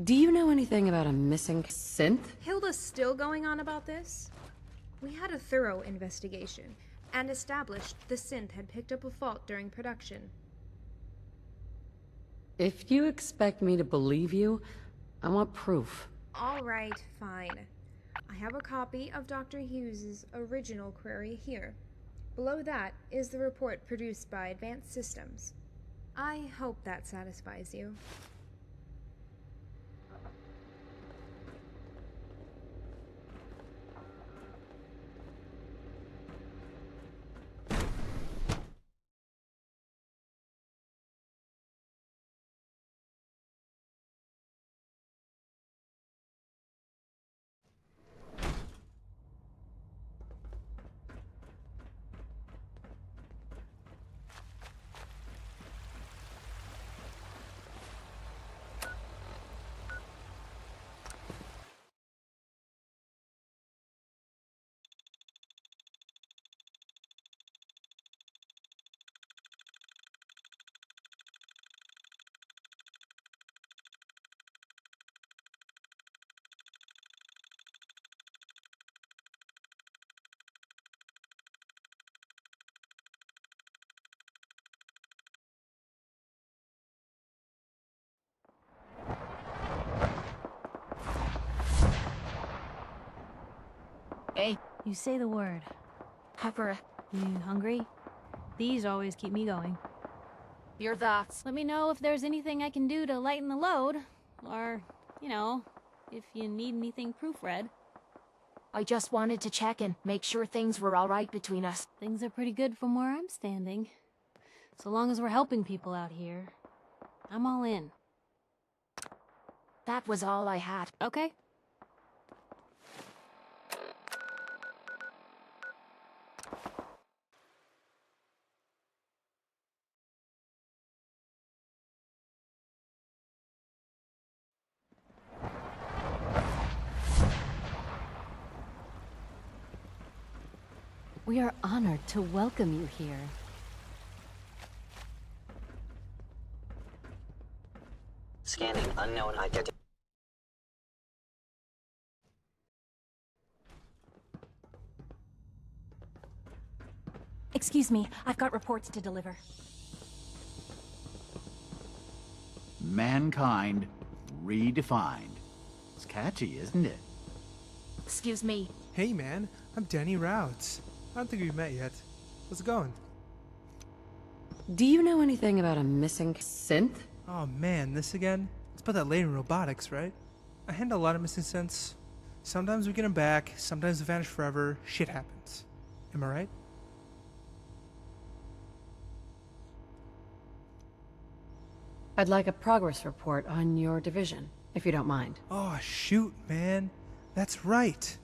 Do you know anything about a missing synth? Hilda's still going on about this? We had a thorough investigation, and established the synth had picked up a fault during production. If you expect me to believe you, I want proof. All right, fine. I have a copy of Dr. Hughes's original query here. Below that is the report produced by Advanced Systems. I hope that satisfies you. Hey. You say the word. Pepper. You hungry? These always keep me going. Your thoughts. Let me know if there's anything I can do to lighten the load. Or, you know, if you need anything proofread. I just wanted to check and make sure things were alright between us. Things are pretty good from where I'm standing. So long as we're helping people out here, I'm all in. That was all I had. Okay. We are honored to welcome you here. Scanning unknown identity. Excuse me, I've got reports to deliver. Mankind redefined. It's catchy, isn't it? Excuse me. Hey man, I'm Danny Routs. I don't think we've met yet. How's it going? Do you know anything about a missing synth? Oh man, this again? It's about that lady in robotics, right? I handle a lot of missing synths. Sometimes we get them back, sometimes they vanish forever. Shit happens. Am I right? I'd like a progress report on your division, if you don't mind. Oh shoot, man. That's right.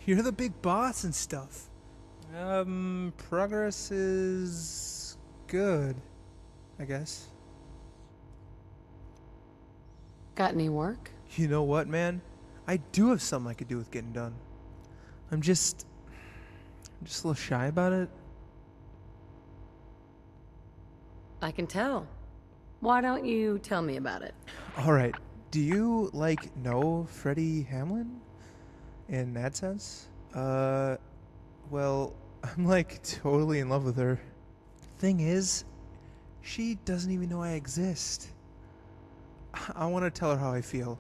You're the big boss and stuff. Progress is good, I guess. Got any work? You know what, man? I do have something I could do with getting done. I'm just a little shy about it. I can tell. Why don't you tell me about it? Alright, do you, know Freddie Hamlin? In that sense? Well, I'm, totally in love with her. Thing is, she doesn't even know I exist. I want to tell her how I feel,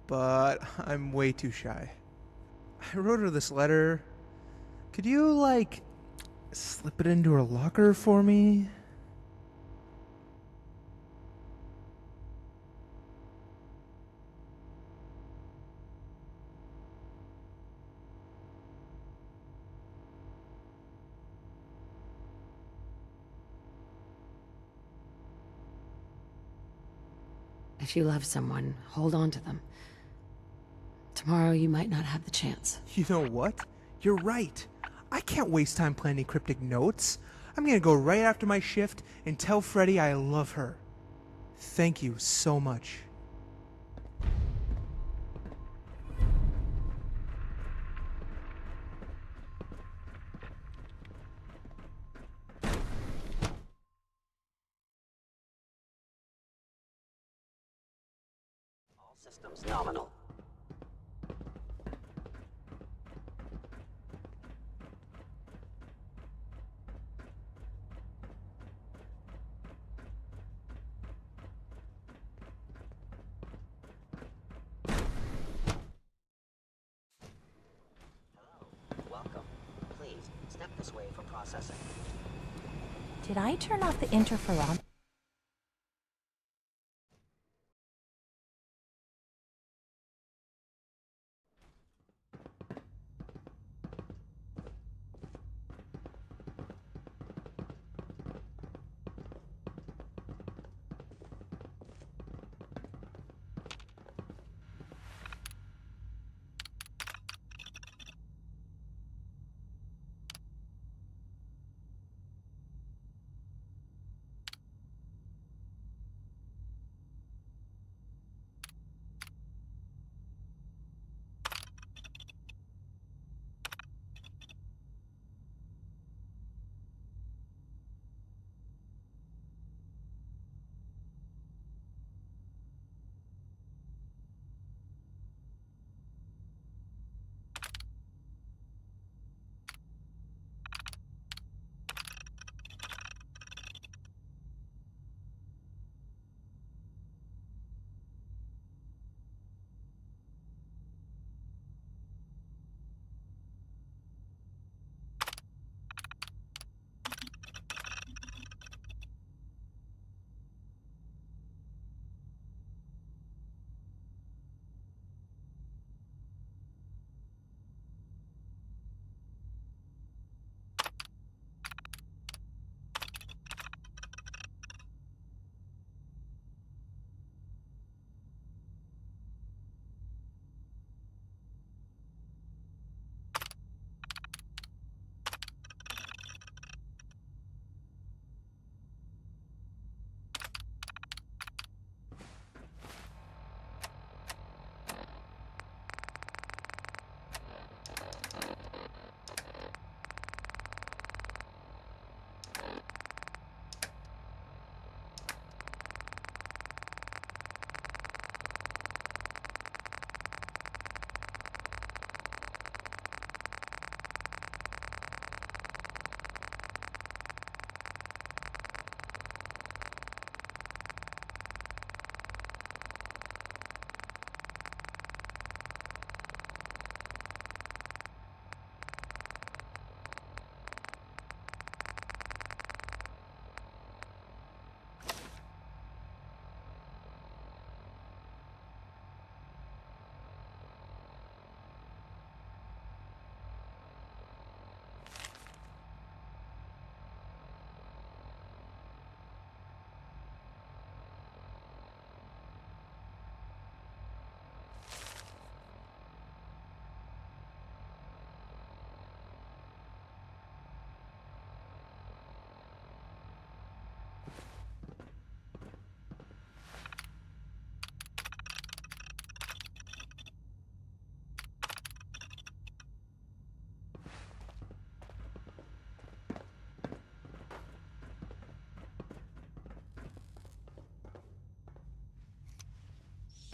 but I'm way too shy. I wrote her this letter. Could you, slip it into her locker for me? If you love someone, hold on to them. Tomorrow you might not have the chance. You know what? You're right. I can't waste time planning cryptic notes. I'm gonna go right after my shift and tell Freddy I love her. Thank you so much. All systems nominal. Welcome. Please, step this way for processing. Did I turn off the interferon?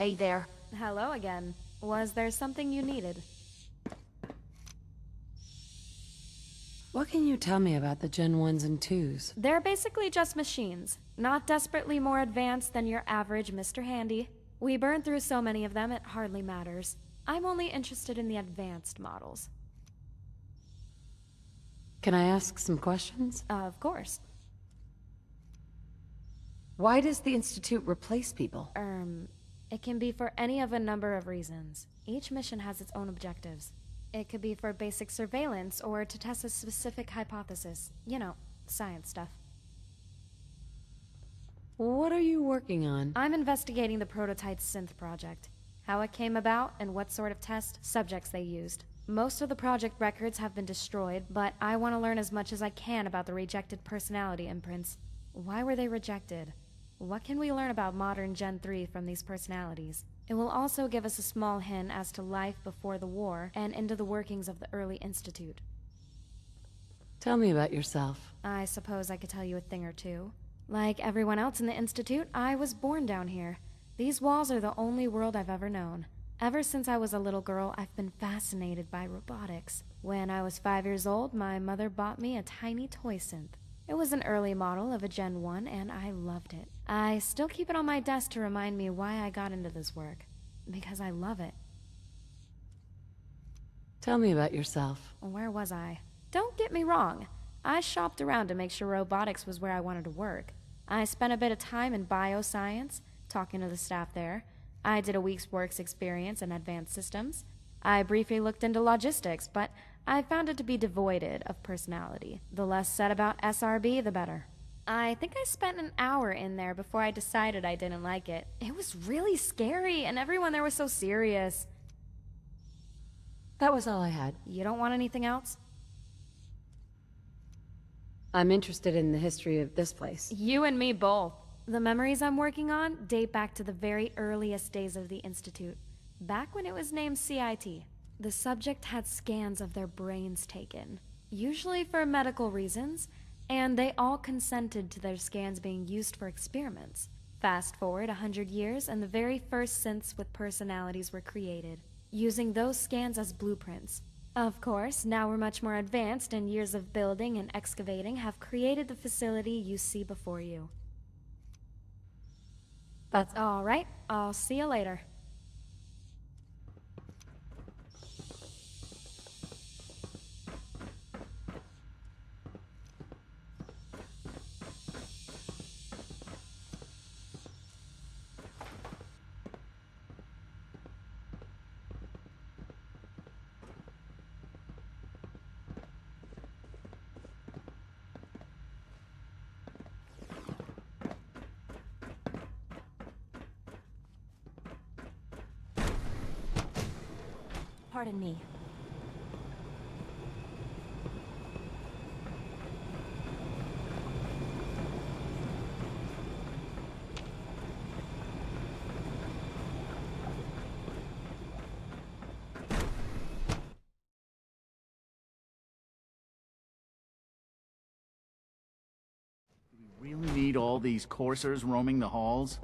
Hey there. Hello again. Was there something you needed? What can you tell me about the Gen 1s and 2s? They're basically just machines, not desperately more advanced than your average Mr. Handy. We burn through so many of them it hardly matters. I'm only interested in the advanced models. Can I ask some questions? Of course. Why does the Institute replace people? It can be for any of a number of reasons. Each mission has its own objectives. It could be for basic surveillance or to test a specific hypothesis. You know, science stuff. What are you working on? I'm investigating the prototype synth project. How it came about and what sort of test subjects they used. Most of the project records have been destroyed, but I want to learn as much as I can about the rejected personality imprints. Why were they rejected? What can we learn about modern Gen 3 from these personalities? It will also give us a small hint as to life before the war and into the workings of the early Institute. Tell me about yourself. I suppose I could tell you a thing or two. Like everyone else in the Institute, I was born down here. These walls are the only world I've ever known. Ever since I was a little girl, I've been fascinated by robotics. When I was 5 years old, my mother bought me a tiny toy synth. It was an early model of a Gen 1, and I loved it. I still keep it on my desk to remind me why I got into this work. Because I love it. Tell me about yourself. Where was I? Don't get me wrong. I shopped around to make sure robotics was where I wanted to work. I spent a bit of time in bioscience, talking to the staff there. I did a week's works experience in advanced systems. I briefly looked into logistics, but I found it to be devoid of personality. The less said about SRB, the better. I think I spent an hour in there before I decided I didn't like it. It was really scary, and everyone there was so serious. That was all I had. You don't want anything else? I'm interested in the history of this place. You and me both. The memories I'm working on date back to the very earliest days of the Institute. Back when it was named CIT. The subject had scans of their brains taken, usually for medical reasons, and they all consented to their scans being used for experiments. Fast forward 100 years, and the very first synths with personalities were created, using those scans as blueprints. Of course, now we're much more advanced, and years of building and excavating have created the facility you see before you. That's all right. I'll see you later. Pardon me. We really need all these coursers roaming the halls?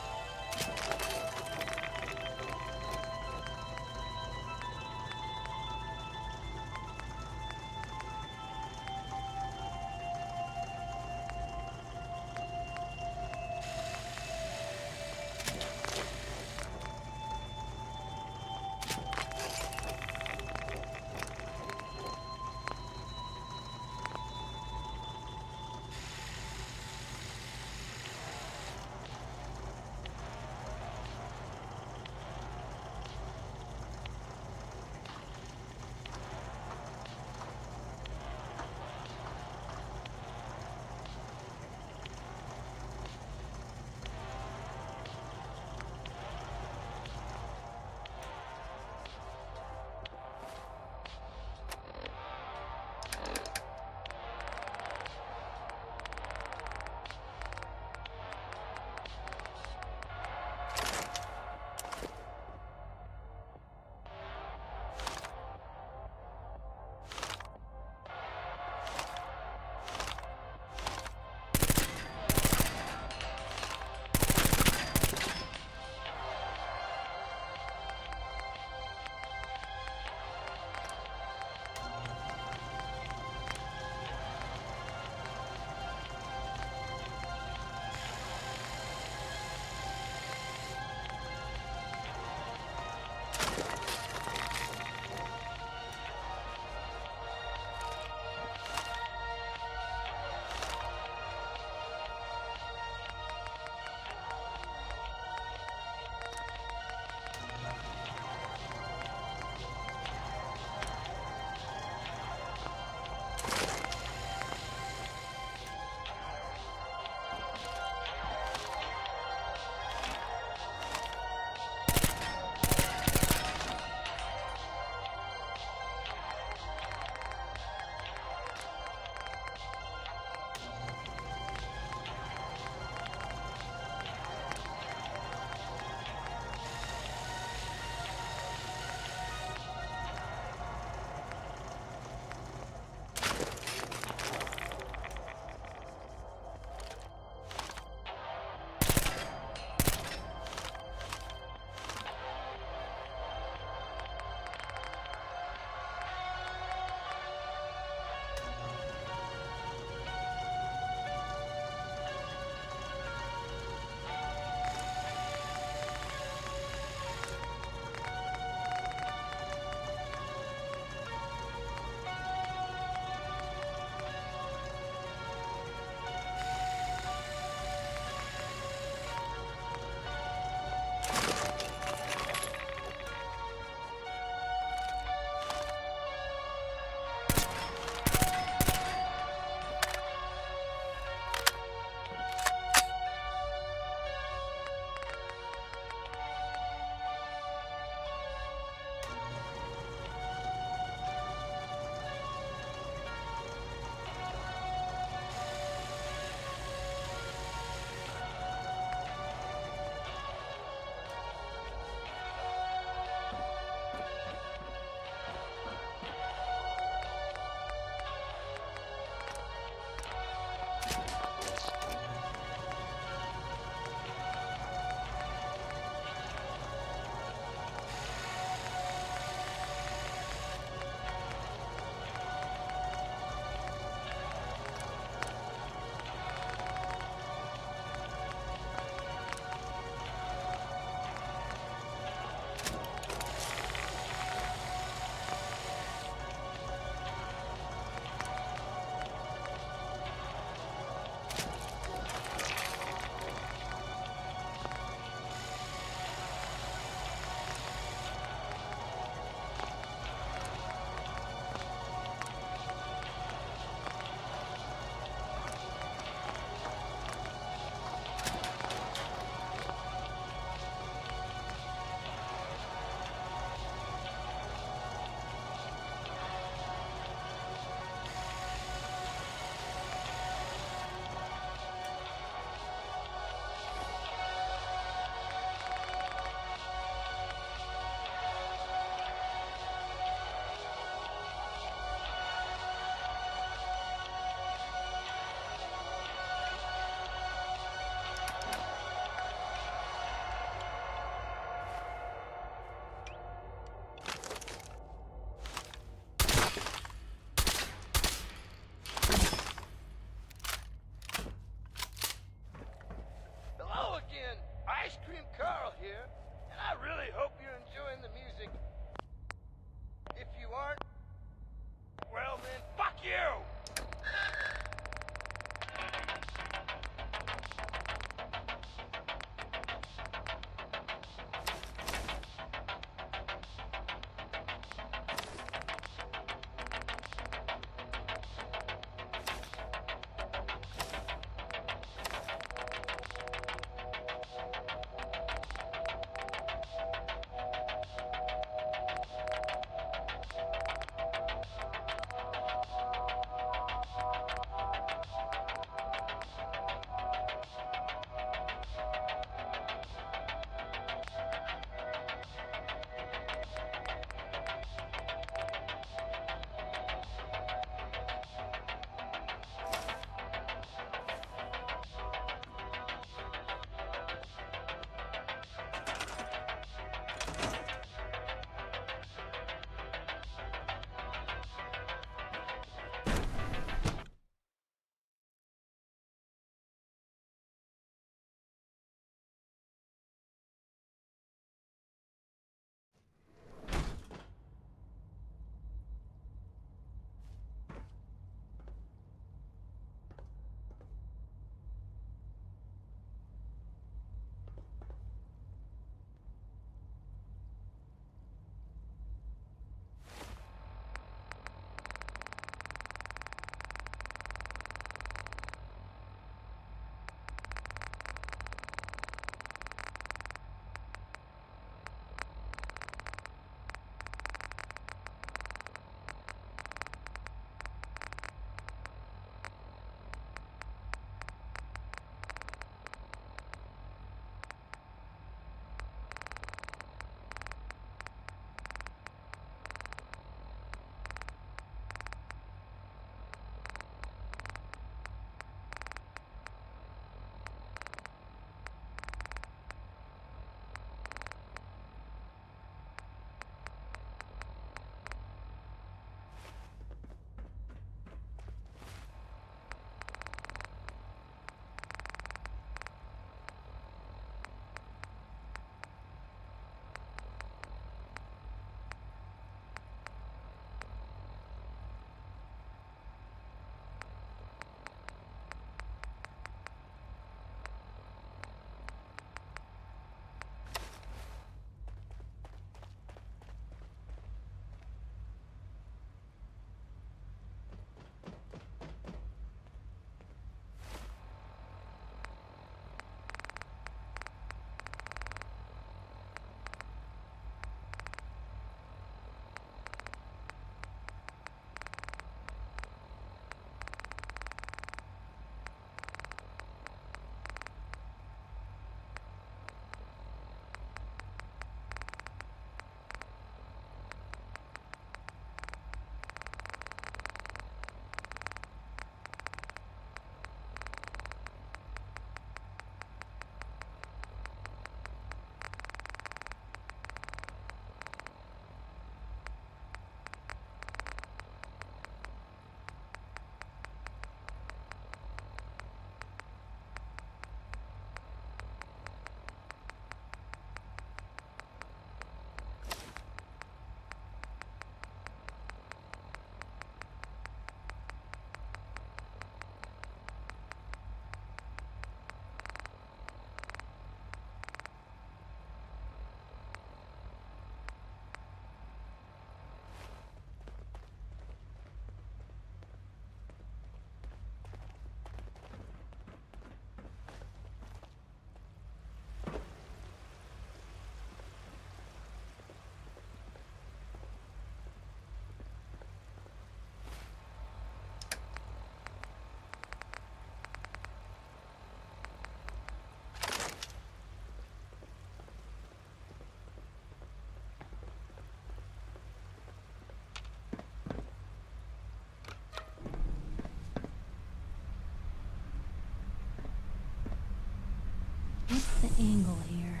angle here.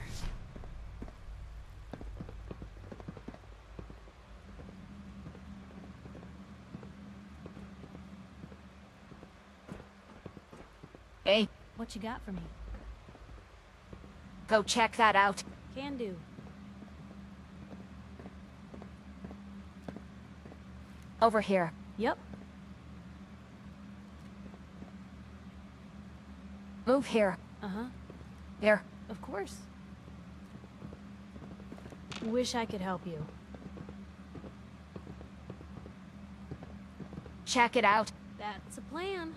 Hey, What you got for me? go check that out. Can do. Over here. Yep. Move here. Uh-huh. Here. Of course. Wish I could help you. Check it out. That's a plan.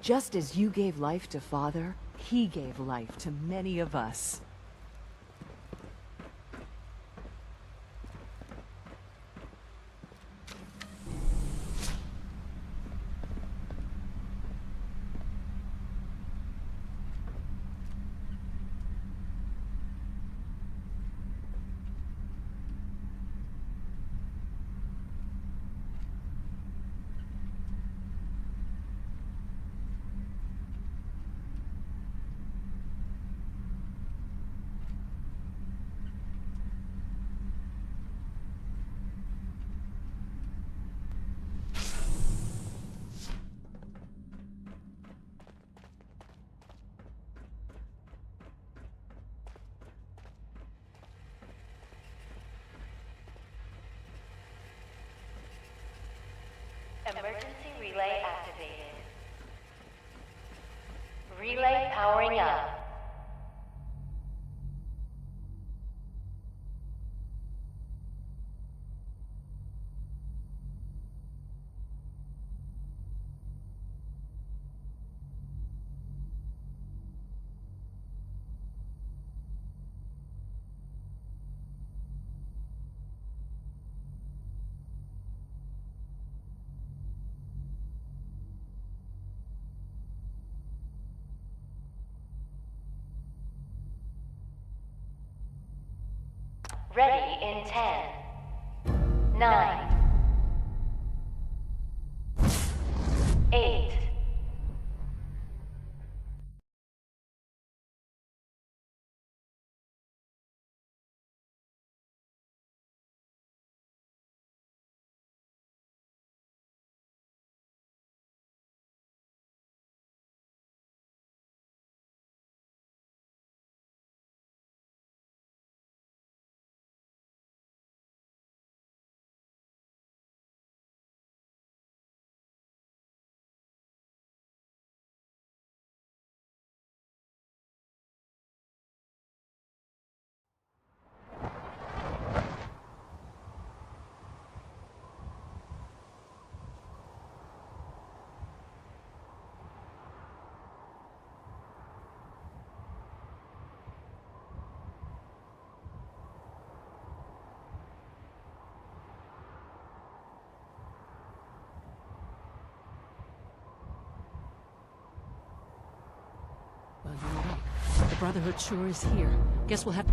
Just as you gave life to Father, he gave life to many of us. Emergency relay activated. Relay powering up. Ready in 10, 9, 8. Well, you're right. The Brotherhood sure is here. Guess we'll have...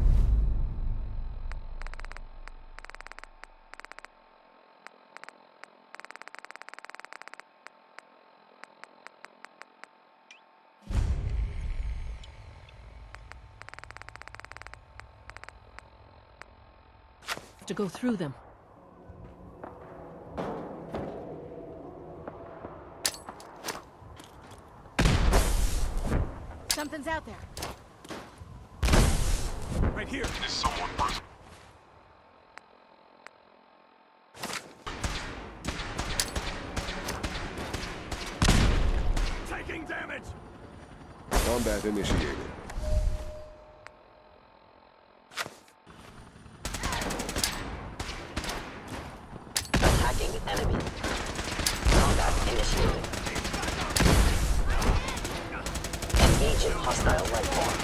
to go through them. Something's out there. Right here. Is someone present? Taking damage! Combat initiated. Attacking enemy. Combat initiated. Engaging hostile life form.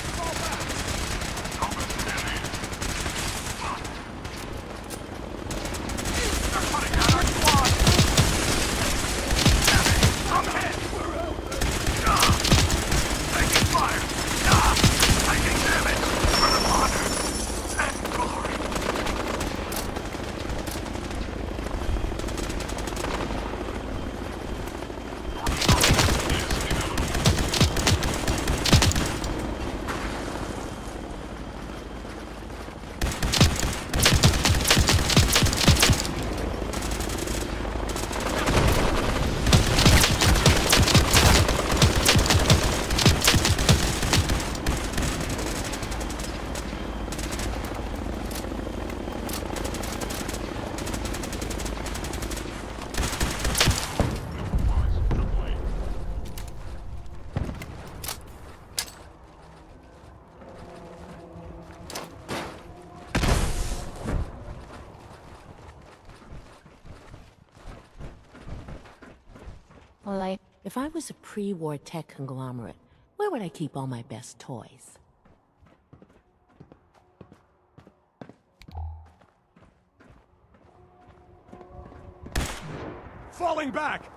I'm hit! Taking fire! Well, if I was a pre-war tech conglomerate, where would I keep all my best toys? Falling back!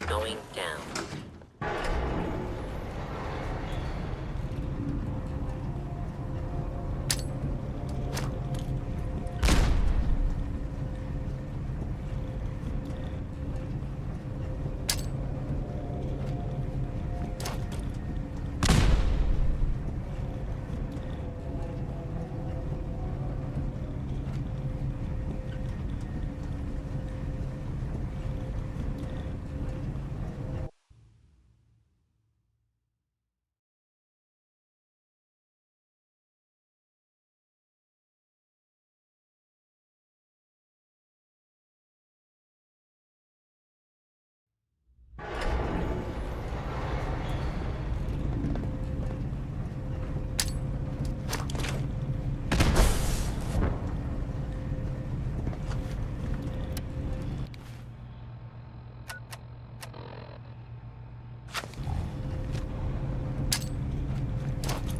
Going down.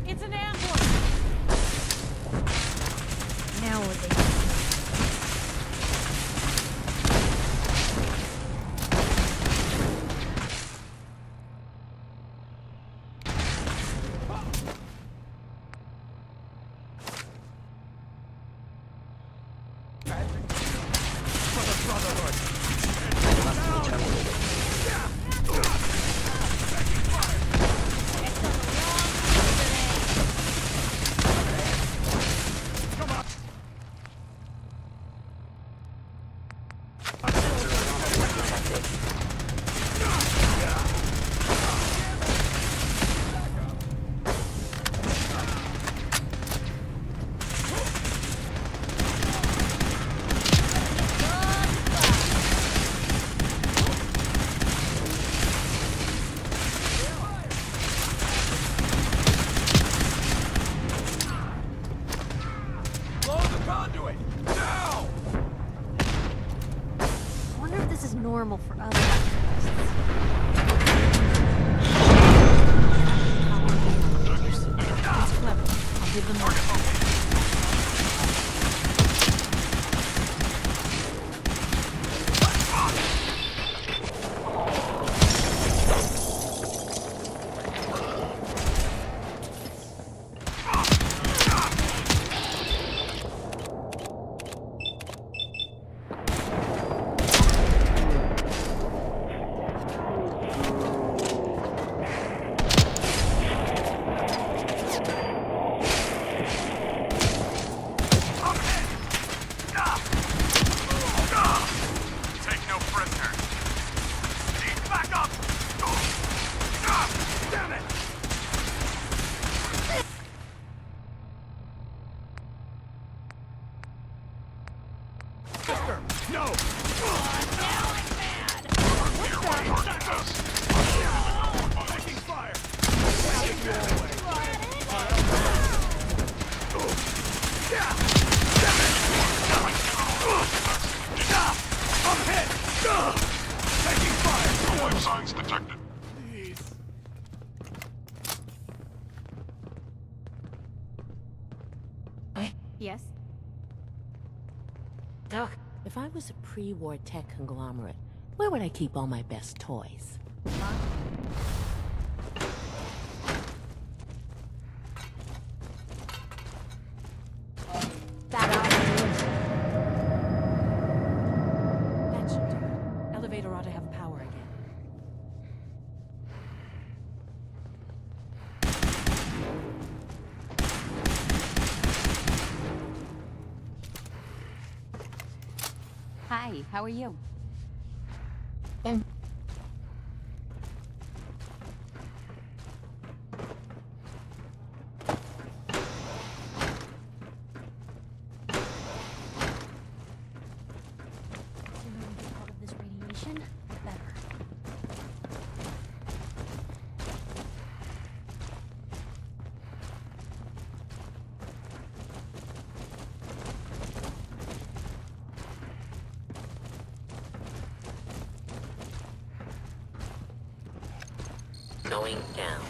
It's an ambush! Now what they normal for other activists. It's clever. I'll give them that. Yes? Doc. If I was a pre-war tech conglomerate, where would I keep all my best toys? That should do it. Elevator ought to have power again. Hi, how are you? Out of this radiation, the better. Going down.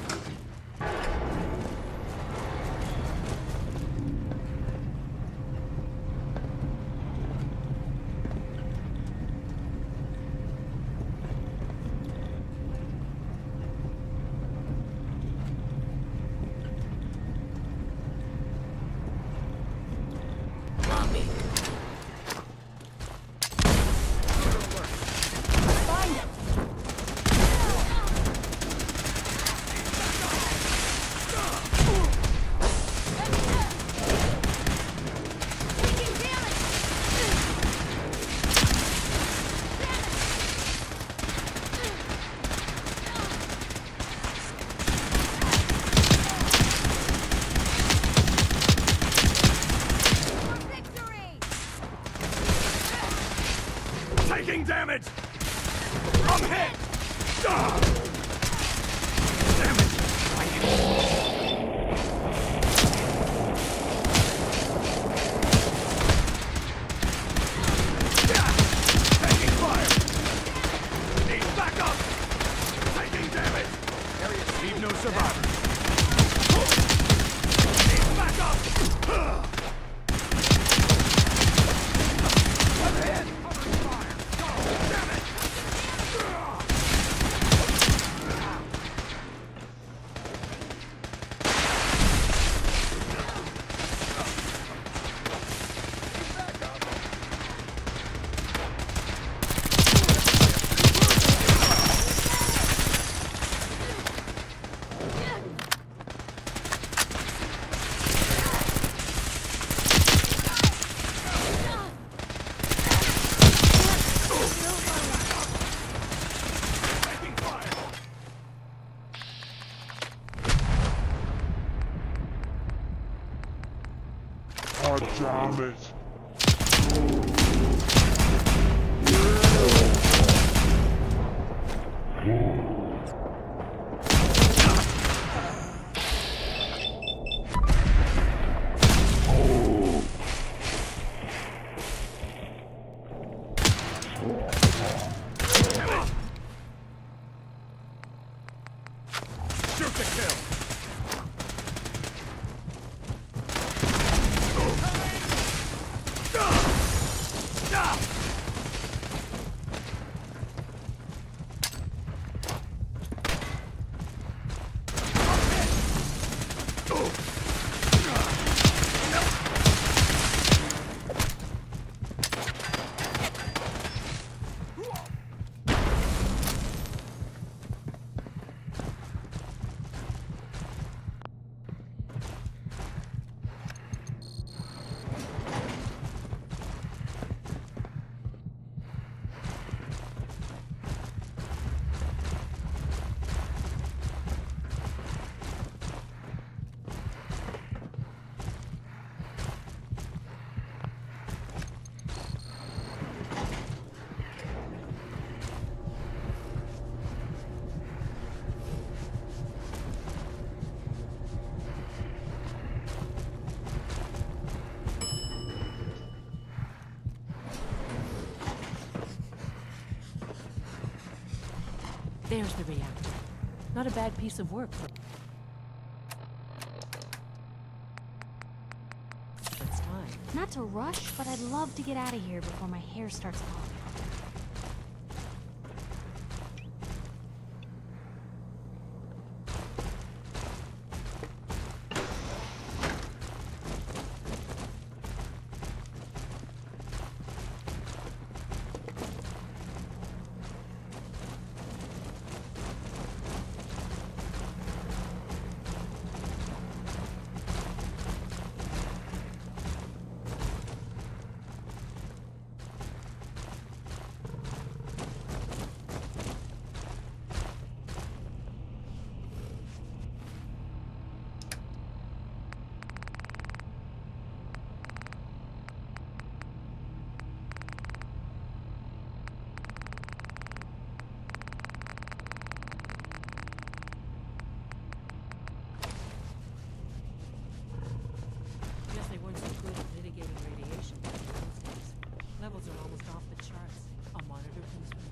Lobby. Find it! Taking damage! I'm hit! Taking fire! Need backup! Taking damage! Leave no survivors! Need backup! I'm hit! Damn it! God damn it! There's the reactor. Not a bad piece of work for... It's time. Not to rush, but I'd love to get out of here before my hair starts falling out. Guess they weren't so good at mitigating radiation back in those days. Levels are almost off the charts. A monitor confirmed.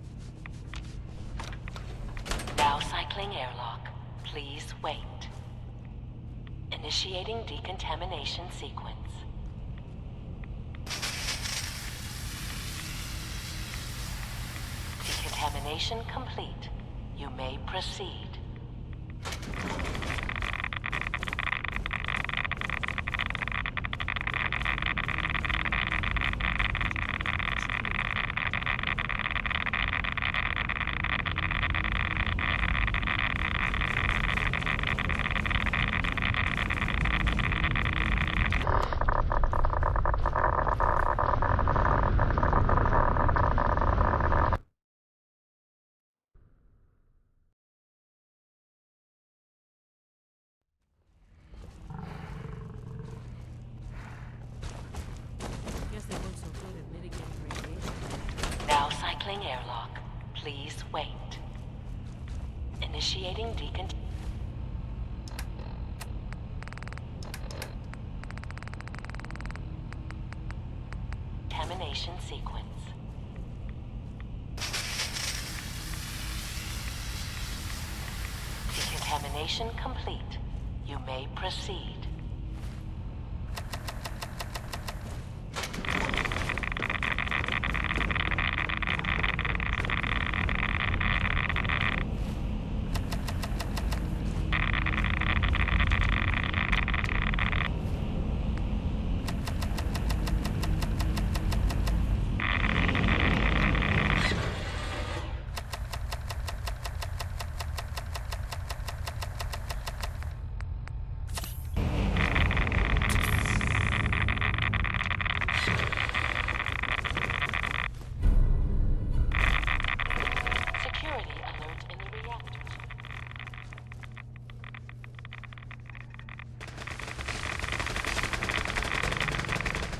Now cycling airlock. Please wait. Initiating decontamination sequence. Decontamination complete. You may proceed. Guess they weren't so good at mitigating radiation. Now cycling airlock. Please wait. Initiating decontamination sequence. Decontamination complete. You may proceed. Security alert in the reactor.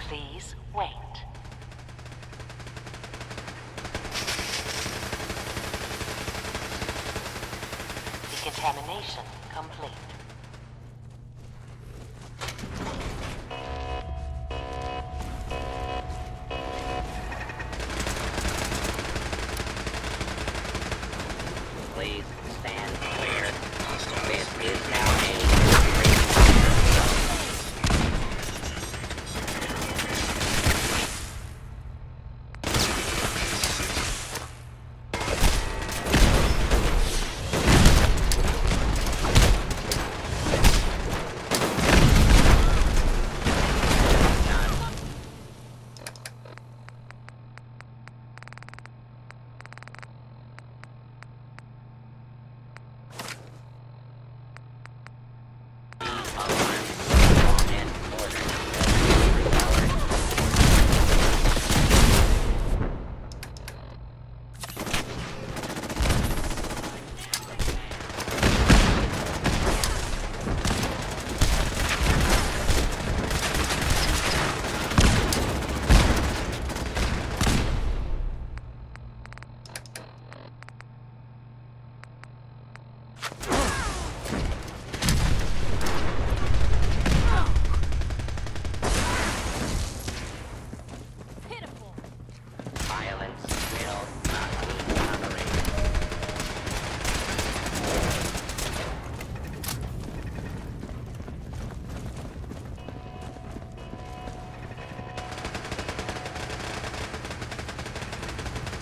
Please wait. Decontamination complete. Please stand clear. This is now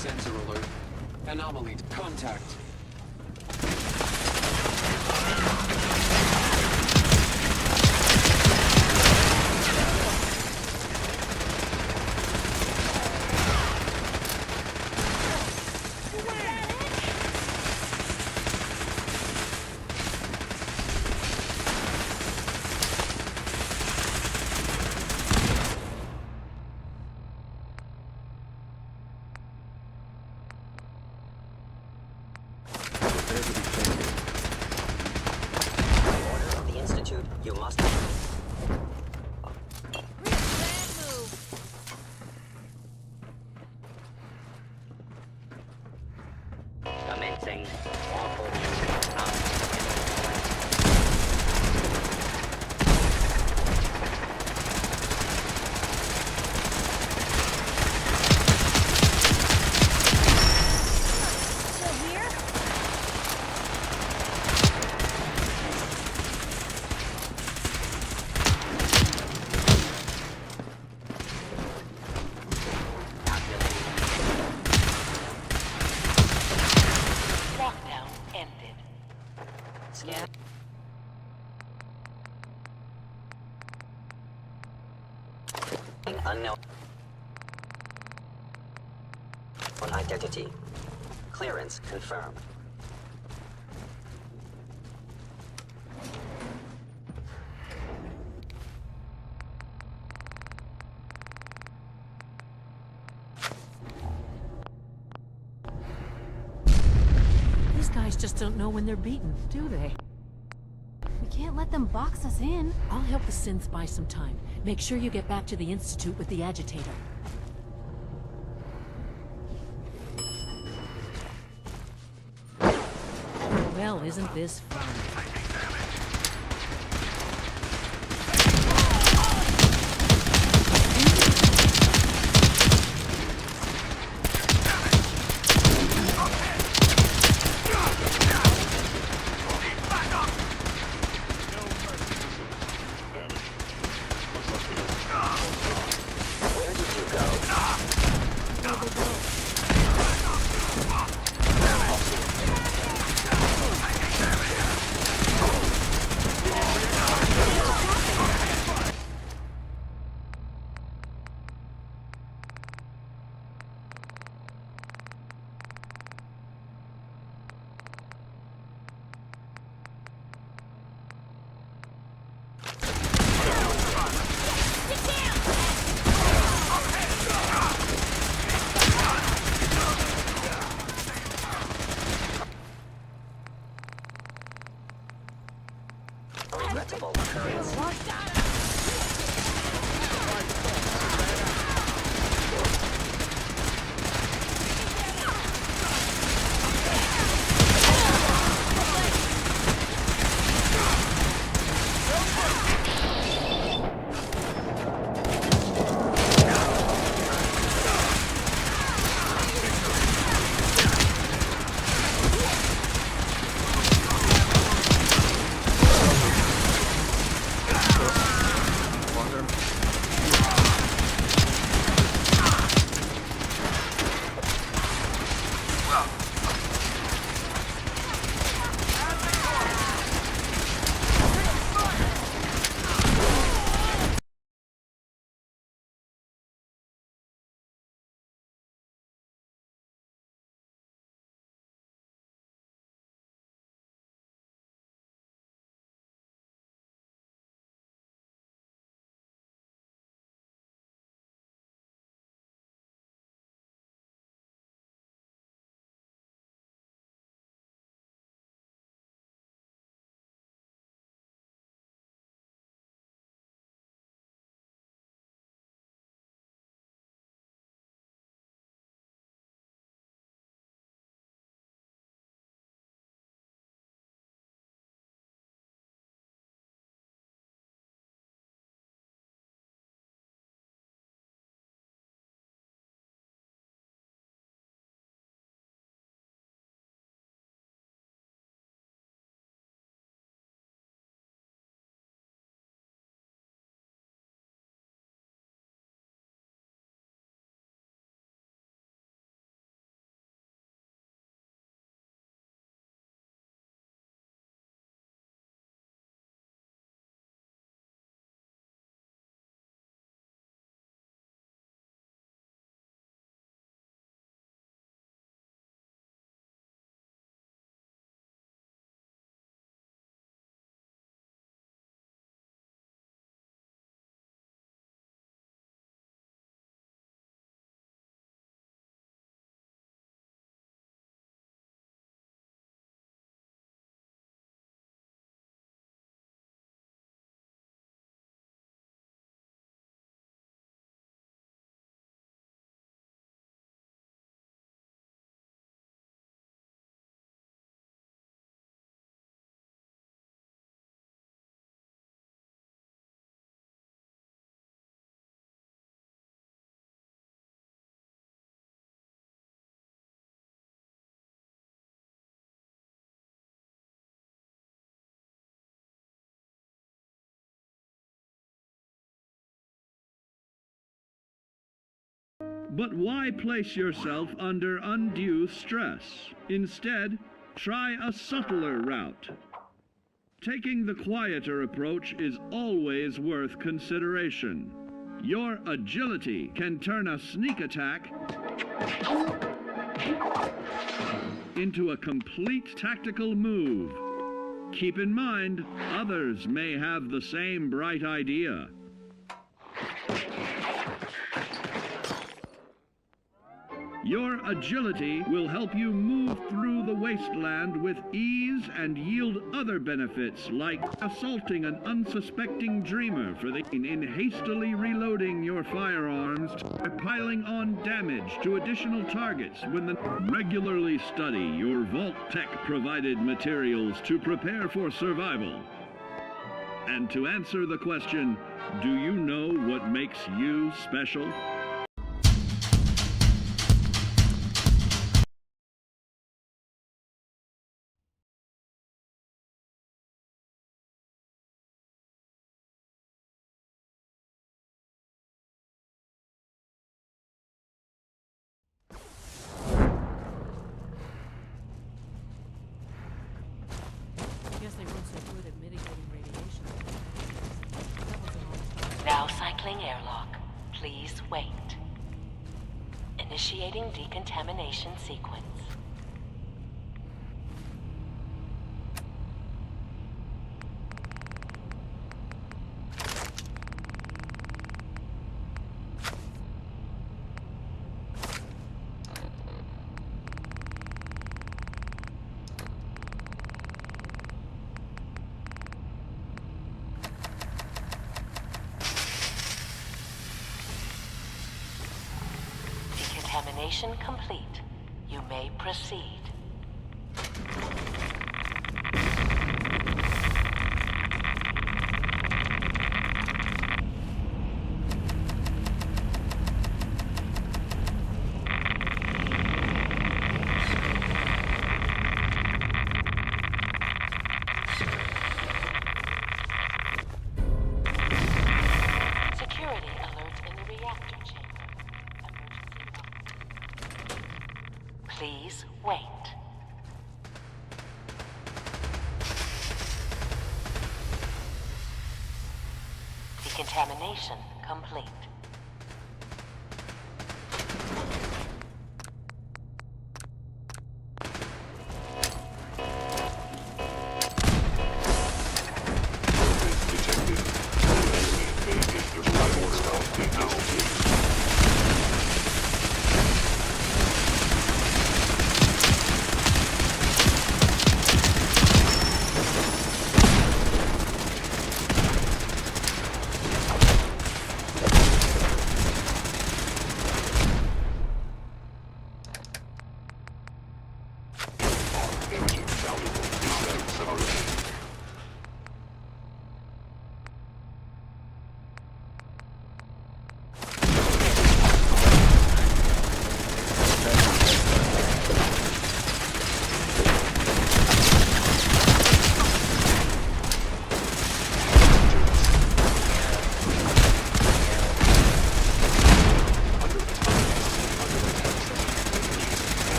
Sensor alert. Anomaly. Contact. Order of the Institute, you must... Commencing. Awful music. Lockdown ended. Scan. Unknown. Identity. Clearance confirmed. These guys just don't know when they're beaten, do they? We can't let them box us in. I'll help the synths buy some time. Make sure you get back to the Institute with the agitator. Well, isn't this fun? Where did you go? But why place yourself under undue stress? Instead, try a subtler route. Taking the quieter approach is always worth consideration. Your agility can turn a sneak attack into a complete tactical move. Keep in mind, others may have the same bright idea. Your agility will help you move through the wasteland with ease and yield other benefits like assaulting an unsuspecting dreamer in hastily reloading your firearms by piling on damage to additional targets regularly study your Vault Tech provided materials to prepare for survival. And to answer the question, do you know what makes you special? Guess they weren't so good at mitigating radiation. Levels are almost Now cycling airlock. Please wait. Initiating decontamination sequence. Decontamination complete. You may proceed. Security alert in the reactor chamber. Please wait. Decontamination complete.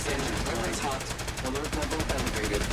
Scanning. Weapons hot. Alert level elevated.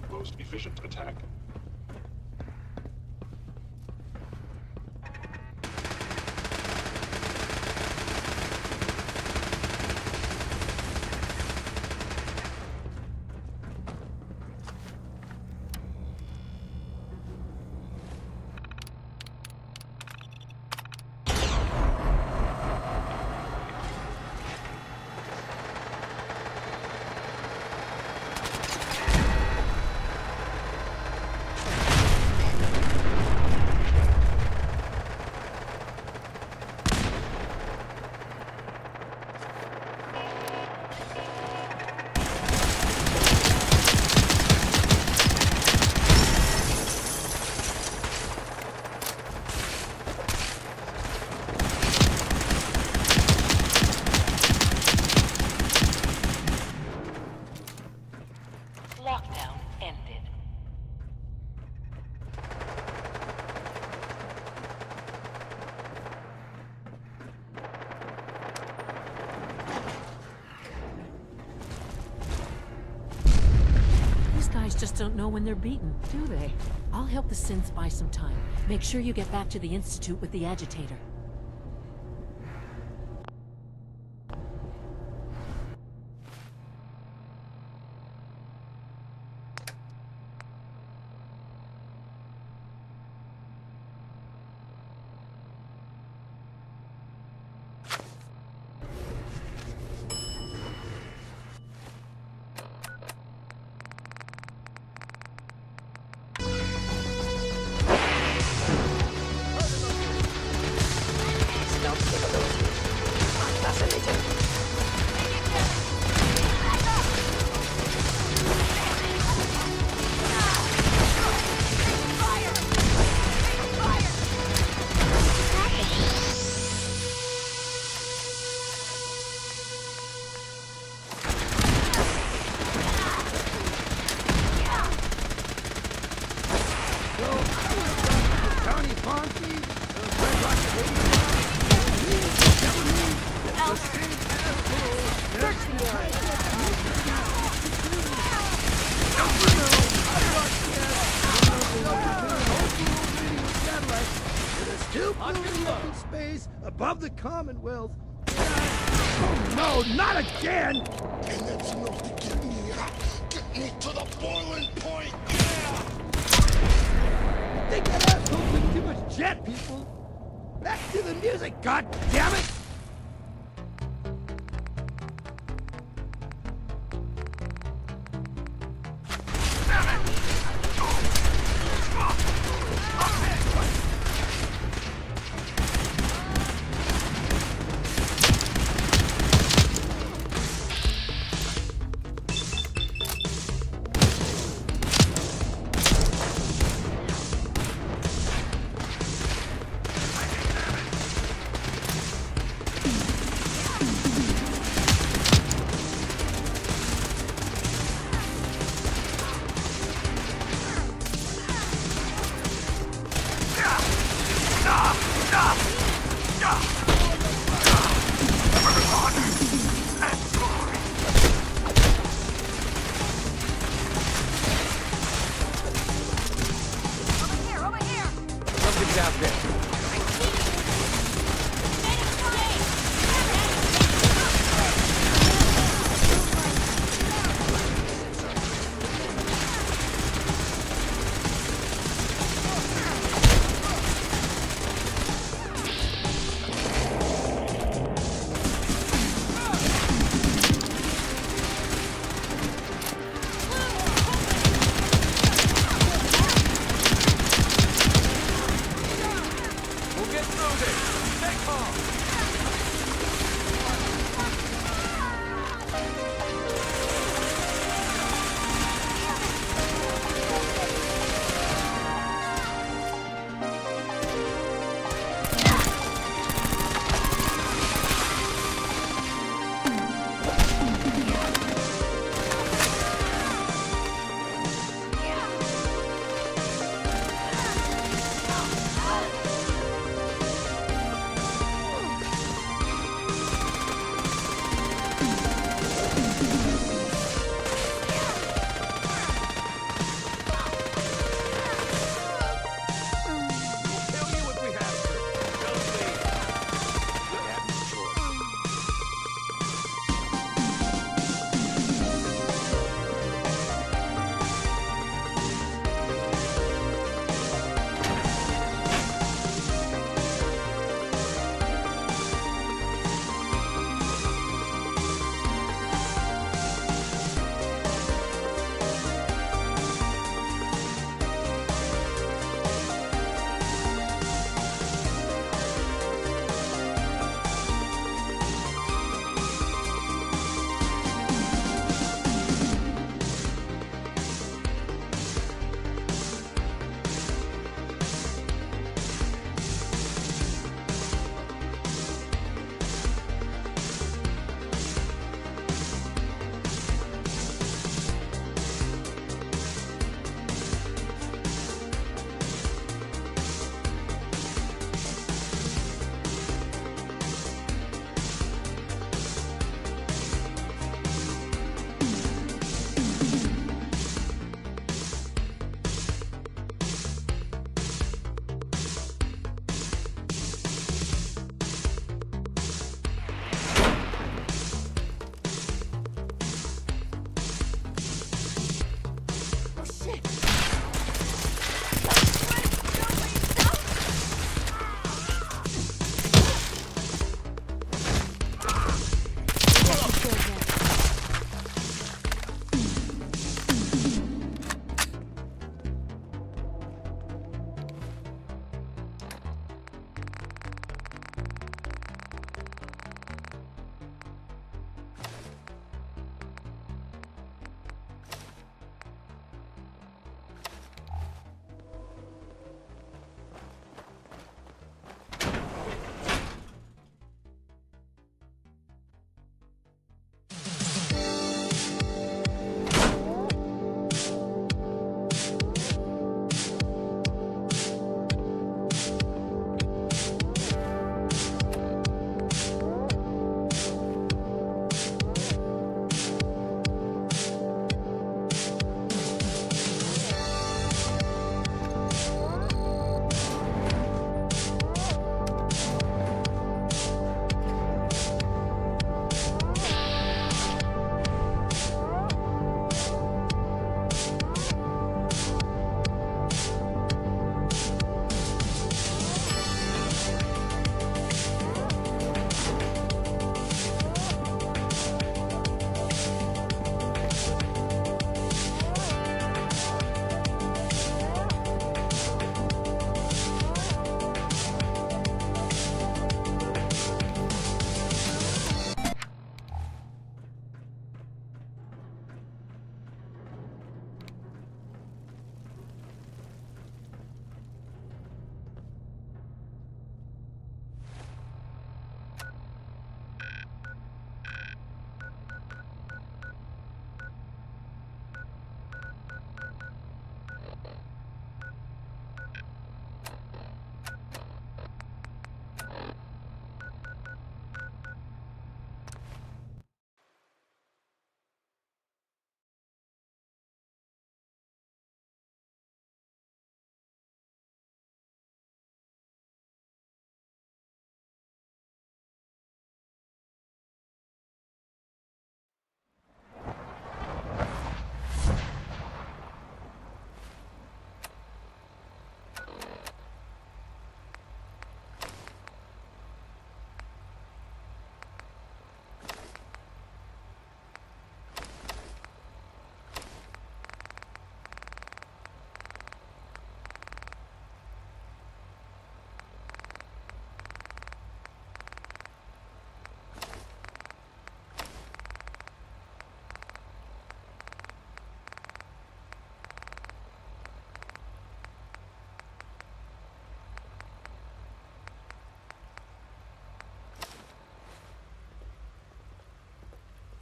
Most efficient attack. Lockdown ended. These guys just don't know when they're beaten, do they? I'll help the synths buy some time. Make sure you get back to the Institute with the agitator. Still floating up in space above the Commonwealth. Oh no, not again! And that's enough to get me to the boiling point. Yeah! I think that asshole took too much jet, people. Back to the music, god damn it!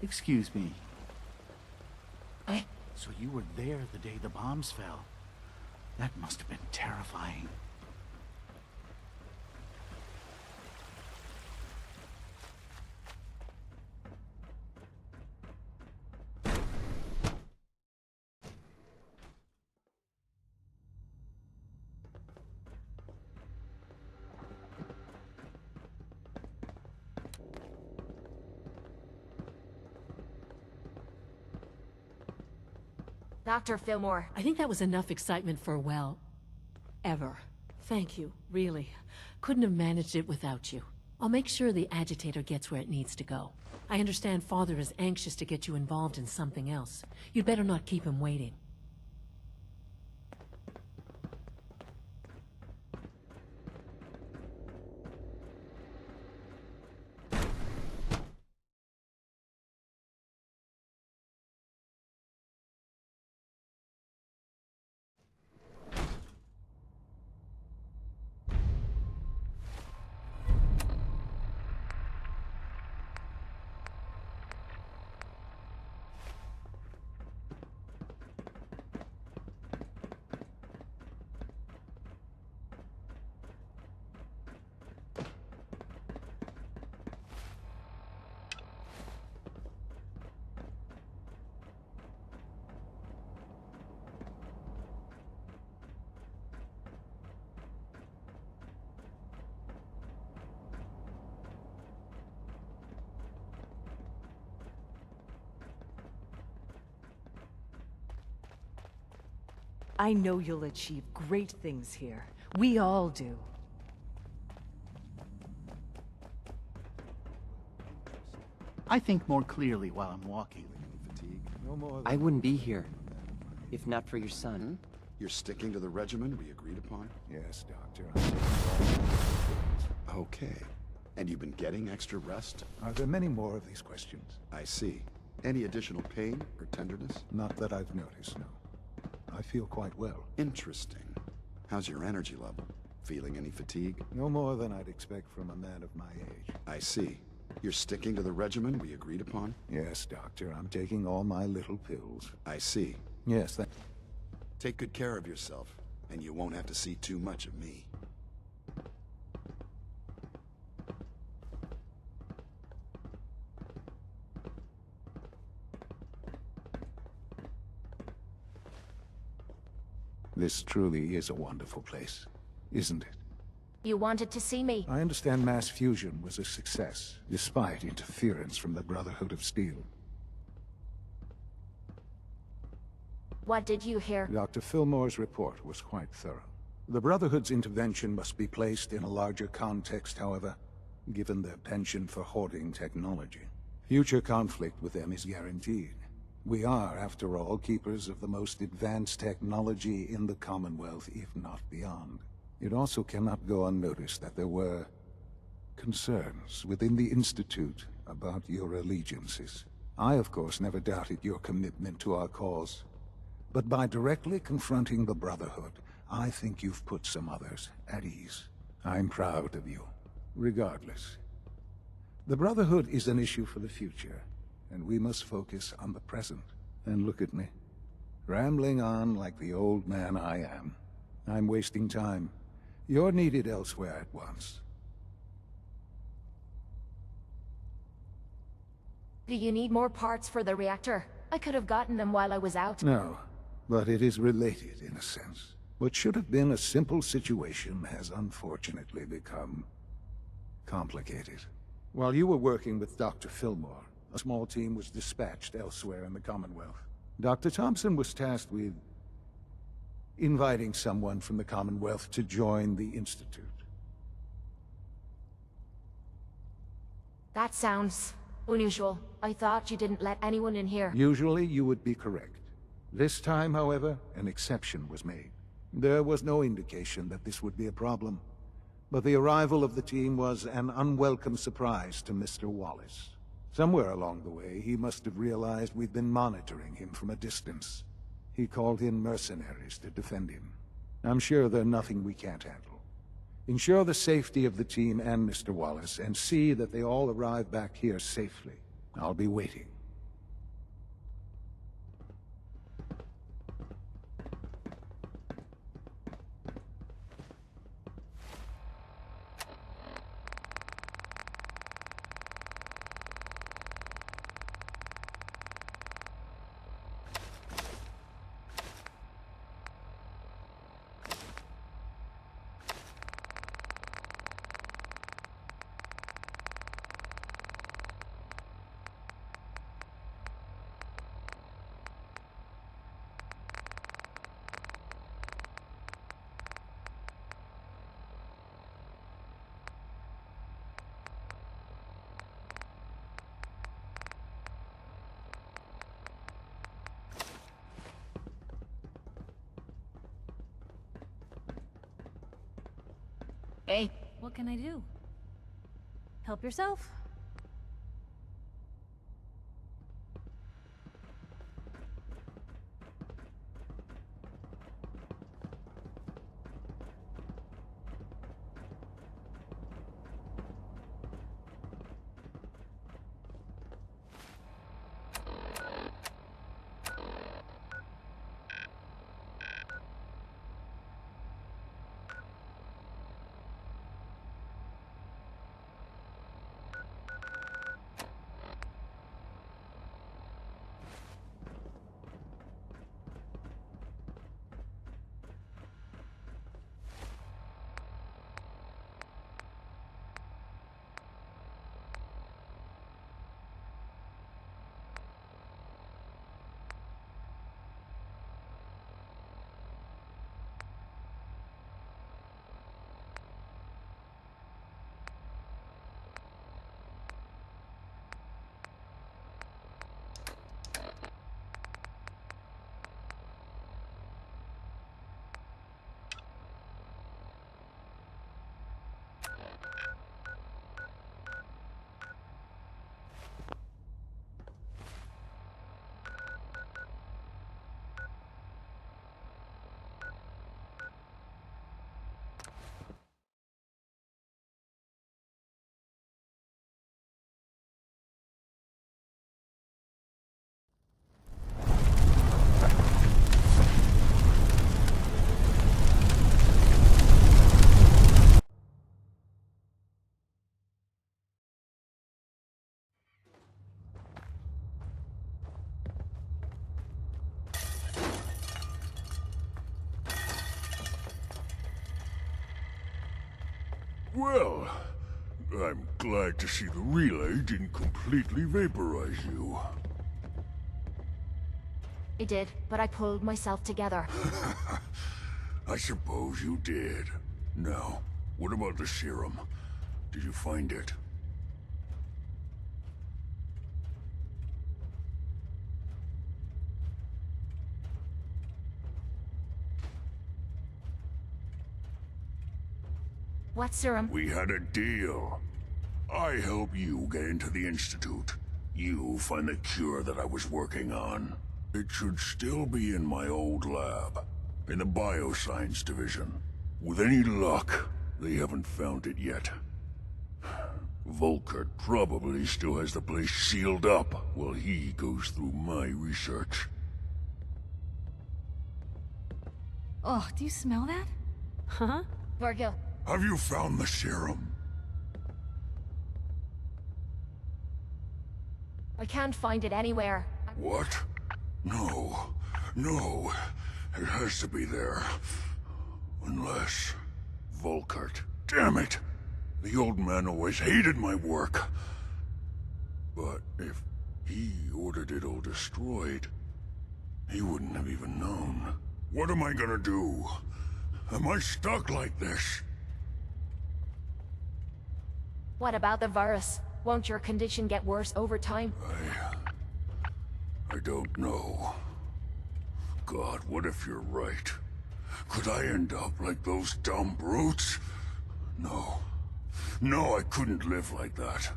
Excuse me. So you were there the day the bombs fell. That must have been terrifying. Dr. Fillmore. I think that was enough excitement for, well, ever. Thank you, really. Couldn't have managed it without you. I'll make sure the agitator gets where it needs to go. I understand Father is anxious to get you involved in something else. You'd better not keep him waiting. I know you'll achieve great things here. We all do. I think more clearly while I'm walking. I wouldn't be here if not for your son. You're sticking to the regimen we agreed upon? Yes, Doctor. Okay. And you've been getting extra rest? Are there many more of these questions? I see. Any additional pain or tenderness? Not that I've noticed, no. I feel quite well. Interesting. How's your energy level? Feeling any fatigue? No more than I'd expect from a man of my age. I see. You're sticking to the regimen we agreed upon? Yes, Doctor. I'm taking all my little pills. I see. Yes, Take good care of yourself, and you won't have to see too much of me. This truly is a wonderful place, isn't it? You wanted to see me. I understand mass fusion was a success, despite interference from the Brotherhood of Steel. What did you hear? Dr. Fillmore's report was quite thorough. The Brotherhood's intervention must be placed in a larger context, however, given their penchant for hoarding technology. Future conflict with them is guaranteed. We are, after all, keepers of the most advanced technology in the Commonwealth, if not beyond. It also cannot go unnoticed that there were concerns within the Institute about your allegiances. I, of course, never doubted your commitment to our cause. But by directly confronting the Brotherhood, I think you've put some others at ease. I'm proud of you, regardless. The Brotherhood is an issue for the future, and we must focus on the present. And look at me, rambling on like the old man I am. I'm wasting time. You're needed elsewhere at once. Do you need more parts for the reactor? I could have gotten them while I was out. No, but it is related in a sense. What should have been a simple situation has unfortunately become complicated. While you were working with Dr. Fillmore, a small team was dispatched elsewhere in the Commonwealth. Dr. Thompson was tasked with inviting someone from the Commonwealth to join the Institute. That sounds unusual. I thought you didn't let anyone in here. Usually you would be correct. This time, however, an exception was made. There was no indication that this would be a problem, but the arrival of the team was an unwelcome surprise to Mr. Wallace. Somewhere along the way, he must have realized we'd been monitoring him from a distance. He called in mercenaries to defend him. I'm sure they're nothing we can't handle. Ensure the safety of the team and Mr. Wallace, and see that they all arrive back here safely. I'll be waiting. Hey. What can I do? Help yourself. Well, I'm glad to see the relay didn't completely vaporize you. It did, but I pulled myself together. I suppose you did. Now, what about the serum? Did you find it? What serum? We had a deal. I help you get into the Institute. You find the cure that I was working on. It should still be in my old lab, in the Bioscience Division. With any luck, they haven't found it yet. Volkert probably still has the place sealed up while he goes through my research. Oh, do you smell that? Huh? Virgil. Have you found the serum? I can't find it anywhere. What? No. No. It has to be there. Unless... Volkert. Damn it! The old man always hated my work. But if he ordered it all destroyed, he wouldn't have even known. What am I gonna do? Am I stuck like this? What about the virus? Won't your condition get worse over time? I don't know. God, what if you're right? Could I end up like those dumb brutes? No. No, I couldn't live like that.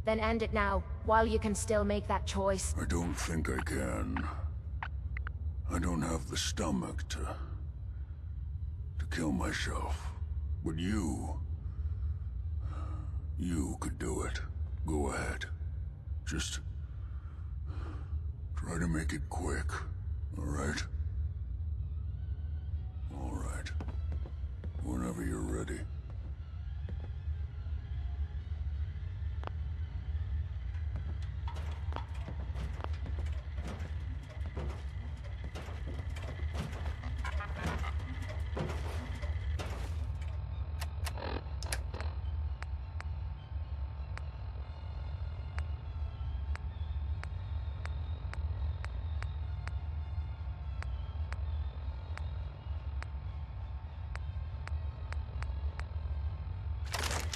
Then end it now, while you can still make that choice. I don't think I can. I don't have the stomach to kill myself. But you could do it. Go ahead. Just try to make it quick, all right? All right. Whenever you're ready.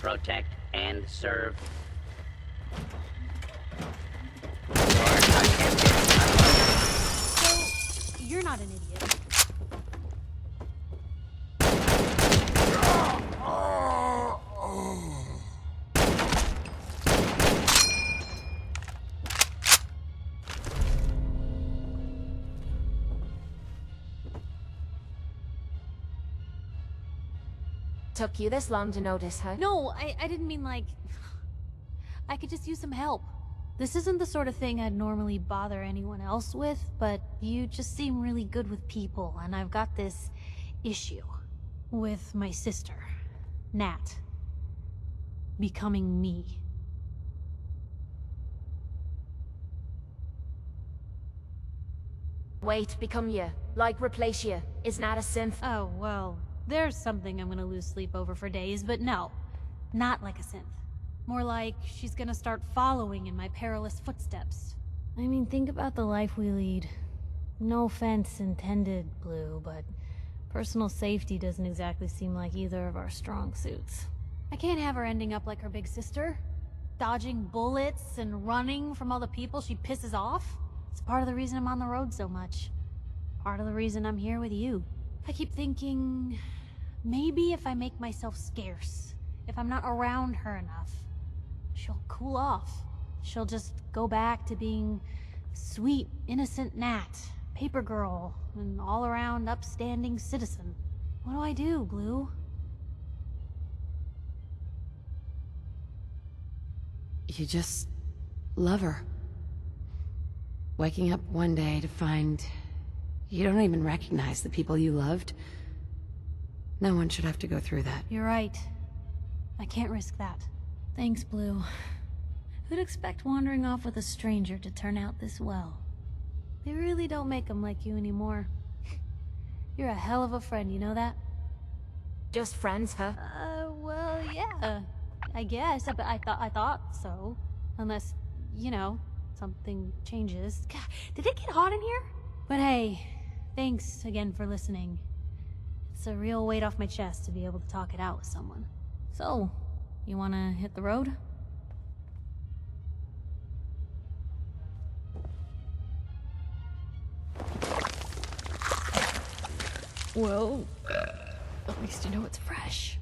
Protect and serve. So, you're not an idiot. Took you this long to notice, huh? No, I didn't mean like... I could just use some help. This isn't the sort of thing I'd normally bother anyone else with, but you just seem really good with people, and I've got this issue with my sister, Nat, becoming me. Wait, become you. Like replace you. Is Nat a synth? Oh, well, there's something I'm gonna lose sleep over for days, but no. Not like a synth. More like she's gonna start following in my perilous footsteps. I mean, think about the life we lead. No offense intended, Blue, but personal safety doesn't exactly seem like either of our strong suits. I can't have her ending up like her big sister, dodging bullets and running from all the people she pisses off. It's part of the reason I'm on the road so much. Part of the reason I'm here with you. I keep thinking, maybe if I make myself scarce, if I'm not around her enough, she'll cool off. She'll just go back to being sweet, innocent Nat, paper girl, an all-around upstanding citizen. What do I do, Blue? You just love her. Waking up one day to find you don't even recognize the people you loved. No one should have to go through that. You're right. I can't risk that. Thanks, Blue. Who'd expect wandering off with a stranger to turn out this well? They really don't make them like you anymore. You're a hell of a friend, you know that? Just friends, huh? Well, yeah. I guess, but I thought so. Unless, you know, something changes. God, did it get hot in here? But hey, thanks again for listening. It's a real weight off my chest to be able to talk it out with someone. So, you wanna hit the road? Well, at least you know it's fresh.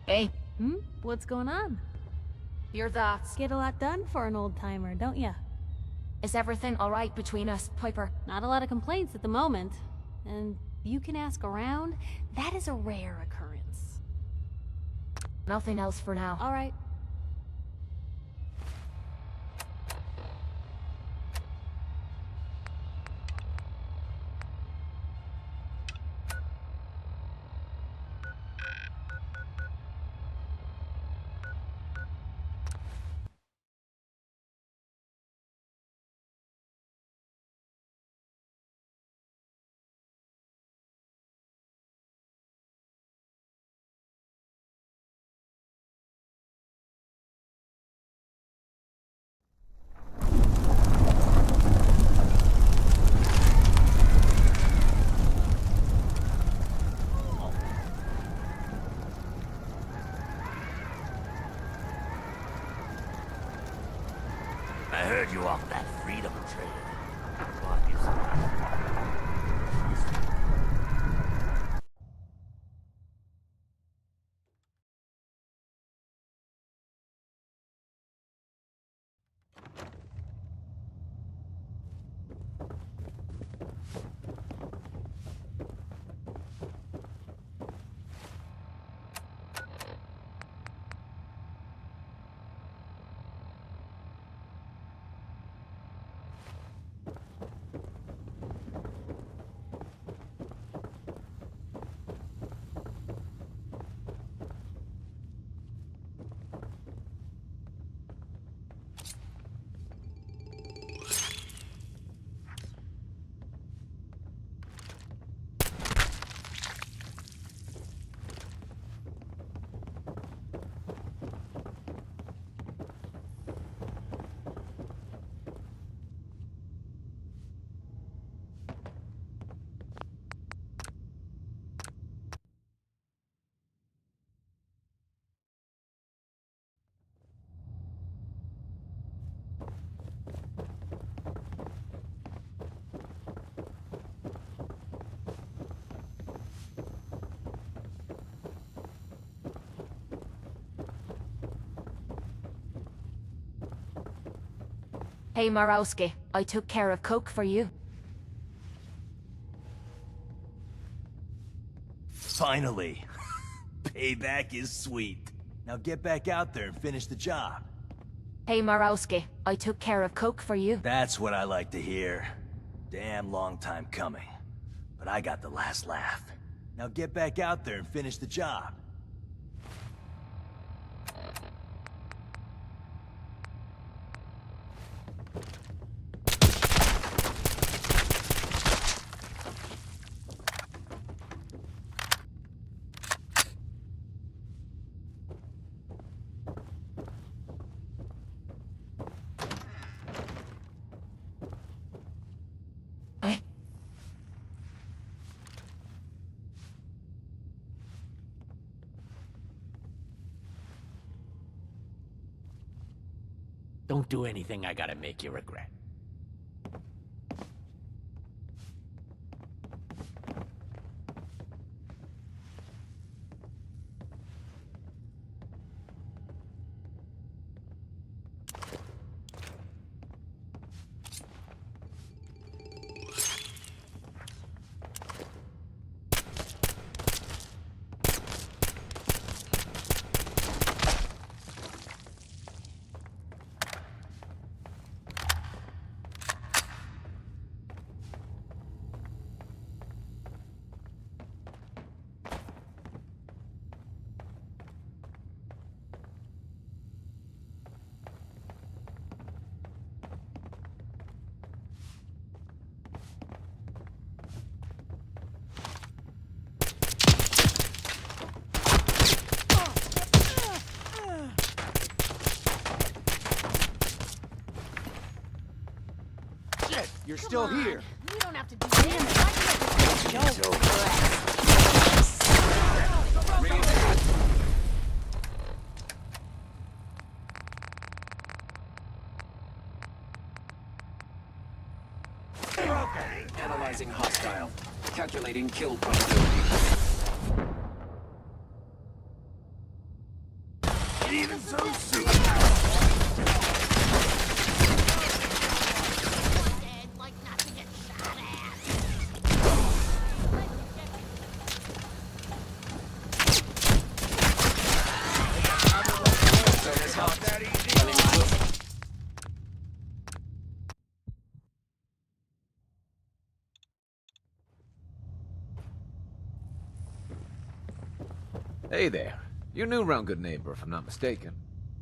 Hey. What's going on? You're that. Get a lot done for an old-timer, don't ya? Is everything alright between us, Piper? Not a lot of complaints at the moment. And you can ask around, that is a rare occurrence. Nothing else for now. Alright. I heard you off that freedom trail. Come on, you son. Hey, Marowski, I took care of Coke for you. Finally. Payback is sweet. Now get back out there and finish the job. Hey, Marowski, I took care of Coke for you. That's what I like to hear. Damn long time coming. But I got the last laugh. Now get back out there and finish the job. Don't do anything I gotta make you regret. You're still here. You don't have to do damage. I can make Analyzing hostile. Calculating kill probability. Even so soon. Hey there. You're new around Good Neighbor, if I'm not mistaken.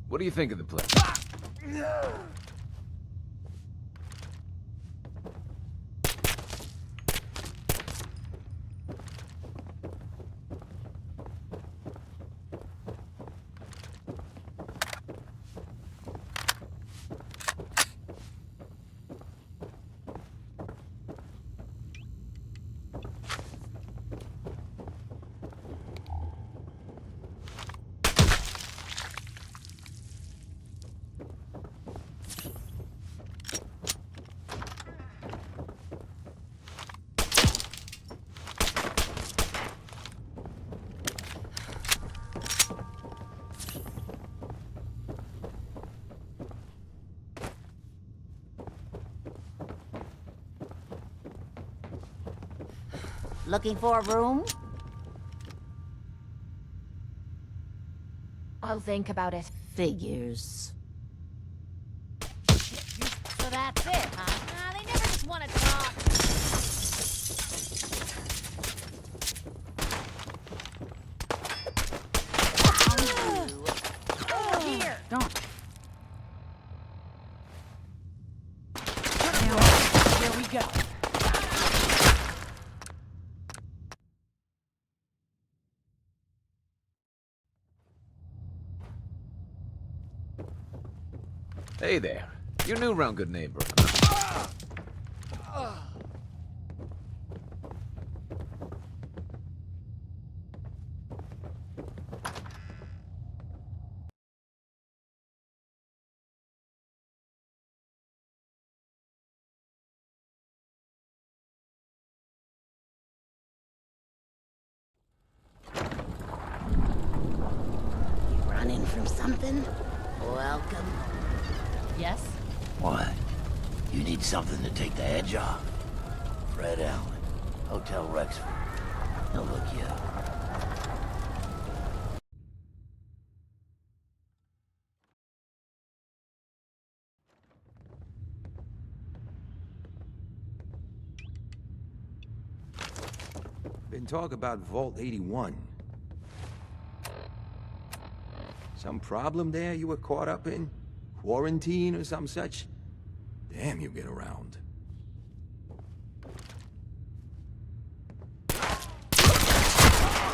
What do you think of the place? Looking for a room? I'll think about it. Figures. So that's it, huh? Nah, they never just want to talk. Here. Don't. Here we go. Hey there. You're new around Good Neighbor. Running from something? Welcome. Yes? What? You need something to take the edge off? Fred Allen, Hotel Rexford. He'll look you up. Been talk about Vault 81. Some problem there you were caught up in? Quarantine or some such? Damn, you get around.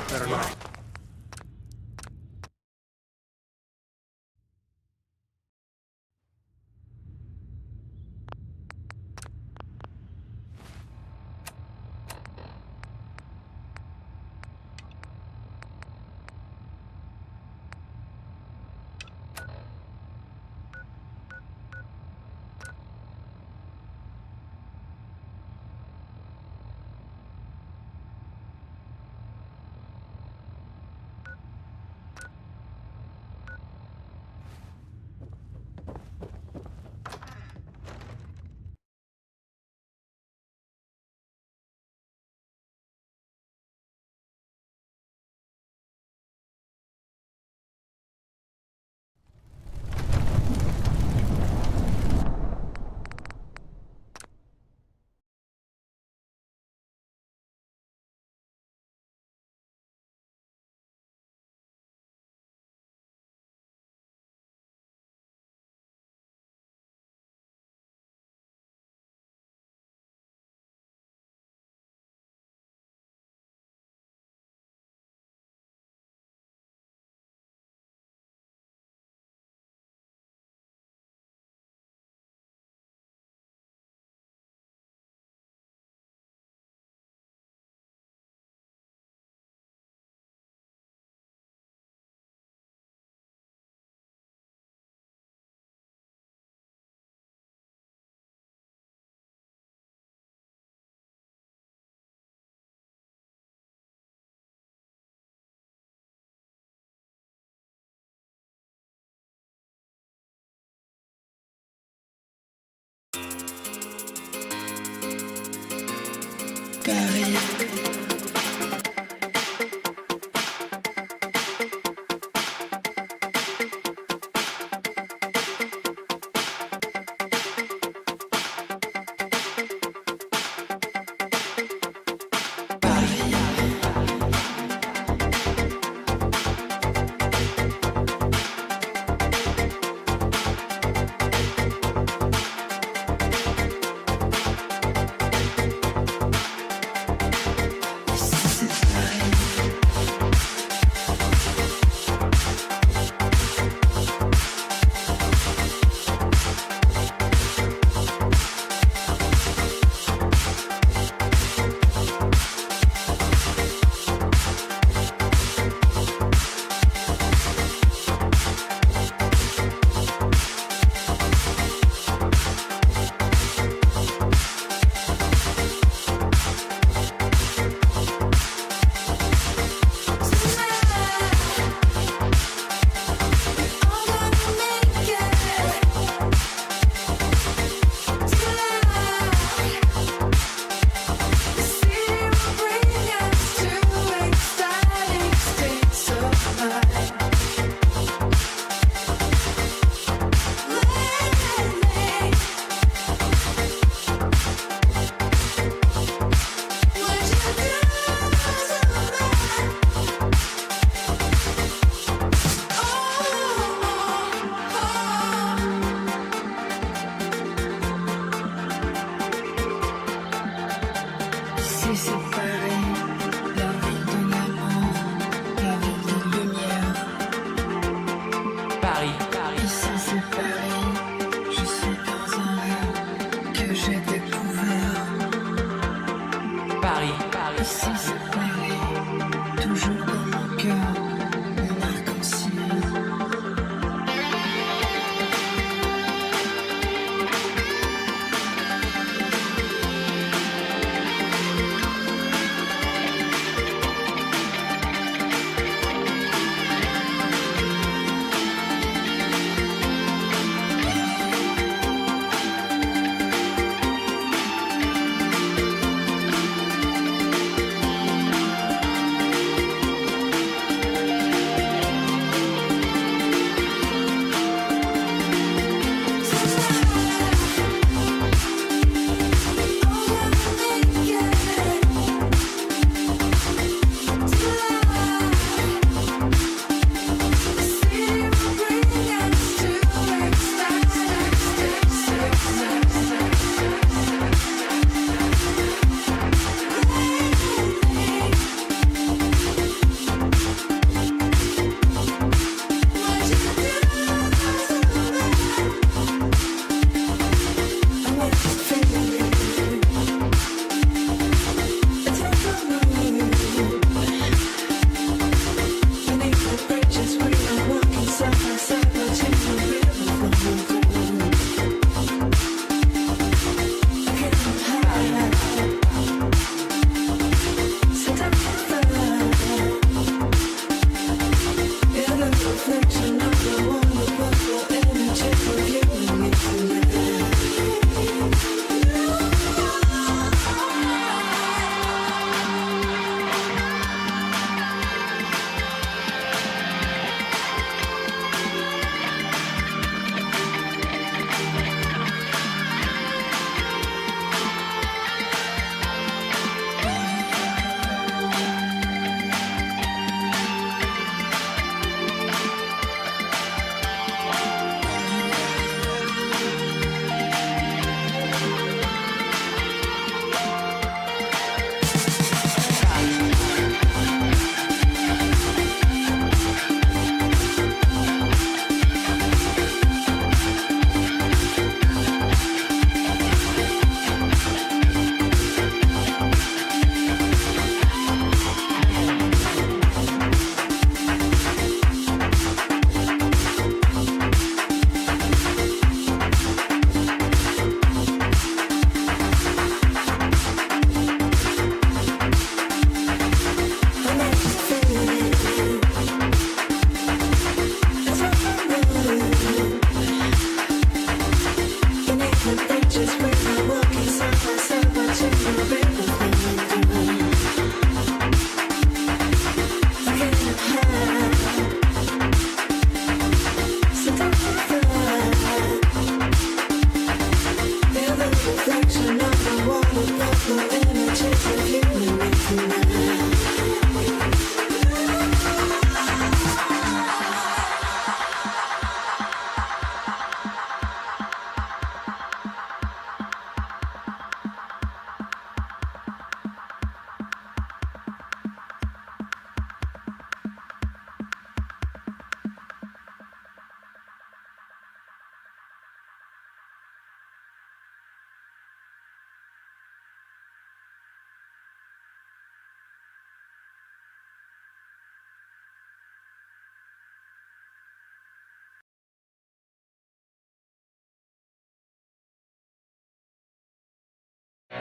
Better not.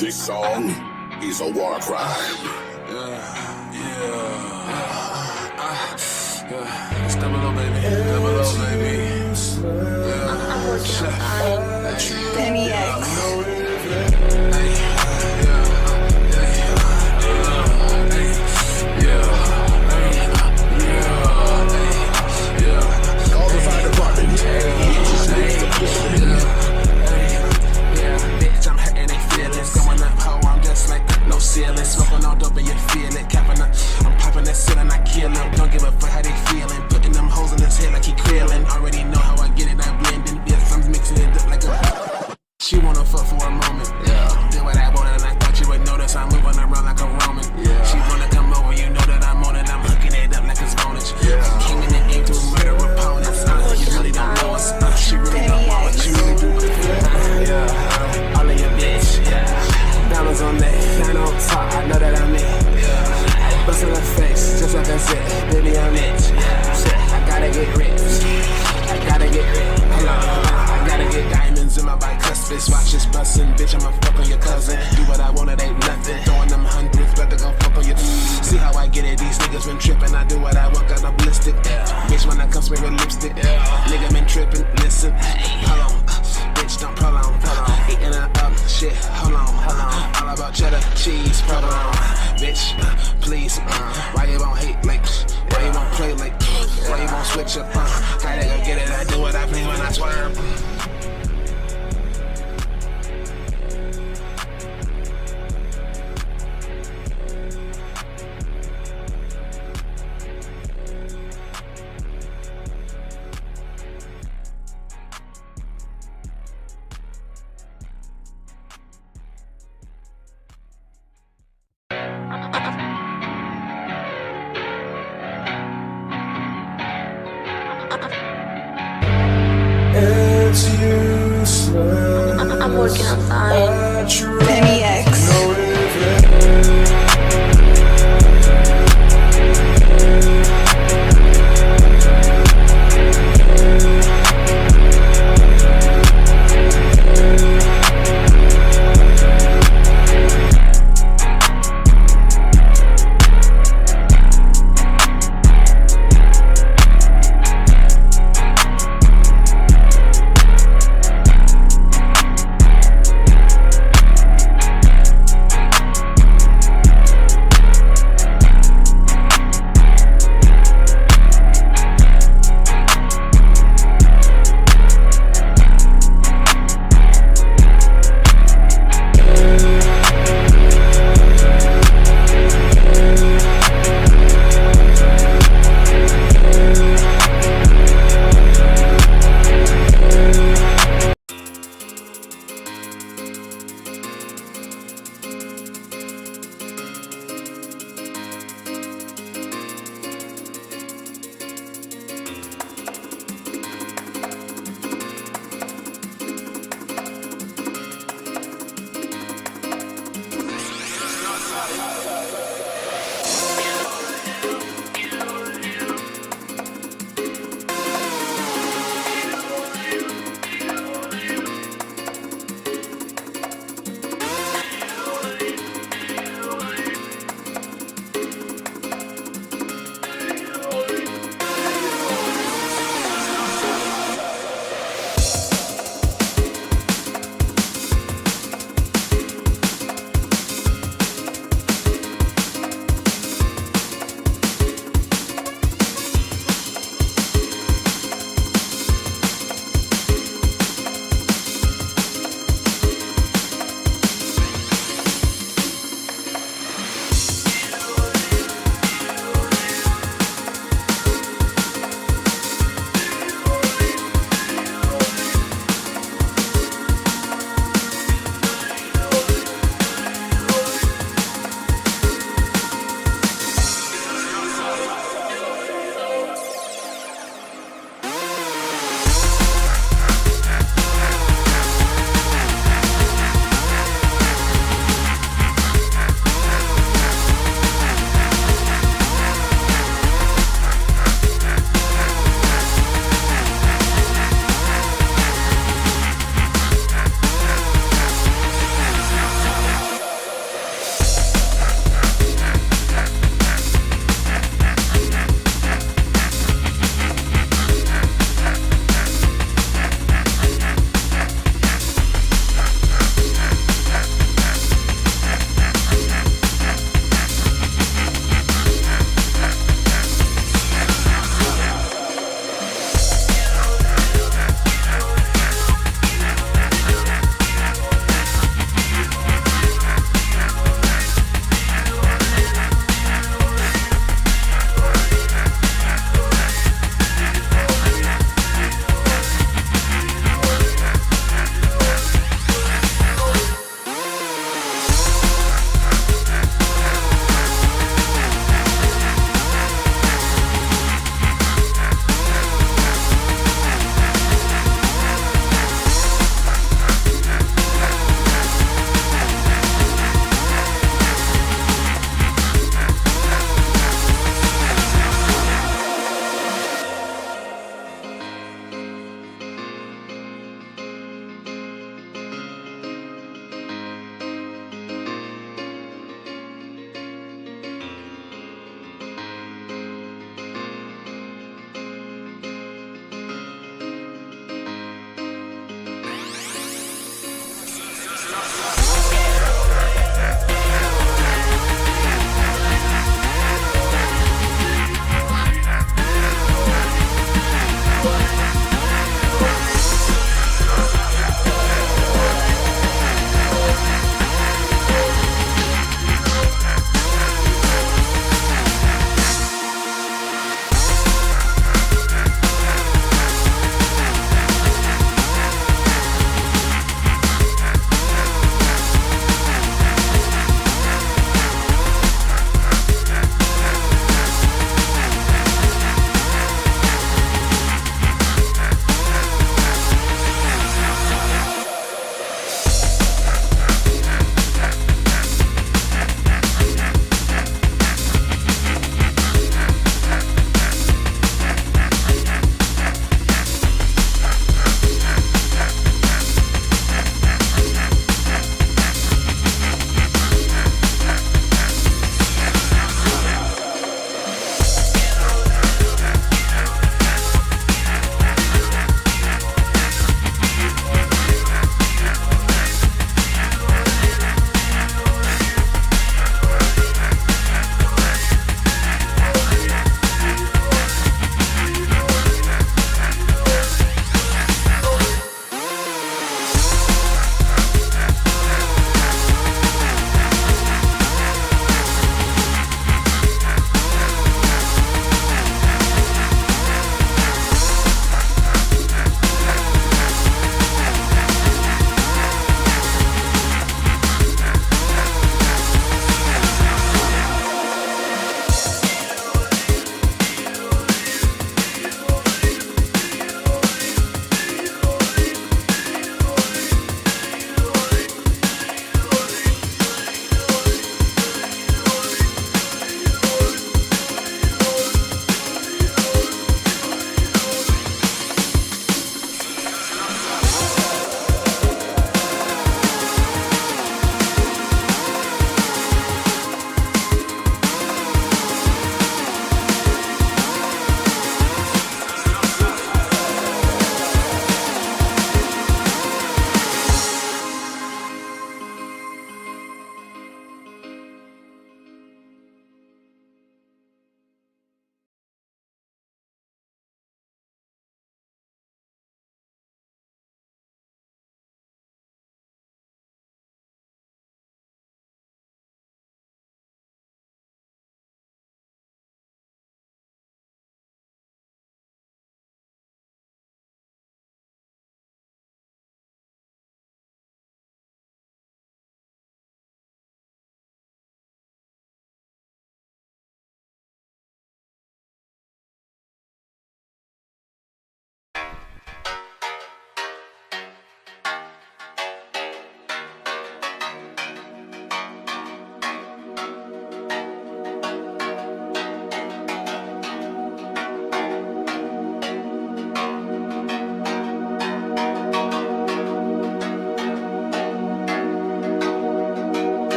This song is a war crime. It's double O, baby. Double O, baby. I'm working on Pt.5. Call the fire department. Bitch, I'm hurting they feelings. Going up, ho, I'm just like no ceiling. Smoking all dope and you feel it. Capping up, I'm popping that shit and I kill him. Don't give a fuck how they feeling. Putting them hoes in his head like he krillin'. Already know how I get it, I blend in. Yes, I'm mixing it up like a. She wanna fuck for a moment. Did what I wanted and I thought you would notice. I'm moving around like a Roman. She wanna come over, you know that I'm on it. I'm hooking it up like it's bonus. Came in the game to murder opponents. You really don't know us. She really don't want what you really do. All of your bitch. Diamonds on neck, I don't talk, I know that I'm it. Bust in her face, just like I said, baby I'm it. I gotta get rich. I gotta get rich. Hold on, I gotta get diamonds in my bicuspids. Watch this bustin', bitch, I'ma fuck on your cousin. Do what I want, it ain't nothing. Throwing them hundreds, about to go fuck on your. See how I get it, these niggas been trippin'. I do what I want, got no ballistic. Bitch, when I come spray with lipstick. Nigga been trippin', listen. Hold on, bitch, don't prolong. Eating her up, shit, hold on. All about cheddar, cheese, provolone. Bitch, please, why you won't hate like, why you won't play like, why you won't switch up, gotta go get it, I do what I please when I swerve. It's useless. I'm working on Pt.5.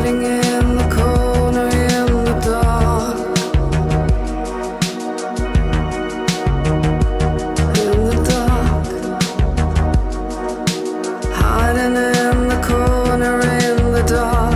Hiding in the corner in the dark. In the dark. Hiding in the corner in the dark.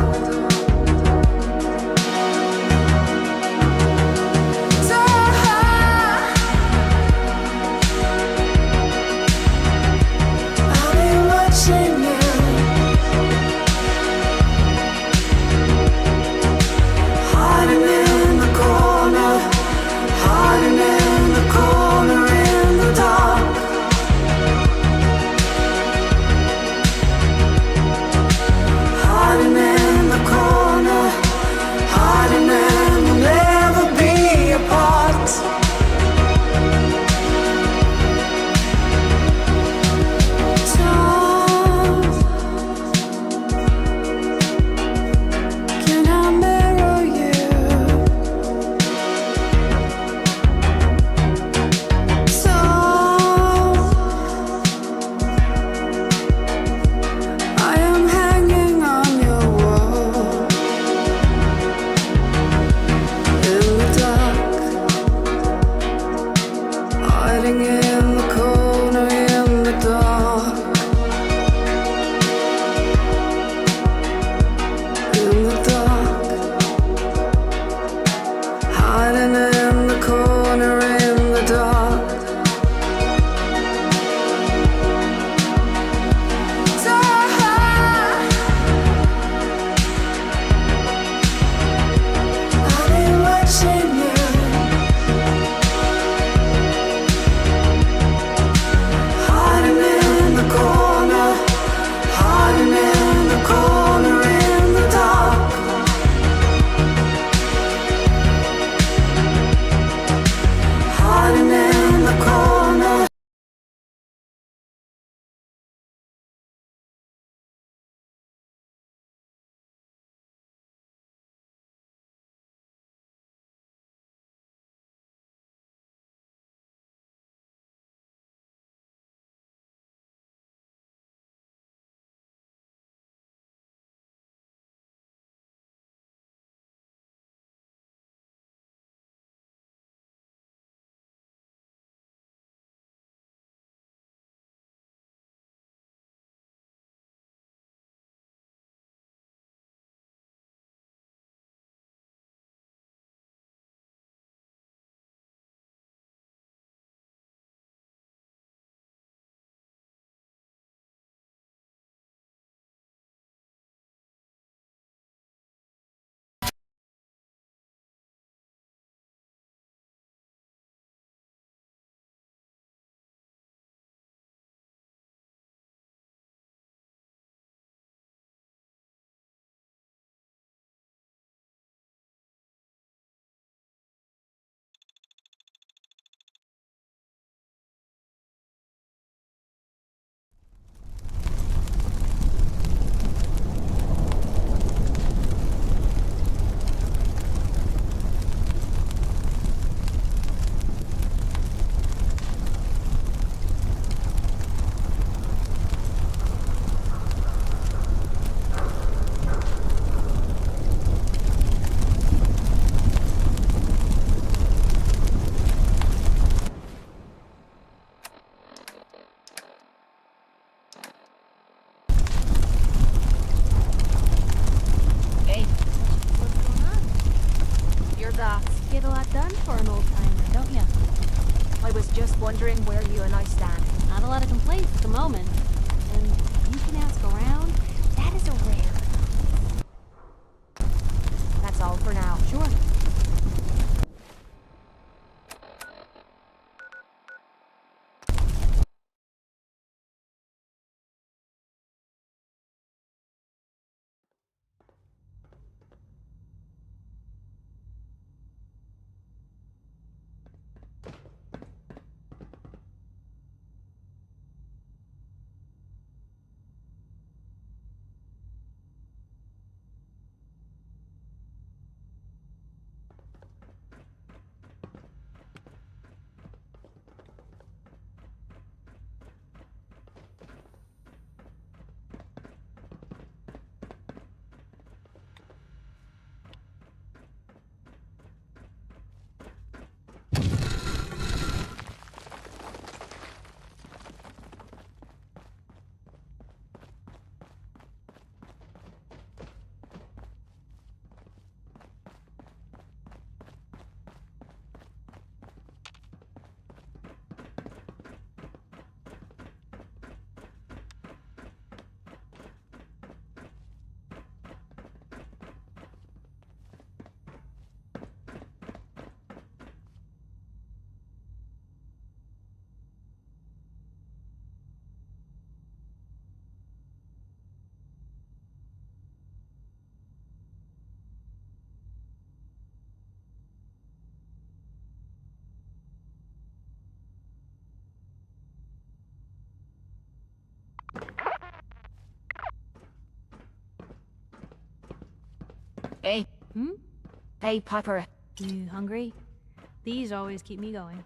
Get a lot done for an old-timer, don't ya? I was just wondering where you and I stand. Not a lot of complaints at the moment. And you can ask around, that is a rare. That's all for now. Sure. Hey. Hmm? Hey, Piper. You hungry? These always keep me going.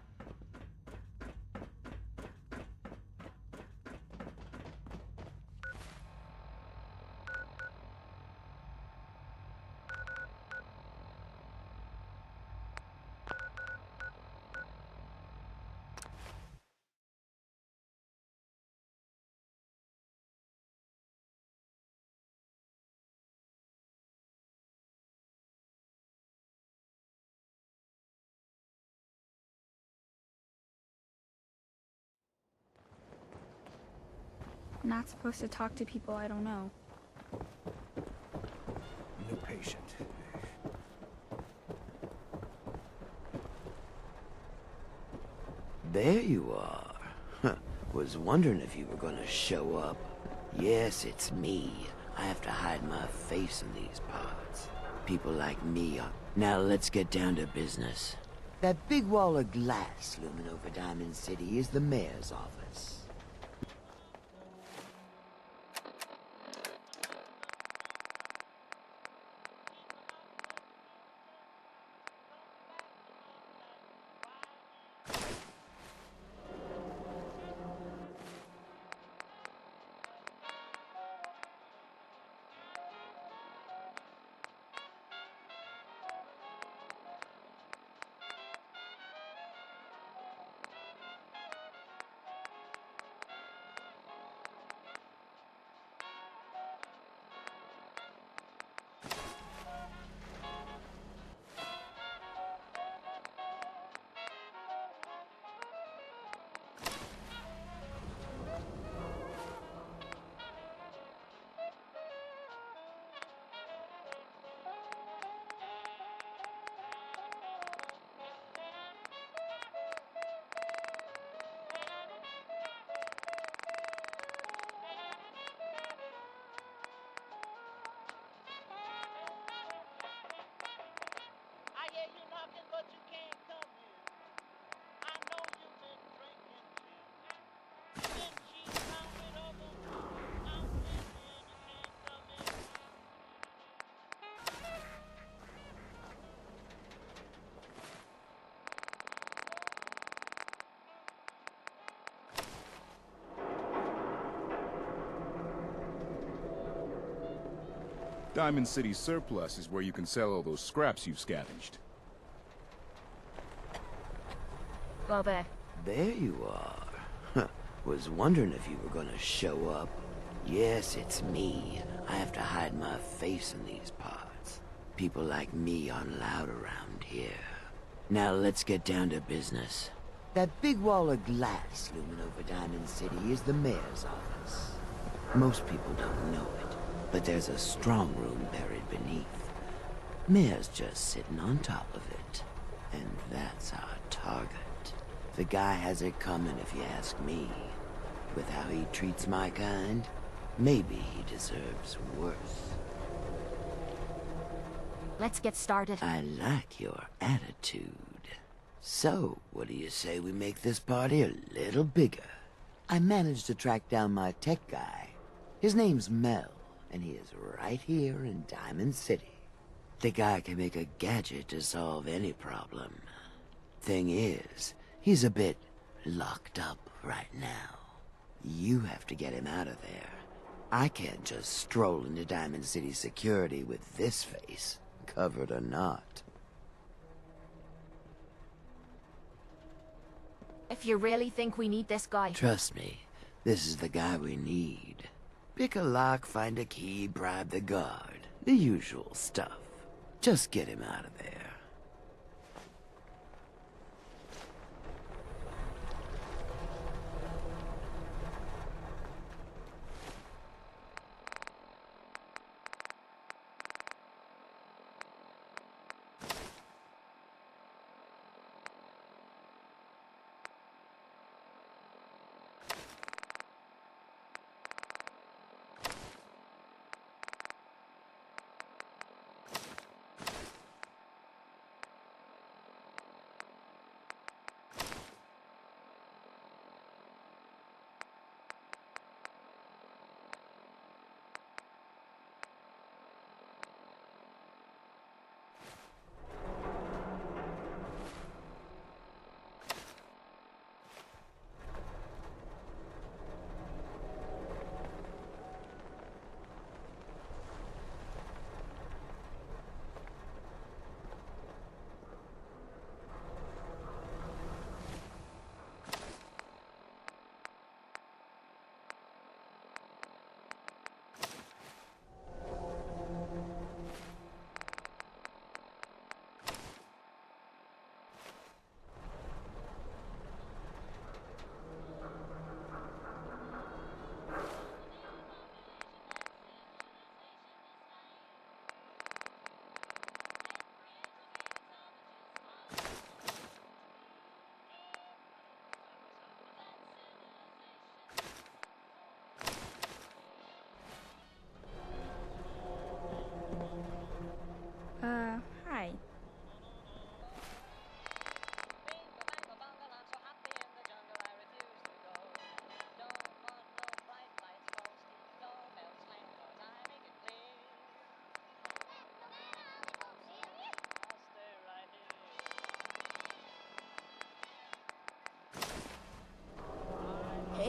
Not supposed to talk to people I don't know. New patient. There you are. Huh. Was wondering if you were gonna show up. Yes, it's me. I have to hide my face in these parts. People like me are... Now let's get down to business. That big wall of glass looming over Diamond City is the mayor's office. Diamond City Surplus is where you can sell all those scraps you've scavenged. Go back. There you are. Huh. Was wondering if you were gonna show up. Yes, it's me. I have to hide my face in these parts. People like me aren't allowed around here. Now let's get down to business. That big wall of glass looming over Diamond City is the mayor's office. Most people don't know it, but there's a strong room buried beneath. Mayor's just sitting on top of it. And that's our target. The guy has it coming if you ask me. With how he treats my kind, maybe he deserves worse. Let's get started. I like your attitude. So, what do you say we make this party a little bigger? I managed to track down my tech guy. His name's Mel, and he is right here in Diamond City. The guy can make a gadget to solve any problem. Thing is, he's a bit locked up right now. You have to get him out of there. I can't just stroll into Diamond City security with this face, covered or not. If you really think we need this guy... Trust me, this is the guy we need. Pick a lock, find a key, bribe the guard. The usual stuff. Just get him out of there.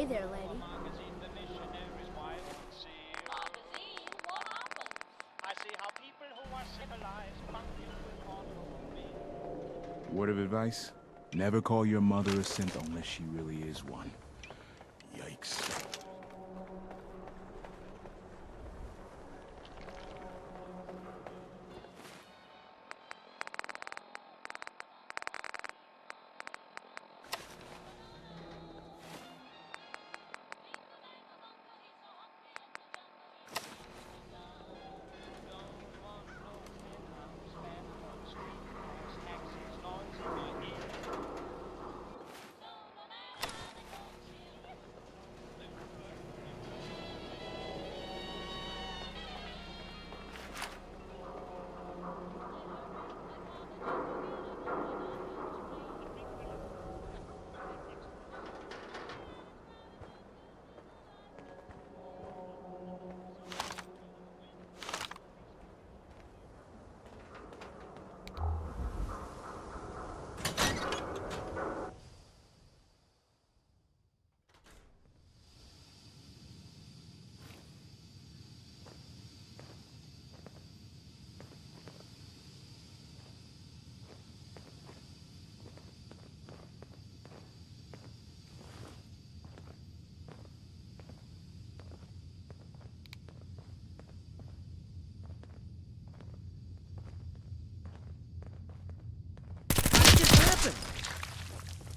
Hey there, lady. Word of advice? Never call your mother a synth unless she really is one. Yikes.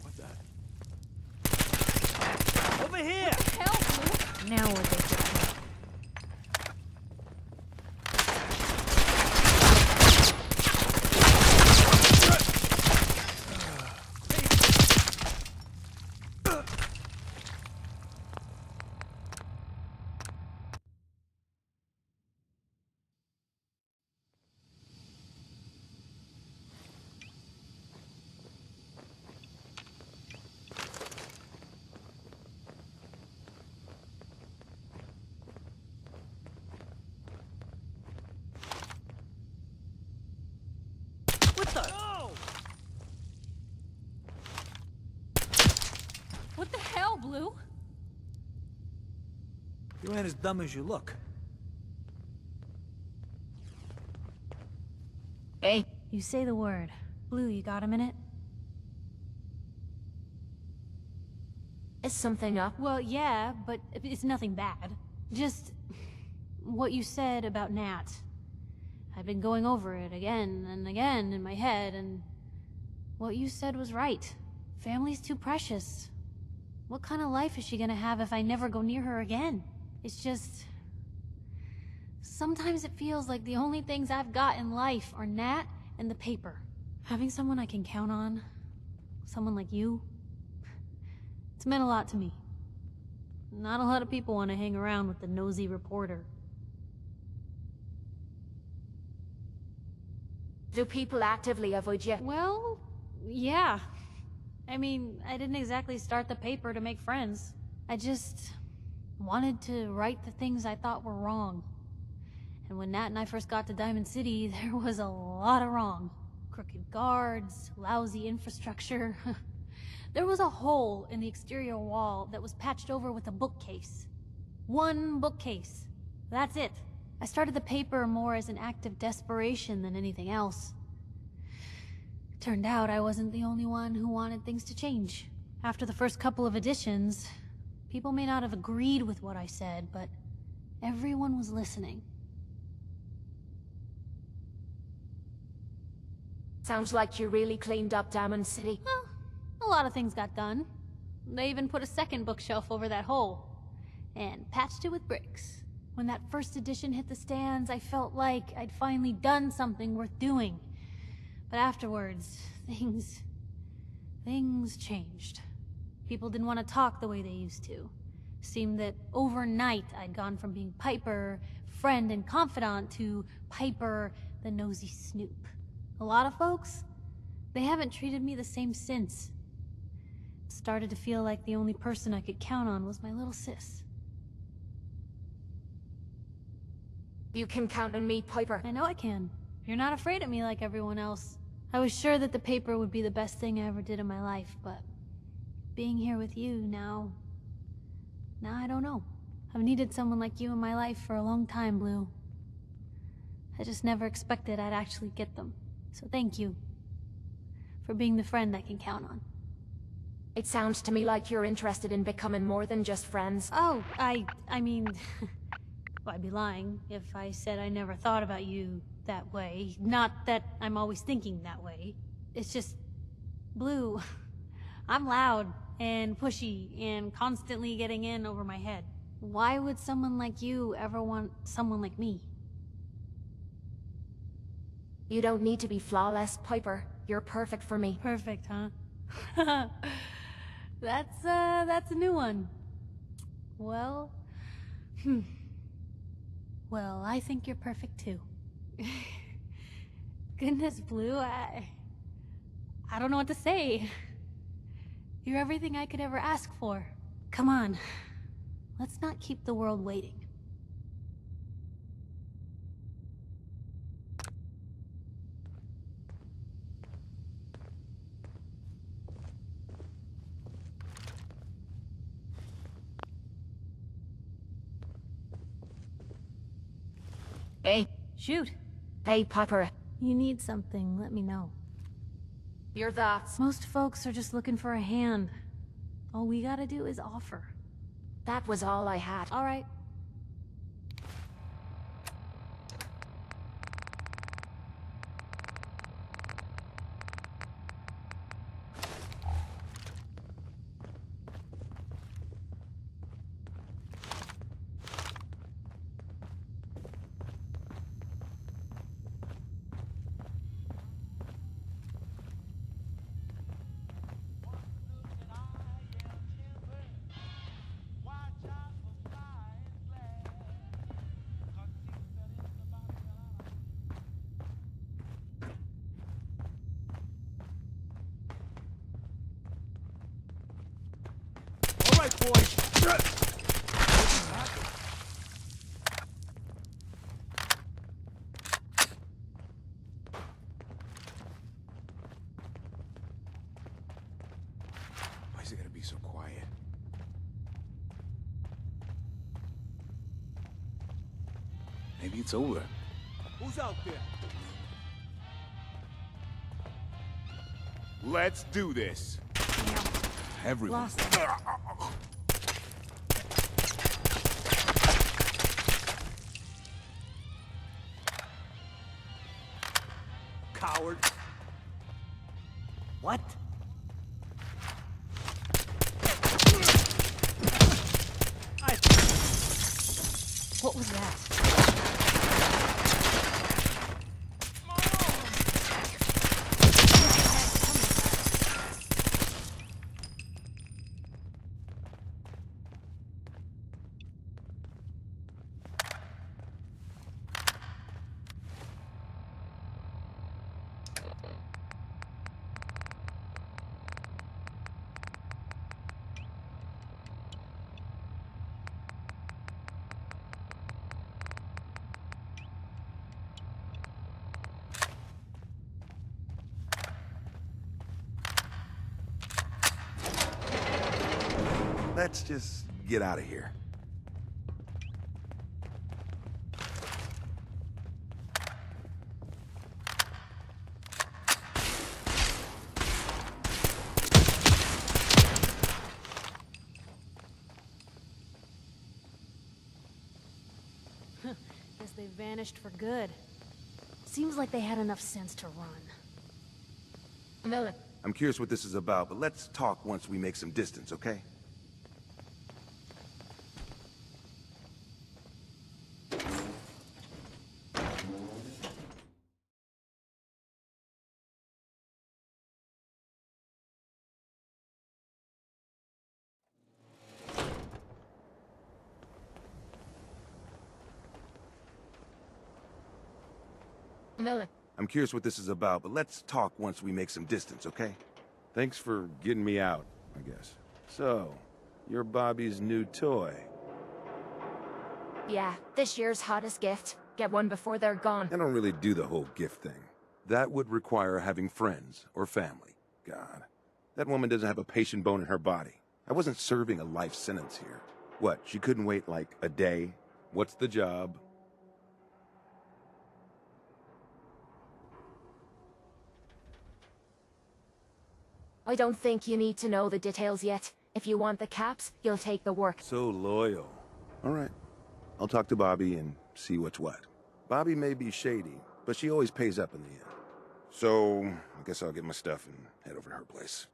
What the? Over here! What the hell, Blue? Now we're different. What the? No! What the hell, Blue? You ain't as dumb as you look. Hey. You say the word. Blue, you got a minute? Is something up? Well, yeah, but it's nothing bad. Just what you said about Nat. I've been going over it again and again in my head, and what you said was right. Family's too precious. What kind of life is she gonna have if I never go near her again? It's just... sometimes it feels like the only things I've got in life are Nat and the paper. Having someone I can count on, someone like you, it's meant a lot to me. Not a lot of people want to hang around with the nosy reporter. Do people actively avoid you? Well, yeah. I mean, I didn't exactly start the paper to make friends. I just wanted to right the things I thought were wrong. And when Nat and I first got to Diamond City, there was a lot of wrong. Crooked guards, lousy infrastructure. There was a hole in the exterior wall that was patched over with a bookcase. One bookcase. That's it. I started the paper more as an act of desperation than anything else. Turned out I wasn't the only one who wanted things to change. After the first couple of editions, people may not have agreed with what I said, but everyone was listening. Sounds like you really cleaned up Diamond City. Well, a lot of things got done. They even put a second bookshelf over that hole, and patched it with bricks. When that first edition hit the stands, I felt like I'd finally done something worth doing. But afterwards, things changed. People didn't want to talk the way they used to. Seemed that overnight I'd gone from being Piper, friend and confidant, to Piper, the nosy snoop. A lot of folks, they haven't treated me the same since. It started to feel like the only person I could count on was my little sis. You can count on me, Piper. I know I can. You're not afraid of me like everyone else. I was sure that the paper would be the best thing I ever did in my life, but being here with you now, Now I don't know. I've needed someone like you in my life for a long time, Blue. I just never expected I'd actually get them. So thank you for being the friend I can count on. It sounds to me like you're interested in becoming more than just friends. Oh, I mean, well, I'd be lying if I said I never thought about you that way. Not that I'm always thinking that way. It's just, Blue, I'm loud and pushy and constantly getting in over my head. Why would someone like you ever want someone like me? You don't need to be flawless, Piper. You're perfect for me. Perfect, huh? That's a new one. Well, Well, I think you're perfect too. Goodness, Blue, I don't know what to say. You're everything I could ever ask for. Come on, let's not keep the world waiting. Hey. Shoot. Hey, Piper. You need something, let me know. Your thoughts? Most folks are just looking for a hand. All we gotta do is offer. That was all I had. All right. All right, boys. Why is it gonna be so quiet? Maybe it's over. Who's out there? Let's do this. Everyone. Lost. Coward. What? What was that? Let's just get out of here. Guess they vanished for good. Seems like they had enough sense to run. Miller. I'm curious what this is about, but let's talk once we make some distance, okay? Miller. I'm curious what this is about, but let's talk once we make some distance, okay? Thanks for getting me out, I guess. So, you're Bobby's new toy. Yeah, this year's hottest gift. Get one before they're gone. I don't really do the whole gift thing. That would require having friends or family. God, that woman doesn't have a patient bone in her body. I wasn't serving a life sentence here. What, she couldn't wait like a day? What's the job? I don't think you need to know the details yet. If you want the caps, you'll take the work. So loyal. All right. I'll talk to Bobby and see what's what. Bobby may be shady, but she always pays up in the end. So, I guess I'll get my stuff and head over to her place.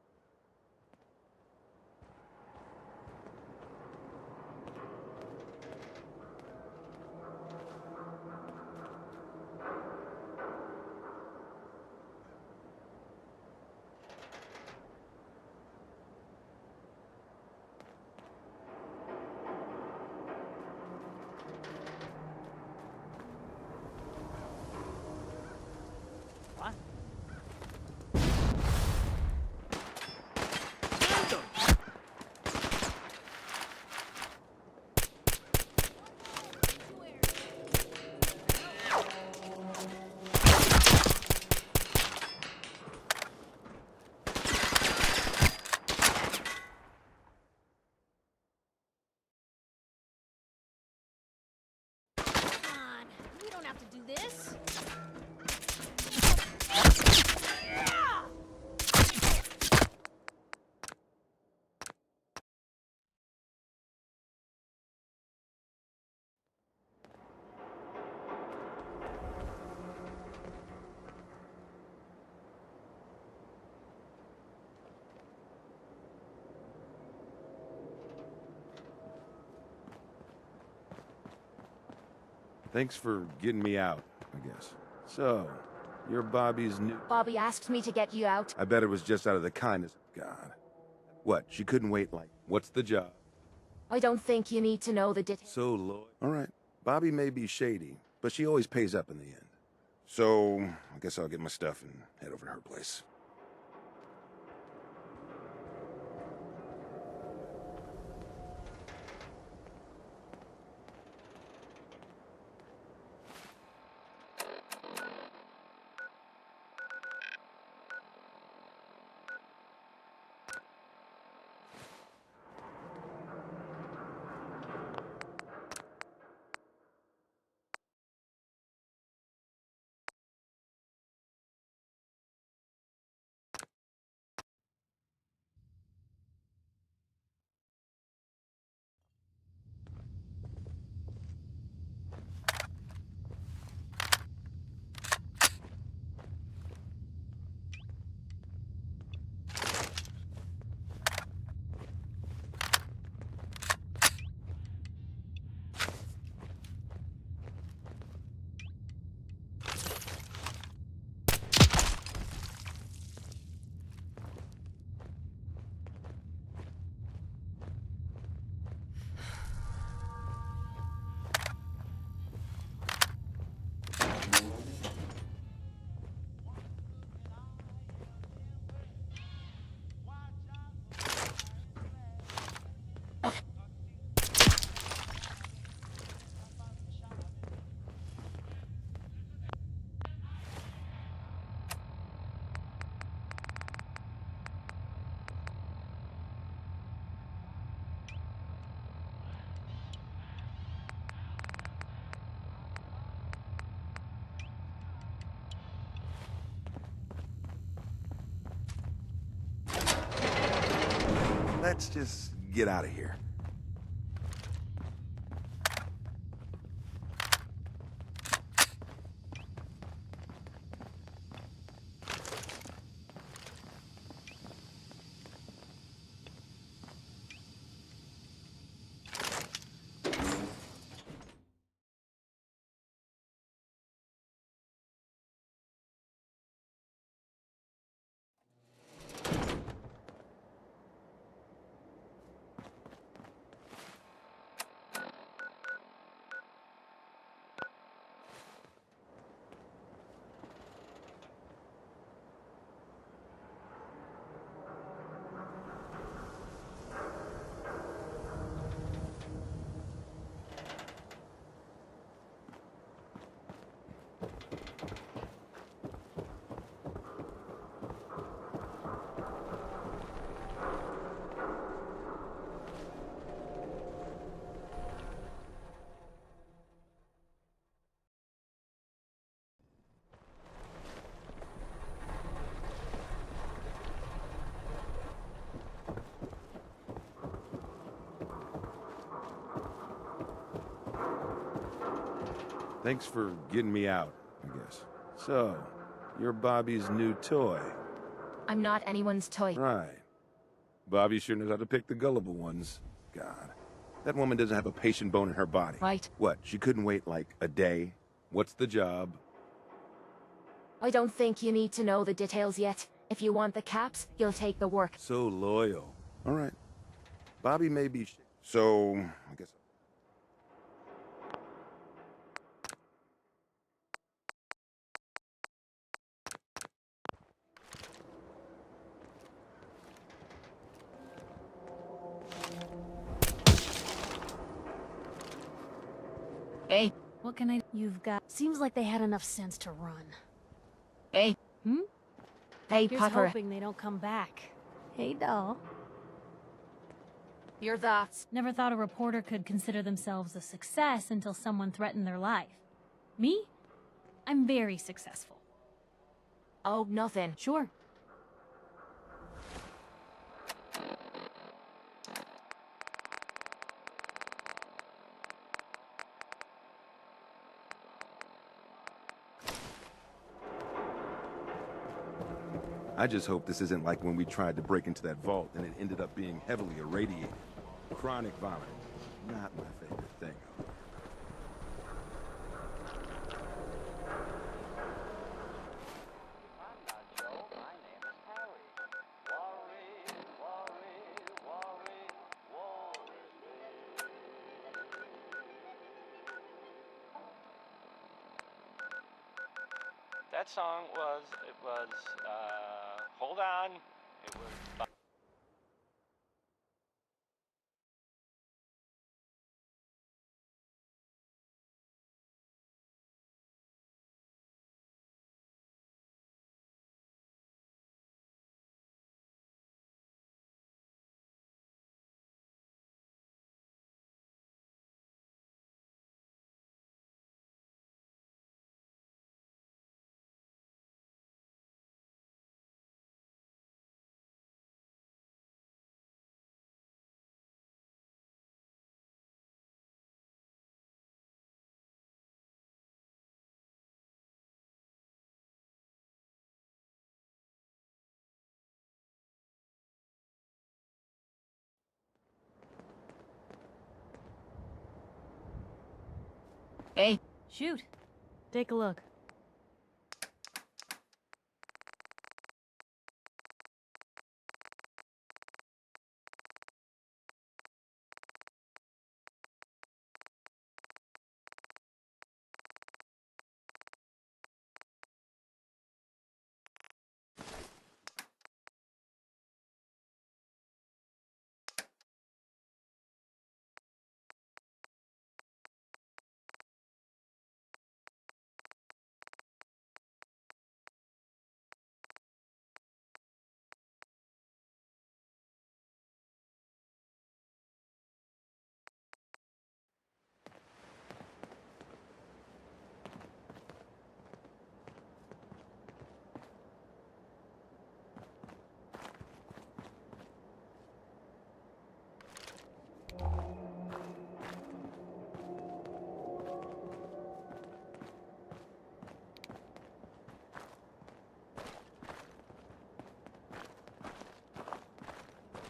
Thanks for getting me out, I guess. So, you're Bobby's new... Bobby asked me to get you out. I bet it was just out of the kindness of God. What, she couldn't wait like... What's the job? I don't think you need to know the details. So loyal. All right. Bobby may be shady, but she always pays up in the end. So, I guess I'll get my stuff and head over to her place. Let's just get out of here. Thanks for getting me out, I guess. So, you're Bobby's new toy. I'm not anyone's toy. Right. Bobby sure knows how to pick the gullible ones. God. That woman doesn't have a patient bone in her body. Right. What, she couldn't wait, like, a day? What's the job? I don't think you need to know the details yet. If you want the caps, you'll take the work. So loyal. All right. Bobby may be... So, I guess... Hey. What can I... You've got... Seems like they had enough sense to run. Hey. Hmm? Hey, Here's Puffer. hoping they don't come back. Hey, doll. Your thoughts? Never thought a reporter could consider themselves a success until someone threatened their life. Me? I'm very successful. Oh, nothing. Sure. I just hope this isn't like when we tried to break into that vault and it ended up being heavily irradiated. Chronic vomiting. Not my favorite thing. That song was, hold on. It was... Hey. Shoot. Take a look.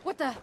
What the?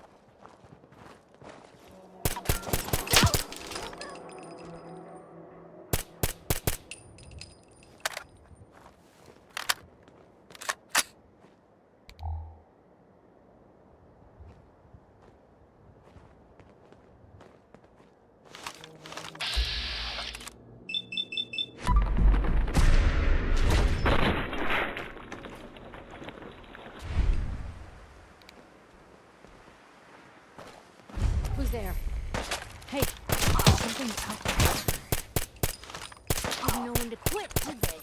Who's there? Hey, something's out there. Didn't know when to quit, did they?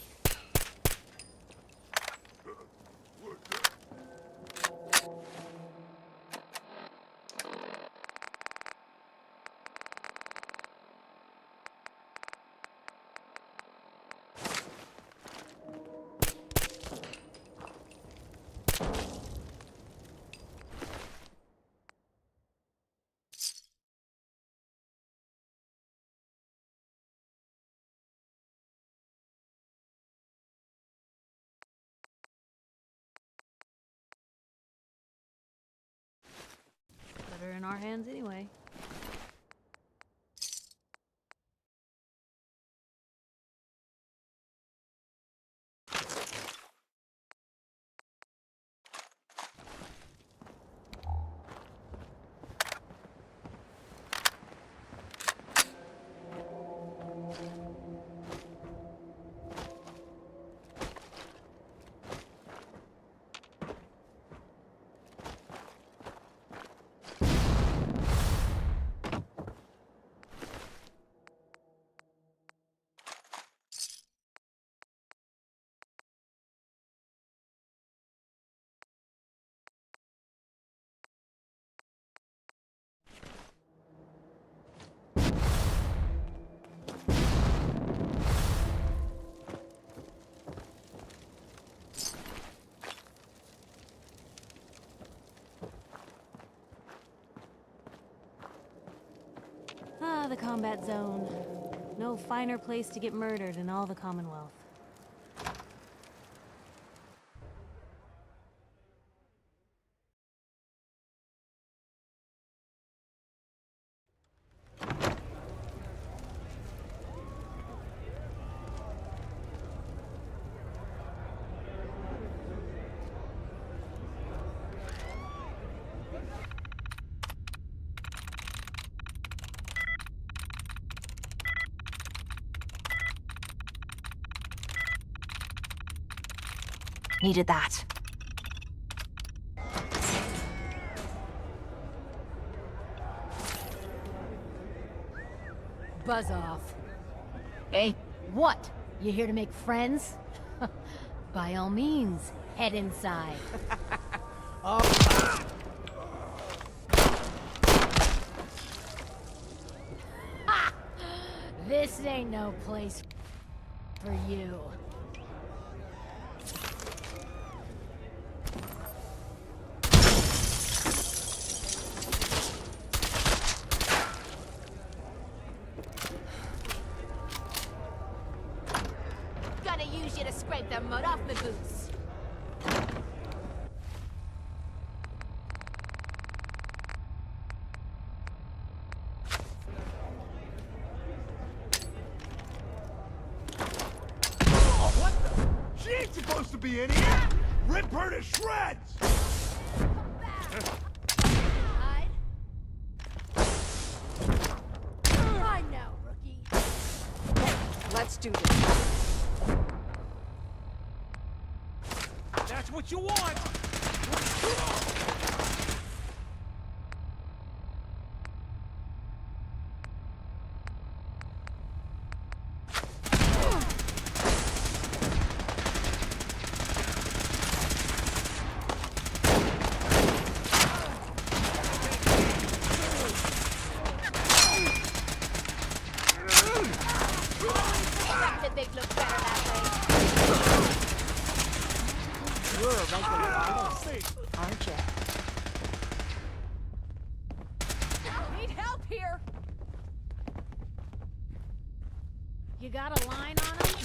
our hands anyway. Ah, the combat zone. No finer place to get murdered in all the Commonwealth. Needed that. Buzz off. Hey. What? You here to make friends? By all means, head inside. This ain't no place for you. Gonna use you to scrape the mud off my boots. What the? She ain't supposed to be in here! Rip her to shreds! Hide. I know, rookie. Let's do this. That's what you want! They'd look better that way. You're a regular artist, aren't you? Need help here. You got a line on him?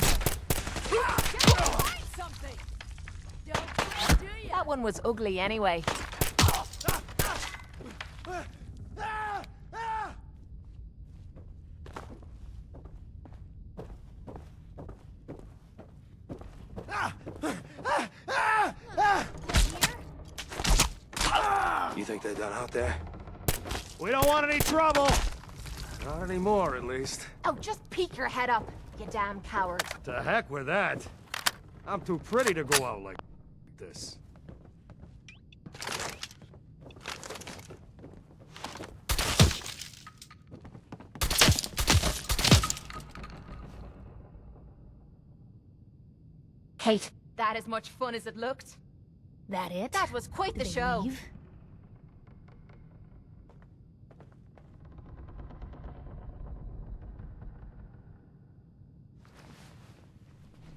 Find something. Don't do ya? That one was ugly anyway. You think they're done out there? We don't want any trouble! Not anymore, at least. Oh, just peek your head up, you damn coward. To heck with that. I'm too pretty to go out like this. Kate, that as much fun as it looked? That it? That was quite the Did they show. leave?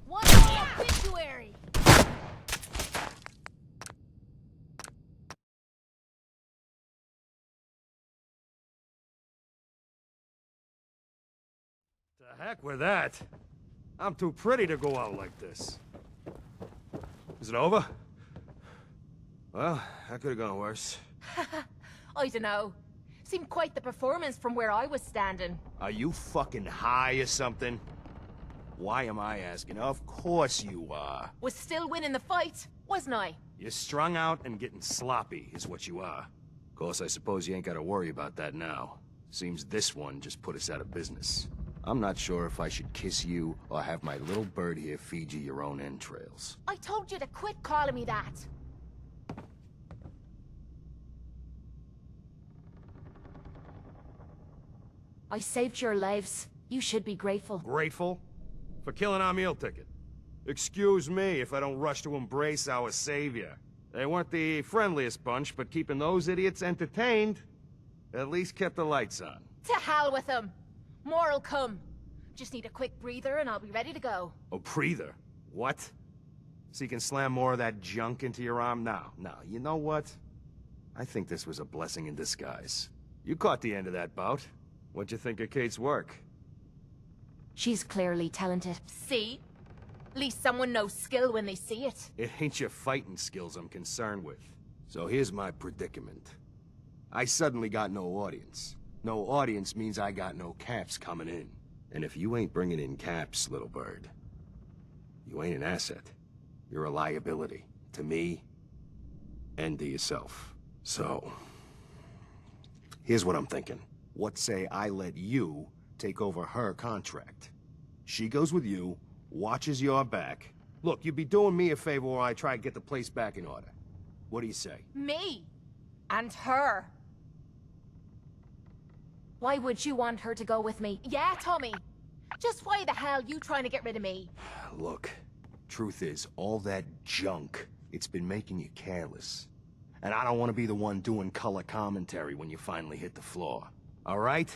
One more obituary! To heck with that. I'm too pretty to go out like this. Is it over? Well, that could have gone worse. I dunno. Seemed quite the performance from where I was standing. Are you fucking high or something? Why am I asking? Of course you are. Was still winning the fight, wasn't I? You're strung out and getting sloppy, is what you are. Of course, I suppose you ain't gotta worry about that now. Seems this one just put us out of business. I'm not sure if I should kiss you or have my little bird here feed you your own entrails. I told you to quit calling me that. I saved your lives. You should be grateful. Grateful? For killing our meal ticket. Excuse me if I don't rush to embrace our savior. They weren't the friendliest bunch, but keeping those idiots entertained at least kept the lights on. To hell with them. More'll come. Just need a quick breather and I'll be ready to go. A breather? What? So you can slam more of that junk into your arm? No, you know what? I think this was a blessing in disguise. You caught the end of that bout. What'd you think of Kate's work? She's clearly talented. See? At least someone knows skill when they see it. It ain't your fighting skills I'm concerned with. So here's my predicament. I suddenly got no audience. No audience means I got no caps coming in. And if you ain't bringing in caps, little bird, you ain't an asset. You're a liability. To me, and to yourself. So, here's what I'm thinking. What say I let you take over her contract? She goes with you, watches your back. Look, you'd be doing me a favor while I try to get the place back in order. What do you say? Me? And her? Why would you want her to go with me? Yeah, Tommy. Just why the hell you trying to get rid of me? Look, truth is, all that junk, it's been making you careless. And I don't want to be the one doing color commentary when you finally hit the floor. All right?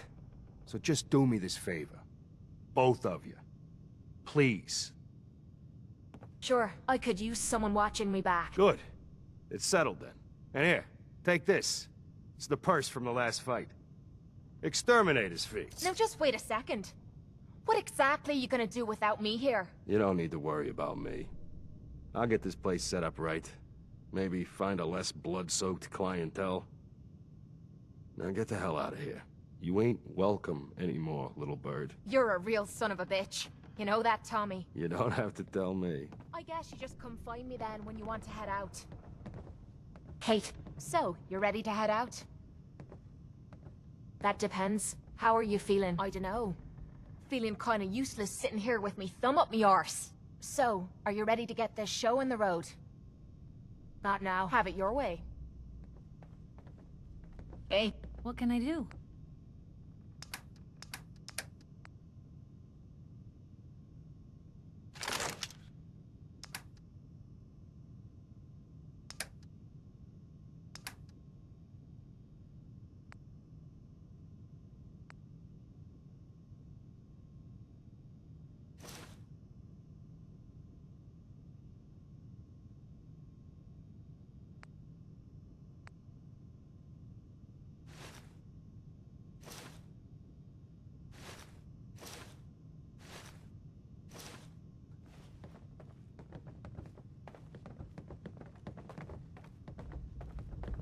So just do me this favor. Both of you. Please. Sure, I could use someone watching me back. Good. It's settled then. And here, take this. It's the purse from the last fight. Exterminator's fee. Now just wait a second. What exactly are you gonna do without me here? You don't need to worry about me. I'll get this place set up right. Maybe find a less blood-soaked clientele. Now get the hell out of here. You ain't welcome anymore, little bird. You're a real son of a bitch. You know that, Tommy? You don't have to tell me. I guess you just come find me then when you want to head out. Kate, so, you're ready to head out? That depends. How are you feeling? I dunno. Feeling kinda useless sitting here with me thumb up me arse. So, are you ready to get this show on the road? Not now. Have it your way. Hey. What can I do?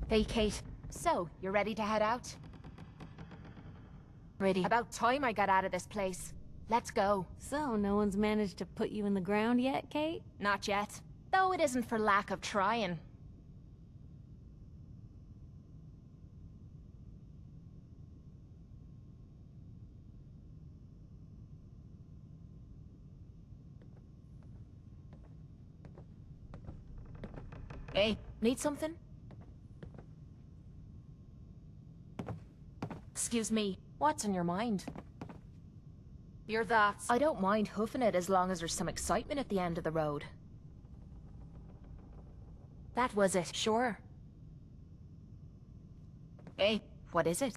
Hey, Kate. So, you're ready to head out? Ready. About time I got out of this place. Let's go. So, no one's managed to put you in the ground yet, Kate? Not yet. Though it isn't for lack of trying. Hey, need something? Excuse me, what's on your mind? Your thoughts. I don't mind hoofing it as long as there's some excitement at the end of the road. That was it, sure. Hey, what is it?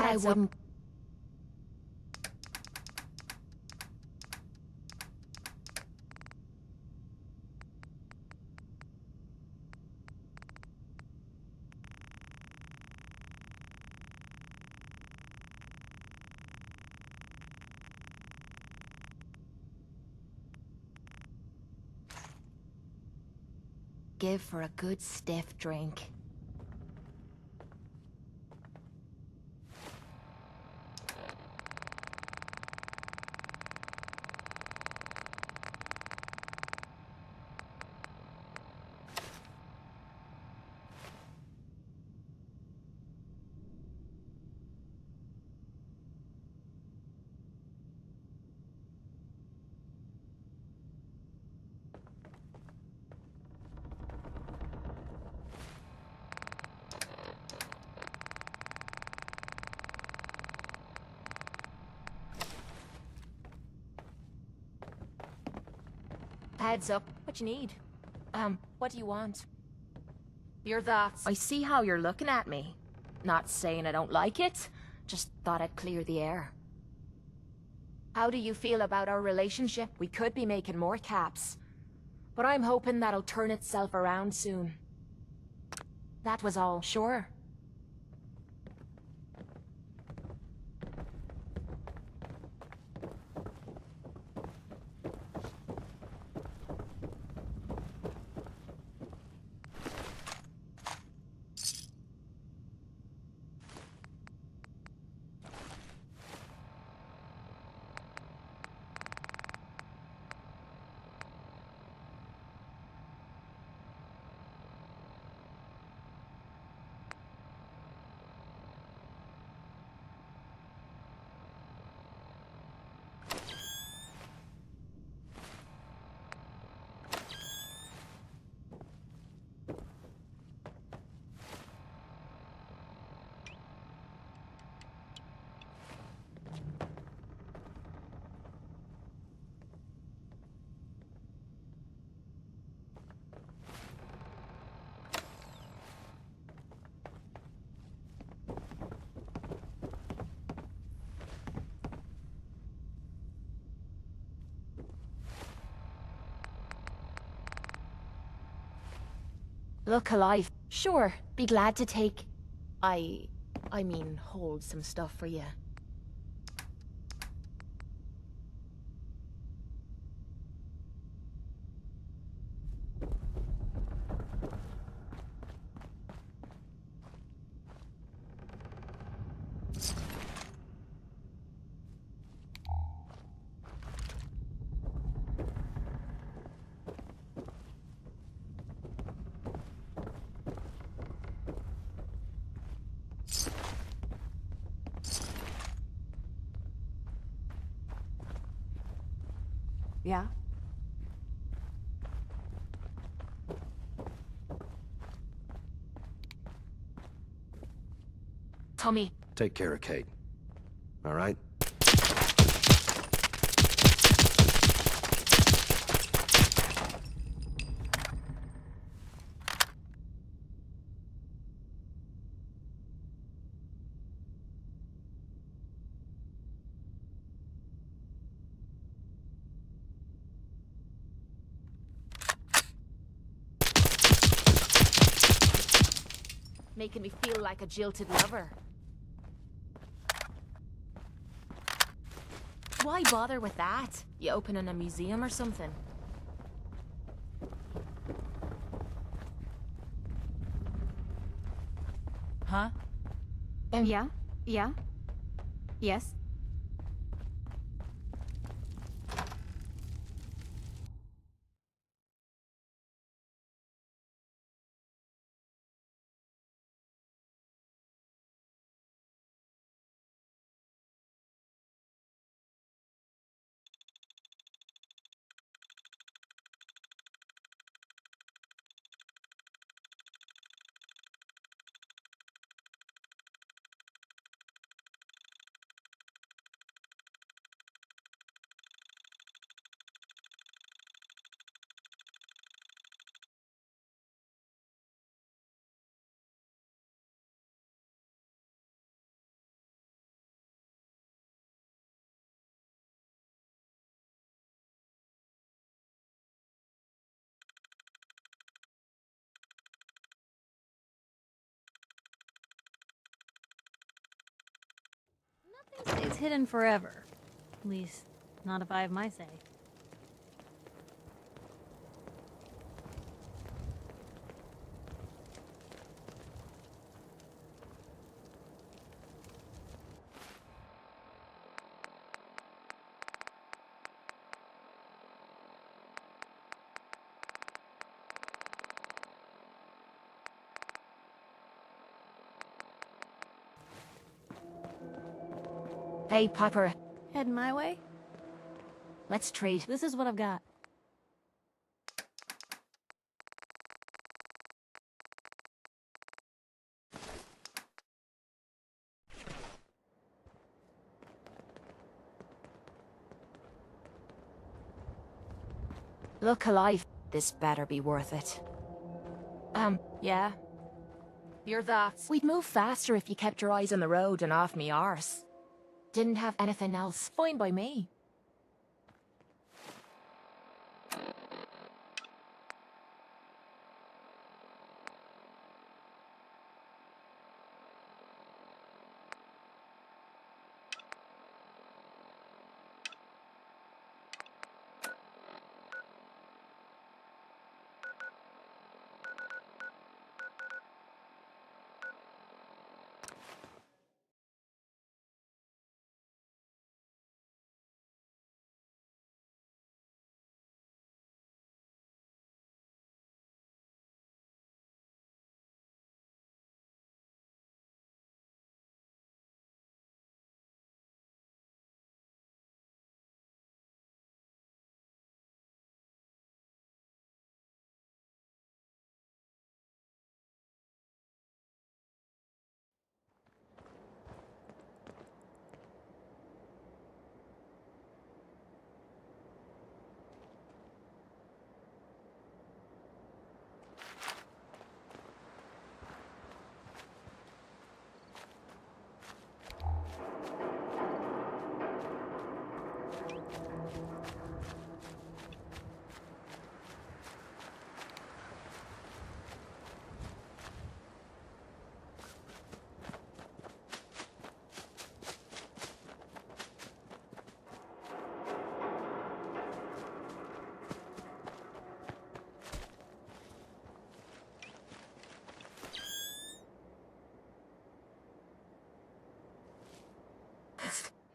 I wouldn't. Give for a good stiff drink. Heads up. What you need? What do you want? Your thoughts. I see how you're looking at me. Not saying I don't like it. Just thought I'd clear the air. How do you feel about our relationship? We could be making more caps. But I'm hoping that'll turn itself around soon. That was all. Sure. Look alive. Sure, be glad to take... I mean, hold some stuff for you. Yeah? Tommy. Take care of Kate. All right? Making me feel like a jilted lover. Why bother with that? You opening a museum or something? Huh? Yeah? Yeah? Yes? Nothing stays hidden forever. At least, not if I have my say. Hey, Piper. Heading my way? Let's trade. This is what I've got. Look alive. This better be worth it. Yeah? You're that. We'd move faster if you kept your eyes on the road and off me arse. Didn't have anything else. Fine by me.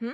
Hmm?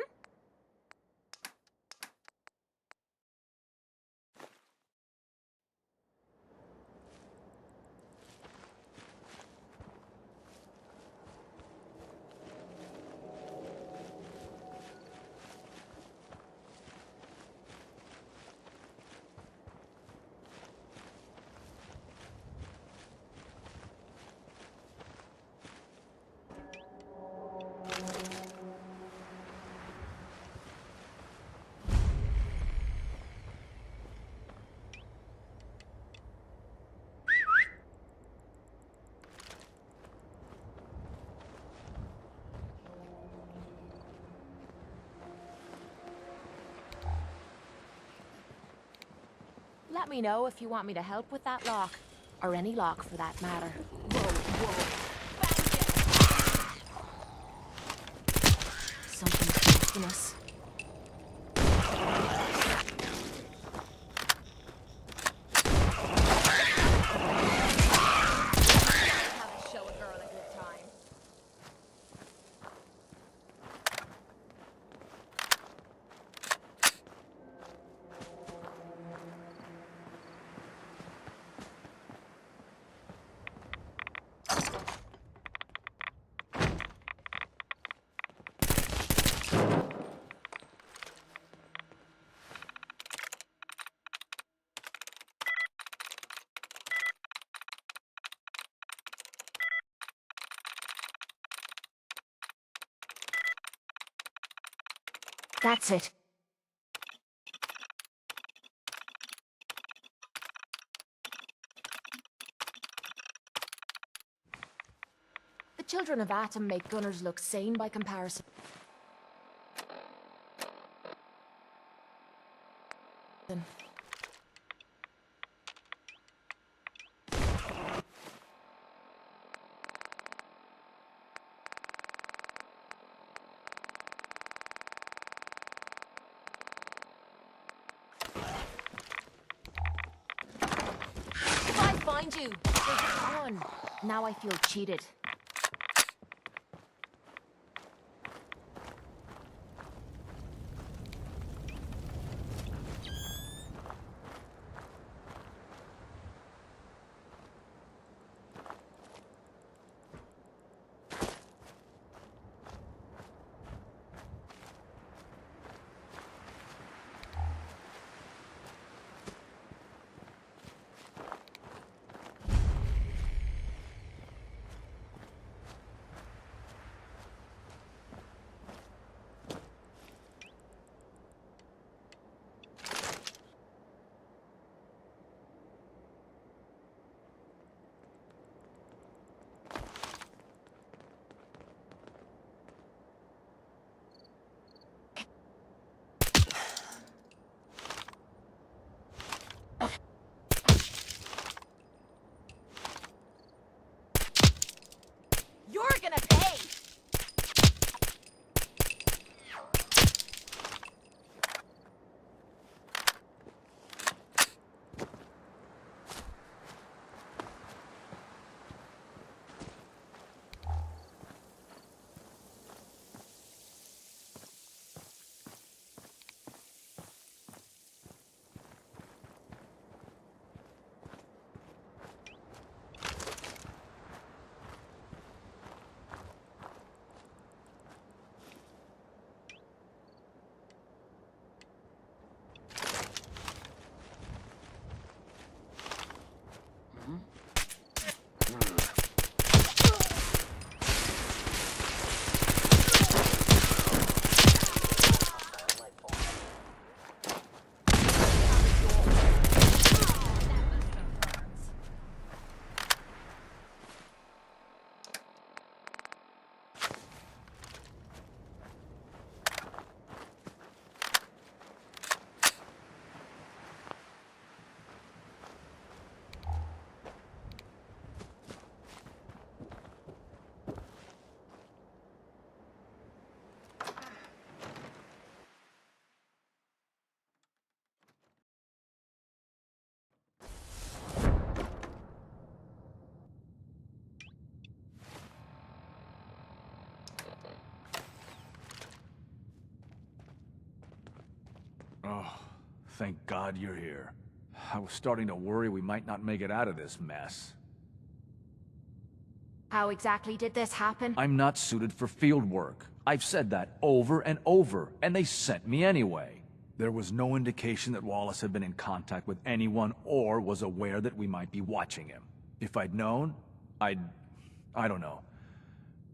Let me know if you want me to help with that lock. Or any lock, for that matter. Whoa, whoa. Something's chasing us. Show a girl a good time. That's it. The children of Atom make gunners look sane by comparison. behind you. There's one. Now I feel cheated. You're gonna pay! Oh, thank God you're here. I was starting to worry we might not make it out of this mess. How exactly did this happen? I'm not suited for field work. I've said that over and over, and they sent me anyway. There was no indication that Wallace had been in contact with anyone or was aware that we might be watching him. If I'd known, I don't know.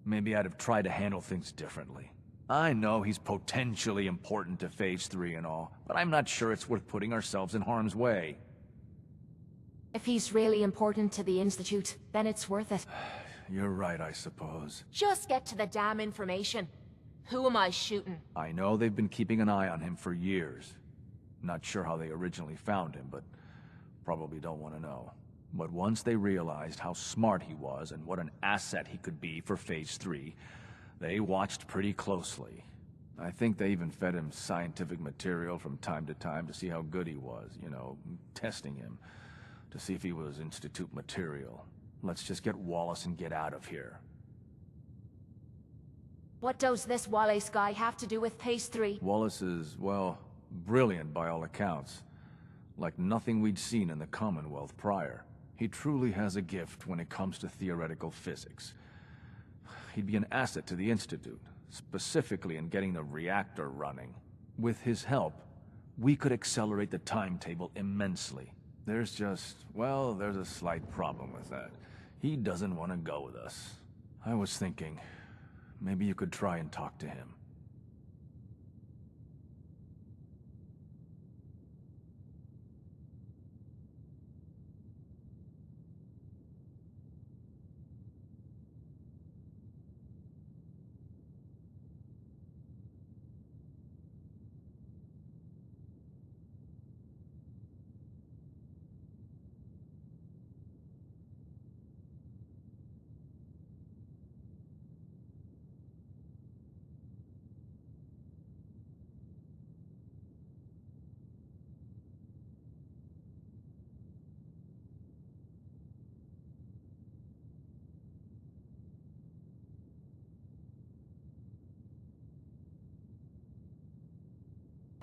Maybe I'd have tried to handle things differently. I know he's potentially important to Phase 3 and all, but I'm not sure it's worth putting ourselves in harm's way. If he's really important to the Institute, then it's worth it. You're right, I suppose. Just get to the damn information. Who am I shooting? I know they've been keeping an eye on him for years. Not sure how they originally found him, but probably don't want to know. But once they realized how smart he was and what an asset he could be for Phase 3, they watched pretty closely. I think they even fed him scientific material from time to time to see how good he was, you know, testing him, to see if he was Institute material. Let's just get Wallace and get out of here. What does this Wallace guy have to do with Phase 3? Wallace is, well, brilliant by all accounts. Like nothing we'd seen in the Commonwealth prior. He truly has a gift when it comes to theoretical physics. He'd be an asset to the Institute, specifically in getting the reactor running. With his help, we could accelerate the timetable immensely. There's just, well, there's a slight problem with that. He doesn't want to go with us. I was thinking, maybe you could try and talk to him.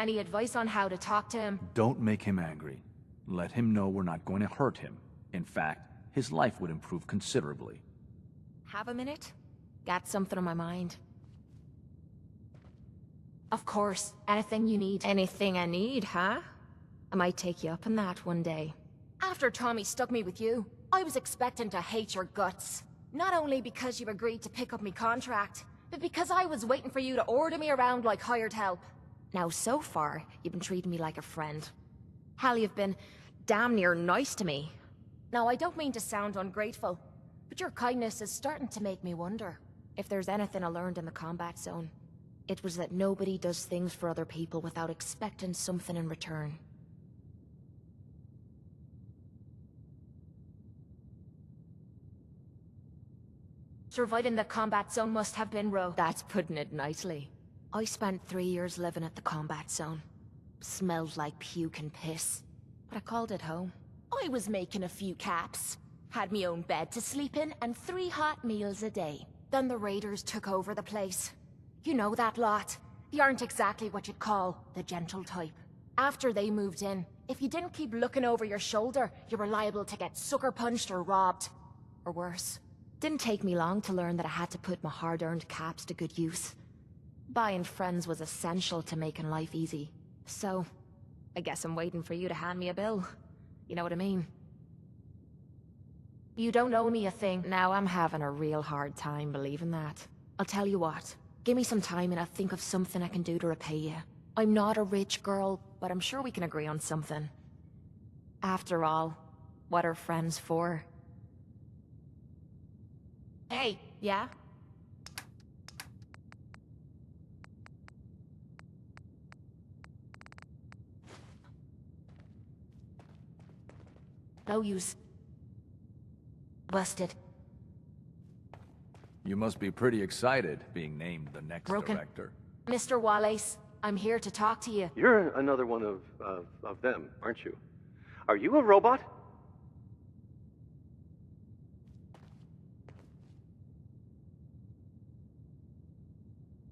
Any advice on how to talk to him? Don't make him angry. Let him know we're not going to hurt him. In fact, his life would improve considerably. Have a minute? Got something on my mind. Of course, anything you need. Anything I need, huh? I might take you up on that one day. After Tommy stuck me with you, I was expecting to hate your guts. Not only because you agreed to pick up me contract, but because I was waiting for you to order me around like hired help. Now, so far, you've been treating me like a friend. Hell, you've been damn near nice to me. Now, I don't mean to sound ungrateful, but your kindness is starting to make me wonder if there's anything I learned in the combat zone. It was that nobody does things for other people without expecting something in return. Surviving the combat zone must have been rough. That's putting it nicely. I spent 3 years living at the combat zone. Smelled like puke and piss, but I called it home. I was making a few caps, had me own bed to sleep in, and 3 hot meals a day. Then the raiders took over the place. You know that lot. They aren't exactly what you'd call the gentle type. After they moved in, if you didn't keep looking over your shoulder, you were liable to get sucker punched or robbed. Or worse. Didn't take me long to learn that I had to put my hard-earned caps to good use. Buying friends was essential to making life easy. So, I guess I'm waiting for you to hand me a bill. You know what I mean? You don't owe me a thing. Now I'm having a real hard time believing that. I'll tell you what. Give me some time and I'll think of something I can do to repay you. I'm not a rich girl, but I'm sure we can agree on something. After all, what are friends for? Hey, yeah? No use. Busted. You must be pretty excited being named the next director. Mr. Wallace, I'm here to talk to you. You're another one of them, aren't you? Are you a robot?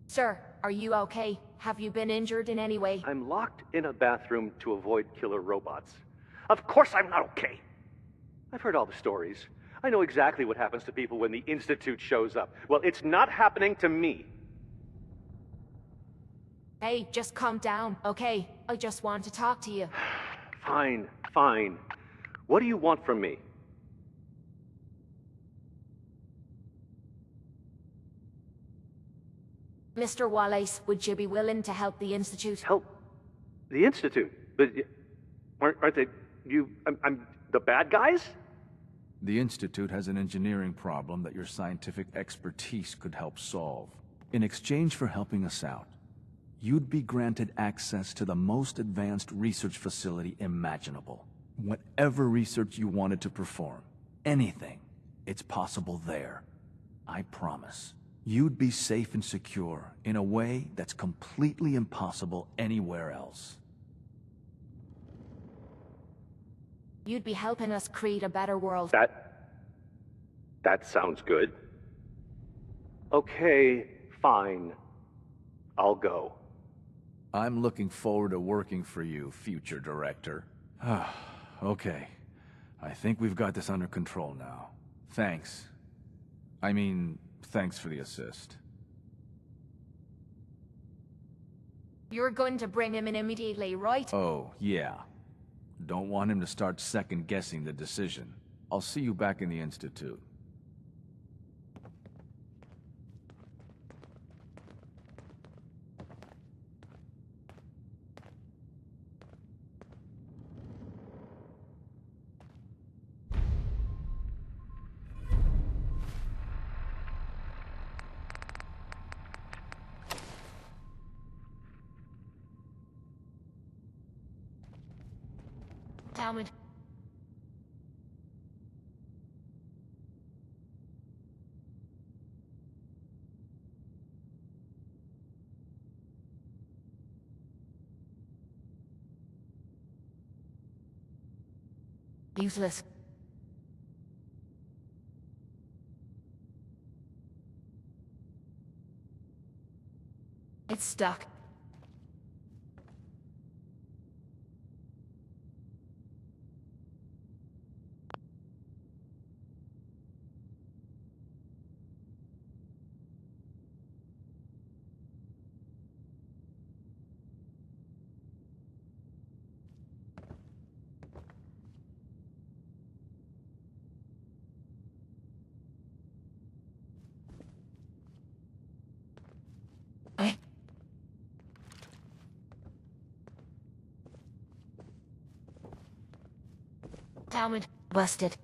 Sir, are you okay? Have you been injured in any way? I'm locked in a bathroom to avoid killer robots. Of course I'm not okay! I've heard all the stories. I know exactly what happens to people when the Institute shows up. Well, it's not happening to me. Hey, just calm down, okay? I just want to talk to you. Fine, fine. What do you want from me? Mr. Wallace, would you be willing to help the Institute? Help? The Institute? But aren't they... I'm the bad guys? The Institute has an engineering problem that your scientific expertise could help solve. In exchange for helping us out, you'd be granted access to the most advanced research facility imaginable. Whatever research you wanted to perform, anything, it's possible there. I promise. You'd be safe and secure in a way that's completely impossible anywhere else. You'd be helping us create a better world. That sounds good. Okay, fine. I'll go. I'm looking forward to working for you, future director. Okay. I think we've got this under control now. Thanks. I mean, thanks for the assist. You're going to bring him in immediately, right? Oh, yeah. Don't want him to start second-guessing the decision. I'll see you back in the Institute. Damn it. Useless. It's stuck. Damn it. Busted.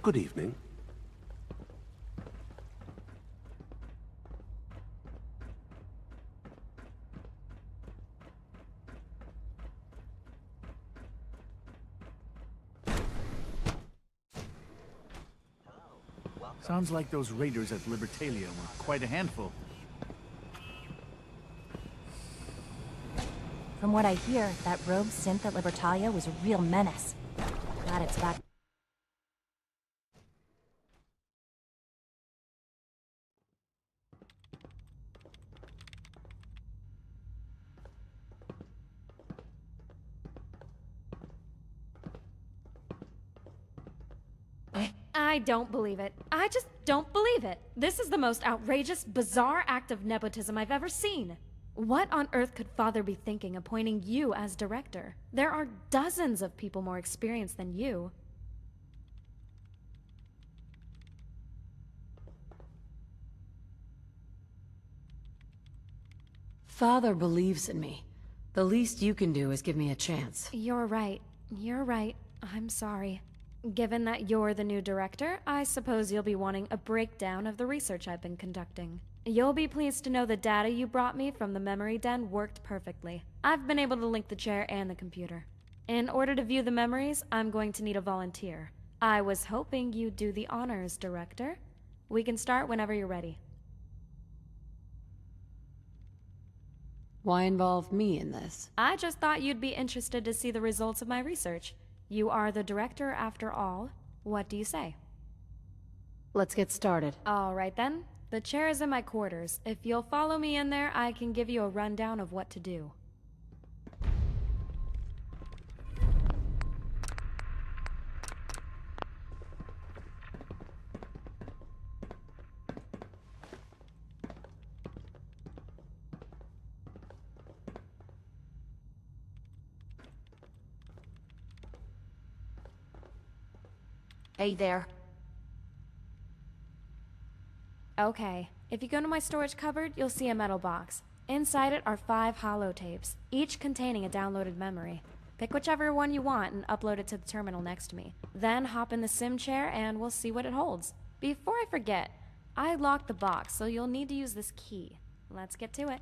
Good evening. Sounds like those raiders at Libertalia were quite a handful. From what I hear, that rogue synth at Libertalia was a real menace. Glad it's back. I don't believe it. I just don't believe it. This is the most outrageous, bizarre act of nepotism I've ever seen. What on earth could Father be thinking appointing you as director? There are dozens of people more experienced than you. Father believes in me. The least you can do is give me a chance. You're right. You're right. I'm sorry. Given that you're the new director, I suppose you'll be wanting a breakdown of the research I've been conducting. You'll be pleased to know the data you brought me from the memory den worked perfectly. I've been able to link the chair and the computer. In order to view the memories, I'm going to need a volunteer. I was hoping you'd do the honors, Director. We can start whenever you're ready. Why involve me in this? I just thought you'd be interested to see the results of my research. You are the director after all. What do you say? Let's get started. All right then. The chair is in my quarters. If you'll follow me in there, I can give you a rundown of what to do. Hey there. Okay, if you go to my storage cupboard, you'll see a metal box. Inside it are 5 holotapes, each containing a downloaded memory. Pick whichever one you want and upload it to the terminal next to me. Then hop in the sim chair and we'll see what it holds. Before I forget, I locked the box, so you'll need to use this key. Let's get to it.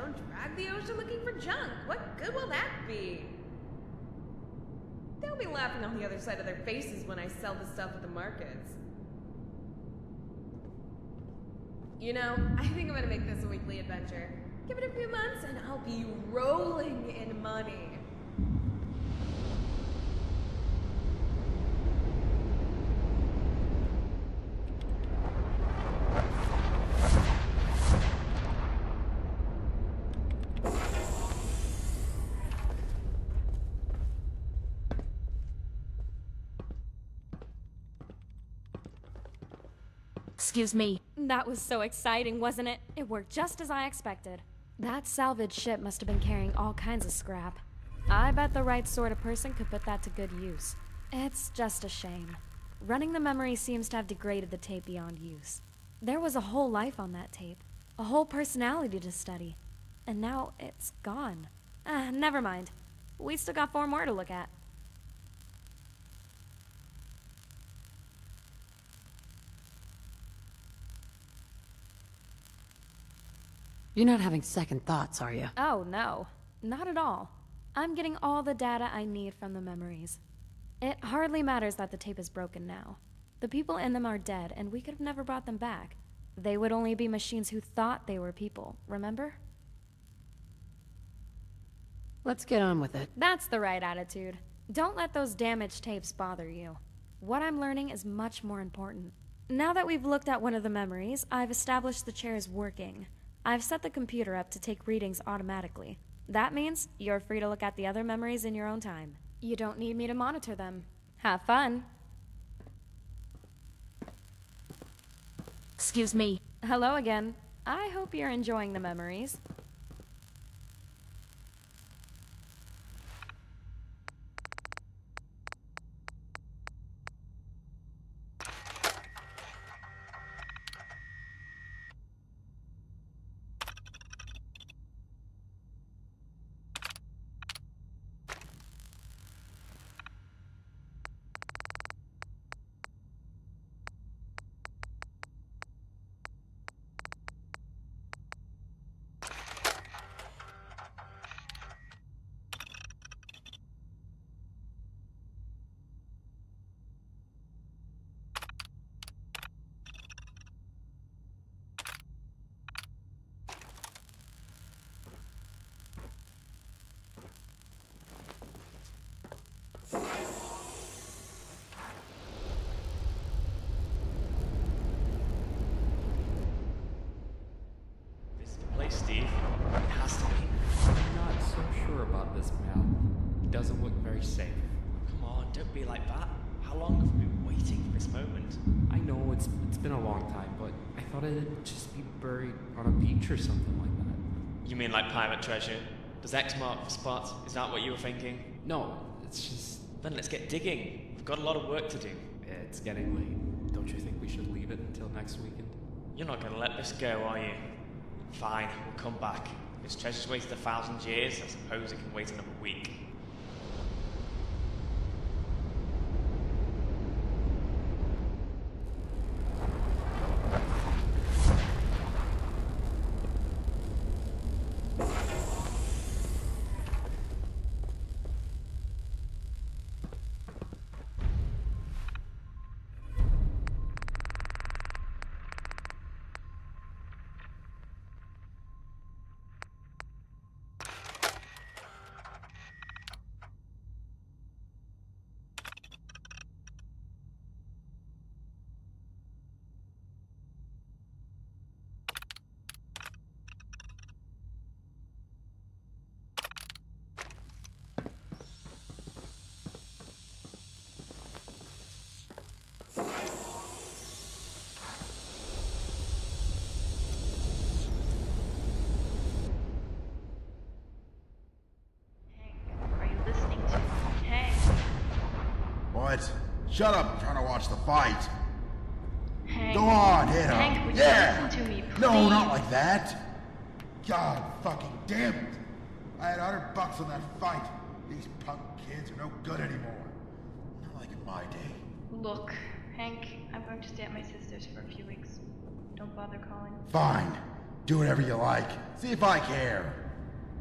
don't drag the ocean looking for junk. What good will that be? They'll be laughing on the other side of their faces when I sell the stuff at the markets. You know, I think I'm gonna make this a weekly adventure. Give it a few months and I'll be rolling in money. Excuse me. That was so exciting, wasn't it? It worked just as I expected. That salvage ship must have been carrying all kinds of scrap. I bet the right sort of person could put that to good use. It's just a shame. Running the memory seems to have degraded the tape beyond use. There was a whole life on that tape, a whole personality to study. And now it's gone. Never mind. We still got 4 more to look at. You're not having second thoughts, are you? Oh, no. Not at all. I'm getting all the data I need from the memories. It hardly matters that the tape is broken now. The people in them are dead, and we could have never brought them back. They would only be machines who thought they were people, remember? Let's get on with it. That's the right attitude. Don't let those damaged tapes bother you. What I'm learning is much more important. Now that we've looked at one of the memories, I've established the chair is working. I've set the computer up to take readings automatically. That means you're free to look at the other memories in your own time. You don't need me to monitor them. Have fun. Excuse me. Hello again. I hope you're enjoying the memories. Steve. It has to be. I'm not so sure about this, man. It doesn't look very safe. Come on, don't be like that. How long have we been waiting for this moment? I know it's been a long time, but I thought it'd just be buried on a beach or something like that. You mean like pirate treasure? Does X mark the spot? Is that what you were thinking? No, it's just... Then let's get digging. We've got a lot of work to do. It's getting late. Don't you think we should leave it until next weekend? You're not gonna let this go, are you? Fine, we'll come back. If this treasure's waited 1,000 years, I suppose it can wait another week. What? Shut up, I'm trying to watch the fight. Hank. Go on, hit him. Hank, would you yeah. listen to me, please? No, not like that. God fucking damn it. I had $100 on that fight. These punk kids are no good anymore. Not like in my day. Look, Hank, I'm going to stay at my sister's for a few weeks. Don't bother calling. Fine. Do whatever you like. See if I care.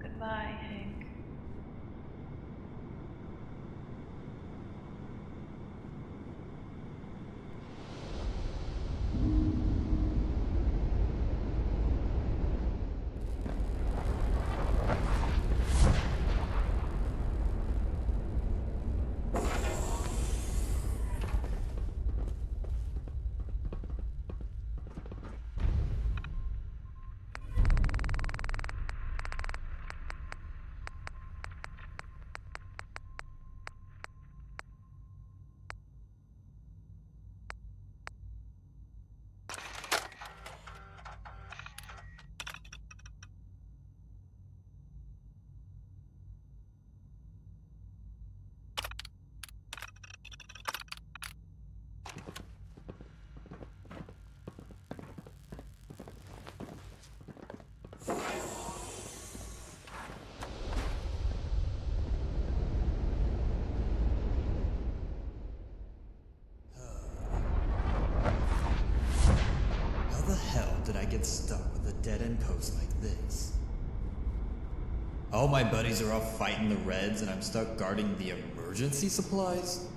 Goodbye, Hank. How the hell did I get stuck with a dead-end post like this? All my buddies are off fighting the Reds and I'm stuck guarding the emergency supplies?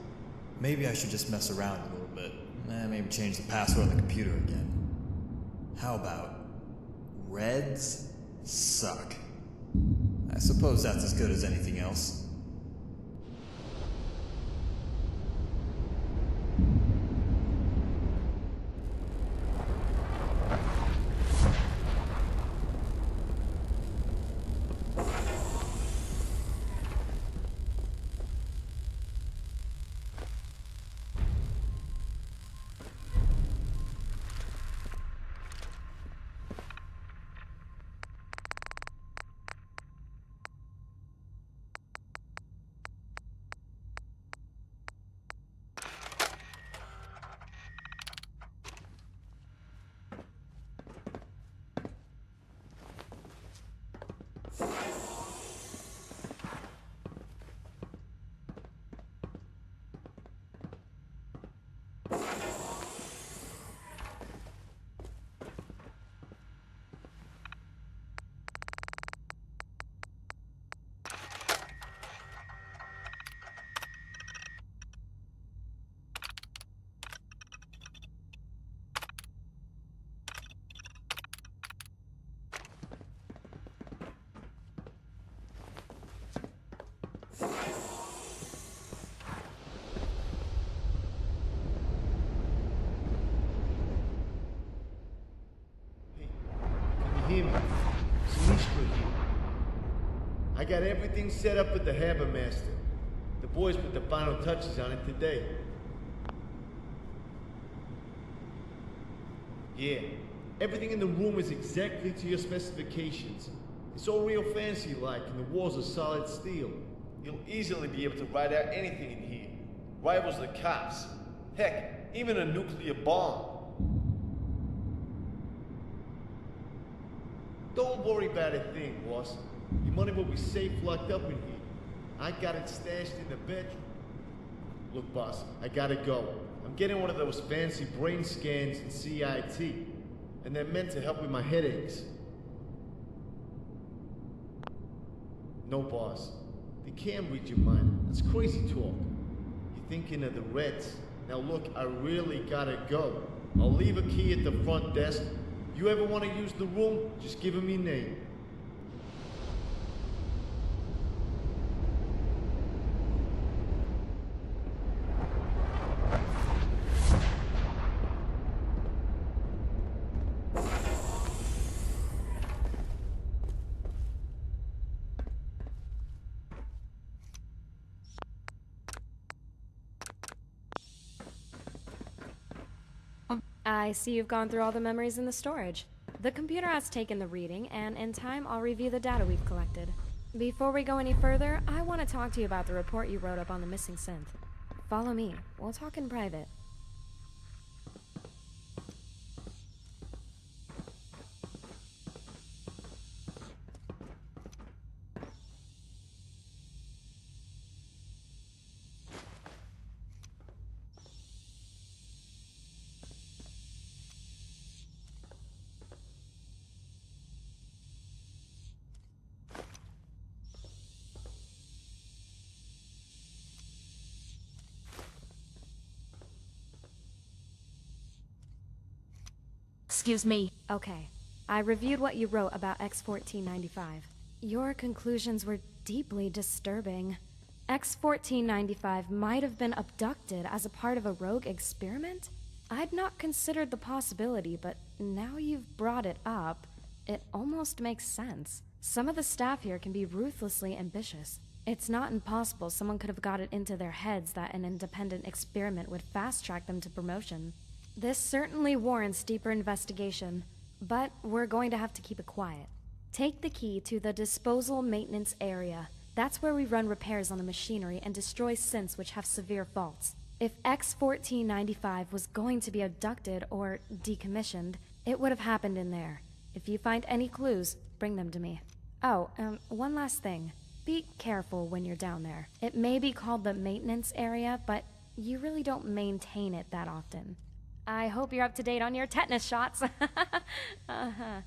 Maybe I should just mess around a little bit. Maybe change the password on the computer again. How about Reds suck? I suppose that's as good as anything else. Hear me. Sinistro here. I got everything set up with the Harbor Master. The boys put the final touches on it today. Yeah, everything in the room is exactly to your specifications. It's all real fancy-like, and the walls are solid steel. You'll easily be able to ride out anything in here. Rivals the cops. Heck, even a nuclear bomb. Don't worry about a thing, boss. Your money will be safe locked up in here. I got it stashed in the bedroom. Look, boss, I gotta go. I'm getting one of those fancy brain scans in CIT, and they're meant to help with my headaches. No, boss. They can't read your mind. That's crazy talk. You're thinking of the Reds. Now look, I really gotta go. I'll leave a key at the front desk. You ever want to use the room, just give him your name. I see you've gone through all the memories in the storage. The computer has taken the reading, and in time, I'll review the data we've collected. Before we go any further, I want to talk to you about the report you wrote up on the missing synth. Follow me. We'll talk in private. Excuse me. Okay. I reviewed what you wrote about X-1495. Your conclusions were deeply disturbing. X-1495 might have been abducted as a part of a rogue experiment? I'd not considered the possibility, but now you've brought it up, it almost makes sense. Some of the staff here can be ruthlessly ambitious. It's not impossible someone could have got it into their heads that an independent experiment would fast-track them to promotion. This certainly warrants deeper investigation, but we're going to have to keep it quiet. Take the key to the disposal maintenance area. That's where we run repairs on the machinery and destroy synths which have severe faults. If X-1495 was going to be abducted or decommissioned, it would have happened in there. If you find any clues, bring them to me. Oh, one last thing. Be careful when you're down there. It may be called the maintenance area, but you really don't maintain it that often. I hope you're up to date on your tetanus shots. Uh-huh.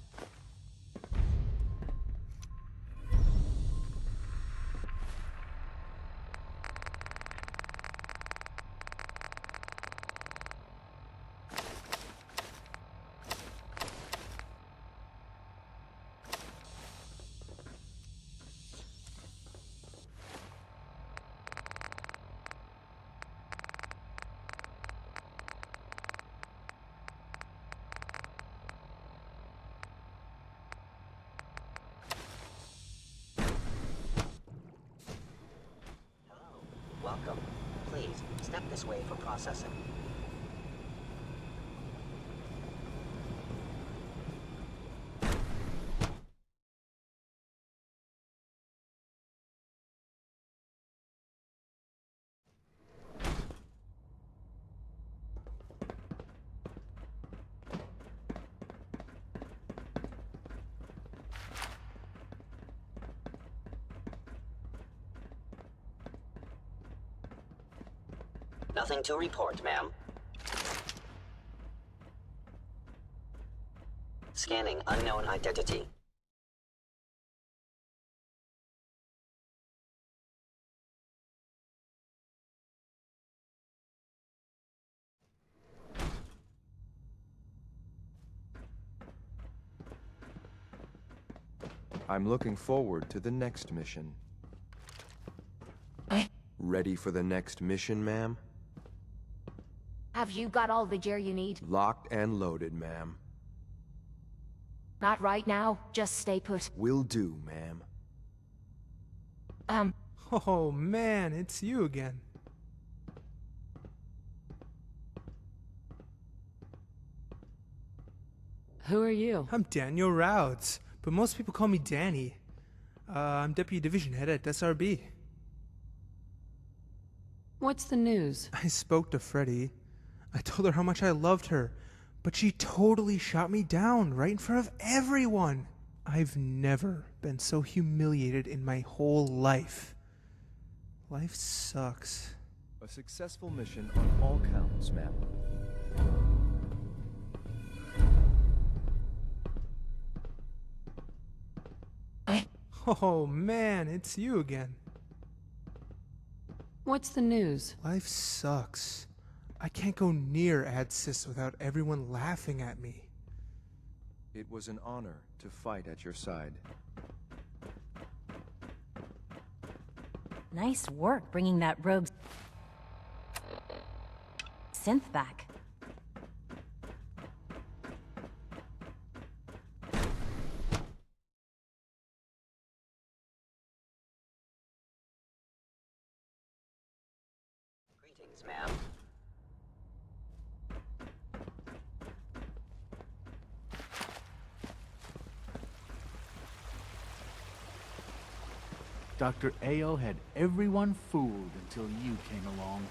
Welcome. Please, step this way for processing. Nothing to report, ma'am. Scanning unknown identity. I'm looking forward to the next mission. Ready for the next mission, ma'am? Have you got all the gear you need? Locked and loaded, ma'am. Not right now. Just stay put. Will do, ma'am. Oh man, it's you again. Who are you? I'm Daniel Rouds, but most people call me Danny. I'm Deputy Division Head at SRB. What's the news? I spoke to Freddie. I told her how much I loved her, but she totally shot me down right in front of everyone. I've never been so humiliated in my whole life. Life sucks. A successful mission on all counts, ma'am. Oh man, it's you again. What's the news? Life sucks. I can't go near AdSys without everyone laughing at me. It was an honor to fight at your side. Nice work bringing that rogue synth back. Greetings, ma'am. Dr. Ao had everyone fooled until you came along.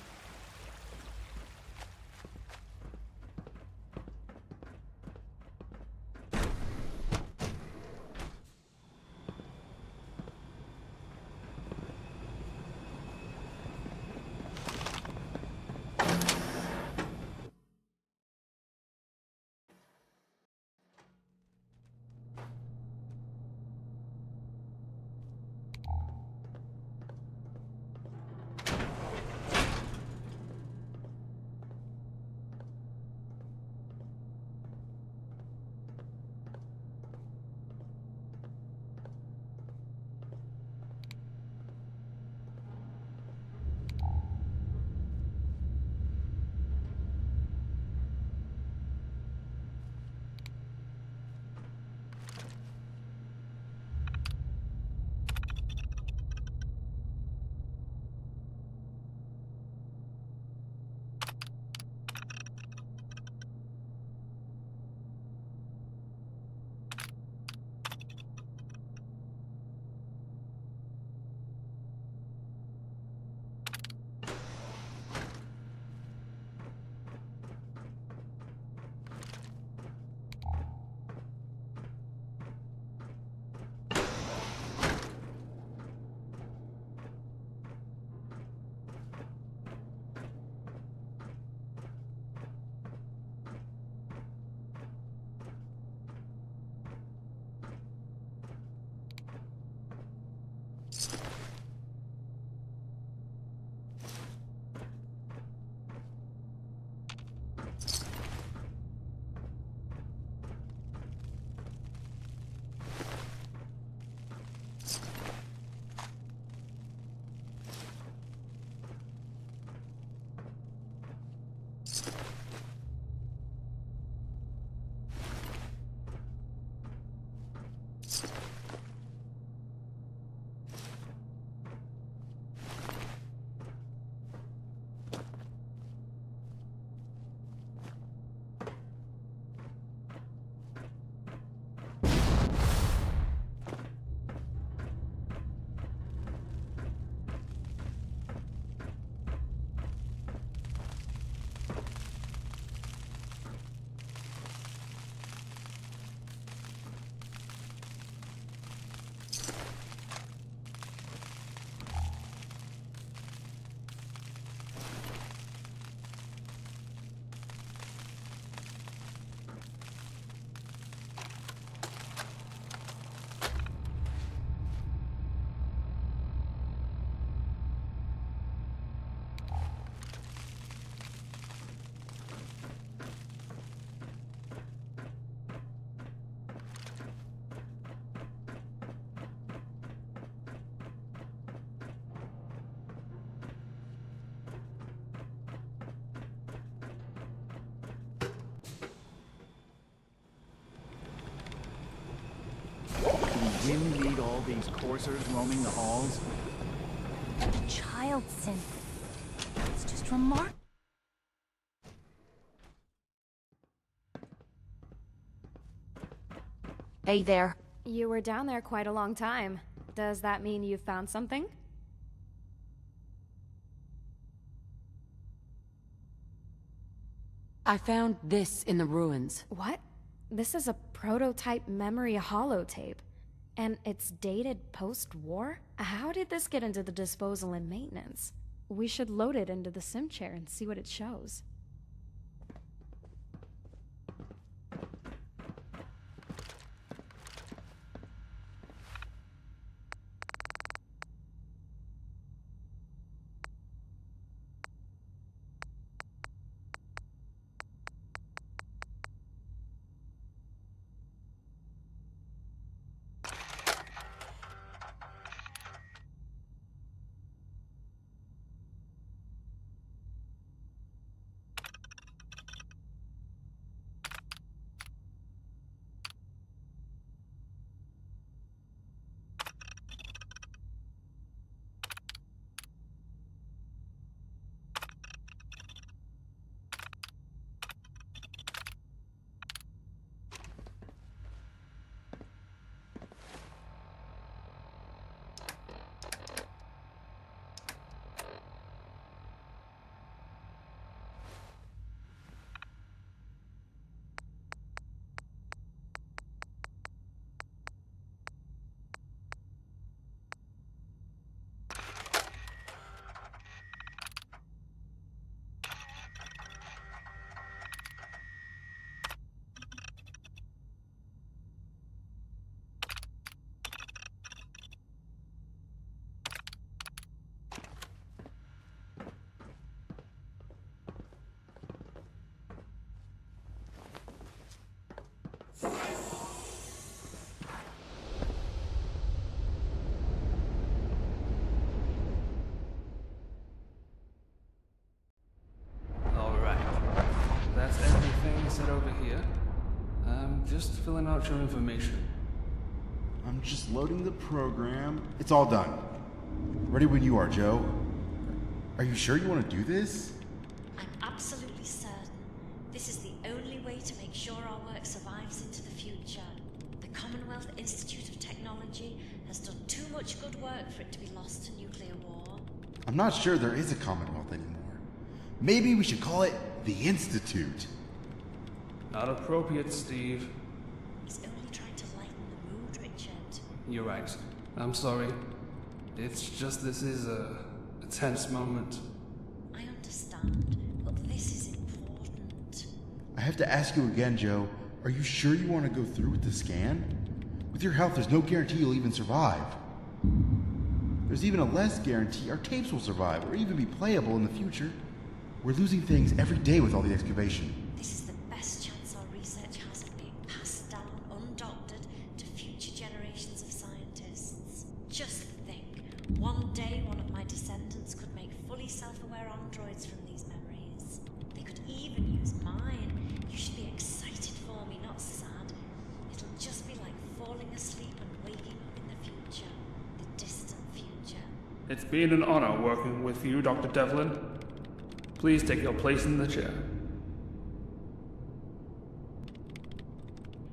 Do we really need all these coursers roaming the halls? Child synth. It's just remarkable. Hey there. You were down there quite a long time. Does that mean you found something? I found this in the ruins. What? This is a prototype memory holotape. And it's dated post-war? How did this get into the disposal and maintenance? We should load it into the sim chair and see what it shows. Sit over here. I'm just filling out your information. I'm just loading the program. It's all done. Ready when you are, Joe. Are you sure you want to do this? I'm absolutely certain. This is the only way to make sure our work survives into the future. The Commonwealth Institute of Technology has done too much good work for it to be lost to nuclear war. I'm not sure there is a Commonwealth anymore. Maybe we should call it the Institute. Not appropriate, Steve. He's only trying to lighten the mood, Richard. You're right. I'm sorry. It's just this is a tense moment. I understand, but this is important. I have to ask you again, Joe. Are you sure you want to go through with the scan? With your health, there's no guarantee you'll even survive. There's even a less guarantee our tapes will survive or even be playable in the future. We're losing things every day with all the excavation. This is the best chance our research has of being passed down undoctored to future generations of scientists. Just think, one day one of my descendants could make fully self-aware androids from these memories. They could even use mine. You should be excited for me, not sad. It'll just be like falling asleep It's been an honor working with you, Dr. Devlin. Please take your place in the chair.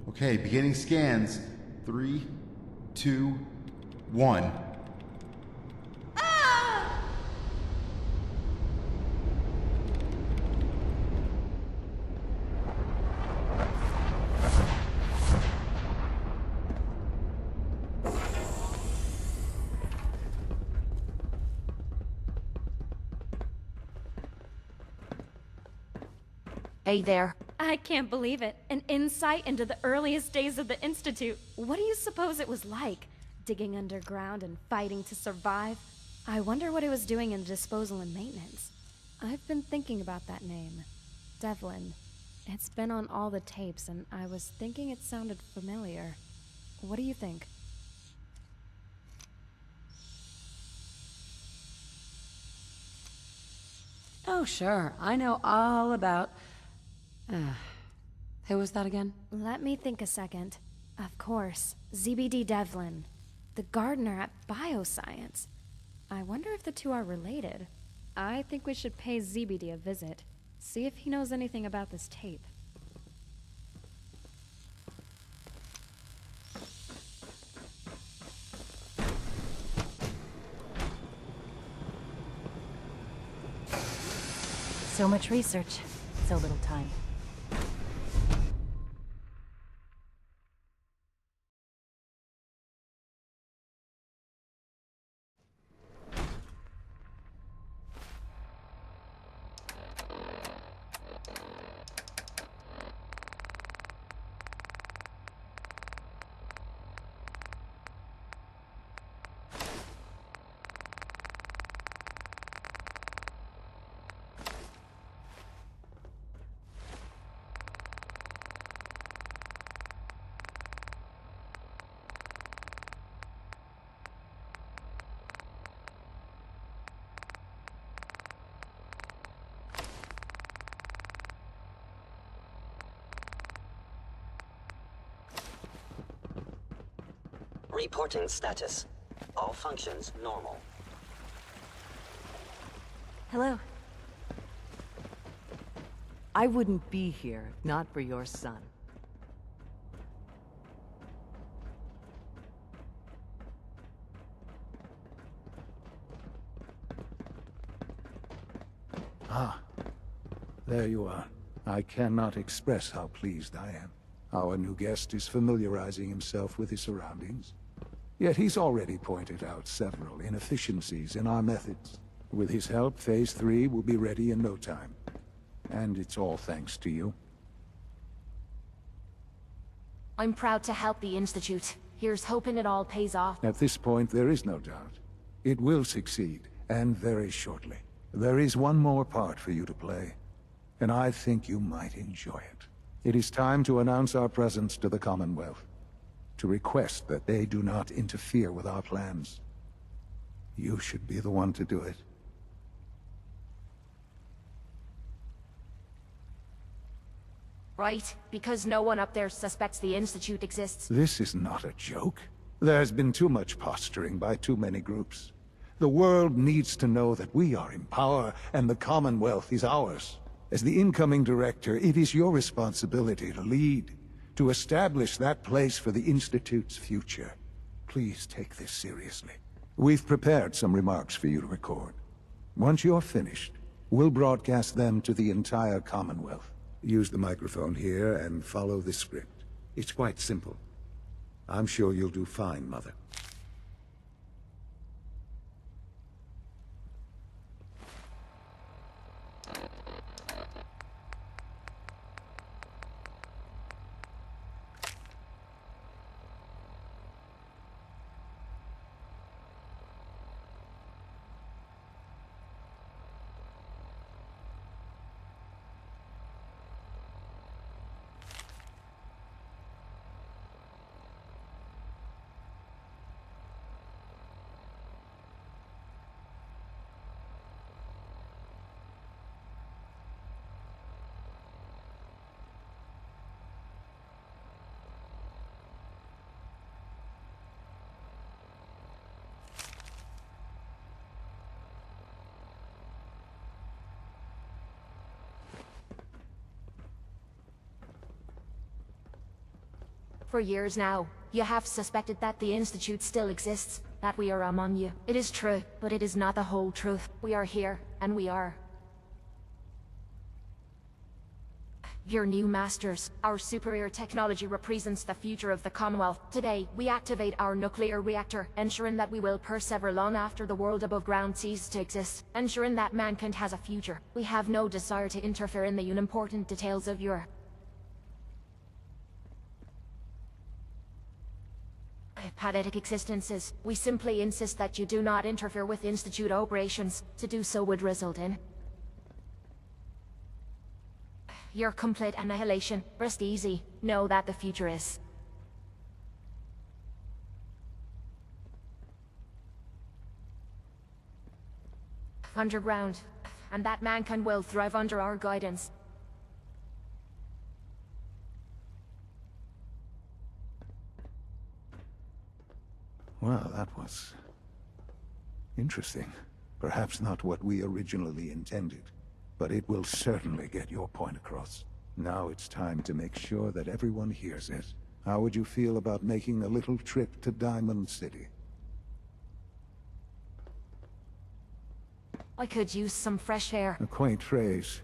Okay, beginning scans. 3, 2, 1. Hey there. I can't believe it. An insight into the earliest days of the Institute. What do you suppose it was like? Digging underground and fighting to survive? I wonder what it was doing in disposal and maintenance. I've been thinking about that name. Devlin. It's been on all the tapes, and I was thinking it sounded familiar. What do you think? Oh, sure. I know all about... who was that again? Let me think a second. Of course, ZBD Devlin, the gardener at Bioscience. I wonder if the two are related. I think we should pay ZBD a visit. See if he knows anything about this tape. So much research, so little time. Reporting status. All functions normal. Hello. I wouldn't be here if not for your son. Ah, there you are. I cannot express how pleased I am. Our new guest is familiarizing himself with his surroundings. Yet he's already pointed out several inefficiencies in our methods. With his help, Phase 3 will be ready in no time. And it's all thanks to you. I'm proud to help the Institute. Here's hoping it all pays off. At this point, there is no doubt. It will succeed, and very shortly. There is one more part for you to play, and I think you might enjoy it. It is time to announce our presence to the Commonwealth, to request that they do not interfere with our plans. You should be the one to do it. Right, because no one up there suspects the Institute exists. This is not a joke. There's been too much posturing by too many groups. The world needs to know that we are in power, and the Commonwealth is ours. As the incoming director, it is your responsibility to lead, to establish that place for the Institute's future. Please take this seriously. We've prepared some remarks for you to record. Once you're finished, we'll broadcast them to the entire Commonwealth. Use the microphone here and follow the script. It's quite simple. I'm sure you'll do fine, Mother. For years now, you have suspected that the Institute still exists, that we are among you. It is true, but it is not the whole truth. We are here, and we are your new masters. Our superior technology represents the future of the Commonwealth. Today, we activate our nuclear reactor, ensuring that we will persevere long after the world above ground ceases to exist, ensuring that mankind has a future. We have no desire to interfere in the unimportant details of your pathetic existences. We simply insist that you do not interfere with Institute operations. To do so would result in your complete annihilation. Rest easy. Know that the future is underground, and that mankind will thrive under our guidance. Well, that was interesting. Perhaps not what we originally intended, but it will certainly get your point across. Now it's time to make sure that everyone hears it. How would you feel about making a little trip to Diamond City? I could use some fresh air. A quaint phrase,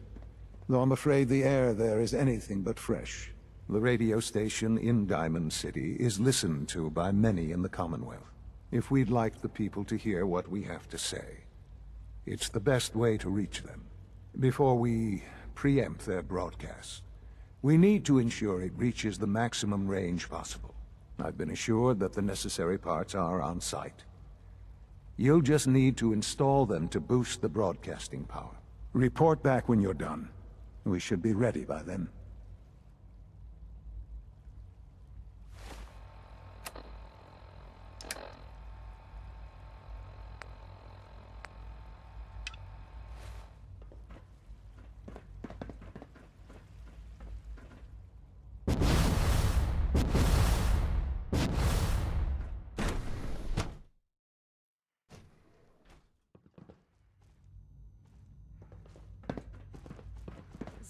though I'm afraid the air there is anything but fresh. The radio station in Diamond City is listened to by many in the Commonwealth. If we'd like the people to hear what we have to say, it's the best way to reach them. Before we preempt their broadcast, we need to ensure it reaches the maximum range possible. I've been assured that the necessary parts are on site. You'll just need to install them to boost the broadcasting power. Report back when you're done. We should be ready by then.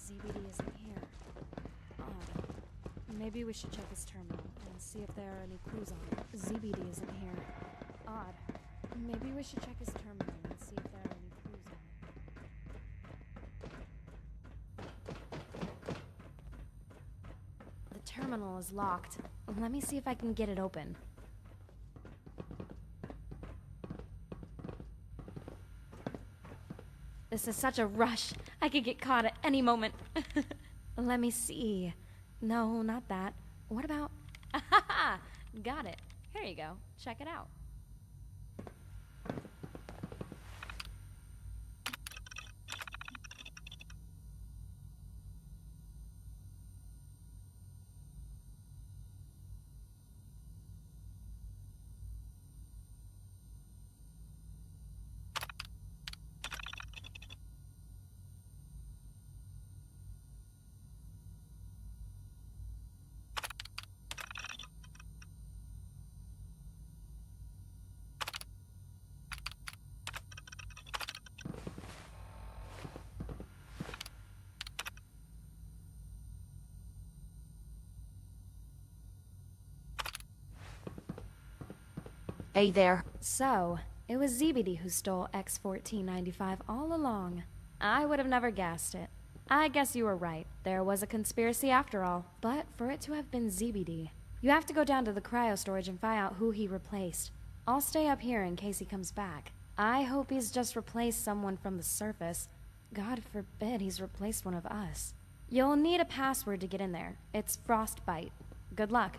ZBD isn't here. Odd. Maybe we should check his terminal and see if there are any clues on it. ZBD isn't here. Odd. Maybe we should check his terminal and see if there are any clues on it. The terminal is locked. Let me see if I can get it open. This is such a rush. I could get caught at any moment. Let me see. No, not that. What about... Got it. Here you go. Check it out. Hey there. So, it was ZBD who stole X-1495 all along. I would have never guessed it. I guess you were right. There was a conspiracy after all. But for it to have been ZBD, you have to go down to the cryo storage and find out who he replaced. I'll stay up here in case he comes back. I hope he's just replaced someone from the surface. God forbid he's replaced one of us. You'll need a password to get in there. It's Frostbite. Good luck.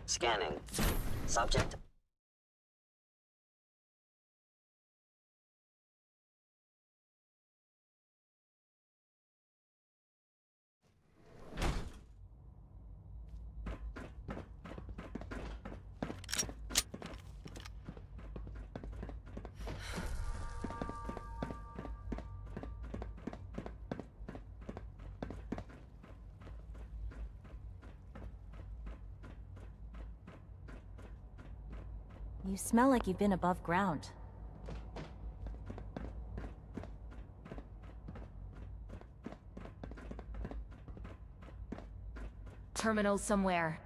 Scanning. Subject. You smell like you've been above ground. Terminal somewhere.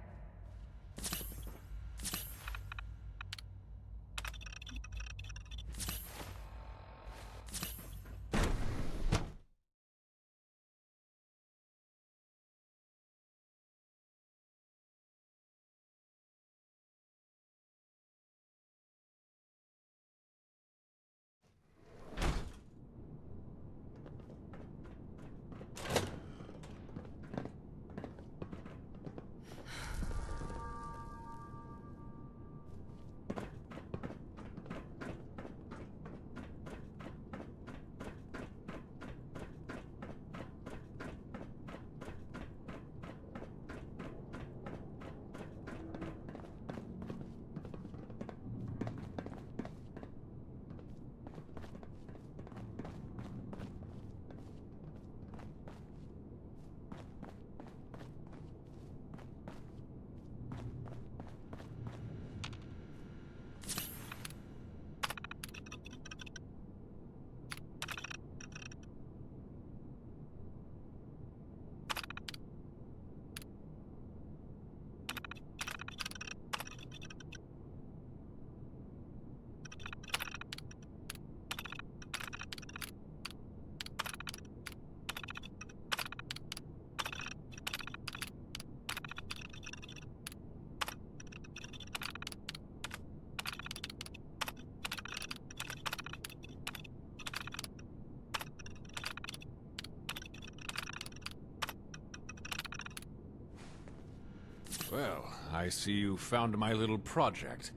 Well, I see you found my little project.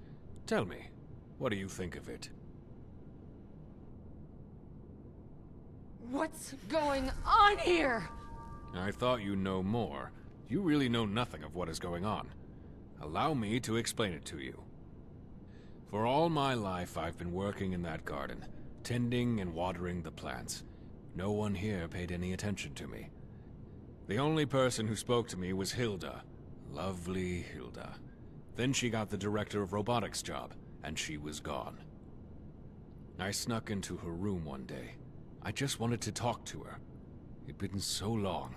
Tell me, what do you think of it? What's going on here? I thought you know more. You really know nothing of what is going on. Allow me to explain it to you. For all my life, I've been working in that garden, tending and watering the plants. No one here paid any attention to me. The only person who spoke to me was Hilda. Lovely Hilda. Then she got the director of robotics job, and she was gone. I snuck into her room one day. I just wanted to talk to her. It'd been so long.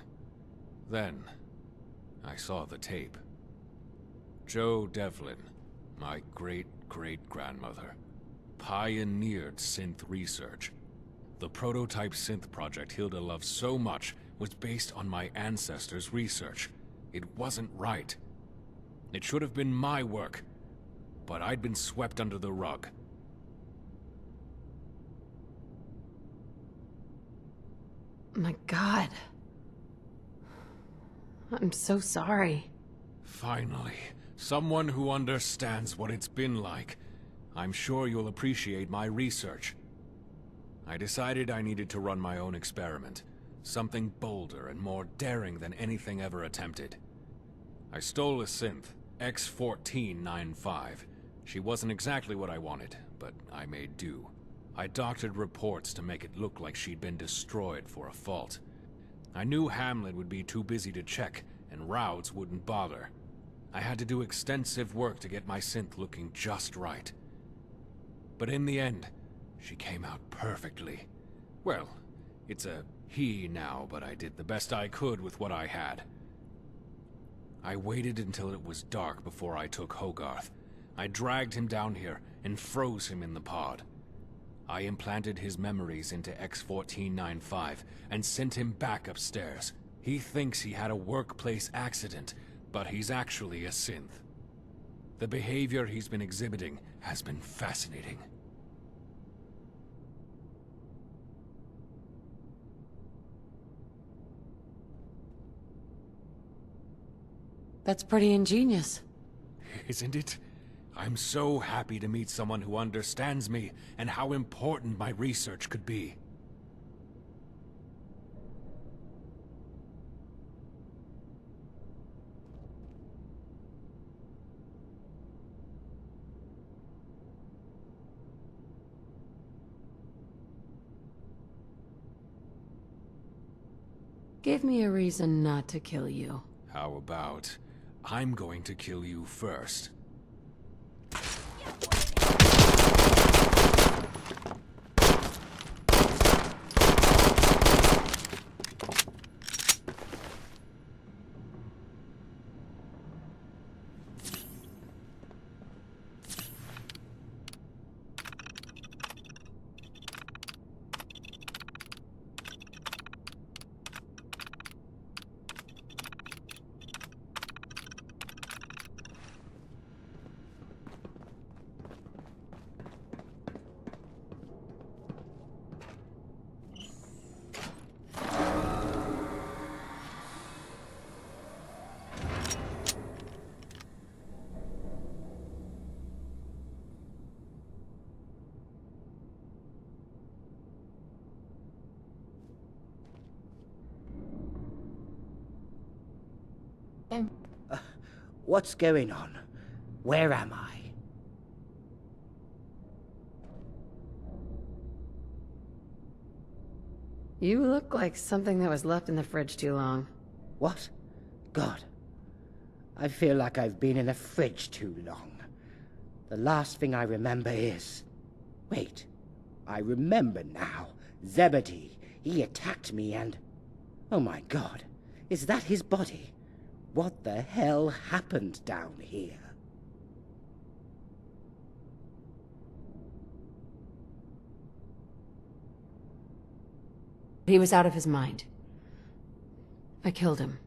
Then, I saw the tape. Jo Devlin, my great-great-grandmother, pioneered synth research. The prototype synth project Hilda loved so much was based on my ancestors' research. It wasn't right. It should have been my work, but I'd been swept under the rug. My God. I'm so sorry. Finally, someone who understands what it's been like. I'm sure you'll appreciate my research. I decided I needed to run my own experiment. Something bolder and more daring than anything ever attempted. I stole a synth, Pt.5. She wasn't exactly what I wanted, but I made do. I doctored reports to make it look like she'd been destroyed for a fault. I knew Hamlet would be too busy to check, and Rouds wouldn't bother. I had to do extensive work to get my synth looking just right. But in the end, she came out perfectly. Well, it's a he now, but I did the best I could with what I had. I waited until it was dark before I took Hogarth. I dragged him down here and froze him in the pod. I implanted his memories into X1495 and sent him back upstairs. He thinks he had a workplace accident, but he's actually a synth. The behavior he's been exhibiting has been fascinating. That's pretty ingenious. Isn't it? I'm so happy to meet someone who understands me and how important my research could be. Give me a reason not to kill you. How about, I'm going to kill you first. What's going on? Where am I? You look like something that was left in the fridge too long. What? God. I feel like I've been in a fridge too long. The last thing I remember is... Wait. I remember now. Zebedee. He attacked me and... Oh my God. Is that his body? What the hell happened down here? He was out of his mind. I killed him.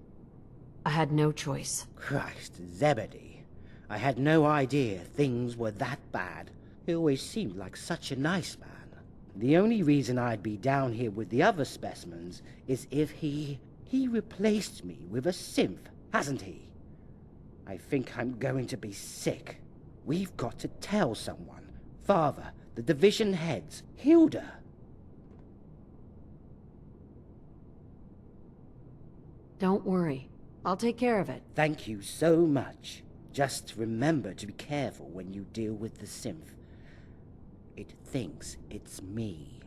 I had no choice. Christ, Zebedee. I had no idea things were that bad. He always seemed like such a nice man. The only reason I'd be down here with the other specimens is if he replaced me with a synth, hasn't he? I think I'm going to be sick. We've got to tell someone. Father, the division heads, Hilda. Don't worry. I'll take care of it. Thank you so much. Just remember to be careful when you deal with the synth. It thinks it's me.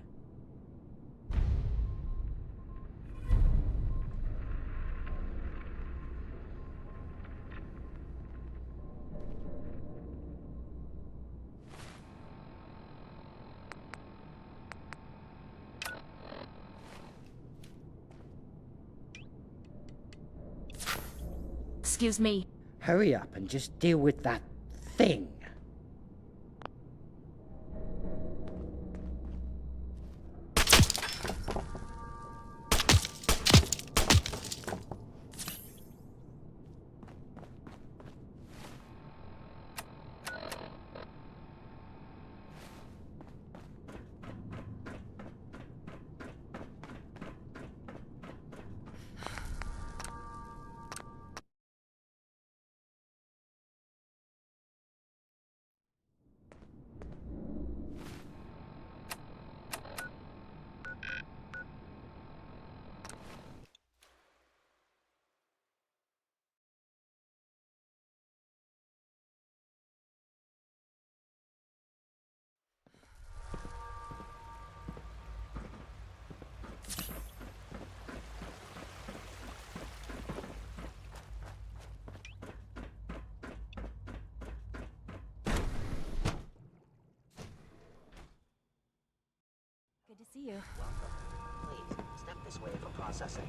Excuse me. Hurry up and just deal with that thing. Good to see you. Welcome. Please, step this way for processing.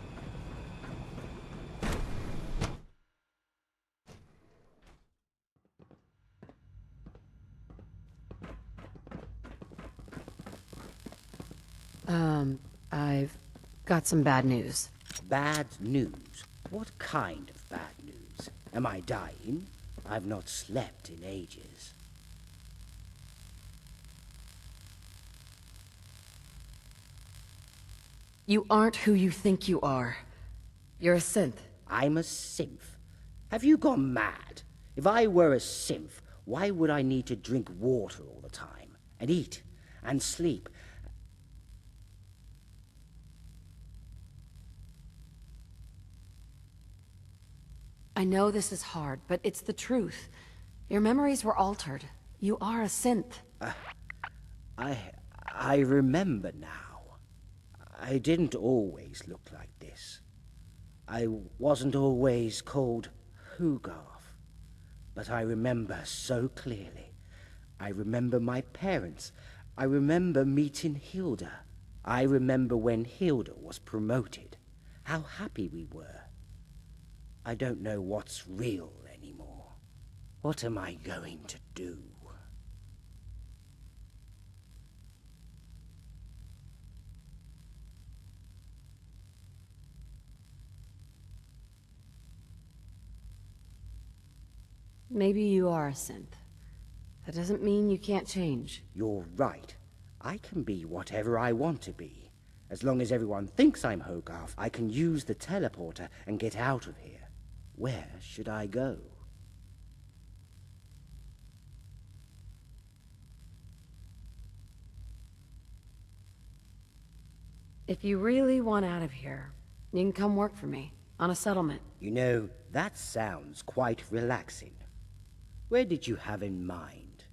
I've got some bad news. Bad news? What kind of bad news? Am I dying? I've not slept in ages. You aren't who you think you are. You're a synth. I'm a synth? Have you gone mad? If I were a synth, why would I need to drink water all the time? And eat? And sleep? I know this is hard, but it's the truth. Your memories were altered. You are a synth. I remember now. I didn't always look like this. I wasn't always called Hugarth. But I remember so clearly. I remember my parents. I remember meeting Hilda. I remember when Hilda was promoted. How happy we were. I don't know what's real anymore. What am I going to do? Maybe you are a synth. That doesn't mean you can't change. You're right. I can be whatever I want to be. As long as everyone thinks I'm Hogarth, I can use the teleporter and get out of here. Where should I go? If you really want out of here, you can come work for me. On a settlement. You know, that sounds quite relaxing. Where did you have in mind?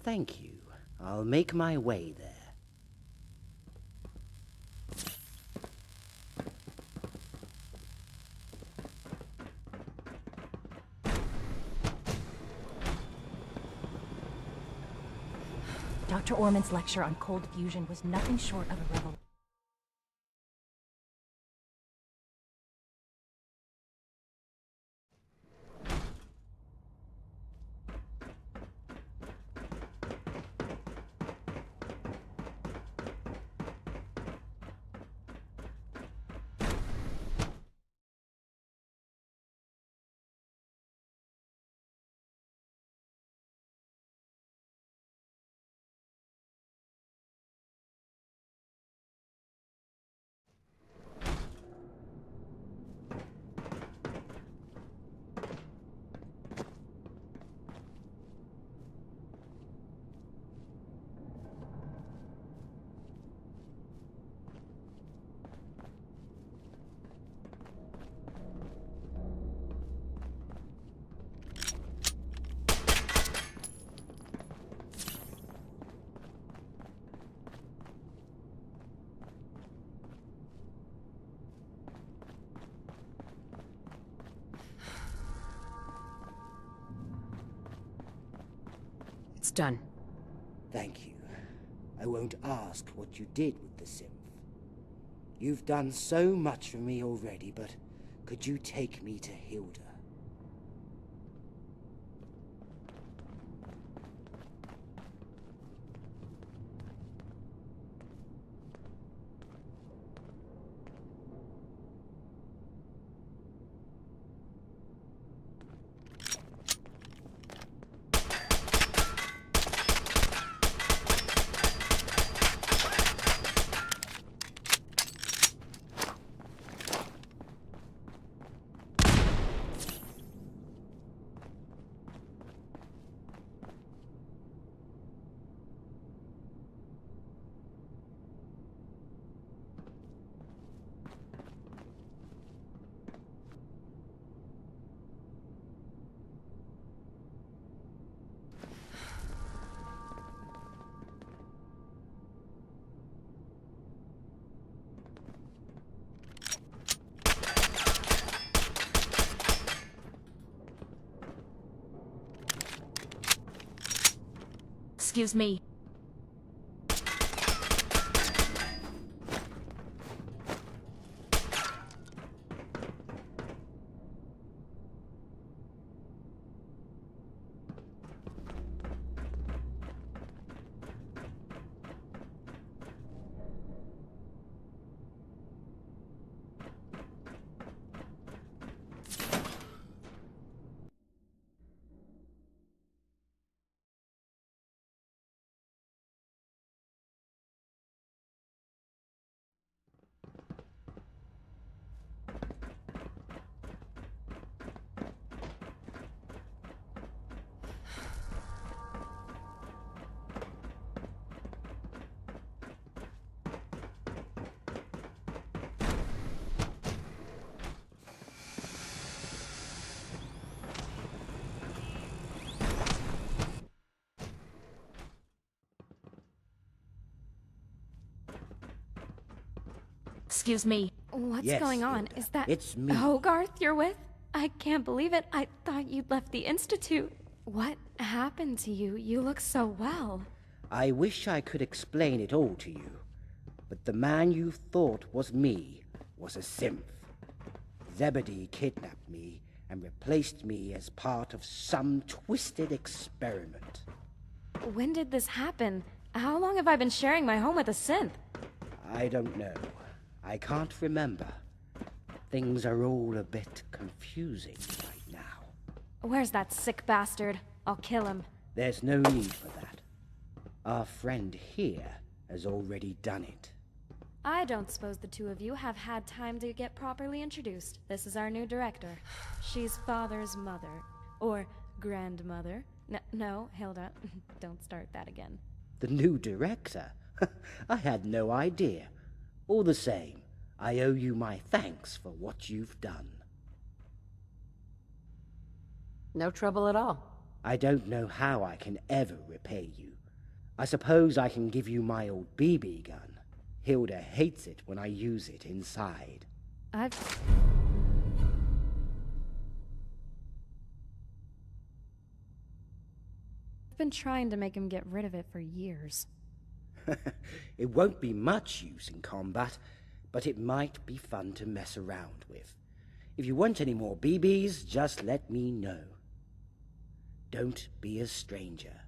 Thank you. I'll make my way there. Dr. Orman's lecture on cold fusion was nothing short of a revelation. It's done. Thank you. I won't ask what you did with the synth. You've done so much for me already, but could you take me to Hilda? Excuse me. Excuse me. What's Yes, going on? Hilda. Is that It's me. Hogarth you're with? I can't believe it. I thought you'd left the Institute. What happened to you? You look so well. I wish I could explain it all to you, but the man you thought was me was a synth. Zebedee kidnapped me and replaced me as part of some twisted experiment. When did this happen? How long have I been sharing my home with a synth? I don't know. I can't remember. Things are all a bit confusing right now. Where's that sick bastard? I'll kill him. There's no need for that. Our friend here has already done it. I don't suppose the two of you have had time to get properly introduced. This is our new director. She's Father's mother. Or grandmother. No, Hilda, don't start that again. The new director? I had no idea. All the same, I owe you my thanks for what you've done. No trouble at all. I don't know how I can ever repay you. I suppose I can give you my old BB gun. Hilda hates it when I use it inside. I've been trying to make him get rid of it for years. It won't be much use in combat, but it might be fun to mess around with. If you want any more BBs, just let me know. Don't be a stranger.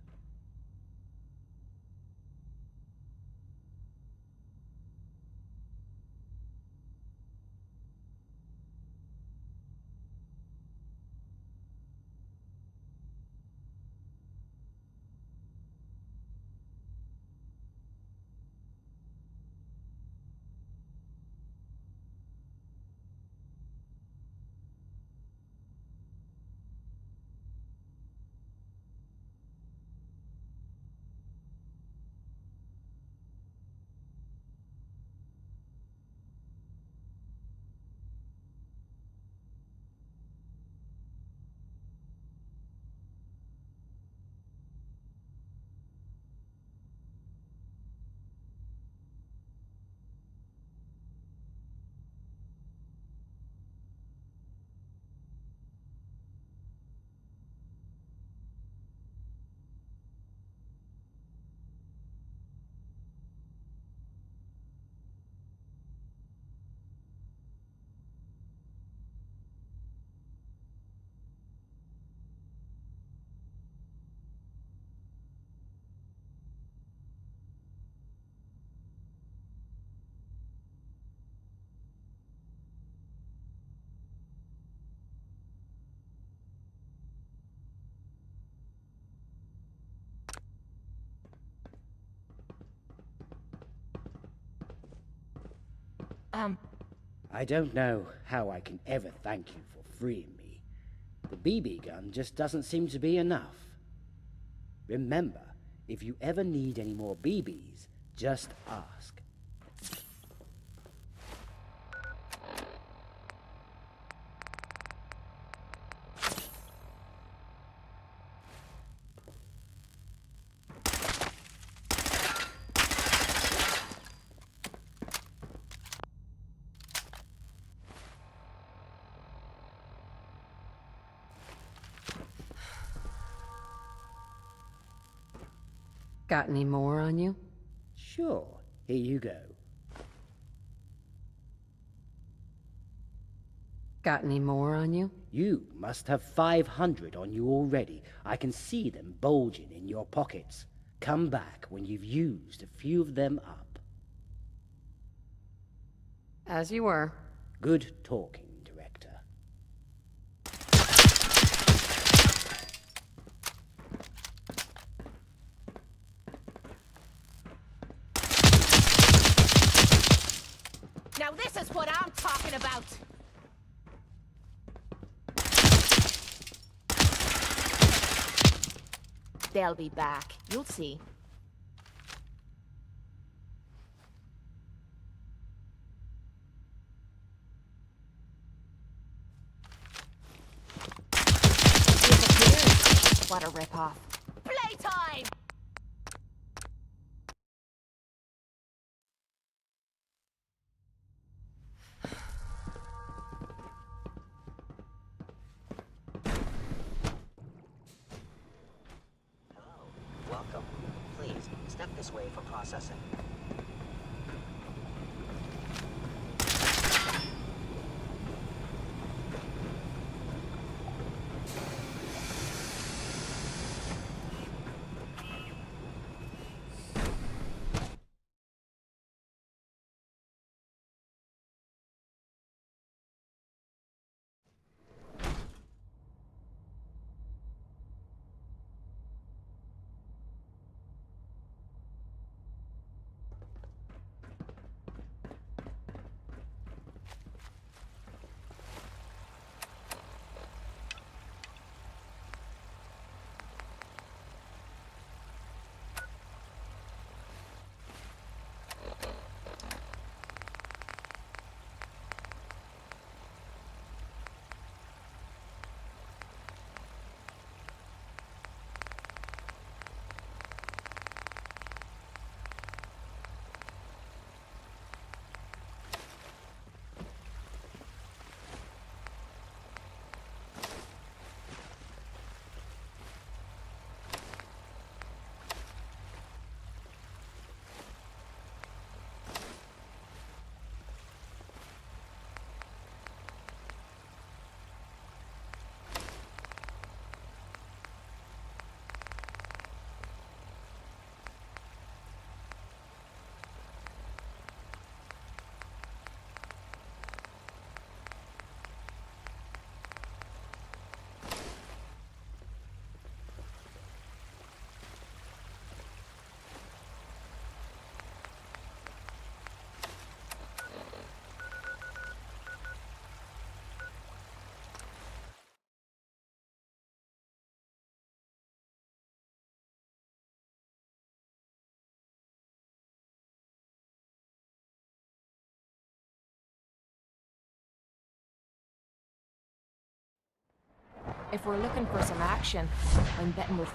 I don't know how I can ever thank you for freeing me. The BB gun just doesn't seem to be enough. Remember, if you ever need any more BBs, just ask. Got any more on you? Sure, here you go. Got any more on you? You must have 500 on you already. I can see them bulging in your pockets. Come back when you've used a few of them up. As you were. Good talking, Director. Now this is what I'm talking about! They'll be back. You'll see. Disappeared. What a ripoff. Playtime! Welcome. Please, step this way for processing. If we're looking for some action, I'm betting we'll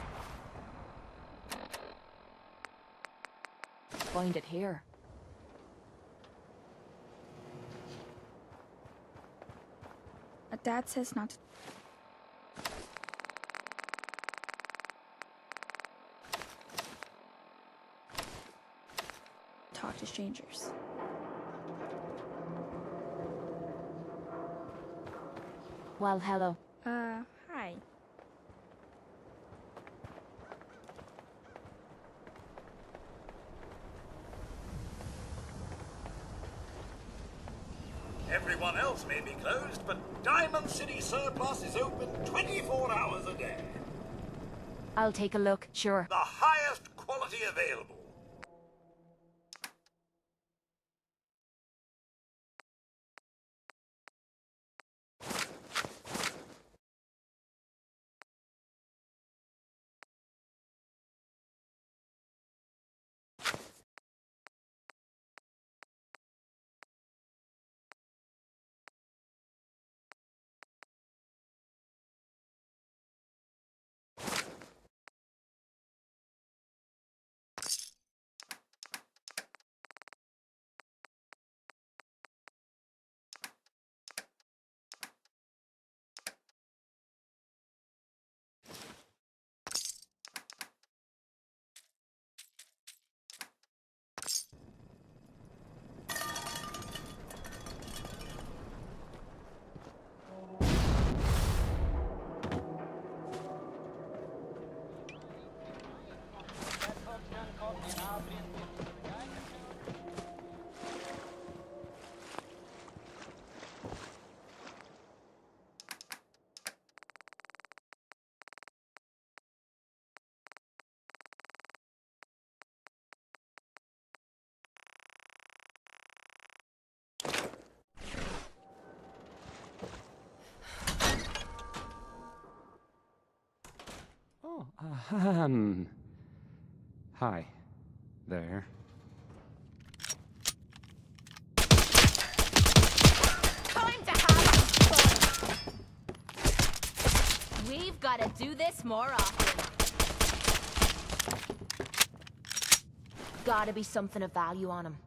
find it here. Dad says not to talk to strangers. Well, hello. Hi. Everyone else may be closed, but Diamond City Surplus is open 24 hours a day. I'll take a look, sure. The highest quality available. Oh, hi. There. Time to have fun! We've got to do this more often. Gotta be something of value on him.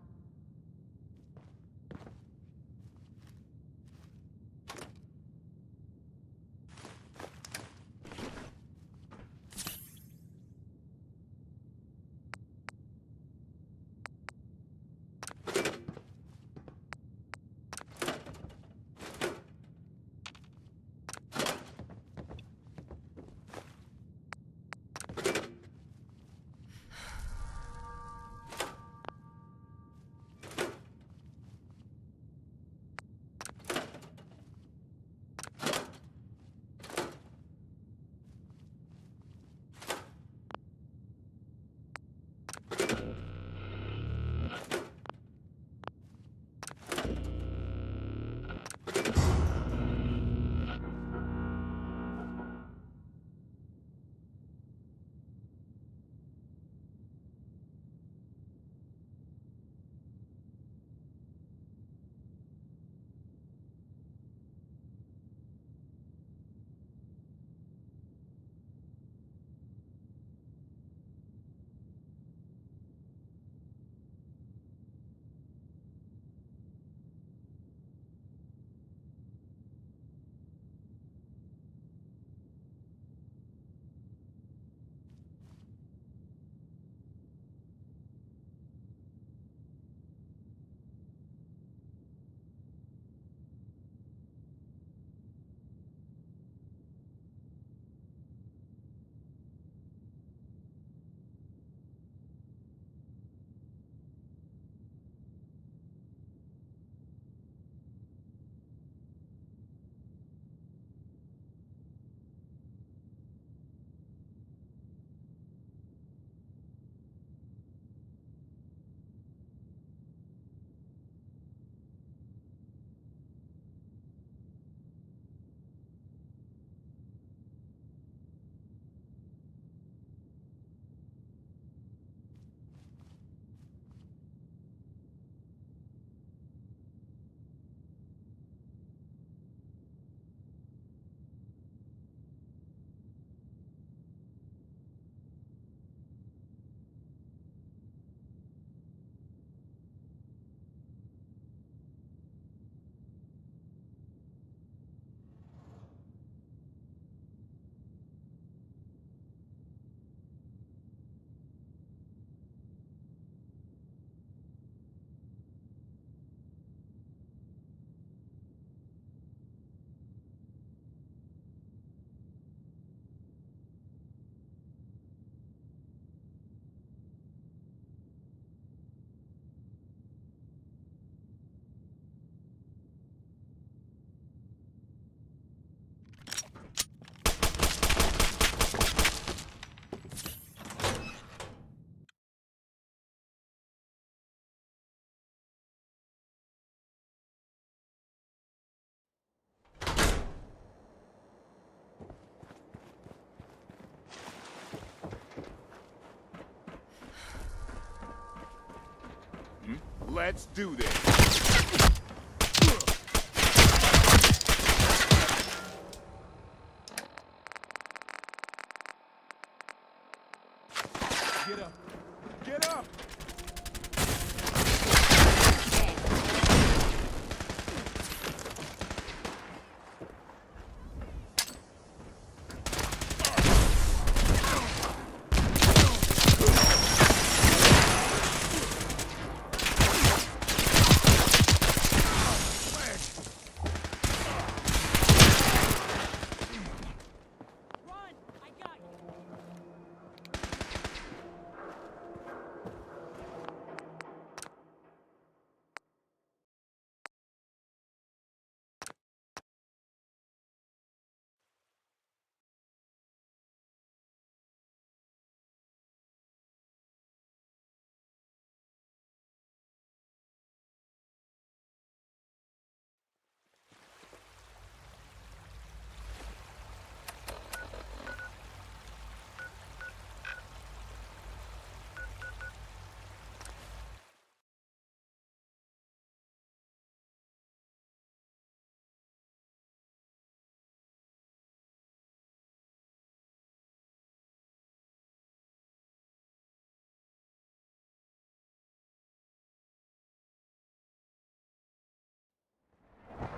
Let's do this. Get up. Get up.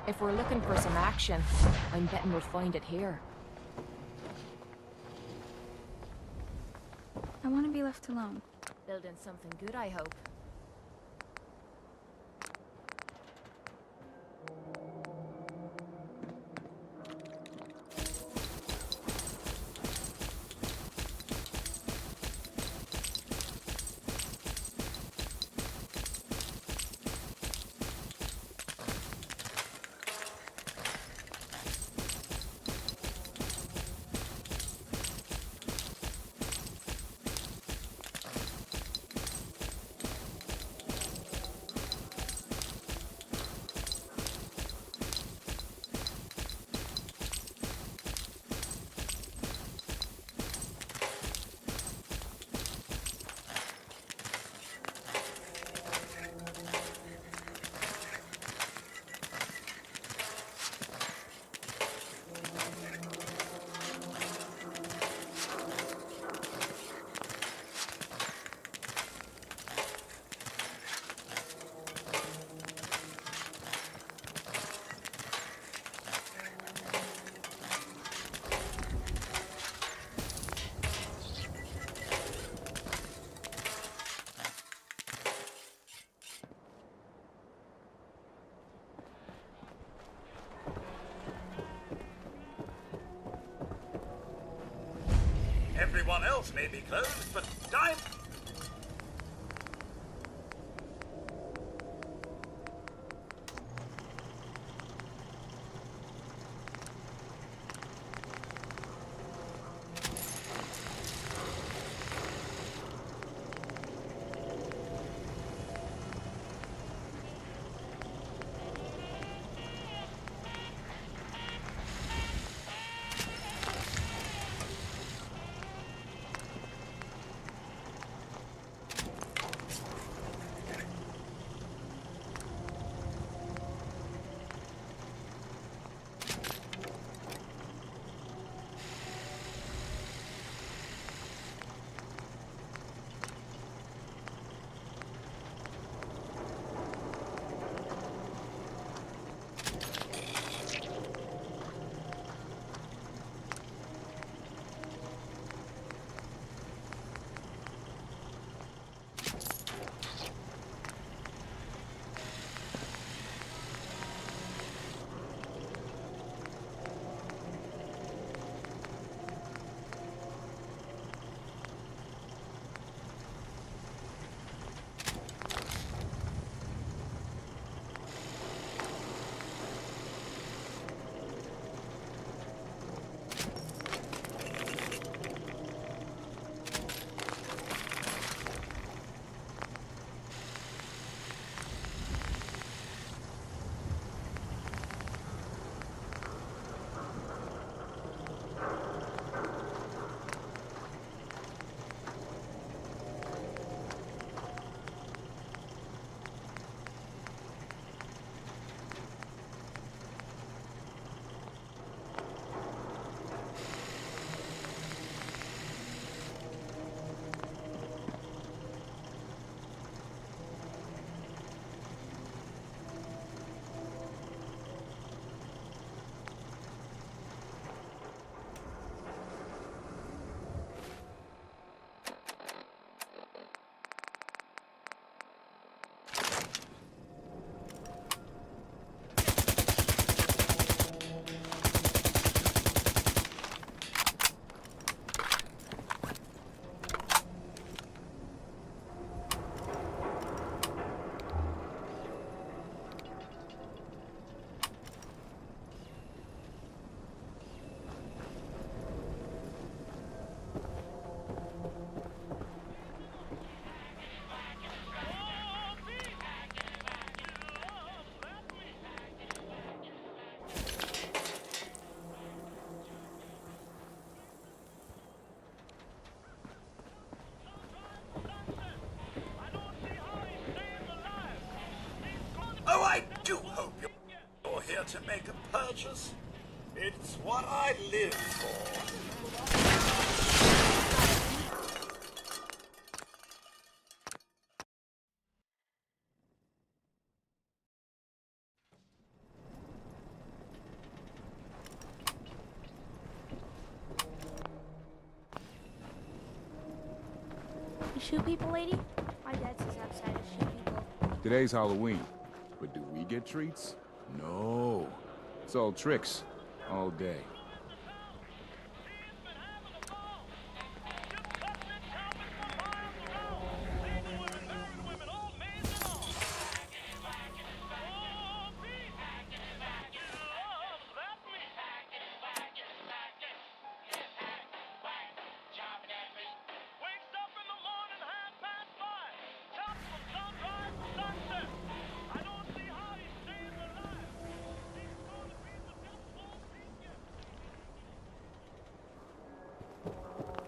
If we're looking for some action, I'm betting we'll find it here. I want to be left alone. Building something good, I hope. Everyone else may be closed, but time... to make a purchase. It's what I live for. You shoot people, lady? My dad says outside to shoot people. Today's Halloween, but do we get treats? No. It's all tricks, all day.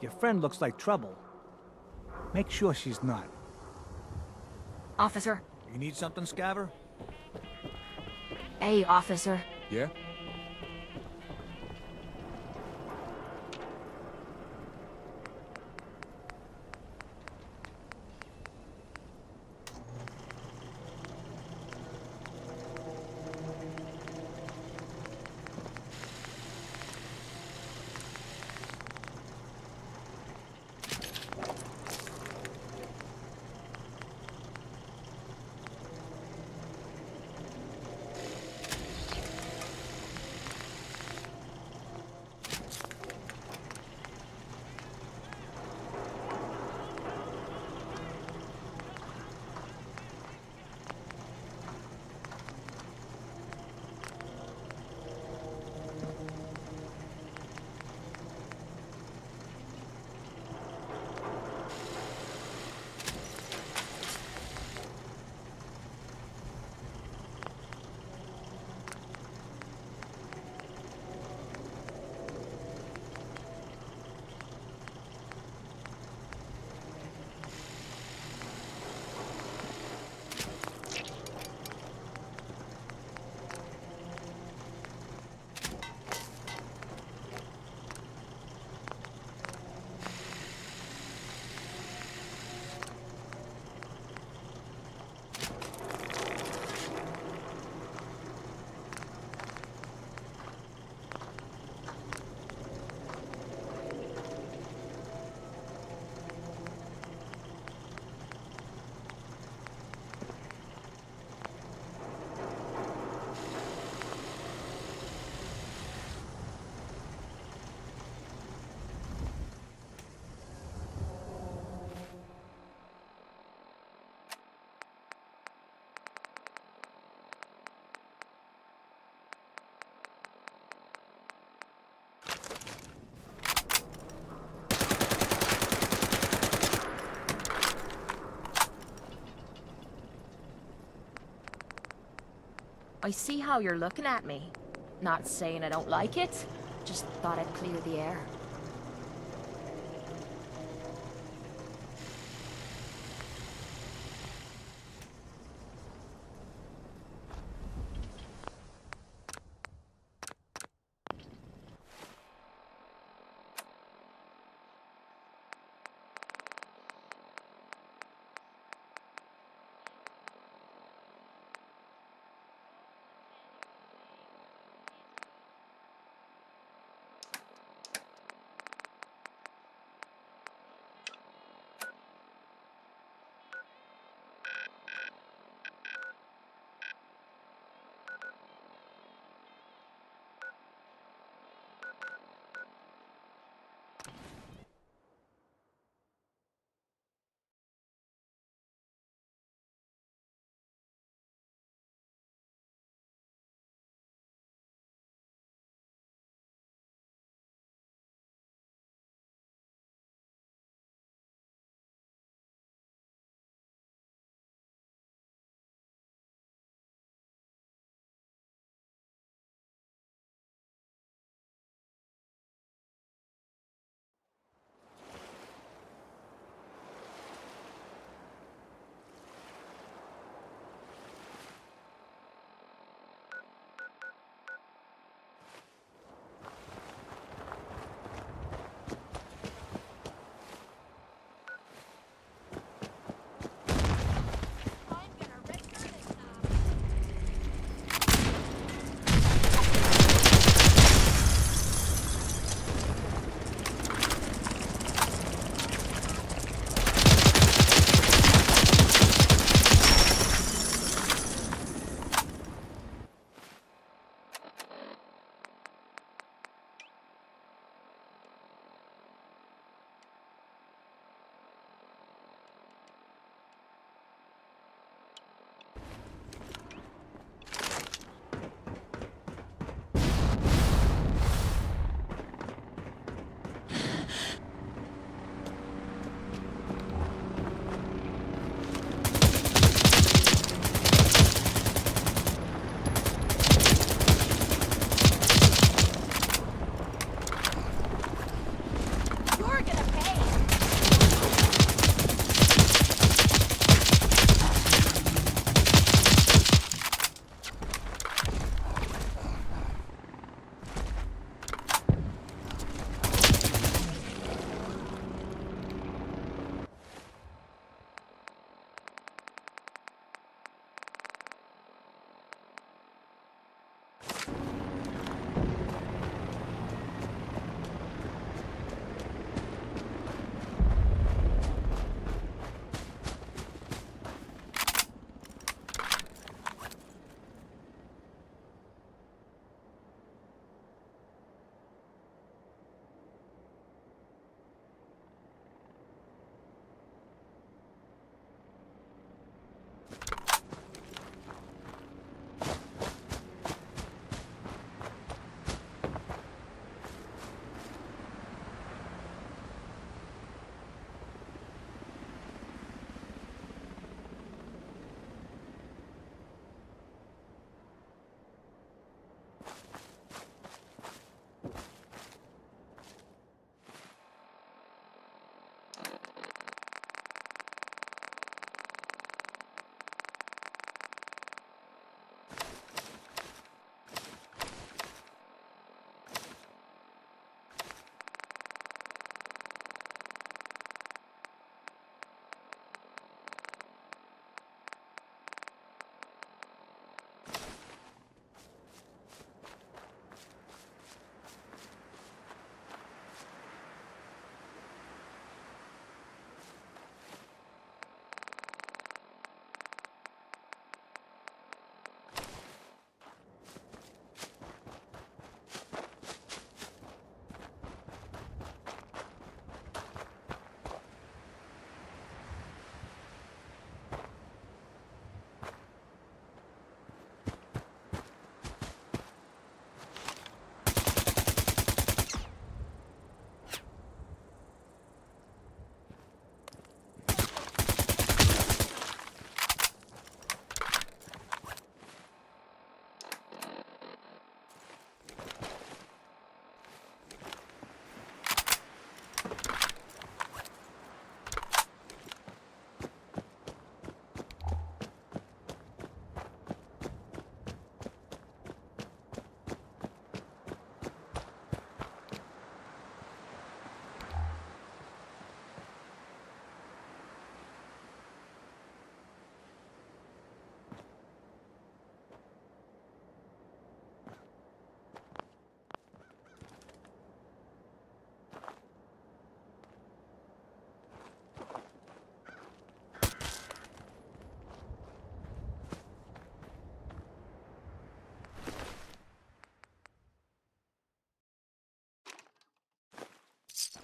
Your friend looks like trouble. Make sure she's not. Officer. You need something, Scaver? Hey, officer. Yeah? I see how you're looking at me. Not saying I don't like it, just thought I'd clear the air.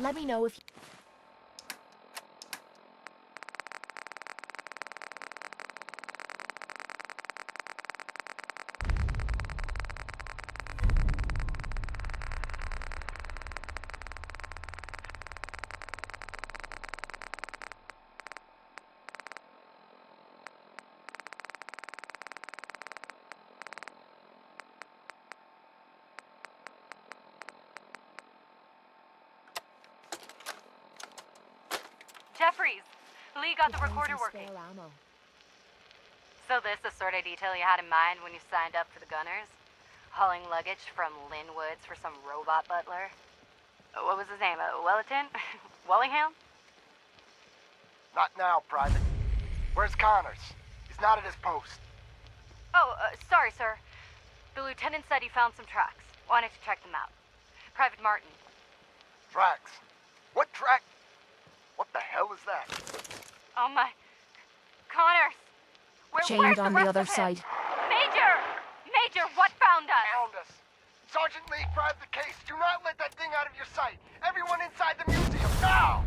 Let me know if... Jeffries, Lee got the recorder working. So this the sort of detail you had in mind when you signed up for the Gunners? Hauling luggage from Linwoods for some robot butler? What was his name? Wellerton? Wallingham? Not now, Private. Where's Connors? He's not at his post. Oh, sorry, sir. The lieutenant said he found some tracks. Wanted to check them out. Private Martin. Tracks? What track? What the hell is that? Oh my... Connors! Chained where's on the the rest other of him? side. Major! Major, what found us? Found us. Sergeant Lee, grab the case. Do not let that thing out of your sight. Everyone inside the museum, now!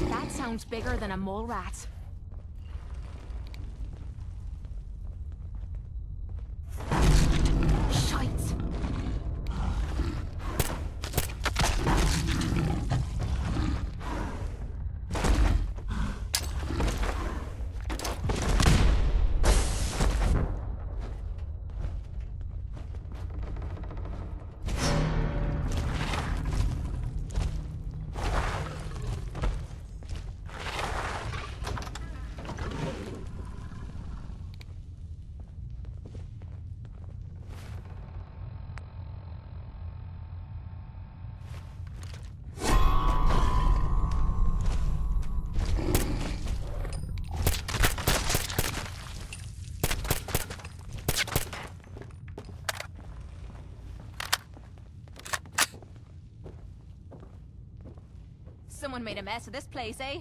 That sounds bigger than a mole rat. Shite! Someone made a mess of this place, eh?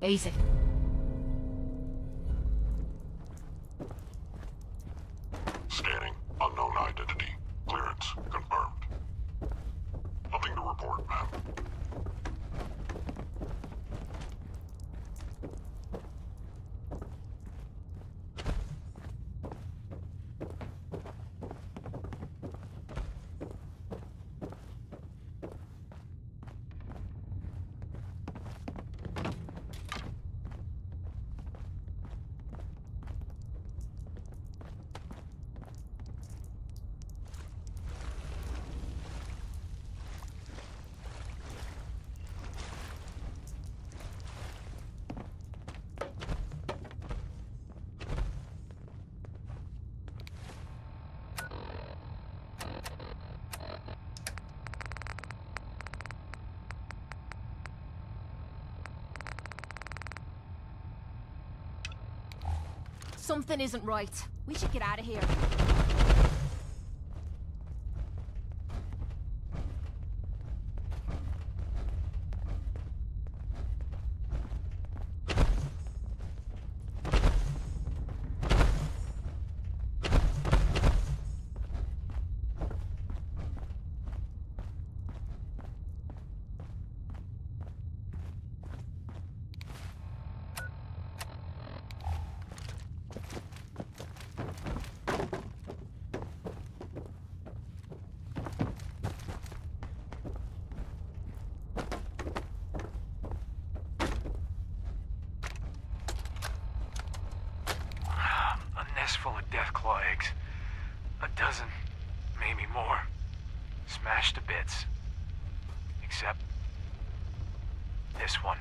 Easy. Scanning. Unknown identity. Clearance. Confirmed. Nothing to report, ma'am. Something isn't right. We should get out of here. A nest full of deathclaw eggs. A dozen, maybe more. Smashed to bits. Except this one.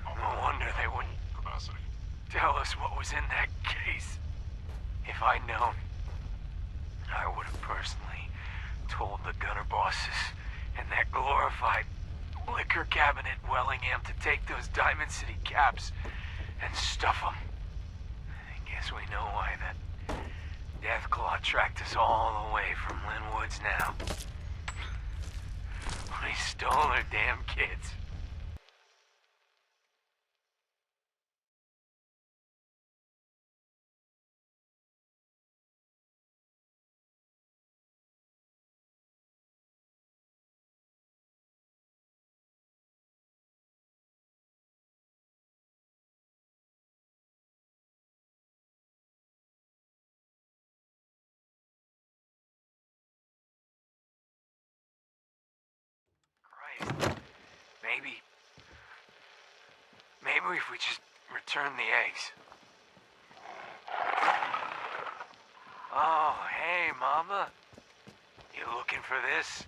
No wonder they wouldn't tell us what was in that case. If I'd known, I would have personally told the gunner bosses and that glorified liquor cabinet Wellingham to take those Diamond City caps and stuff them. I guess we know why that Deathclaw tracked us all the way from Linwoods now. We stole our damn kids. Maybe if we just return the eggs. Oh, hey, Mama. You looking for this?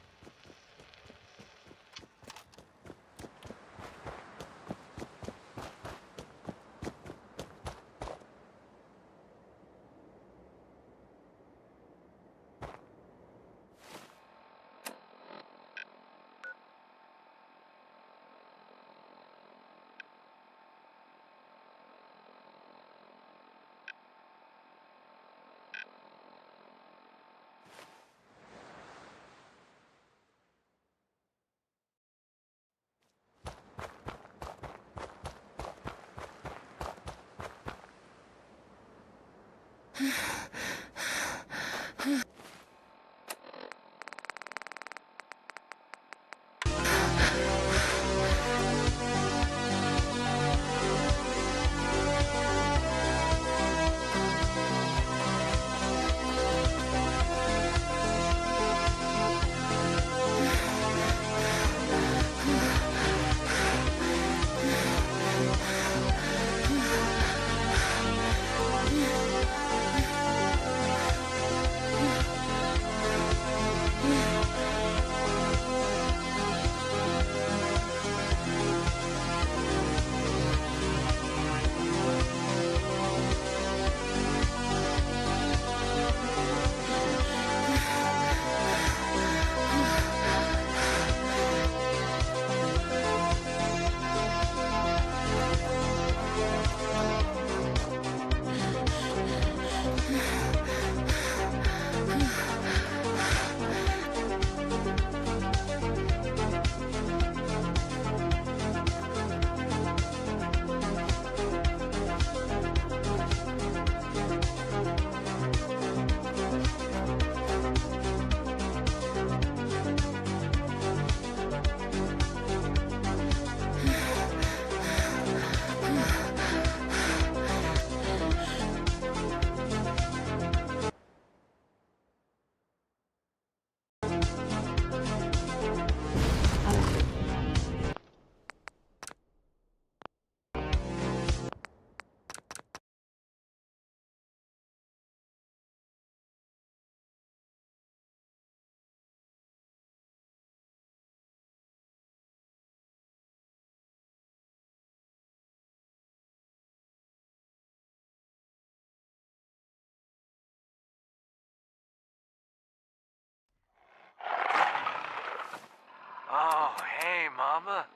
Mama?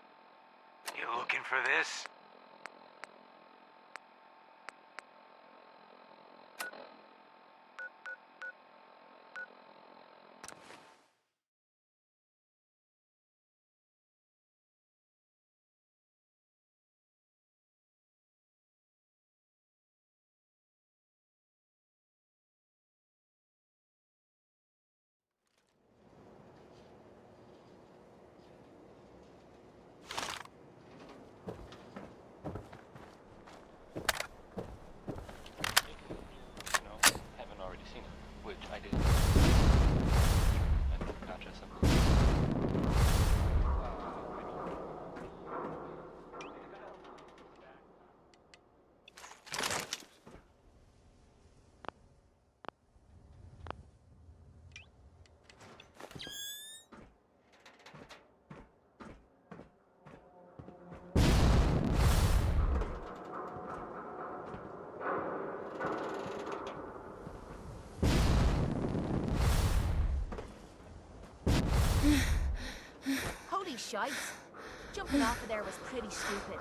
You looking for this? Haven't already seen it, which I did. Gotcha, Holy shite. Jumping off of there was pretty stupid.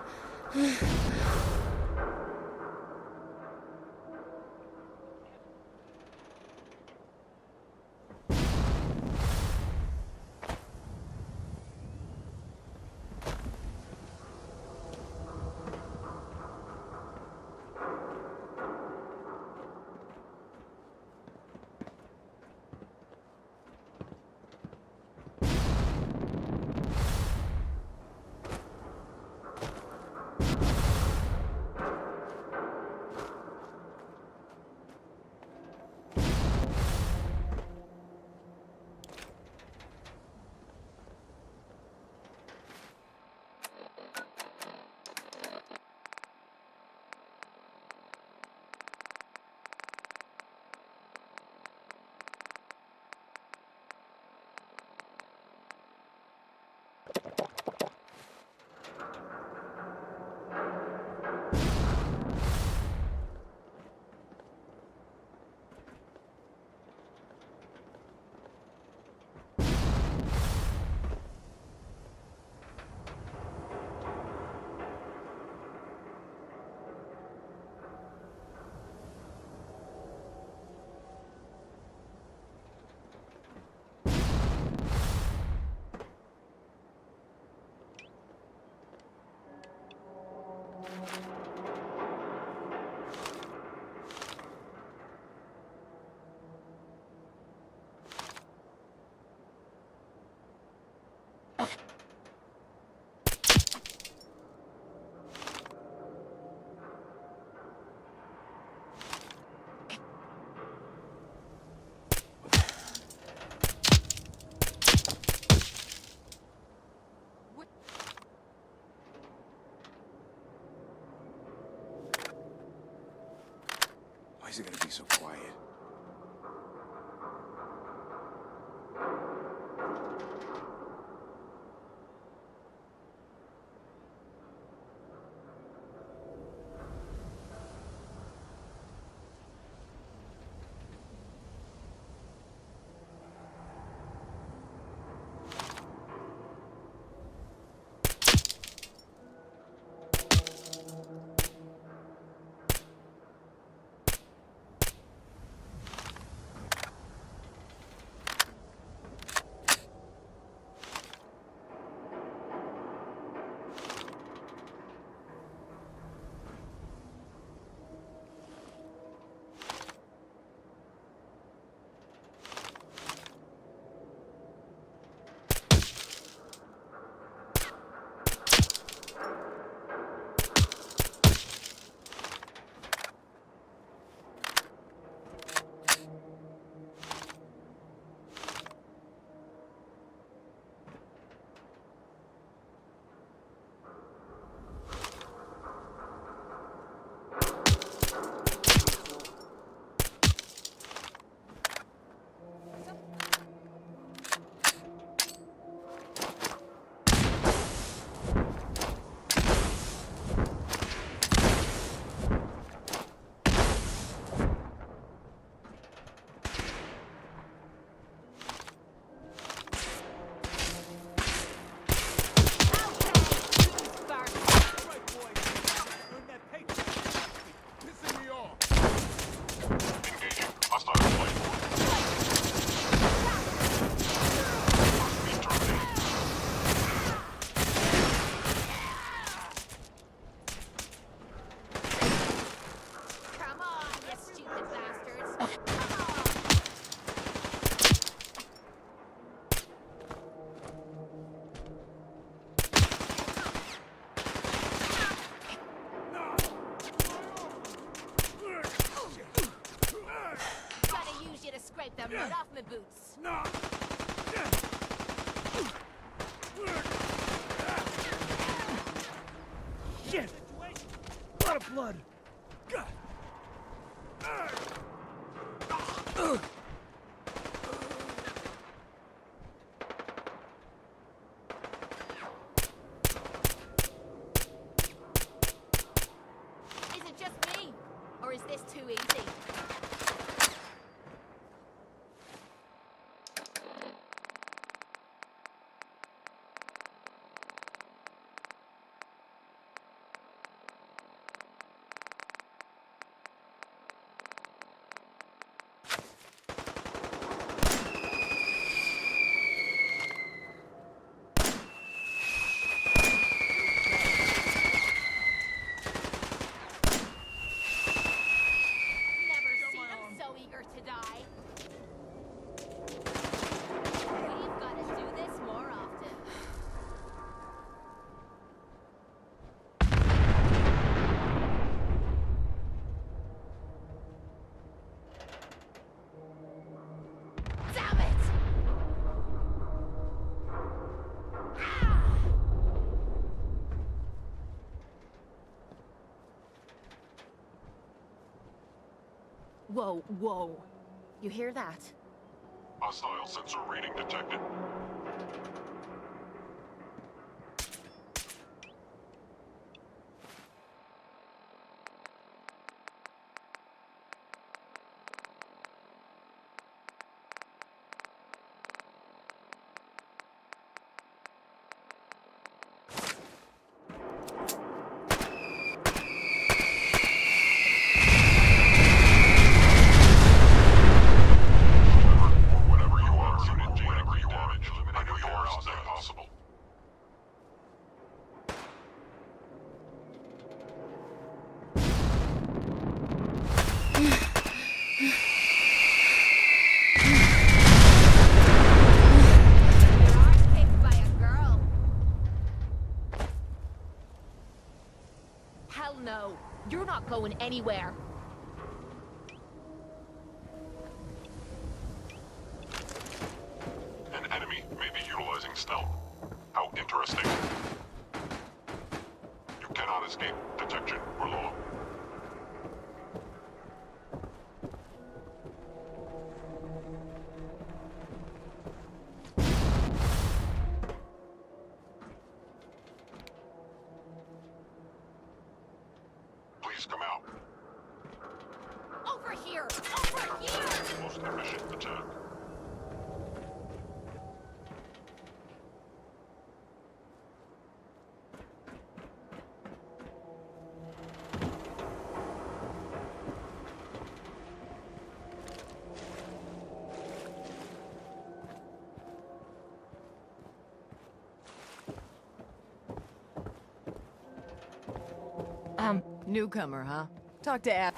Why is it gonna be so quiet? the mud off my boots. No! Shit! A lot of blood! Is it just me? Or is this too easy? Whoa, whoa. You hear that? Hostile sensor reading detected. Hell no. You're not going anywhere. An enemy may be utilizing stealth. How interesting. You cannot escape detection or law. Please come out. Over here! Over here! Most efficient attack. Newcomer, huh? Talk to Ab.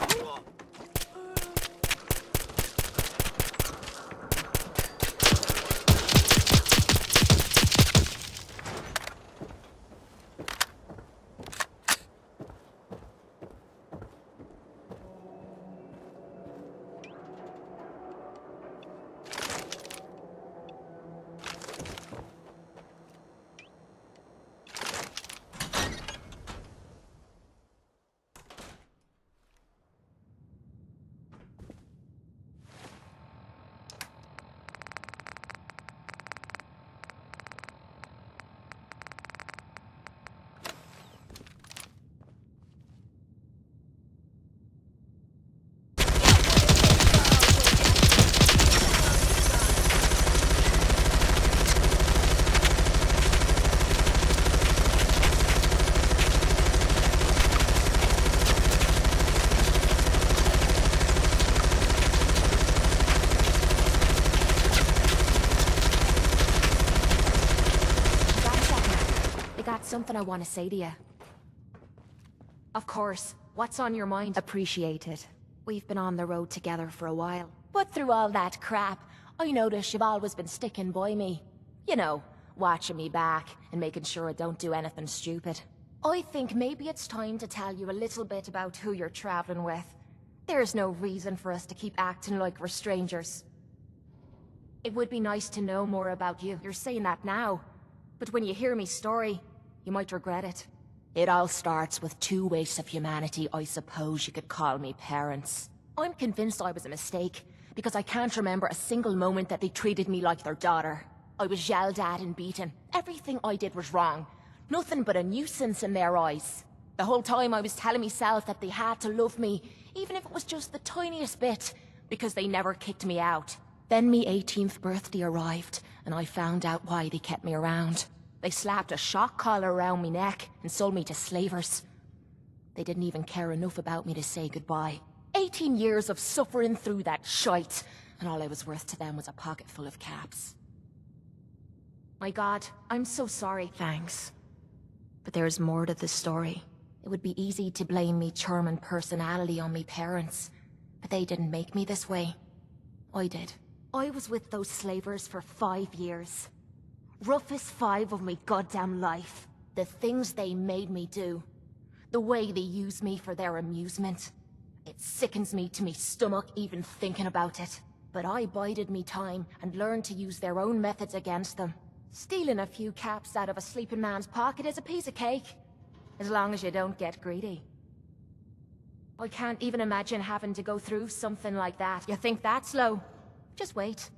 Something I want to say to you. Of course, what's on your mind? Appreciate it. We've been on the road together for a while. But through all that crap, I notice you've always been sticking by me. You know, watching me back and making sure I don't do anything stupid. I think maybe it's time to tell you a little bit about who you're traveling with. There's no reason for us to keep acting like we're strangers. It would be nice to know more about you. You're saying that now. But when you hear me story, you might regret it. It all starts with two wastes of humanity I suppose you could call me parents. I'm convinced I was a mistake, because I can't remember a single moment that they treated me like their daughter. I was yelled at and beaten. Everything I did was wrong. Nothing but a nuisance in their eyes. The whole time I was telling myself that they had to love me, even if it was just the tiniest bit, because they never kicked me out. Then me 18th birthday arrived, and I found out why they kept me around. They slapped a shock collar around me neck and sold me to slavers. They didn't even care enough about me to say goodbye. 18 years of suffering through that shite, and all I was worth to them was a pocket full of caps. My God, I'm so sorry. Thanks. But there's more to the story. It would be easy to blame me charm and personality on me parents, but they didn't make me this way. I did. I was with those slavers for 5 years. Roughest 5 of me goddamn life. The things they made me do. The way they used me for their amusement. It sickens me to me stomach even thinking about it. But I bided me time and learned to use their own methods against them. Stealing a few caps out of a sleeping man's pocket is a piece of cake. As long as you don't get greedy. I can't even imagine having to go through something like that. You think that's low? Just wait.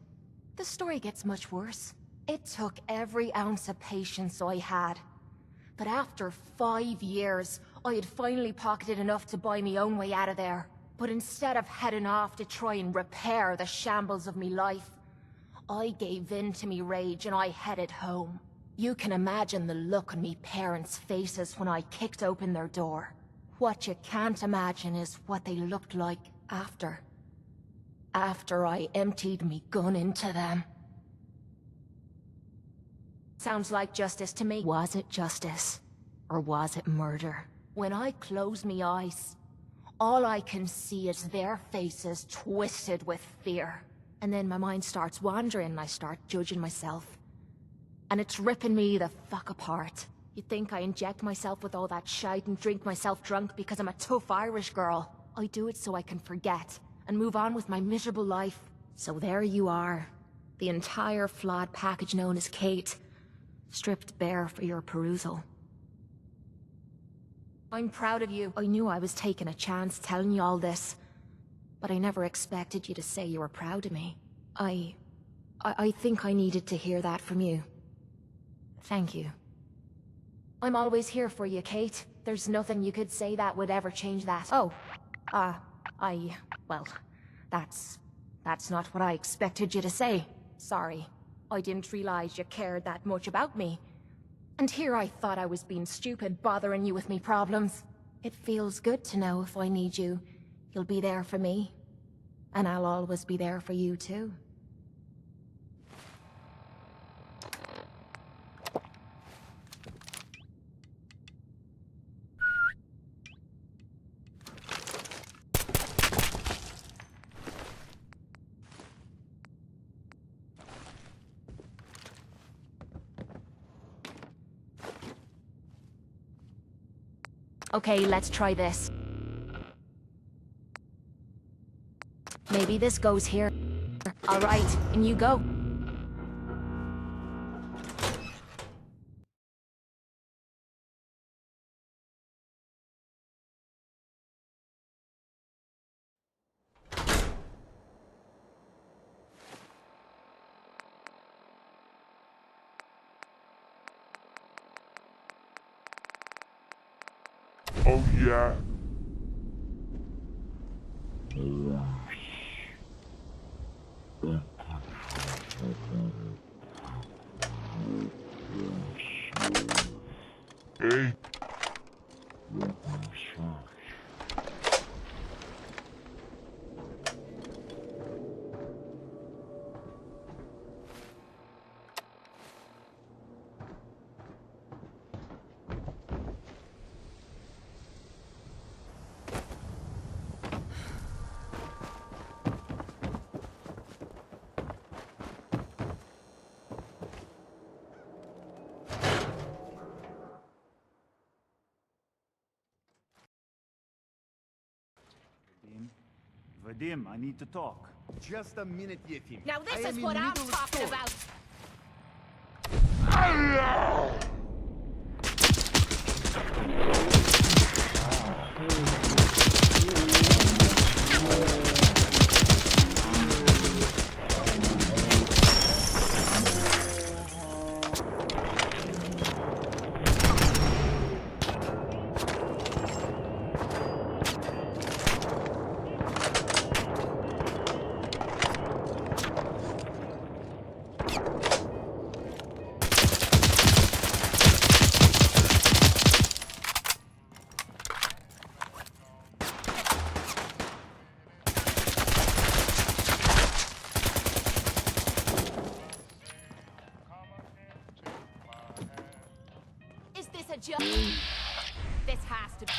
The story gets much worse. It took every ounce of patience I had. But after 5 years, I had finally pocketed enough to buy me own way out of there. But instead of heading off to try and repair the shambles of me life, I gave in to me rage and I headed home. You can imagine the look on me parents' faces when I kicked open their door. What you can't imagine is what they looked like after. After I emptied me gun into them. Sounds like justice to me. Was it justice? Or was it murder? When I close me eyes, all I can see is their faces twisted with fear. And then my mind starts wandering and I start judging myself. And it's ripping me the fuck apart. You'd think I inject myself with all that shite and drink myself drunk because I'm a tough Irish girl. I do it so I can forget and move on with my miserable life. So there you are. The entire flawed package known as Kate. Stripped bare for your perusal. I'm proud of you. I knew I was taking a chance telling you all this. But I never expected you to say you were proud of me. I think I needed to hear that from you. Thank you. I'm always here for you, Kate. There's nothing you could say that would ever change that. Oh, well, that's not what I expected you to say. Sorry. I didn't realize you cared that much about me. And here I thought I was being stupid, bothering you with me problems. It feels good to know if I need you, you'll be there for me. And I'll always be there for you, too. Okay, let's try this. Maybe this goes here. All right, and you go. Oh yeah. Hey. Vadim, I need to talk. Just a minute, Yefim. Now this is what I'm talking about! Is this a joke? This has to be.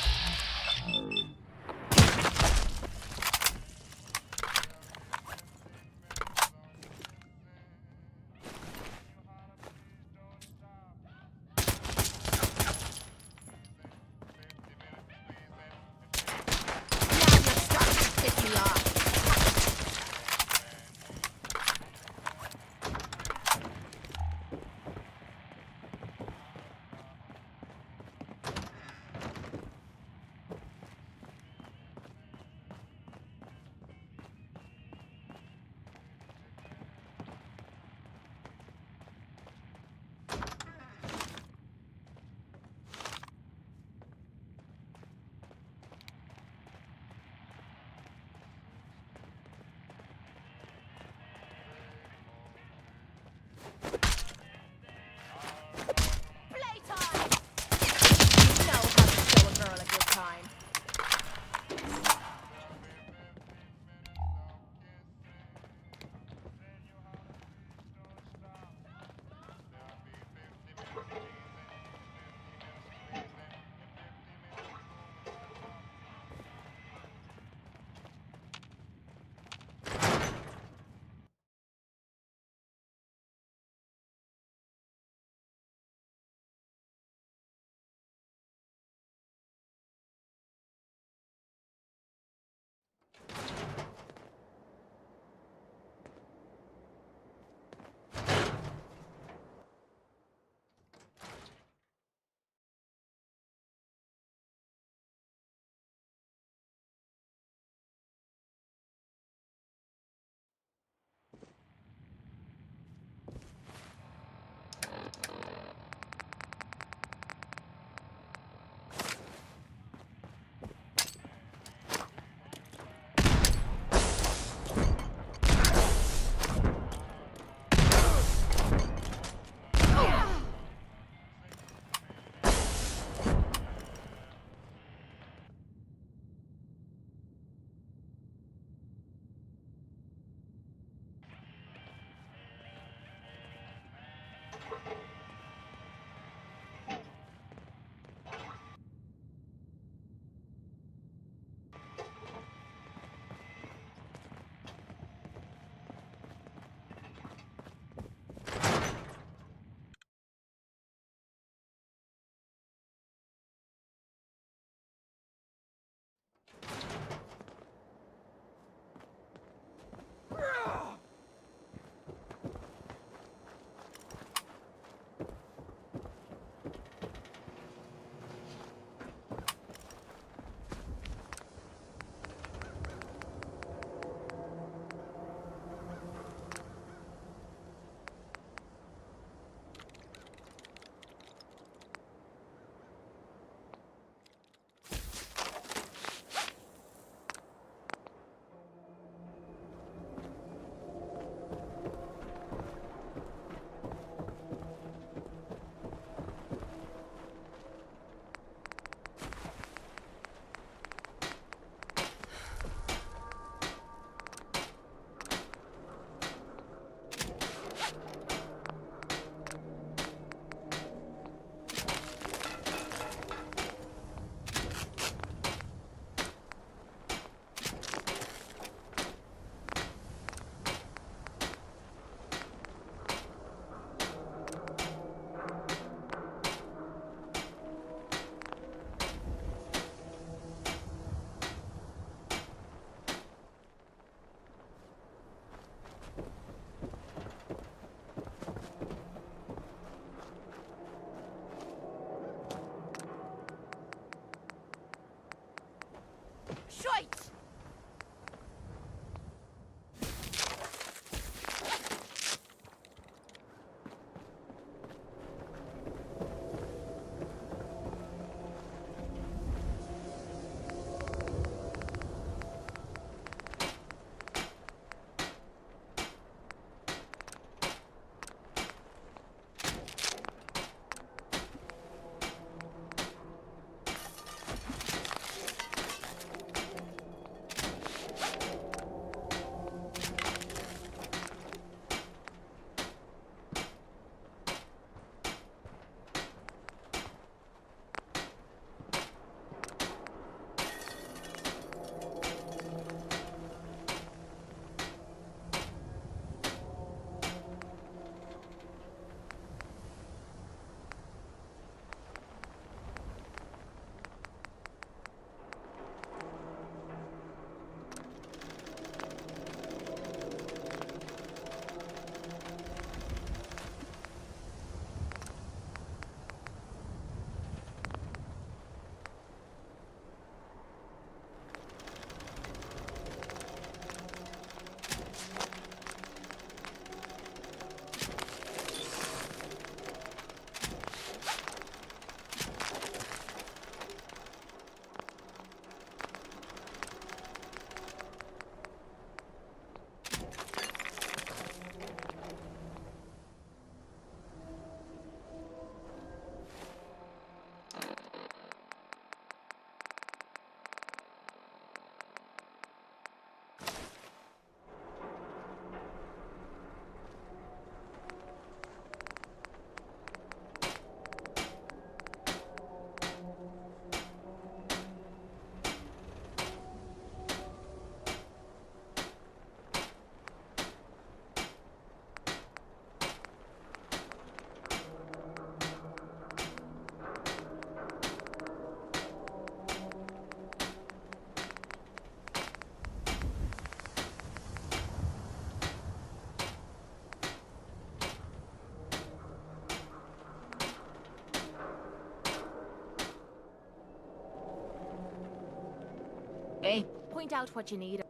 Hey, point out what you need.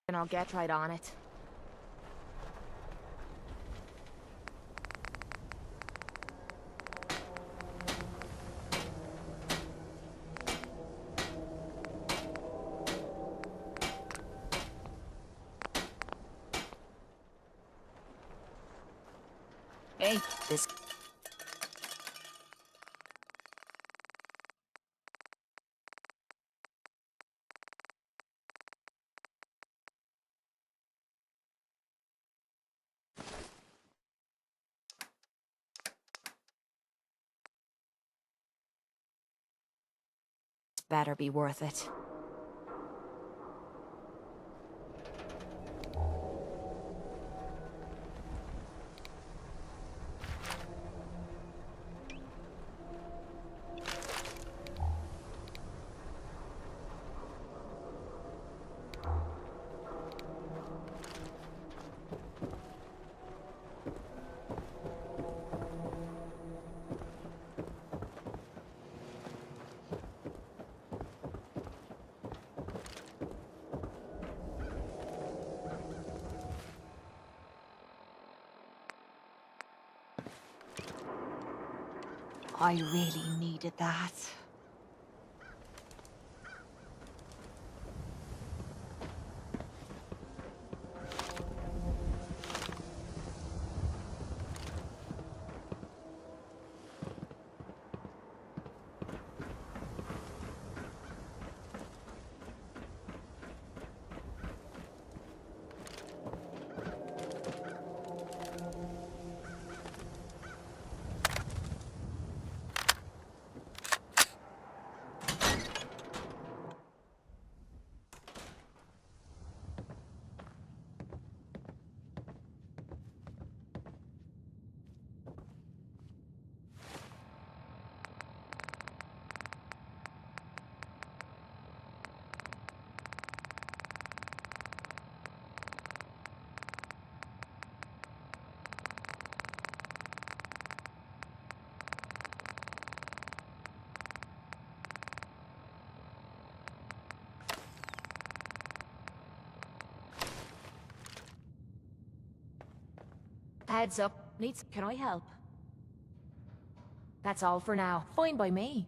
And I'll get right on it. Hey, this... better be worth it. I really needed that. Heads up. Can I help? That's all for now. Fine by me.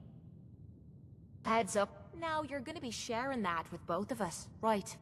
Heads up. Now you're gonna be sharing that with both of us, right?